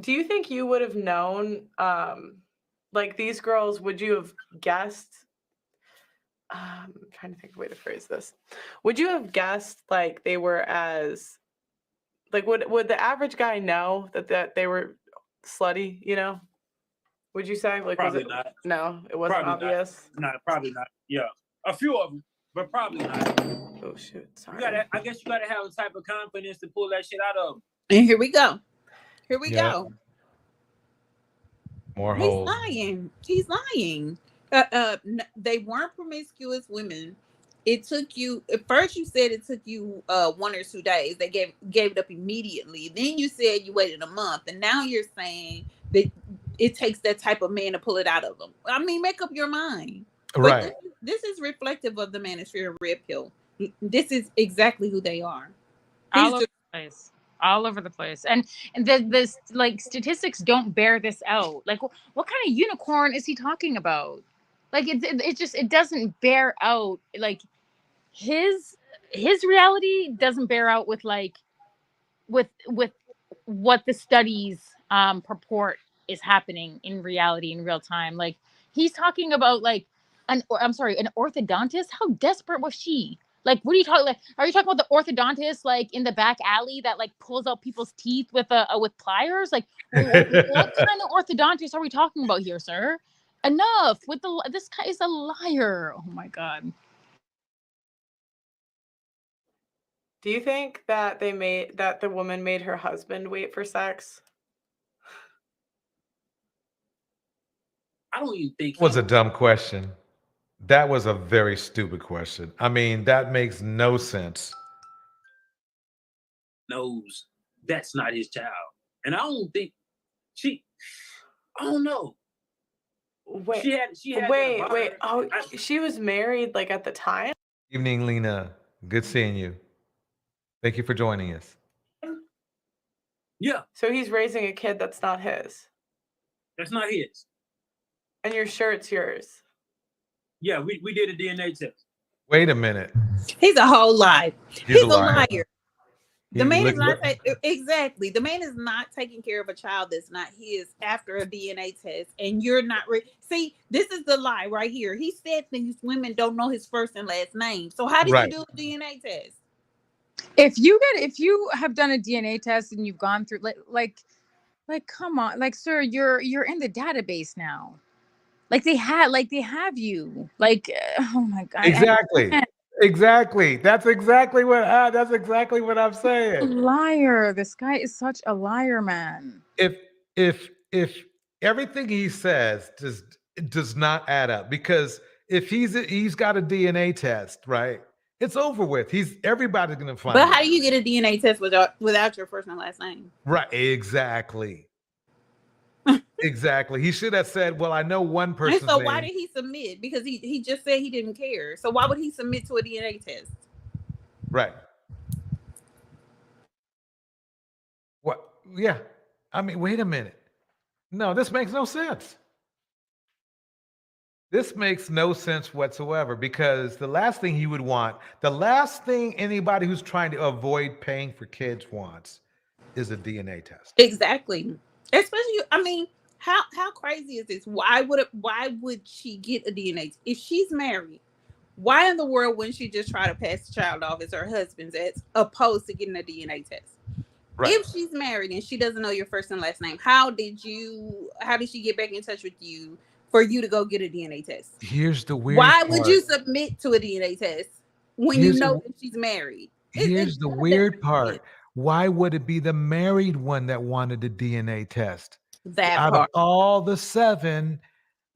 Do you think you would have known, like, these girls? Would you have guessed? I'm trying to think of a way to phrase this. Would you have guessed like they were as, like, would the average guy know that they were slutty? Would you say, like, Probably was it not. No, it wasn't Probably obvious. Not. Probably not. Yeah, a few of them, but probably not. Oh shoot! Sorry. I guess you gotta have a type of confidence to pull that shit out of them. And here we go. Here we go. More He's holes. lying. He's lying. They weren't promiscuous women. It took you, at first you said it took you 1 or 2 days. They gave it up immediately. Then you said you waited a month, and now you're saying that it takes that type of man to pull it out of them. I mean, make up your mind. Right. But this is reflective of the manosphere of red pill. This is exactly who they are. All over the place. All over the place. And the like statistics don't bear this out. Like what kind of unicorn is he talking about? Like it doesn't bear out. Like his reality doesn't bear out with like with what the studies purport is happening in reality in real time. Like he's talking about like an orthodontist. How desperate was she? Like, what are you talking? Like, are you talking about the orthodontist like in the back alley that like pulls out people's teeth with pliers? Like, what kind of orthodontist are we talking about here, sir? Enough with this guy is a liar. Oh my god. Do you think that the woman made her husband wait for sex? I don't even think Was a dumb question. That was a very stupid question. I mean, that makes no sense. knows that's not his child. And I don't think I don't know. Wait, She had wait. Oh, she was married like at the time? Evening, Lena. Good seeing you. Thank you for joining us. Yeah. So he's raising a kid that's not his. That's not his. And you're sure it's yours? Yeah, we did a DNA test. Wait a minute. He's a whole lie. He's a liar. The man is not exactly. The man is not taking care of a child that's not his after a DNA test, and you're not. See, this is the lie right here. He said these women don't know his first and last name. So how did you do a DNA test? If you have done a DNA test and you've gone through like come on, like sir, you're in the database now. Like they have you. Like oh my god. Exactly. That's exactly what I'm saying. Liar. This guy is such a liar, man. If everything he says does not add up, because if he's got a DNA test, right? It's over with. Everybody's gonna find. But how do you get a DNA test without your first and last name? Right. Exactly. Exactly. He should have said, "Well, I know one person." And so why did he submit? Because he just said he didn't care. So why would he submit to a DNA test? Right. What? Yeah. I mean, wait a minute. No, this makes no sense. This makes no sense whatsoever, because the last thing he would want, the last thing anybody who's trying to avoid paying for kids wants is a DNA test. Exactly. Especially, I mean, how crazy is this? Why would she get a DNA test? If she's married, why in the world wouldn't she just try to pass the child off as her husband's as opposed to getting a DNA test? Right. If she's married and she doesn't know your first and last name, how did she get back in touch with you for you to go get a DNA test? Here's the weird Why part. would you submit to a DNA test when you know that she's married? Here's the weird part. Why would it be the married one that wanted the DNA test? Out of all the 7,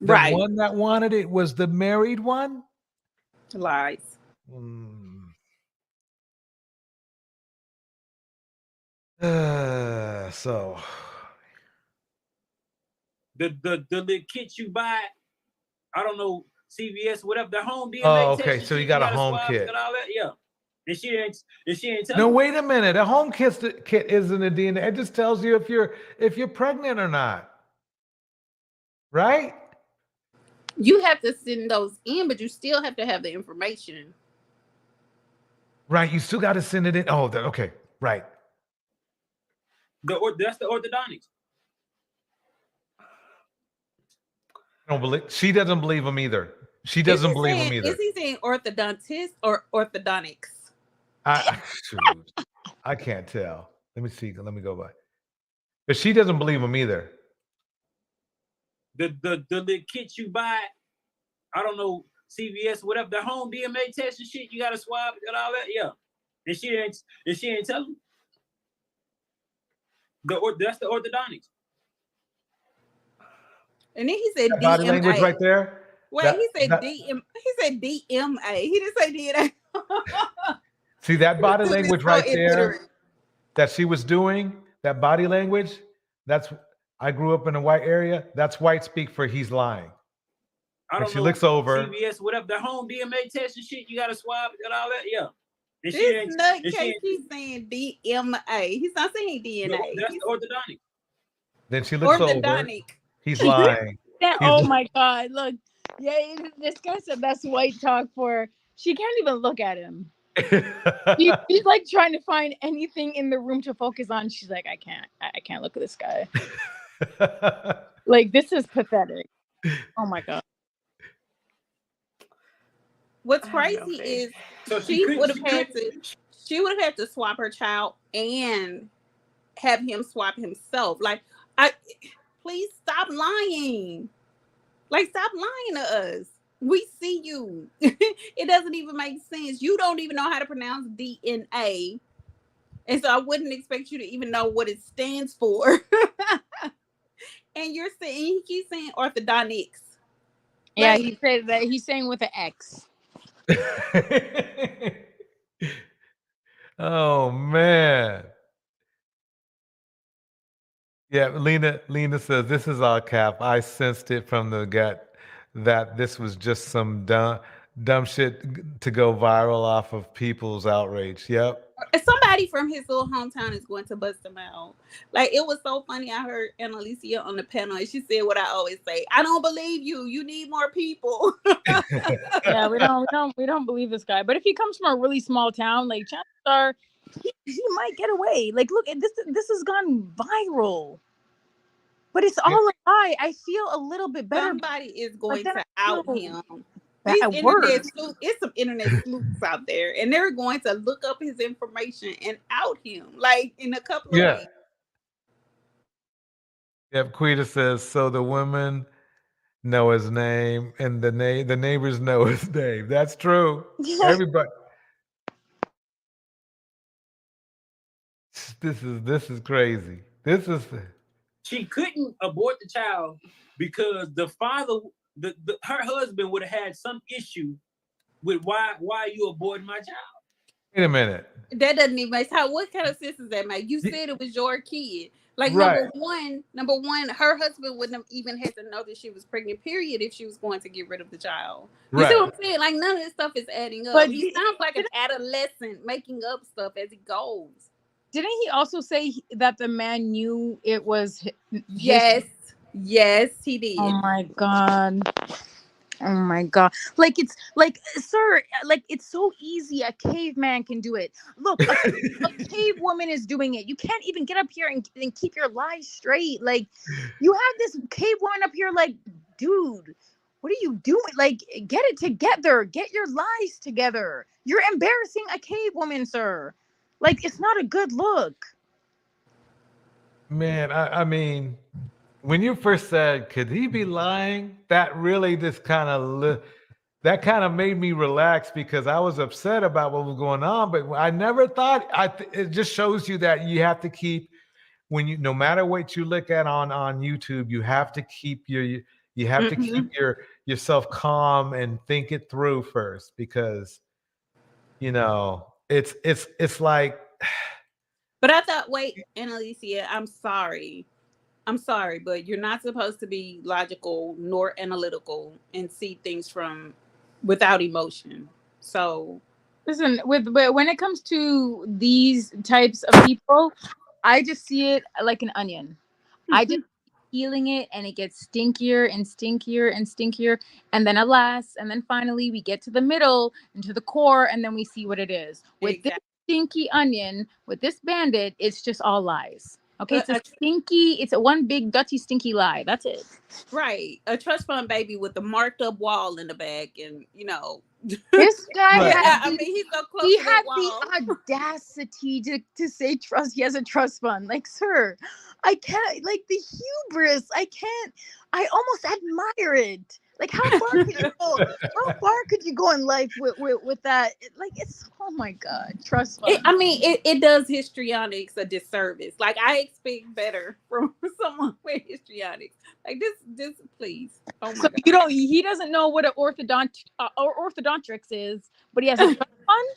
the one that wanted it was the married one? Lies. So the kit you buy, I don't know, CVS, whatever, the home DNA test. Okay, so you got a home kit. And all that, yeah. And she ain't No, wait a minute. A home kit isn't a DNA. It just tells you if you're pregnant or not. Right? You have to send those in, but you still have to have the information. Right. You still got to send it in. Oh, okay. Right. That's the orthodontics. She doesn't believe him either. She doesn't believe him either. Is he saying orthodontist or orthodontics? I can't tell. Let me see. Let me go by. But she doesn't believe him either. The kit you buy, I don't know, CVS, whatever, the home DNA test and shit, you got to swab and all that, yeah. And she ain't telling. That's the orthodontics. And then he said that body language right there. Wait, he said DMA. He didn't say DNA. See that body language right there that she was doing, that body language, that's I grew up in a white area. That's white speak for he's lying. I And don't she know. looks over. CVS, whatever, the home DMA test and shit, you got to swab and all that. Yeah. And This nutcase, he's saying DMA. He's not saying DNA. No, that's the orthodontic. Then she looks over. Orthodontic. He's lying. Oh my God! Look, yeah, this guy said that's white talk for. She can't even look at him. She's like trying to find anything in the room to focus on. She's like, I can't look at this guy. Like, this is pathetic. Oh my God. What's crazy is she would have had to swap her child and have him swap himself. Like, please stop lying. Like, stop lying to us. We see you. It doesn't even make sense. You don't even know how to pronounce DNA. And so I wouldn't expect you to even know what it stands for. And you're saying, he keeps saying orthodontics. Yeah, he said that he's saying with an X. Oh man. Yeah, Lena says this is all cap. I sensed it from the gut that this was just some dumb shit to go viral off of people's outrage. Yep. Somebody from his little hometown is going to bust him out. Like, it was so funny. I heard Annalicia on the panel and she said what I always say: I don't believe you. You need more people. Yeah, we don't believe this guy. But if he comes from a really small town, like, chances are he might get away. Like, look at this. This has gone viral. But it's all a lie. I feel a little bit better. Somebody is going to out him. It's some internet sleuths out there, and they're going to look up his information and out him, like, in a couple of weeks. Yep, Quita says, so the women know his name and the neighbors know his name. That's true. Everybody. This is crazy. She couldn't abort the child because the father, her husband would have had some issue with why you aborting my child. Wait a minute. That doesn't even make sense. What kind of sense does that make? You said it was your kid. Like, right. number one, her husband wouldn't have even had to know that she was pregnant, period, if she was going to get rid of the child. You see what I'm saying? Like, none of this stuff is adding up. But he sounds like an adolescent making up stuff as he goes. Didn't he also say that the man knew it was Yes, he did. Oh my God. Oh my God. Like, it's like, sir, like, it's so easy. A caveman can do it. Look, a cave woman is doing it. You can't even get up here and keep your lies straight. Like, you have this cave woman up here, like, dude, what are you doing? Like, get it together. Get your lies together. You're embarrassing a cave woman, sir. Like, it's not a good look. Man, I mean, when you first said, could he be lying? That really just kind of made me relax because I was upset about what was going on. But I never thought, it just shows you that you have to keep, no matter what you look at on YouTube, you have to keep keep yourself calm and think it through first because, it's like. But I thought, wait, Annalicia, I'm sorry, but you're not supposed to be logical nor analytical and see things without emotion. So, listen, when it comes to these types of people, I just see it like an onion. I just peeling it, and it gets stinkier and stinkier and stinkier, and then alas, and then finally we get to the middle and to the core, and then we see what it is. With this stinky onion, with this bandit, it's just all lies. Okay, it's a one big dirty stinky lie. That's it. Right, a trust fund baby with a marked up wall in the back, and this guy he's so close. He had the audacity to say trust. He has a trust fund. Like, sir, I can't. Like, the hubris. I can't. I almost admire it. Like, how far could you go? How far could you go in life with that? Like, it's, oh my God, trust fund. It does histrionics a disservice. Like, I expect better from someone with histrionics. Like, this, please. Oh my God. He doesn't know what an orthodontics is, but he has a trust fund.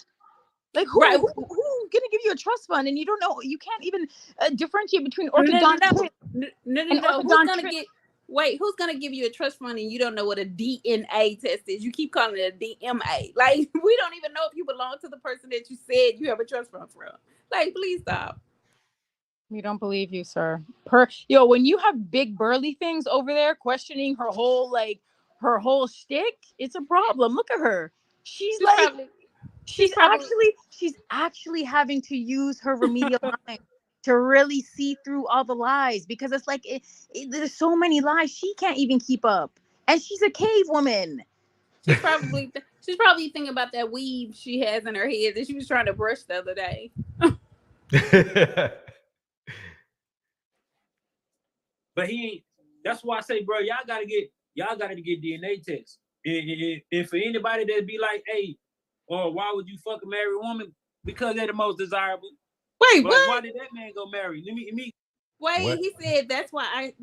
Like, who's gonna give you a trust fund and you don't know? You can't even differentiate between orthodontics. No. And Who's orthodontric- gonna get? Wait, who's gonna give you a trust fund and you don't know what a DNA test is? You keep calling it a DMA. Like we don't even know if you belong to the person that you said you have a trust fund from. Like, please stop. We don't believe you, sir. When you have big burly things over there questioning her whole shtick, it's a problem. Look at her. She's actually having to use her remedial mind to really see through all the lies, because it's like there's so many lies she can't even keep up, and she's a cave woman. She's probably thinking about that weave she has in her head that she was trying to brush the other day. But he ain't. That's why I say, bro, y'all gotta get DNA tests. And for anybody that be like, hey, or why would you fuck a married woman? Because they're the most desirable. Wait, but what? Why did that man go marry? Wait, what? He said that's why I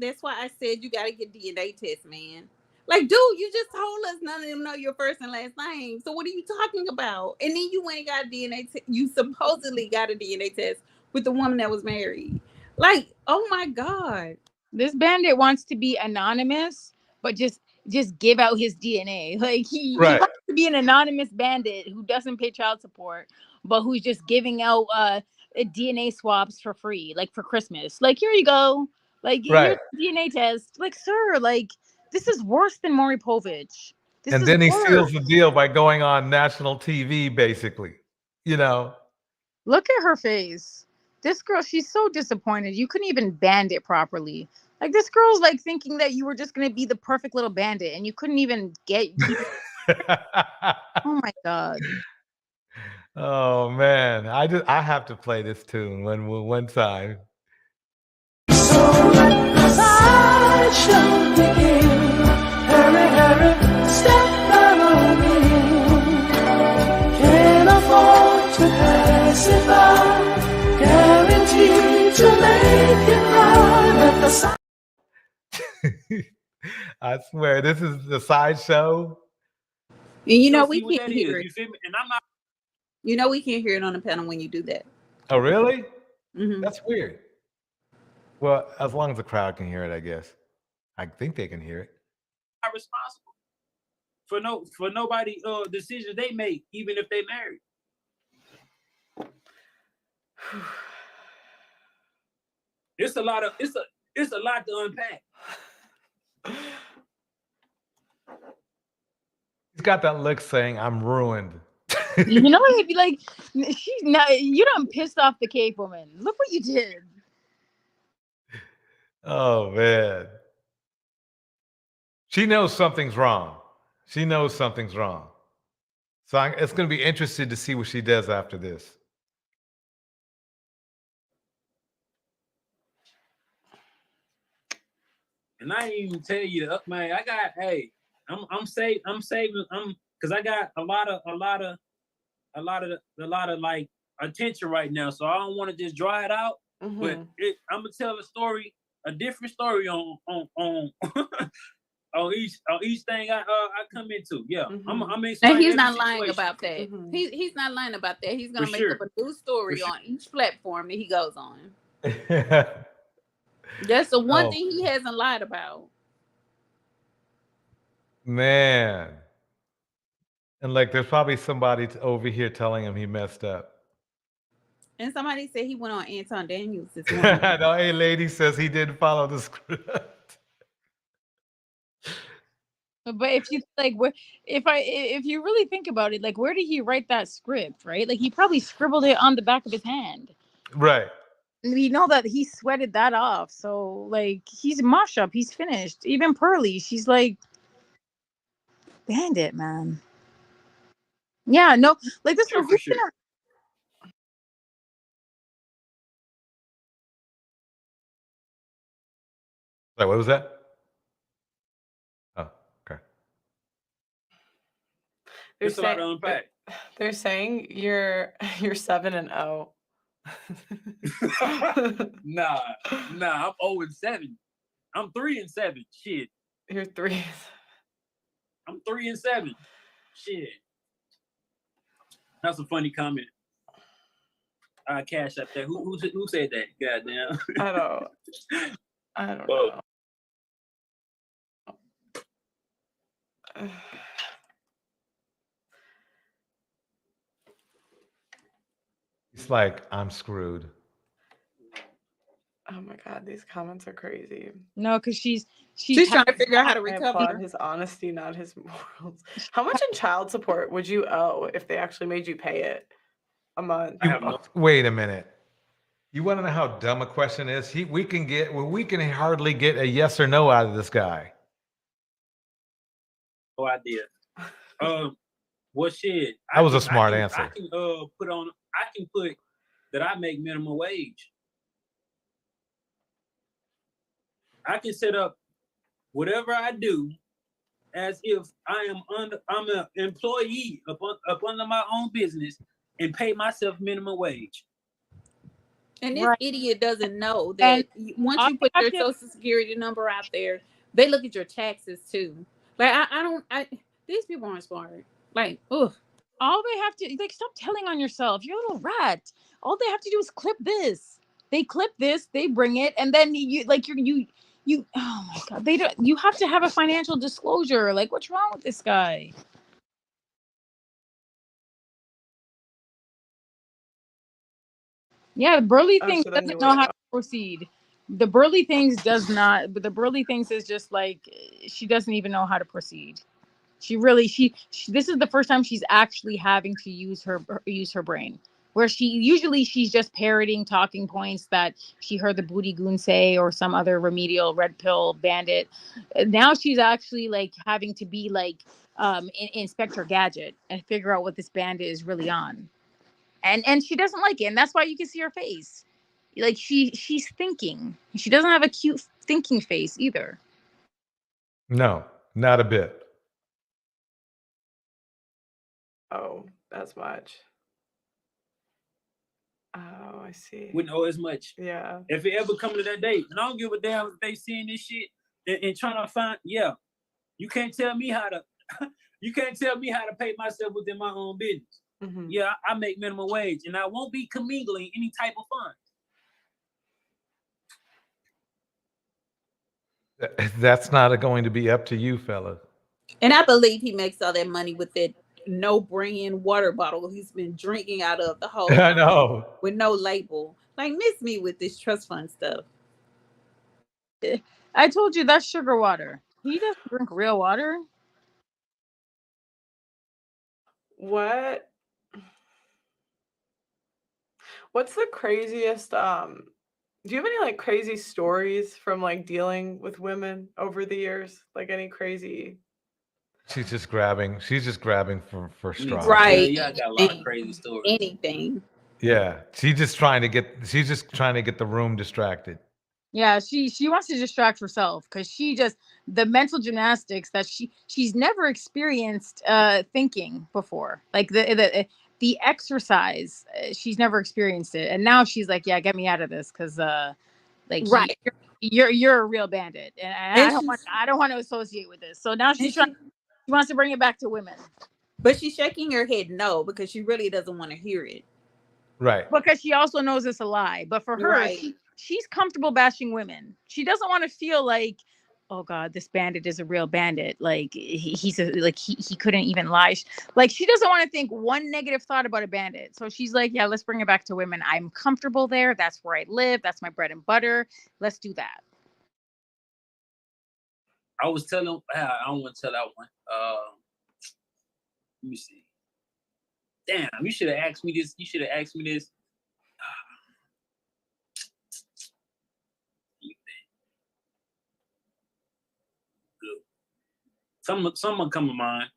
said you gotta get DNA tests, man. Like, dude, you just told us none of them know your first and last name. So what are you talking about? And then you went and got a DNA test. You supposedly got a DNA test with the woman that was married. Like, oh my God. This bandit wants to be anonymous, but just give out his DNA. Like he wants to be an anonymous bandit who doesn't pay child support, but who's just giving out DNA swabs for free, like for Christmas. Like, here you go. Like, here's a DNA test. Like, sir, like, this is worse than Maury Povich. And then he seals the deal by going on national TV, basically. You know. Look at her face. This girl, she's so disappointed. You couldn't even bandit properly. Like, this girl's like thinking that you were just gonna be the perfect little bandit, and you couldn't even get. Oh my God. Oh man, I have to play this tune one time. Can't afford to pass it by. Guaranteed to make it right at the side. I swear, this is the sideshow. And you know we see what can't that hear is, it. you feel me? And I'm not. You know we can't hear it on the panel when you do that. Oh, really? Mm-hmm. That's weird. Well, as long as the crowd can hear it, I guess. I think they can hear it. Not responsible for nobody decisions they make, even if they married. It's a lot to unpack. He's got that look saying, "I'm ruined." You know, it'd be like, she's not. You done pissed off the cave woman. Look what you did. Oh man, she knows something's wrong. She knows something's wrong. So it's going to be interesting to see what she does after this. And I didn't even tell you, man. I got, I'm saving, because I got a lot of like attention right now. So I don't want to just dry it out. Mm-hmm. But I'm gonna tell a different story on on each thing I come into. Yeah, Mm-hmm. I'm and he's not lying about that. Mm-hmm. He's not lying about that. He's gonna For make sure. up a new story on each platform that he goes on. Yeah. That's the one thing he hasn't lied about. Man. And like, there's probably somebody over here telling him he messed up. And somebody said he went on Anton Daniels this morning. No, a lady says he didn't follow the script. But if you like, if you really think about it, like, where did he write that script? Right? Like, he probably scribbled it on the back of his hand. Right. We know that he sweated that off. So, like, he's mosh up. He's finished. Even Pearly, she's like, bandit, man. Yeah, no, like this one. For sure. Like, what was that? Oh, okay. There's a lot to unpack. They're saying you're 7-0. Nah, I'm 0-7. I'm 3-7. Shit. You're 3. I'm 3-7. Shit. That's a funny comment. I cash up that. Who said that? Goddamn. I don't. I don't know. It's like, I'm screwed. Oh my God, these comments are crazy. No, because she's trying to figure out how to I applaud recover. his honesty, not his morals. How much in child support would you owe if they actually made you pay it a month? Wait a minute. You want to know how dumb a question is? We can hardly get a yes or no out of this guy. No idea. Well, shit. That was a smart I answer. can put that I make minimum wage. I can set up whatever I do as if I'm an employee up under my own business and pay myself minimum wage. And this idiot doesn't know that once you put your social security number out there, they look at your taxes too. Like these people aren't smart. Like, ugh. All they have to stop telling on yourself. You're a little rat. All they have to do is clip this. They clip this, they bring it, and then you oh my God, they don't. You have to have a financial disclosure. Like, what's wrong with this guy? Yeah, the Burley thing doesn't know how to proceed. The Burley things does not. But the Burley things is just like she doesn't even know how to proceed. She this is the first time she's actually having to use her brain. Where she's just parroting talking points that she heard the booty goon say or some other remedial red pill bandit. Now she's actually like having to be like Inspector Gadget and figure out what this bandit is really on. And she doesn't like it, and that's why you can see her face. Like she's thinking. She doesn't have a cute thinking face either. No, not a bit. Oh, that's much. Oh, I see. Wouldn't owe as much. Yeah. If it ever come to that date, and I don't give a damn if they seeing this shit and trying to find. Yeah, you can't tell me how to. You can't tell me how to pay myself within my own business. Mm-hmm. Yeah, I make minimum wage, and I won't be commingling any type of funds. That's not going to be up to you, fella. And I believe he makes all that money with that no-brand water bottle he's been drinking out of the whole I know. With no label. Like, miss me with this trust fund stuff. I told you that's sugar water. He doesn't drink real water. What's the craziest do you have any like crazy stories from like dealing with women over the years? Like any crazy? She's just grabbing for straws. Right. Yeah, I got a lot of crazy stories. Anything. Yeah. She's just trying to get the room distracted. Yeah, she wants to distract herself because the mental gymnastics that she's never experienced thinking before. Like the exercise, she's never experienced it, and now she's like, yeah, get me out of this because like right, you're a real bandit, and I don't want to associate with this. So now she wants to bring it back to women, but she's shaking her head no because she really doesn't want to hear it. Right. Because she also knows it's a lie. But for her, she's comfortable bashing women. She doesn't want to feel like, oh God, this bandit is a real bandit. Like he couldn't even lie. Like she doesn't want to think one negative thought about a bandit. So she's like, yeah, let's bring it back to women. I'm comfortable there. That's where I live. That's my bread and butter. Let's do that. I was telling, I don't want to tell that one. Let me see. Damn, you should have asked me this. Good. Some come to mind.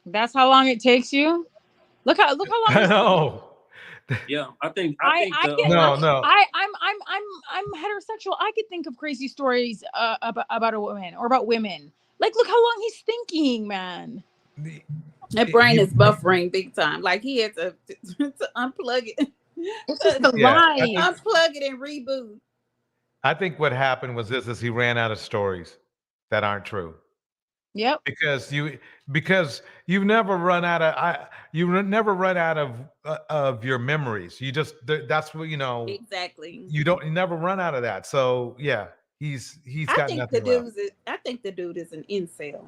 That's how long it takes you. Look how long. I know. Yeah, I think. I'm heterosexual. I could think of crazy stories about a woman or about women. Like, look how long he's thinking, man. That brain is buffering big time. Like he had to unplug it. It's just a lie. Unplug it and reboot. I think what happened was this: is he ran out of stories that aren't true. Yep. because you've never run out of never run out of your memories. You just that's what Exactly. you never run out of that. So yeah, he's I got think the nothing left. I think the dude is an incel.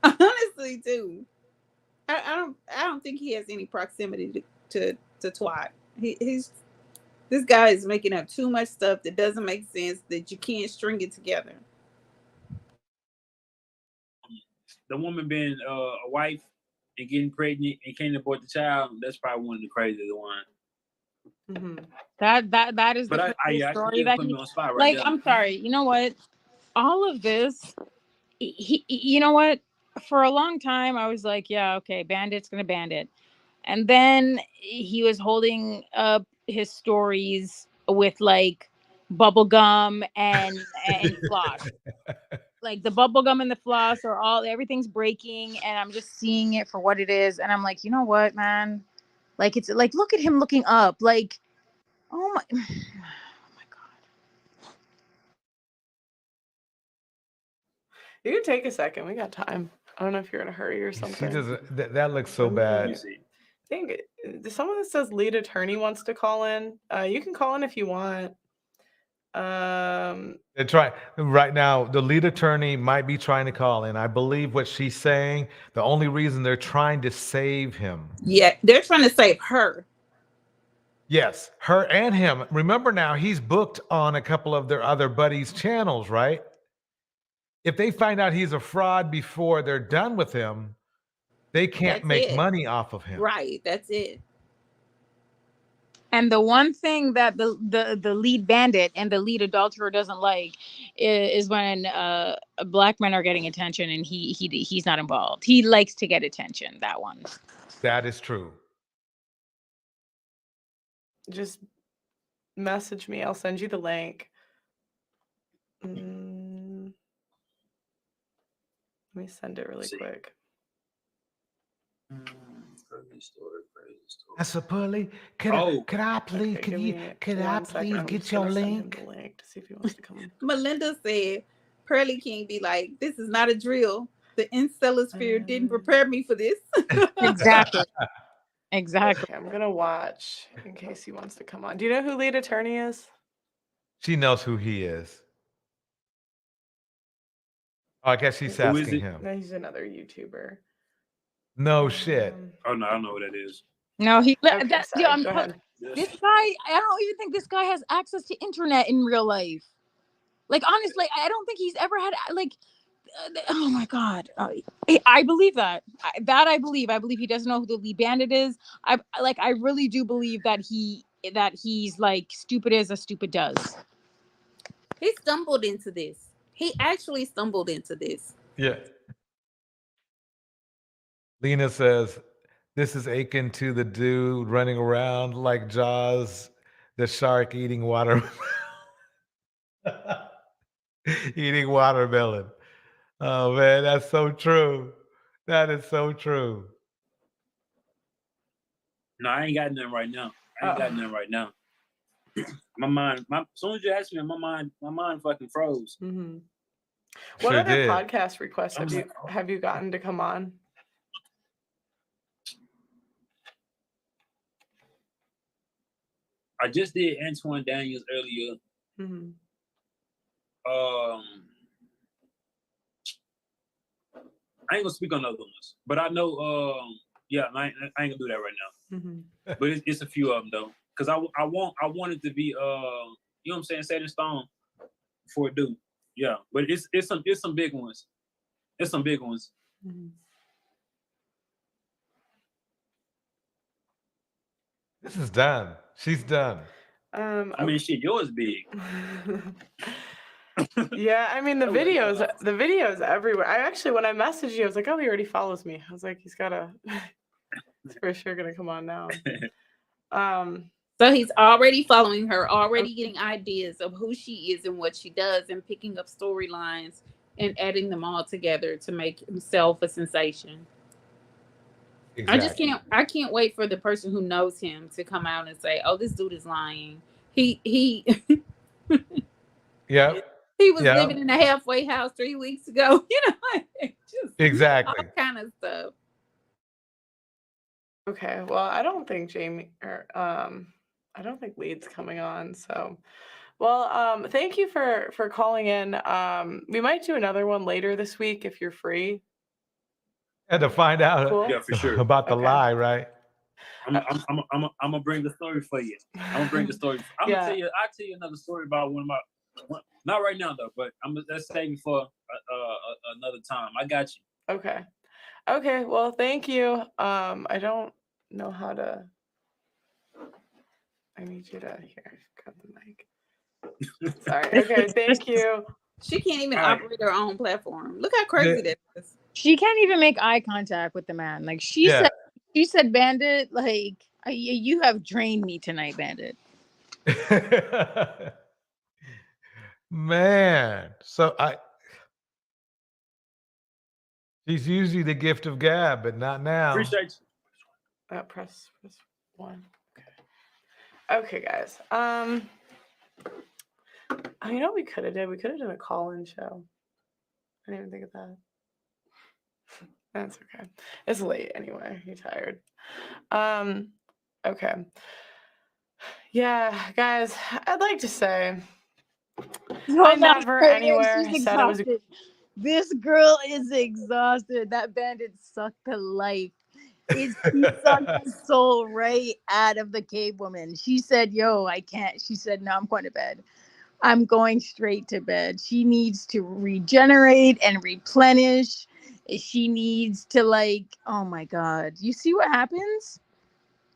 Honestly, too. I don't think he has any proximity to twat. He's this guy is making up too much stuff that doesn't make sense, that you can't string it together. The woman being a wife and getting pregnant and can't abort the child, that's probably one of the craziest ones. Mm-hmm. That is the But I story that put me on the spot right like. there. I'm sorry. You know what? All of this, you know what? For a long time, I was like, yeah, okay, bandit's gonna bandit, and then he was holding up his stories with like bubble gum and floss. Like the bubble gum and the floss are everything's breaking, and I'm just seeing it for what it is, and I'm like, you know what, man? Like it's like, look at him looking up, like, oh my god. You can take a second. We got time. I don't know if you're in a hurry or She something. doesn't. That looks so Let me bad. see. I think someone that says lead attorney wants to call in. You can call in if you want. They're trying right now. The lead attorney might be trying to call in. I believe what she's saying. The only reason they're trying to save him. Yeah, they're trying to save her. Yes, her and him. Remember now, he's booked on a couple of their other buddies' channels, right? If they find out he's a fraud before they're done with him, they can't That's make it. money off of him. Right, that's it. And the one thing that the lead bandit and the lead adulterer doesn't like is when black men are getting attention and he's not involved. He likes to get attention. That one. That is true. Just message me. I'll send you the link. Let me send it really quick. That's a Pearly. Could I please? Okay, could I please get your link? The link to see if he wants to come. Melinda said, Pearly King be like, this is not a drill. The incelosphere didn't prepare me for this. Exactly. Exactly. Okay, I'm gonna watch in case he wants to come on. Do you know who lead attorney is? She knows who he is. Oh, I guess she's Who is asking it? him. No, he's another YouTuber. No shit. Oh no, I don't know what that is. No, Okay, sorry, I'm go ahead. this guy. I don't even think this guy has access to internet in real life. Like honestly, I don't think he's ever had like. Oh my god, I believe that. I believe. I believe he doesn't know who the lead bandit is. I really do believe that he's like stupid as a stupid does. He stumbled into this. He actually stumbled into this. Yeah. Lena says, this is akin to the dude running around like Jaws, the shark eating water. Eating watermelon. Oh man, that's so true. That is so true. No, I ain't got nothing right now. My mind, as soon as you asked me, my mind fucking froze. Mm-hmm. What Sure other did. podcast requests have you gotten to come on? I just did Antoine Daniels earlier. Mm-hmm. I ain't gonna speak on other ones, but I know. Yeah, I ain't gonna do that right now. Mm-hmm. But it's a few of them though, because I want it to be you know what I'm saying, set in stone before it do. Yeah, but it's some big ones. It's some big ones. Mm-hmm. This is done. She's done. I mean, shit, yours big. Yeah, I mean the videos everywhere. I actually, when I messaged you, I was like, oh, he already follows me. I was like, he's for sure gonna come on now. So he's already following her, already getting ideas of who she is and what she does, and picking up storylines and adding them all together to make himself a sensation. Exactly. I can't wait for the person who knows him to come out and say, oh, this dude is lying. He Yeah. He was living in a halfway house 3 weeks ago. You know, Just Exactly. all kind of stuff. Okay, well, I don't think Jamie or I don't think Lead's coming on. So, well, thank you for calling in. We might do another one later this week if you're free. And to find out Cool. Yeah, for sure. about the Okay. lie, right? I'm gonna bring the story for you. I'm gonna bring the story. I'm Yeah. gonna tell you. I'll tell you another story about not right now though, but let's save it for another time. I got you. Okay. Okay. Well, thank you. I don't know how to. I need you to here. Cut the mic. Sorry. Okay. Thank you. She can't even All right. operate her own platform. Look how crazy that is. She can't even make eye contact with the man. Like she said, Bandit, like you have drained me tonight, Bandit. Man, so she's usually the gift of gab, but not now. Appreciate you. Press 1. Okay, guys. You know what we could have did? We could have done a call-in show. I didn't even think of that. That's okay. It's late anyway. You're tired. Okay. Yeah, guys, I'd like to say I never anywhere said it was a This girl is exhausted. That Bandit sucked the life. He sucked the soul right out of the cave woman. She said, yo, I can't. She said, no, I'm going to bed. I'm going straight to bed. She needs to regenerate and replenish. She needs to oh my God. You see what happens?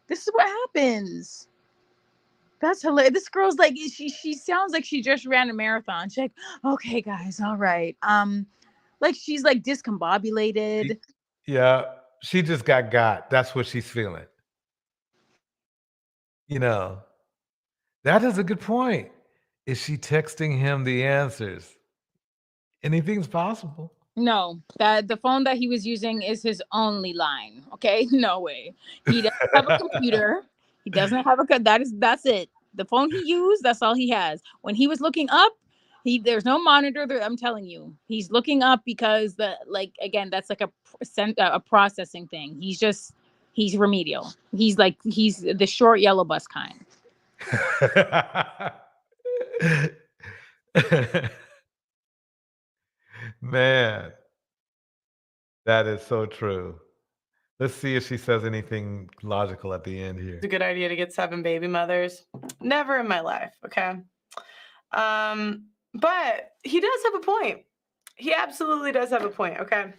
This is what happens. That's hilarious. This girl's she sounds like she just ran a marathon. She's like, okay, guys, all right. She's discombobulated. Yeah, she just got. That's what she's feeling. That is a good point. Is she texting him the answers? Anything's possible. No, the phone that he was using is his only line. Okay, no way. He doesn't have a computer. He doesn't have that's it. The phone he used, that's all he has. When he was looking up, there's no monitor there. I'm telling you, he's looking up because again, that's a processing thing. He's remedial. He's the short yellow bus kind. Man, that is so true. Let's see if she says anything logical at the end here. It's a good idea to get 7 baby mothers. Never in my life, okay? But he does have a point. He absolutely does have a point, okay?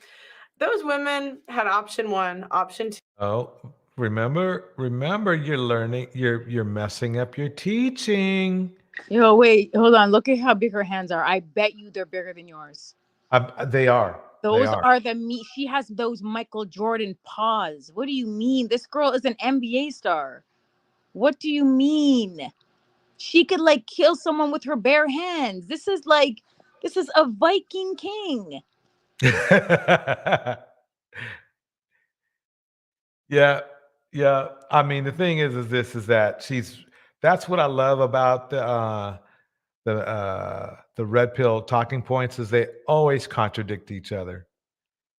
Those women had option 1, option 2. Oh, remember you're learning, you're messing up your teaching. Yo, wait, hold on. Look at how big her hands are. I bet you they're bigger than yours. They are. Those are the meat. She has those Michael Jordan paws. What do you mean? This girl is an NBA star. What do you mean? She could kill someone with her bare hands. This is a Viking king. Yeah. I mean, the thing is that that's what I love about the red pill talking points is they always contradict each other.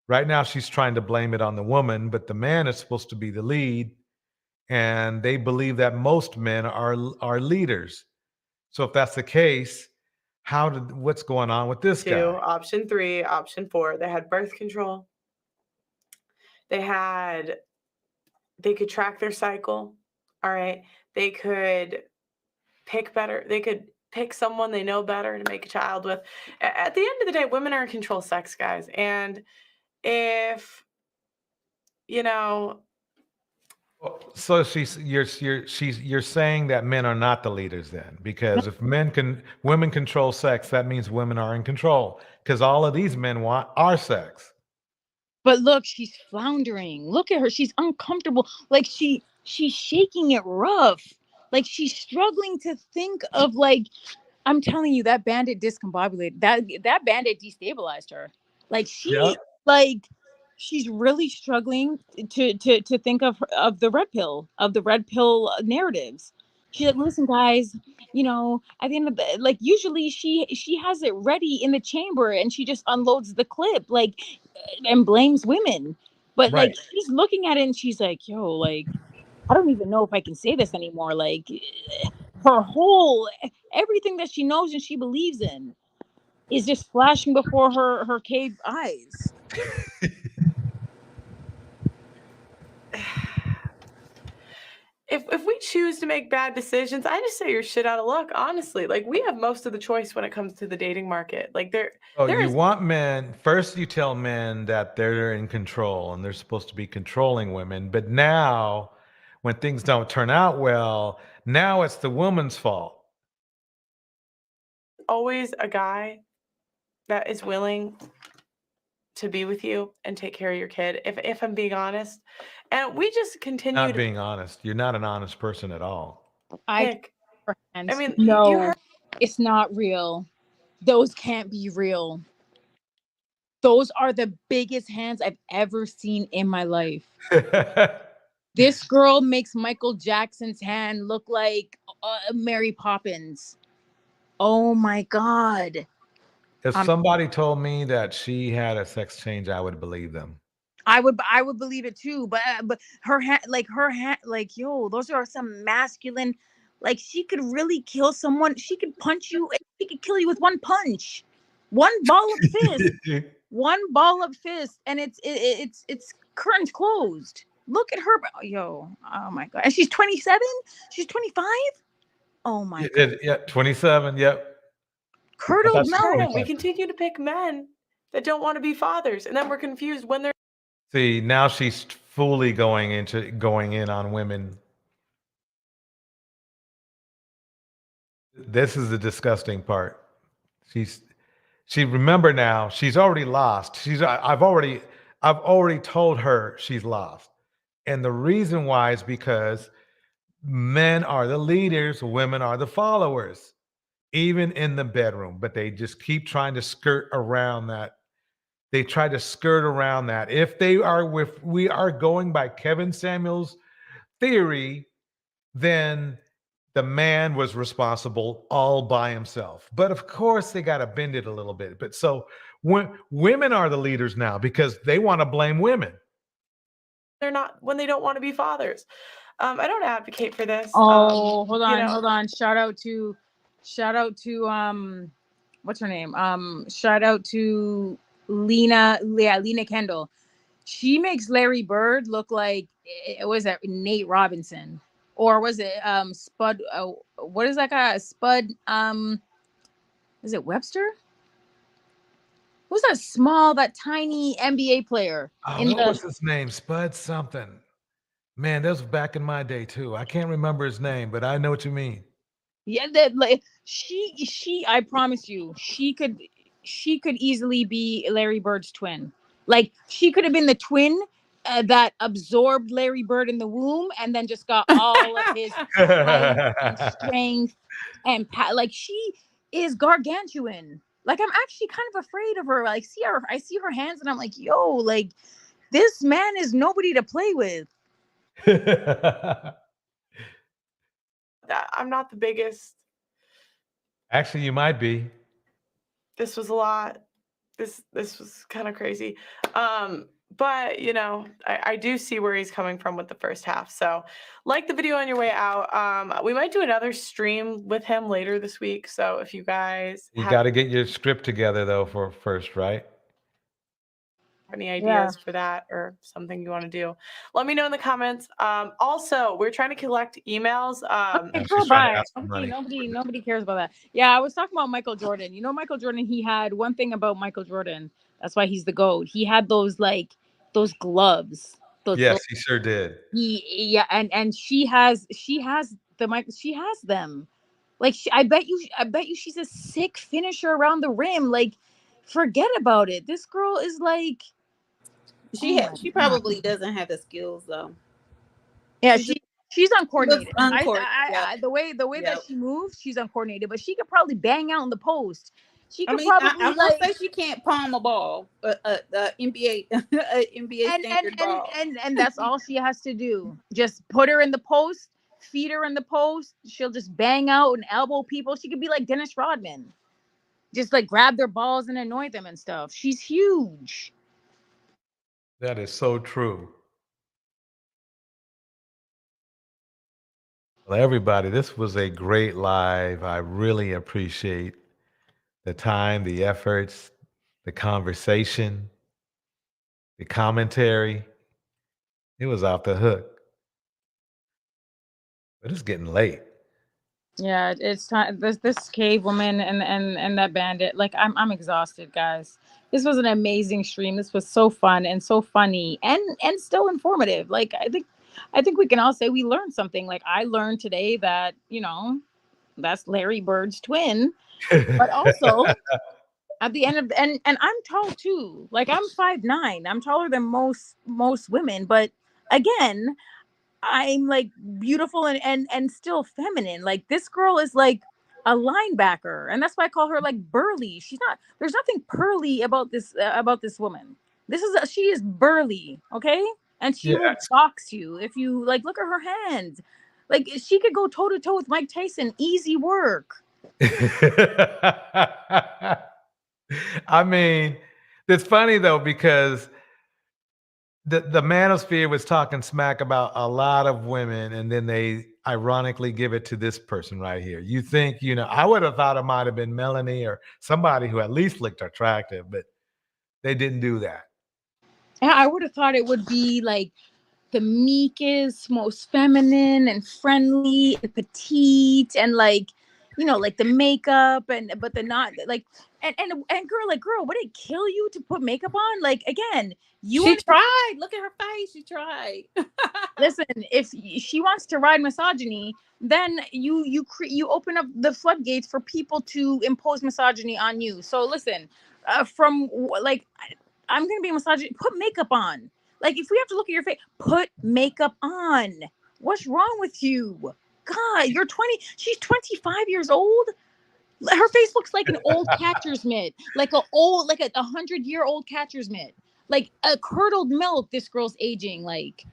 Right now, she's trying to blame it on the woman, but the man is supposed to be the lead, and they believe that most men are leaders. So if that's the case, what's going on with this 2, guy? option 3, option 4. They had birth control. They could track their cycle. All right. They could pick better. They could pick someone they know better to make a child with. At the end of the day, women are in control of sex, guys. And if So you're saying that men are not the leaders then, because if women control sex, that means women are in control, because all of these men want our sex. But look, she's floundering. Look at her. She's uncomfortable. She's shaking it rough. She's struggling to think of I'm telling you, that Bandit discombobulated. That Bandit destabilized her. She's really struggling to think of the red pill narratives. She's like, listen, guys, you know, at the end of the like, usually she has it ready in the chamber and she just unloads the clip, like, and blames women. But like, Right. she's looking at it and she's like, yo, like, I don't even know if I can say this anymore. Like, her whole everything that she knows and she believes in is just flashing before her caved eyes. If we choose to make bad decisions, I just say you're shit out of luck, honestly. Like, we have most of the choice when it comes to the dating market. Like, there You is want men, first you tell men that they're in control and they're supposed to be controlling women. But now, when things don't turn out well, now it's the woman's fault. always a guy that is willing to be with you and take care of your kid, if I'm being honest. And we just continue Not to being honest. You're not an honest person at all. pick. I mean, no, you heard it's not real. Those can't be real. Those are the biggest hands I've ever seen in my life. This girl makes Michael Jackson's hand look like Mary Poppins. Oh my God. If somebody told me that she had a sex change, I would believe them. I would believe it too, but her hand, like, yo, those are some masculine, like, she could really kill someone. She could punch you. She could kill you with one punch, one ball of fist, and it's curtains closed. Look at her, yo, oh my God, and she's 27. She's 25. Oh my God. Yeah, 27. Yep. Curdled milk. we continue to pick men that don't want to be fathers, and then we're confused when they're See, now she's fully going in on women. This is the disgusting part. She remember now, she's already lost. I've already told her she's lost. And the reason why is because men are the leaders, women are the followers, even in the bedroom, but they just keep trying to skirt around that. They try to skirt around that. If we are going by Kevin Samuel's theory, then the man was responsible all by himself. But of course, they got to bend it a little bit. But so when women are the leaders now because they want to blame women. they're not, when they don't want to be fathers. I don't advocate for this. Oh, hold on, you know, hold on. Shout out to what's her name? Shout out to Lena Kendall. She makes Larry Bird look like, was that Nate Robinson, or was it Spud? What is that guy? Spud? Is it Webster? Who's that tiny NBA player? What was his name? Spud something. Man, that was back in my day too. I can't remember his name, but I know what you mean. Yeah, that, like, she I promise you, she could easily be Larry Bird's twin. Like, she could have been the twin that absorbed Larry Bird in the womb and then just got all of his height and strength and like, she is gargantuan. Like, I'm actually kind of afraid of her. Like, I see her hands and I'm like, yo, like, this man is nobody to play with. I'm not the biggest. Actually, you might be. This was a lot. This was kind of crazy. But you know, I do see where he's coming from with the first half. So like the video on your way out. We might do another stream with him later this week. So if you guys got to get your script together though for first, right? any ideas for that or something you want to do, let me know in the comments. Also, we're trying to collect emails. Okay, girl, bye. Nobody cares about that. Yeah, I was talking about Michael Jordan. You know, Michael Jordan, he had one thing about Michael Jordan. That's why he's the GOAT. He had those gloves. Yes, he sure did. And she has them. Like, I bet you she's a sick finisher around the rim. Like, forget about it. This girl is like, she probably doesn't have the skills though. Yeah, she's uncoordinated. The way that she moves, she's uncoordinated. But she could probably bang out in the post. She could I won't say she can't palm a ball, NBA NBA standard ball. And that's all she has to do. Just put her in the post, feed her in the post. She'll just bang out and elbow people. She could be like Dennis Rodman, just like grab their balls and annoy them and stuff. She's huge. That is so true. Well, everybody, this was a great live. I really appreciate the time, the efforts, the conversation, the commentary. It was off the hook. But it's getting late. Yeah, it's time. This cave woman and that bandit. Like I'm exhausted, guys. This was an amazing stream. This was so fun and so funny and still informative. Like I think we can all say we learned something. Like I learned today that, you know, that's Larry Bird's twin. But also at the end of and I'm tall too. Like I'm 5'9". I'm taller than most women, but again, I'm like beautiful and still feminine. Like this girl is like a linebacker, and that's why I call her like burly. She's not. There's nothing pearly about this woman. She is burly, okay? And she will box you if you like. Look at her hands. Like she could go toe to toe with Mike Tyson. Easy work. I mean, it's funny though because the manosphere was talking smack about a lot of women, and then they ironically give it to this person right here. You think, you know, I would have thought it might have been Melanie or somebody who at least looked attractive, but they didn't do that. Yeah, I would have thought it would be like the meekest, most feminine and friendly and petite and like, you know, like the makeup but the not like and girl, would it kill you to put makeup on? Like again, She tried. Look at her face. She tried. listen, if she wants to ride misogyny, then you open up the floodgates for people to impose misogyny on you. So listen, from like I'm gonna be misogyny. Put makeup on. Like if we have to look at your face, put makeup on. What's wrong with you? God, you're 20. She's 25 years old. Her face looks like an old catcher's mitt, like a 100-year-old catcher's mitt, like a curdled milk. This girl's aging. Like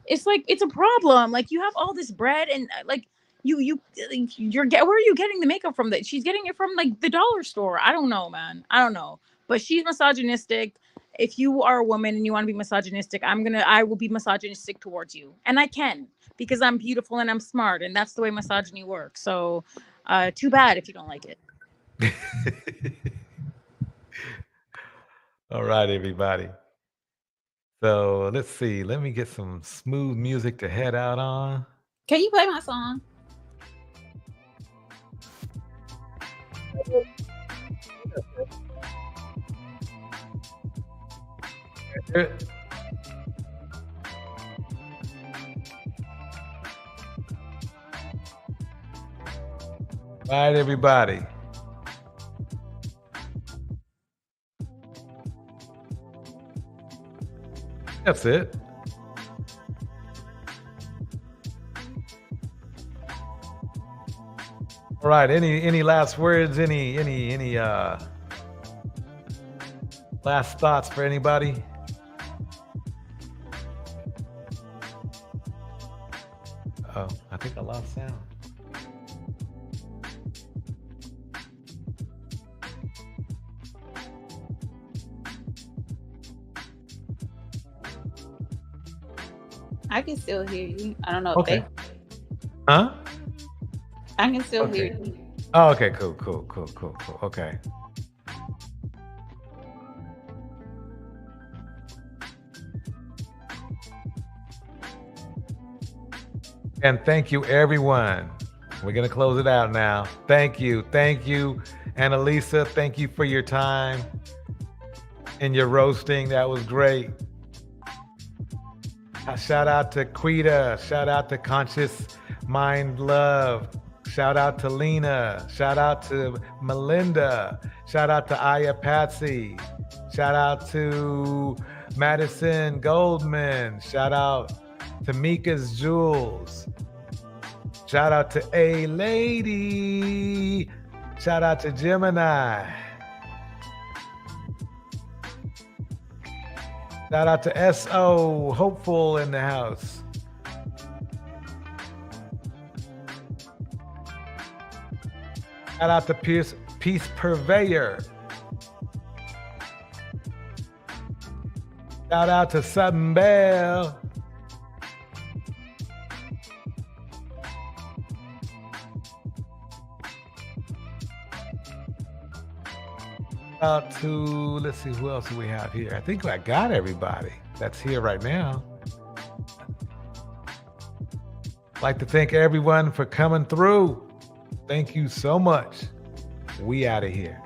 it's a problem. Like you have all this bread and like you're where are you getting the makeup from? That she's getting it from like the dollar store. I don't know, man. I don't know. But she's misogynistic. If you are a woman and you want to be misogynistic, I will be misogynistic towards you, and I can because I'm beautiful and I'm smart, and that's the way misogyny works. So, too bad if you don't like it. All right, everybody. So let's see. Let me get some smooth music to head out on. Can you play my song? All right, everybody. That's it. All right. Any last words? Any last thoughts for anybody? Oh, I think I lost sound. I can still hear you. I don't know. Okay. Huh? I can still hear you. Oh, okay. Cool. Okay. And thank you, everyone. We're going to close it out now. Thank you. Annalisa, thank you for your time and your roasting. That was great. Shout out to Quita. Shout out to Conscious Mind Love. Shout out to Lena. Shout out to Melinda. Shout out to Aya Patsy. Shout out to Madison Goldman. Shout out to Mika's Jules. Shout out to A Lady. Shout out to Gemini. Shout out to SO, Hopeful in the house. Shout out to Peace Purveyor. Shout out to Sutton Bell. Out to, let's see, who else do we have here? I think I got everybody that's here right now. I'd like to thank everyone for coming through. Thank you so much. We out of here.